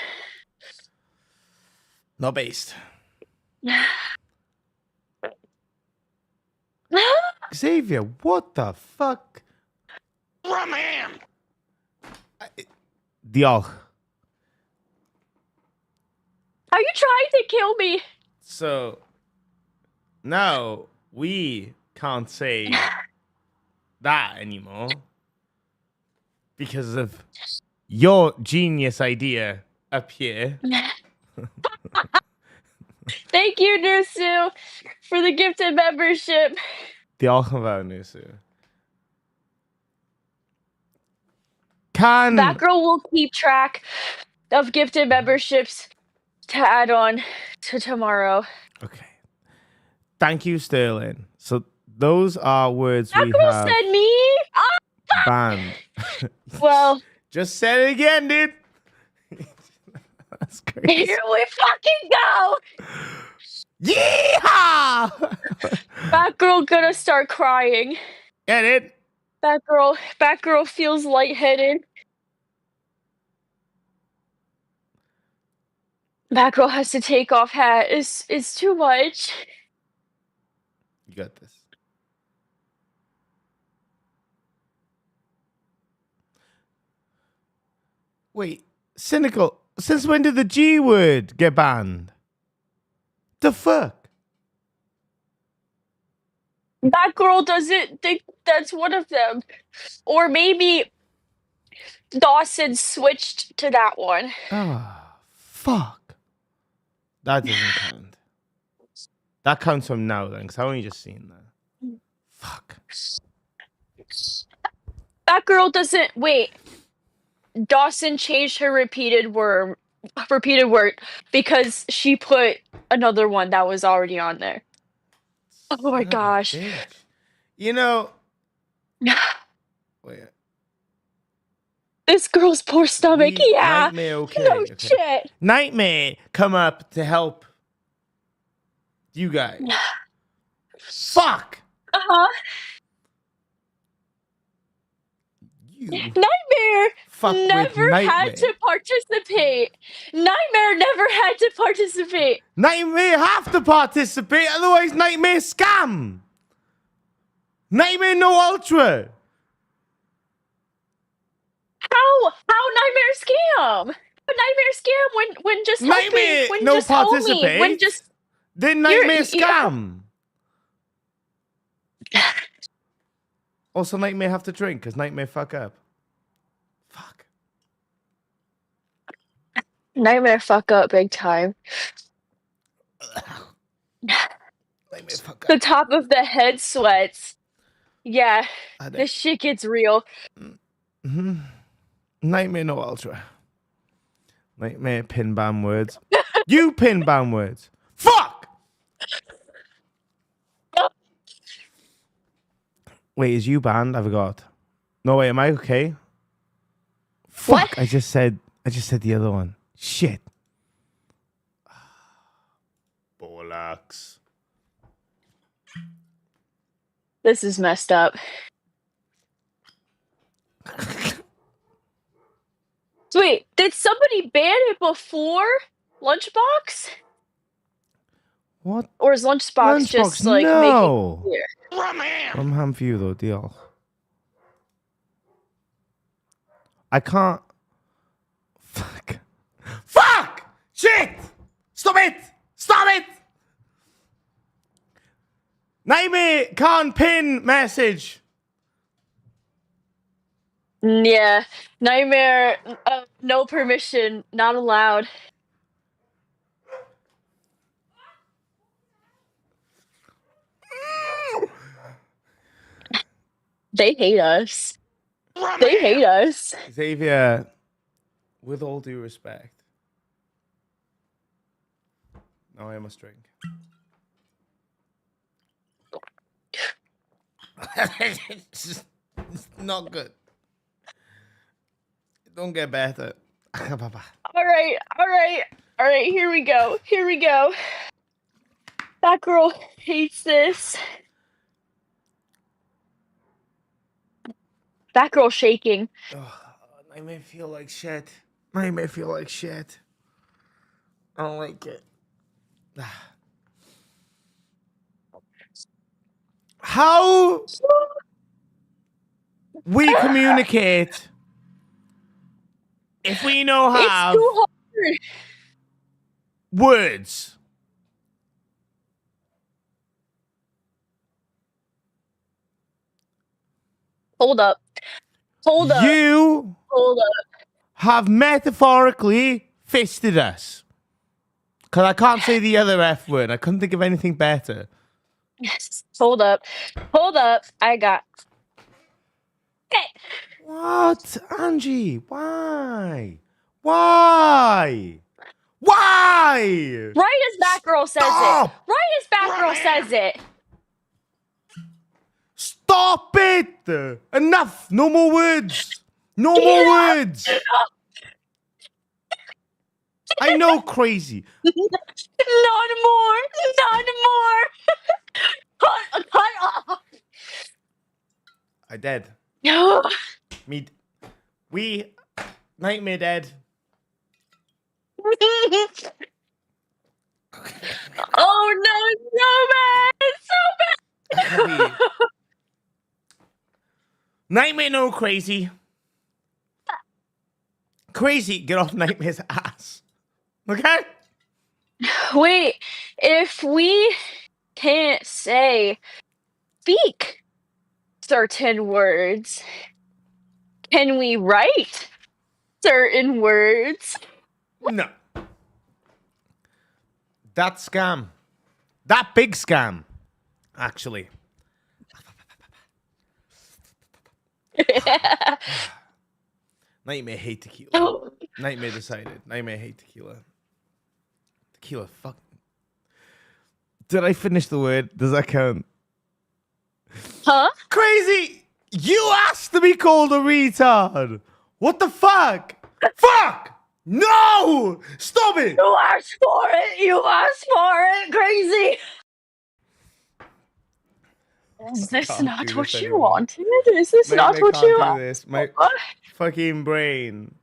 S6: Not based. Xavier, what the fuck? Diolch.
S3: Are you trying to kill me?
S6: So now we can't say that anymore because of your genius idea up here.
S3: Thank you, Nusu, for the gifted membership.
S6: Diolch yn fawr, Nusu. Can
S3: That girl will keep track of gifted memberships to add on to tomorrow.
S6: Okay. Thank you, Sterling. So those are words
S3: That
S6: we
S3: girl
S6: have
S3: said me.
S6: banned.
S3: Well,
S6: just said it again, dude. That's crazy.
S3: Here we fucking go.
S6: Yeehaw!
S3: That girl gonna start crying.
S6: Get it?
S3: That girl feels lightheaded. That girl has to take off hat. It's too much.
S6: You got this. Wait, cynical. Since when did the G word get banned? The fuck?
S3: That girl doesn't think that's one of them. Or maybe Dawson switched to that one.
S6: Ah, fuck. That doesn't count. That counts from now then, because I only just seen that. Fuck.
S3: That girl doesn't wait. Dawson changed her repeated word because she put another one that was already on there. Oh my gosh.
S6: Bitch. You know. Wait.
S3: This girl's poor stomach. Yeah.
S6: Nightmare, okay.
S3: No
S6: okay.
S3: shit.
S6: Nightmare come up to help you guys. Fuck.
S3: Uh-huh. Nightmare
S6: Fuck with
S3: never had
S6: Nightmare.
S3: to participate. Nightmare never had to participate.
S6: Nightmare have to participate, otherwise Nightmare scam. Nightmare no ultra.
S3: How Nightmare scam? Nightmare scam when just
S6: Nightmare
S3: helping, when
S6: no
S3: just help me,
S6: participate.
S3: when just
S6: Then Nightmare scam. Also, Nightmare have to drink because Nightmare fuck up.
S3: Nightmare fuck up big time.
S6: Nightmare fuck up.
S3: The top of the head sweats. Yeah, this shit gets real.
S6: Mm-hmm. Nightmare no ultra. Nightmare pin ban words. You pin ban words. Fuck! Wait, is you banned? I forgot. No, wait, am I okay? Fuck! I just said the other one. Shit.
S1: Bollocks.
S3: This is messed up. Wait, did somebody ban it before Lunchbox?
S6: What?
S3: Or is Lunchbox just like
S6: no.
S3: making it clear?
S6: I'm ham for you though, deal. I can't. Fuck. Fuck! Shit! Stop it! Stop it! Nightmare can't pin message.
S3: Yeah, Nightmare, no permission, not allowed. They hate us. They hate us.
S6: Xavier, with all due respect. No, I must drink. It's not good. Don't get better.
S3: All right, here we go. That girl hates this. That girl shaking.
S6: I may feel like shit. I may feel like shit. I don't like it. How we communicate if we know how
S3: It's too hard.
S6: words.
S3: Hold up.
S6: You have metaphorically fisted us. Because I can't say the other F word. I couldn't think of anything better.
S3: Yes. Hold up. I got. Okay.
S6: What? Angie? Why? Right
S3: as Batgirl says it. Right as Batgirl says it.
S6: Stop it! Enough! No more words! No more words! I know, crazy.
S3: Not more. Cut off.
S6: I dead.
S3: No.
S6: We Nightmare dead.
S3: Oh no, it's so bad.
S6: Nightmare no crazy. Crazy, get off Nightmare's ass. Okay?
S3: Wait, if we can't speak certain words, can we write certain words?
S6: No. That scam. That big scam. Actually. Nightmare hate tequila. Nightmare decided. Nightmare hate tequila. Tequila, fuck. Did I finish the word? Does that count?
S3: Huh?
S6: Crazy! You asked to be called a retard! What the fuck? Fuck! No! Stop it!
S3: You asked for it, crazy! Is this not what you wanted? Is this not what you wanted?
S6: My fucking brain.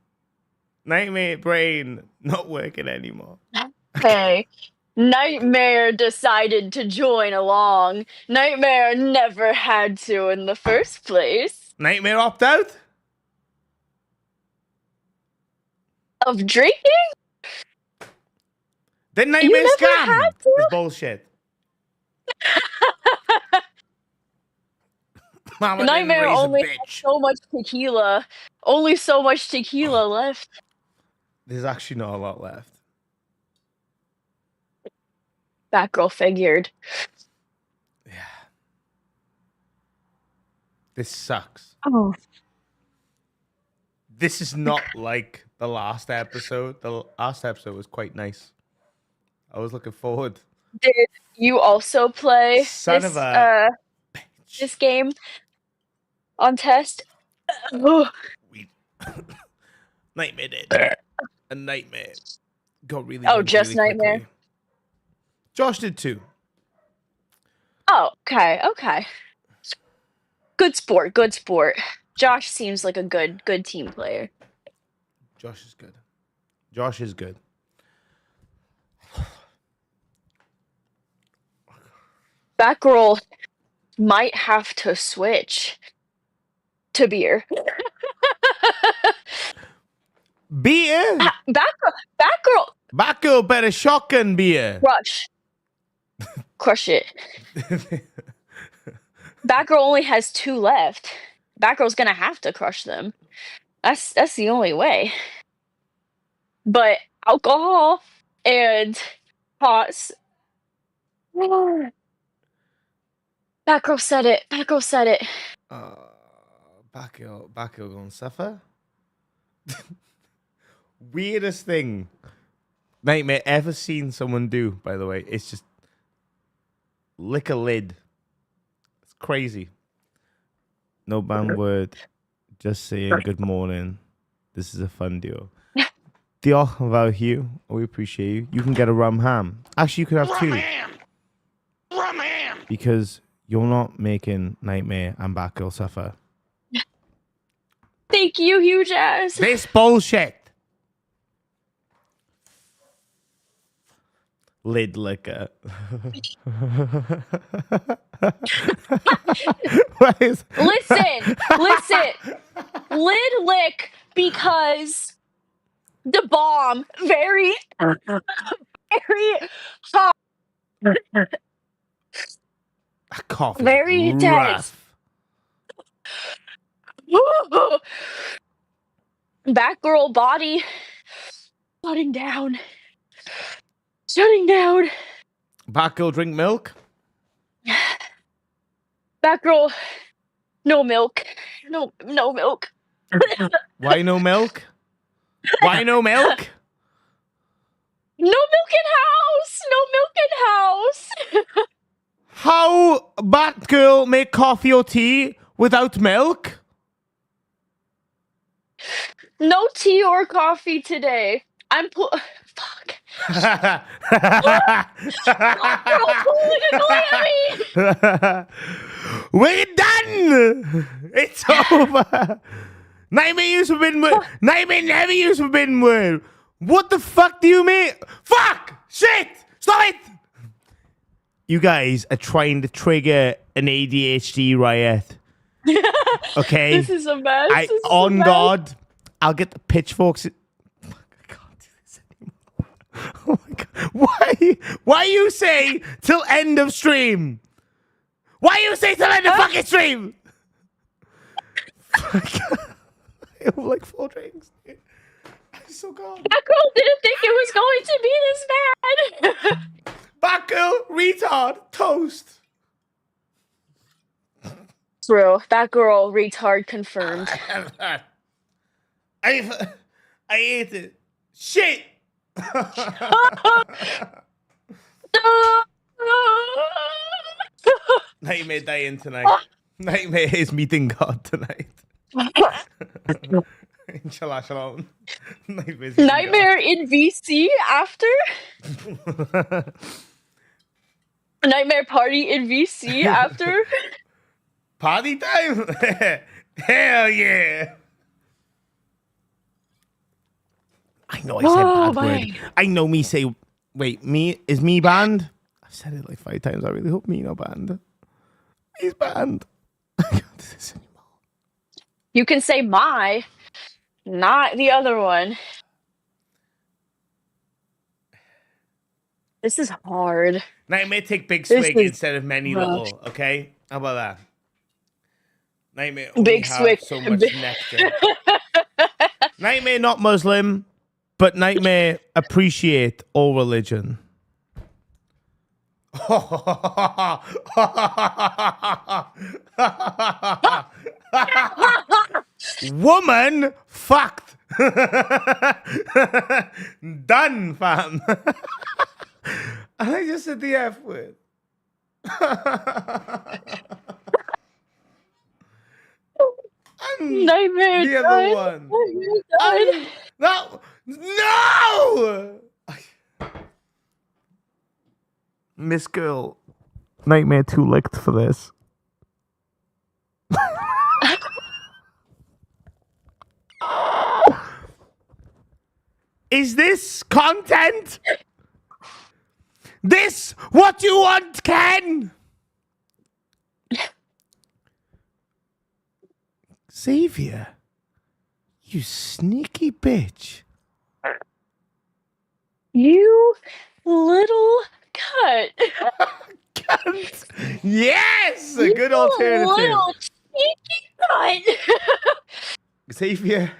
S6: Nightmare brain not working anymore.
S3: Hey, Nightmare decided to join along. Nightmare never had to in the first place.
S6: Nightmare opt out?
S3: Of drinking?
S6: Then Nightmare scam! It's bullshit. Mama
S3: Nightmare only
S6: bitch.
S3: had so much tequila. Only so much tequila left.
S6: There's actually not a lot left.
S3: Batgirl figured.
S6: This sucks.
S3: Oh.
S6: This is not like the last episode. The last episode was quite nice. I was looking forward.
S3: Did you also play
S6: Son of a
S3: this game? on test. Oh,
S6: Nightmare did. A nightmare. Got really
S3: oh
S6: drunk
S3: just
S6: really
S3: nightmare.
S6: quickly. Josh did too.
S3: Oh, okay, okay. Good sport, good sport. Josh seems like a good team player.
S6: Josh is good. Josh is good.
S3: Batgirl might have to switch to beer.
S6: Beer?
S3: Batgirl
S6: better shotgun beer.
S3: Crush it. Batgirl only has 2 left. Batgirl's gonna have to crush them. That's the only way. But alcohol and pots. Batgirl said it. Batgirl said it.
S6: Batgirl gonna suffer. Weirdest thing Nightmare ever seen someone do, by the way. It's just lick a lid. It's crazy. No bad word. Just saying good morning. This is a fun duo. Diolch yn fawr Hugh. We appreciate you. You can get a rum ham. Actually, you could have 2.
S2: Rum ham.
S6: Because you're not making Nightmare and Batgirl suffer.
S3: Thank you, huge ass.
S6: This bullshit. Lid liquor.
S3: Listen. Lid lick because the bomb very hot.
S6: Coffee.
S3: Very intense. Batgirl body shutting down.
S6: Batgirl drink milk?
S3: Batgirl, no milk. No milk.
S6: Why no milk? Why no milk?
S3: No milk in house. No milk in house.
S6: How Batgirl make coffee or tea without milk?
S3: No tea or coffee today. Fuck.
S6: We're done. It's over. Nightmare use forbidden word. Nightmare never use forbidden word. What the fuck do you mean? Fuck! Shit! Stop it! You guys are trying to trigger an ADHD riot. Okay?
S3: This is a mess.
S6: On God, I'll get the pitchforks. I can't do this anymore. Oh my God. Why you say till end of stream? Why you say till end of fucking stream? I have like 4 drinks. I'm so gone.
S3: Batgirl didn't think it was going to be this bad.
S6: Batgirl, retard, toast.
S3: True. Batgirl, retard confirmed.
S6: I ate it. Shit. Nightmare dying tonight. Nightmare is meeting God tonight. Inshallah, shalom.
S3: Nightmare in VC after? Nightmare party in VC after?
S6: Party time? Hell yeah. I know I said bad word. I know me say, wait, me, is me banned? I've said it like 5 times. I really hope me not banned. He's banned. I can't do this anymore.
S3: You can say my, not the other one. This is hard.
S6: Nightmare take big
S3: This
S6: swig
S3: is
S6: instead of many
S3: rough.
S6: little, okay? How about that? Nightmare
S3: Big
S6: only have
S3: swig.
S6: so much nectar. Nightmare not Muslim, but Nightmare appreciate all religion. Woman fucked. Done, fam. And I just said the F word. one.
S3: Nightmare
S6: The other
S3: done.
S6: one.
S3: Nightmare done.
S6: No. Miss Girl. Nightmare too licked for this. Is this content? This what you want, Ken? Xavier, you sneaky bitch.
S3: You little cut.
S6: Yes, a
S3: You
S6: good alternative.
S3: little cheeky cut.
S6: Xavier,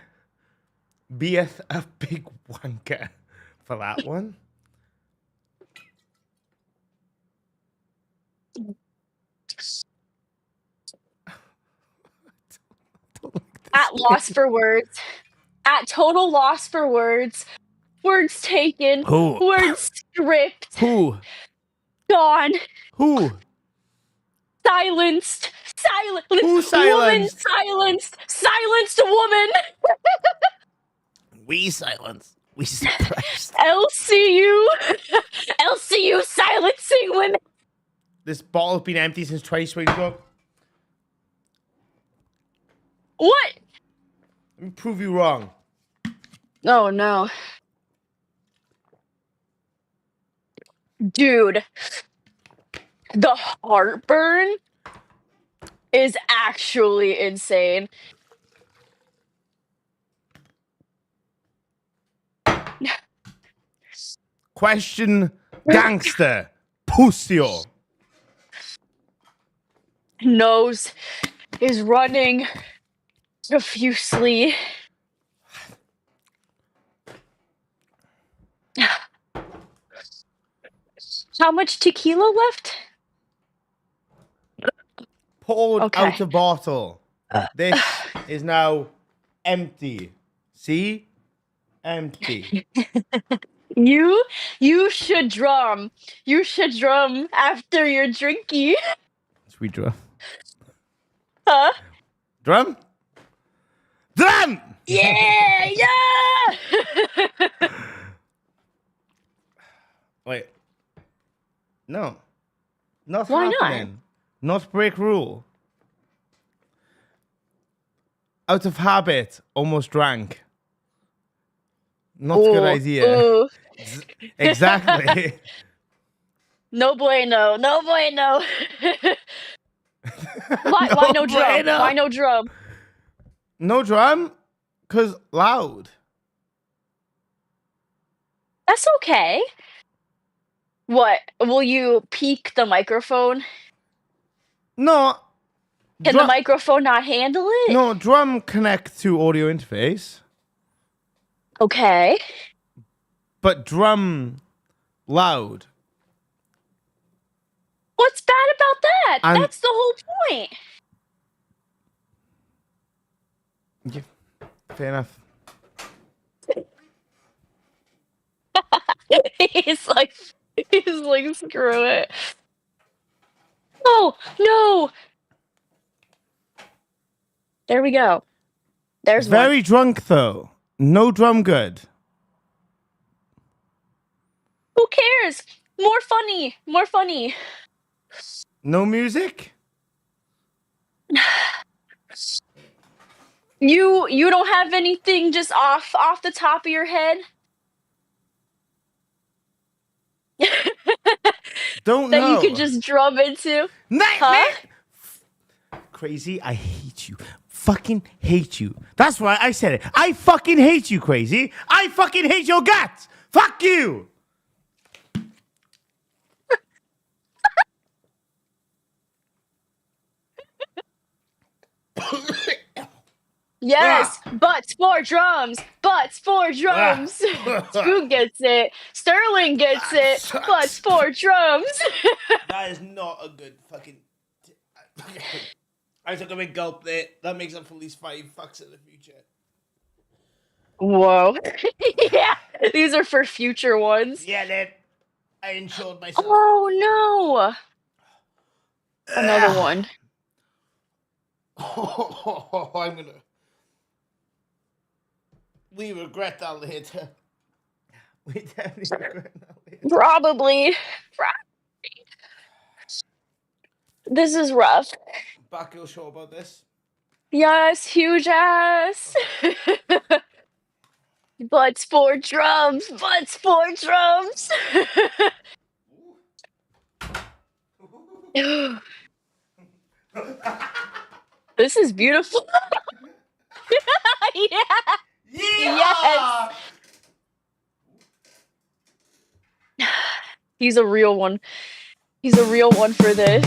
S6: beeth a big wanker for that one.
S3: At loss for words. At total loss for words. Words taken.
S6: Who?
S3: Words stripped.
S6: Who?
S3: Gone.
S6: Who?
S3: Silenced. Silenced.
S6: Who silenced?
S3: Woman silenced. Silenced woman.
S6: We silence. We suppressed.
S3: LCU. LCU silencing women.
S6: This bottle's been empty since 2022.
S3: What?
S6: Let me prove you wrong.
S3: Oh no. Dude, the heartburn is actually insane.
S6: Question gangster. Pussio.
S3: Nose is running profusely. How much tequila left?
S6: Poured out a bottle. This is now empty. See? Empty.
S3: You should drum. You should drum after your drinky.
S6: Sweet drum.
S3: Huh?
S6: Drum? Drum!
S3: Yeah, yeah!
S6: Wait. No. Not
S3: Why not?
S6: happening. Not break rule. Out of habit, almost drank. Not a good
S3: Ooh,
S6: idea.
S3: ooh.
S6: Exactly.
S3: No bueno. No bueno. Why no drum?
S6: bueno.
S3: Why no drum?
S6: No drum? Because loud.
S3: That's okay. What? Will you peek the microphone?
S6: No.
S3: Can the microphone not handle it?
S6: No, drum connect to audio interface.
S3: Okay.
S6: But drum loud.
S3: What's bad about that?
S6: And-
S3: That's the whole point.
S6: Yeah, fair enough.
S3: he's like, screw it. Oh no! There we go. There's
S6: Very drunk though. No drum good.
S3: Who cares? More funny. More funny.
S6: No music?
S3: You don't have anything just off the top of your head?
S6: Don't
S3: that
S6: know.
S3: you could just drum into?
S6: Huh? Crazy, I hate you. Fucking hate you. That's why I said it. I fucking hate you, Crazy. I fucking hate your guts. Fuck you.
S3: Yes, butts for drums. Butts for drums. Spoon gets it. Sterling gets it. Butts for drums.
S6: That is not a good fucking... I took a big gulp there. That makes up for at least 5 fucks in the future.
S3: Whoa. Yeah, these are for future ones.
S6: Yeah, then I insured myself.
S3: Oh no. Another one.
S6: Oh, I'm gonna. We regret that later. We definitely regret that later.
S3: Probably. This is rough.
S6: Back your show about this.
S3: Yes, huge ass. Butts for drums. Butts for drums. This is beautiful. Yeah. Yes. He's a real one. He's a real one for this.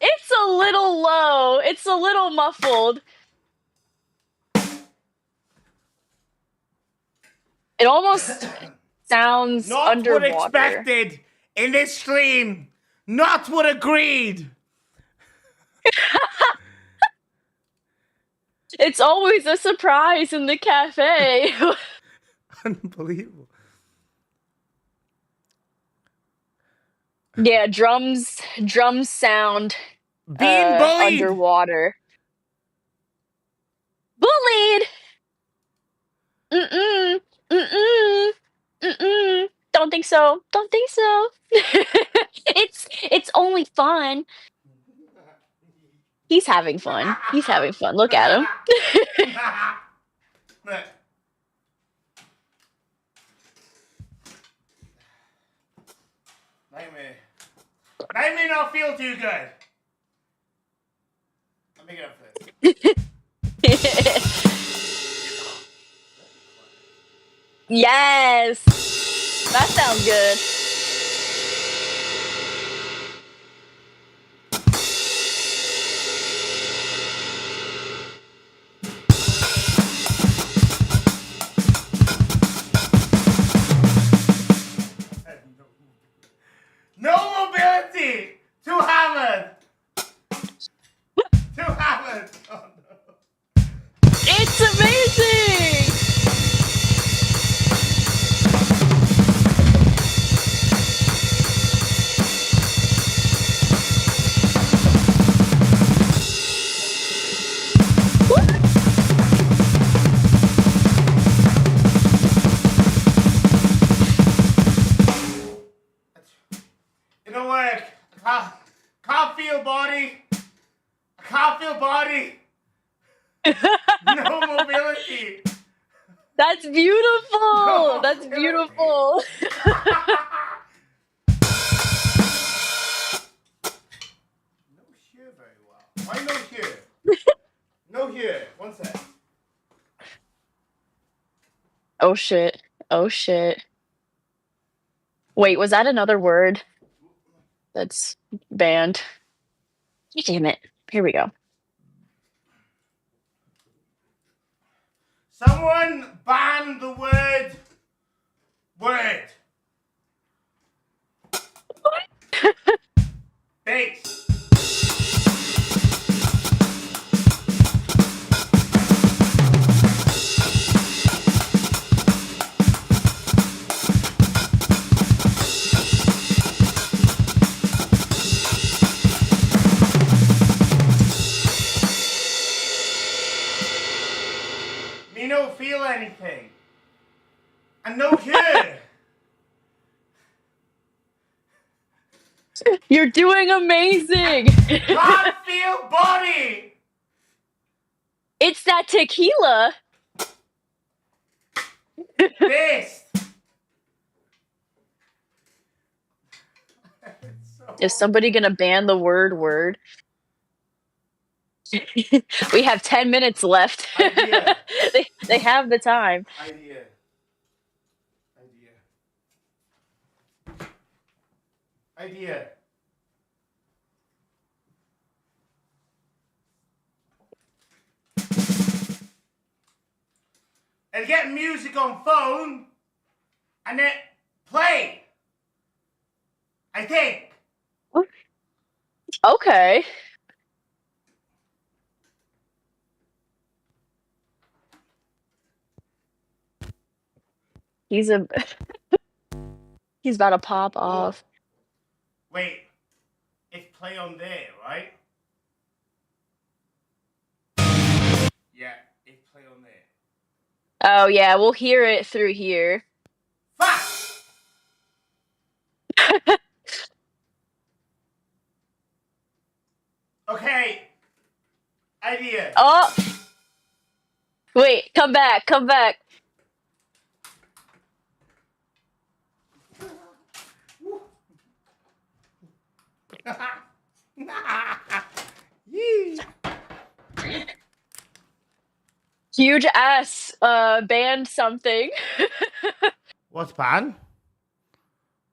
S3: It's a little low. It's a little muffled. It almost sounds
S6: Not
S3: underwater.
S6: what expected in this stream. Not what agreed.
S3: It's always a surprise in the cafe.
S6: Unbelievable.
S3: Yeah, drums sound
S6: Being bullied.
S3: underwater. Bullied. Mm-mm. Mm-mm. Mm-mm. Don't think so. Don't think so. It's only fun. He's having fun. He's having fun. Look at him.
S6: Nightmare. Nightmare not feel too good. Let me get up this.
S3: Yes. That sounds good.
S6: No mobility! Too hammered! Too hammered! Oh no.
S3: It's amazing!
S6: It'll work. Can't feel body. I can't feel body. No mobility.
S3: That's beautiful.
S6: No
S3: That's beautiful.
S6: No here very well. Why no here? No here. One sec.
S3: Oh shit. Oh shit. Wait, was that another word that's banned? Damn it. Here we go.
S6: Someone ban the word. Word. Thanks. Me no feel anything. I no care.
S3: You're doing amazing.
S6: Can't feel body.
S3: It's that tequila.
S6: This.
S3: Is somebody gonna ban the word? We have 10 minutes left. they have the time.
S6: Idea. And get music on phone and then play. I think.
S3: Okay. He's a he's about to pop off.
S6: Wait, it's play on there, right? Yeah, it's play on there.
S3: Oh yeah, we'll hear it through here.
S6: Okay. Idea.
S3: Oh. Wait, come back, come back. Huge ass banned something.
S6: What's ban?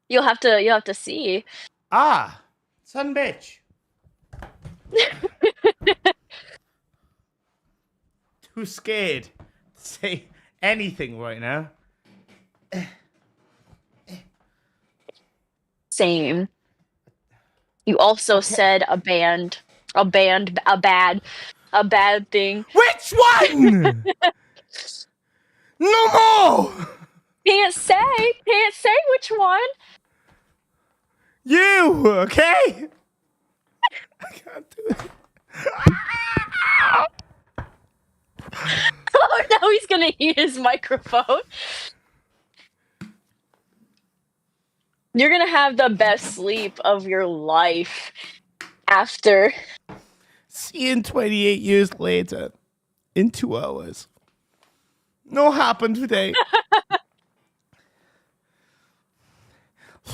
S3: You'll have to see.
S6: Ah, son bitch. Too scared to say anything right now.
S3: Same. You also said a bad thing.
S6: Which one? No more.
S3: Can't say which one.
S6: You, okay? I can't do it.
S3: Oh no, he's gonna eat his microphone. You're gonna have the best sleep of your life after.
S6: See you in 28 years later. In 2 hours. No happened today.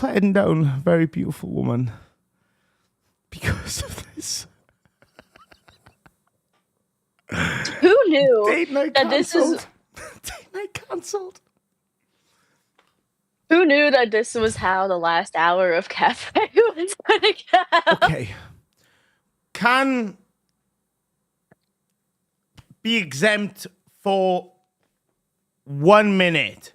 S6: Letting down a very beautiful woman. Because of this.
S3: Who knew
S6: Date night
S3: that this is?
S6: cancelled. Date night cancelled.
S3: Who knew that this was how the last hour of cafe was gonna go?
S6: Okay. Can be exempt for 1 minute.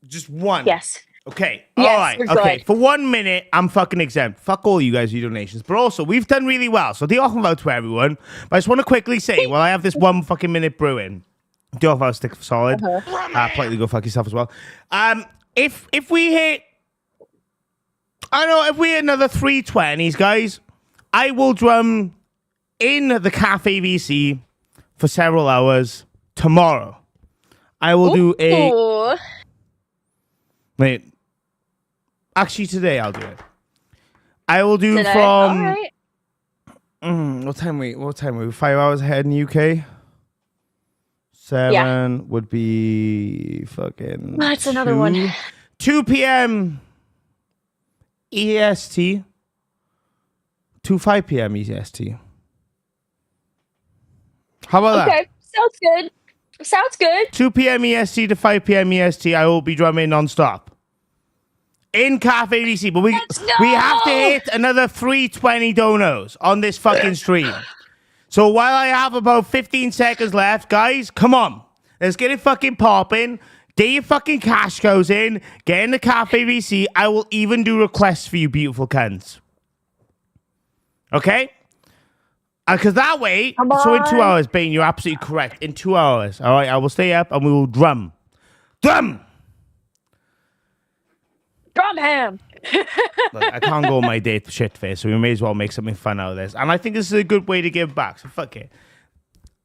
S6: Just one.
S3: Yes.
S6: Okay.
S3: Yes,
S6: all right.
S3: you're
S6: Okay.
S3: good.
S6: For 1 minute, I'm fucking exempt. Fuck all you guys, your donations. But also, we've done really well. So, deal out to everyone. But I just want to quickly say, while I have this 1 fucking minute brewing, deal off our stick for solid. Politely go fuck yourself as well. If we hit, I don't know, if we hit another 320s, guys, I will drum in the Cafe VC for several hours tomorrow. I will do a.
S3: Ooh.
S6: Wait. Actually, today I'll do it. I will do
S3: Today?
S6: from.
S3: Alright.
S6: What time are we? 5 hours ahead in the UK? 7 would be fucking.
S3: That's another one.
S6: 2 p.m. EST to 5 p.m. EST. How about that?
S3: Okay, sounds good. Sounds good.
S6: 2 p.m. EST to 5 p.m. EST, I will be drumming non-stop. In Cafe DC, but we have to hit another 320 donos on this fucking stream. So while I have about 15 seconds left, guys, come on. Let's get it fucking popping. Get your fucking cash cows in. Get in the Cafe VC. I will even do requests for you beautiful cunts. Okay? Because that way, so in 2 hours, Bane, you're absolutely correct. In 2 hours, all right, I will stay up and we will drum. Drum!
S3: Drum ham.
S6: Look, I can't go on my date shit face, so we may as well make something fun out of this. And I think this is a good way to give back, so fuck it.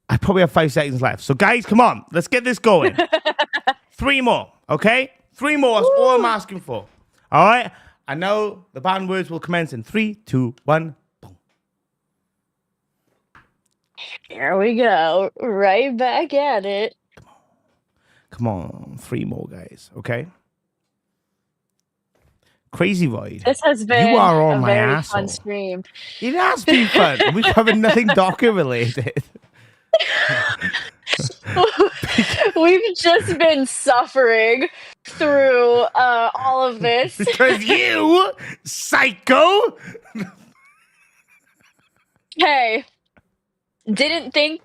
S6: I probably have 5 seconds left. So guys, come on, let's get this going. 3 more, okay? 3 more is all I'm asking for. All right? I know the band words will commence in 3, 2, 1.
S3: Here we go. Right back at it.
S6: Come on, 3 more, guys, okay? Crazy Void.
S3: This has been
S6: you are on
S3: a
S6: my
S3: very
S6: asshole.
S3: fun stream.
S6: It has been fun. We've covered nothing Docker related.
S3: We've just been suffering through all of this.
S6: Because you, psycho!
S3: Hey, didn't think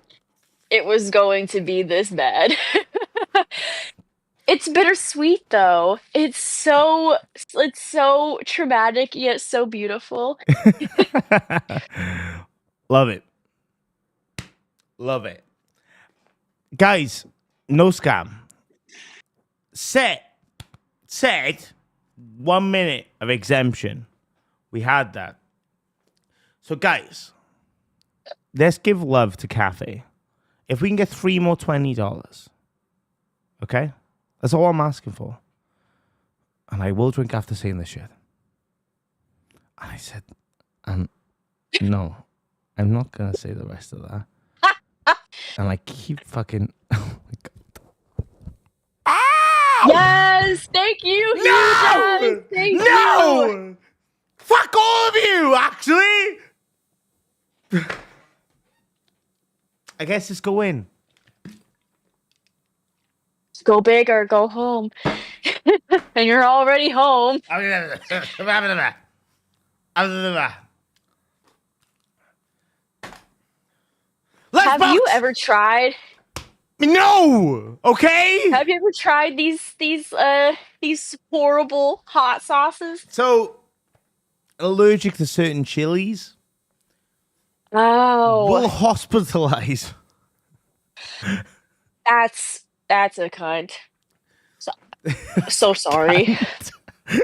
S3: it was going to be this bad. It's bittersweet though. It's so traumatic yet so beautiful.
S6: Love it. Love it. Guys, no scam. said 1 minute of exemption. We had that. So guys, let's give love to Cafe. If we can get 3 more $20, okay? That's all I'm asking for. And I will drink after saying this shit. And I said, no, I'm not going to say the rest of that. And I keep fucking... Oh my God.
S3: Yes, thank you.
S6: No!
S3: Thank
S6: No!
S3: you.
S6: Fuck all of you, actually! I guess just go in.
S3: Just go big or go home. And you're already home. Have you ever tried?
S6: No. Okay.
S3: Have you ever tried these horrible hot sauces?
S6: So, allergic to certain chilies.
S3: Oh.
S6: Will hospitalize.
S3: That's a cunt. So sorry.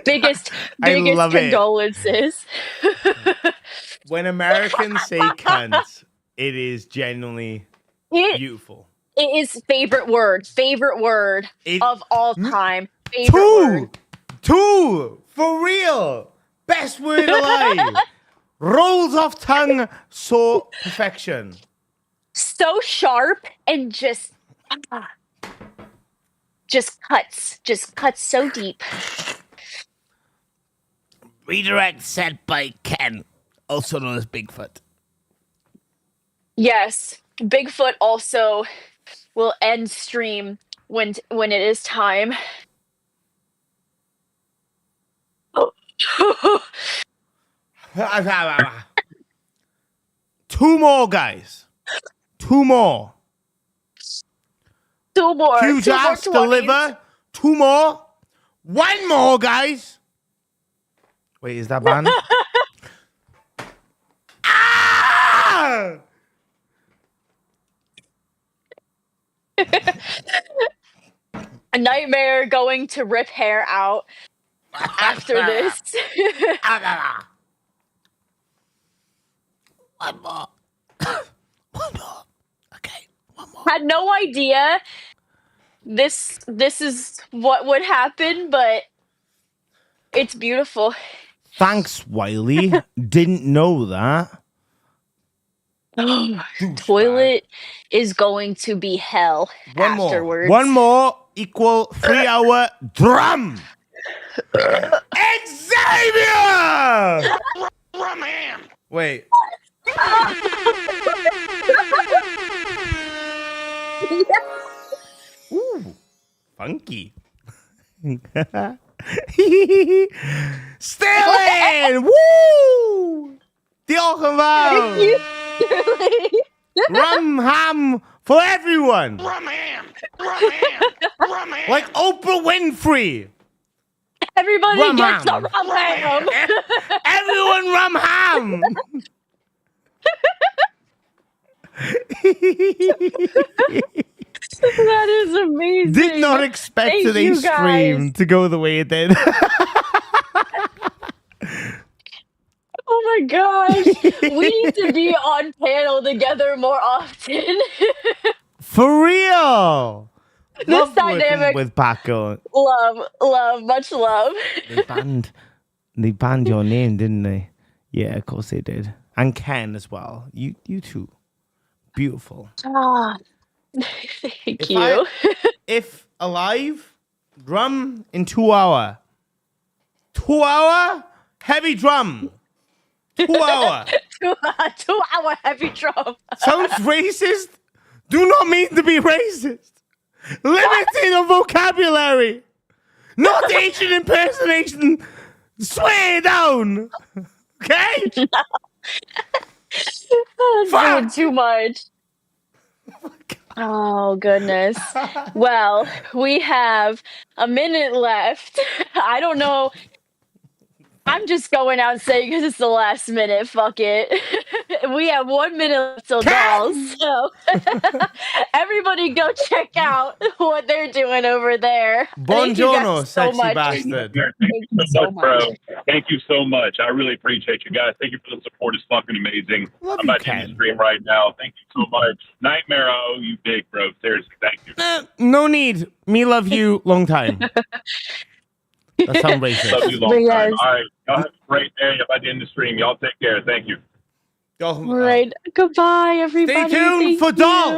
S3: biggest
S6: love it.
S3: condolences.
S6: When Americans say cunt, it is genuinely beautiful.
S3: It is favorite word of all time. Favorite word.
S6: Two, for real. Best word alive. Rolls off tongue, so perfection.
S3: So sharp and just cuts so deep.
S6: Redirect set by Ken, also known as Bigfoot.
S3: Yes, Bigfoot also will end stream when it is time.
S6: Two more, guys. Two more. Huge ass deliver. Two more. One more, guys. Wait, is that banned? Ah!
S3: A nightmare going to rip hair out after this.
S6: One more. One more. Okay, one more.
S3: Had no idea this is what would happen, but it's beautiful.
S6: Thanks, Wiley. Didn't know that.
S3: Toilet is going to be hell afterwards.
S6: One more equal 3 hour drum. Xavier! Wait. Ooh, funky. Sterling! Woo! Diolch Rum ham for everyone. Rum ham. Like Oprah Winfrey.
S3: Everybody
S6: Rum
S3: gets
S6: ham.
S3: the rum ham.
S6: Everyone rum ham.
S3: That is amazing.
S6: Did not expect
S3: Thank
S6: today's
S3: you,
S6: stream
S3: guys.
S6: to go the way it did.
S3: Oh my gosh. We need to be on panel together more often.
S6: For real.
S3: This
S6: Love working
S3: dynamic.
S6: with Paco.
S3: Love, much love.
S6: They banned your name, didn't they? Yeah, of course they did. And Ken as well. You two. Beautiful.
S3: Ah, thank you.
S6: If alive, drum in 2 hour. 2 hour, heavy drum. 2 hour.
S3: 2 hour heavy drum.
S6: Sounds racist? Do not mean to be racist. Limiting of vocabulary. Not Asian impersonation. Swear it down. Okay?
S3: That's doing too much. Oh, goodness. Well, we have a minute left. I don't know. I'm just going out and saying because it's the last minute. Fuck it. we have 1 minute left till dolls. So everybody go check out what they're doing over there. Thank you
S6: Buongiorno,
S3: guys so
S6: sexy
S3: much.
S6: bastard.
S7: Thank you so much, bro. Thank you so much. I really appreciate you guys. Thank you for the support. It's fucking amazing.
S6: Love
S7: I'm
S6: you,
S7: about to end
S6: Ken.
S7: the stream right now. Thank you so much. Nightmare, I owe you big, bro. Seriously, thank you.
S6: No need. Me love you long time. That sounds racist.
S7: Love you long time. All right. Y'all have a great day. I'm about to end the stream. Y'all take care. Thank you.
S3: All right. Goodbye, everybody.
S6: Stay tuned
S3: Thank
S6: for
S3: you.
S6: dolls.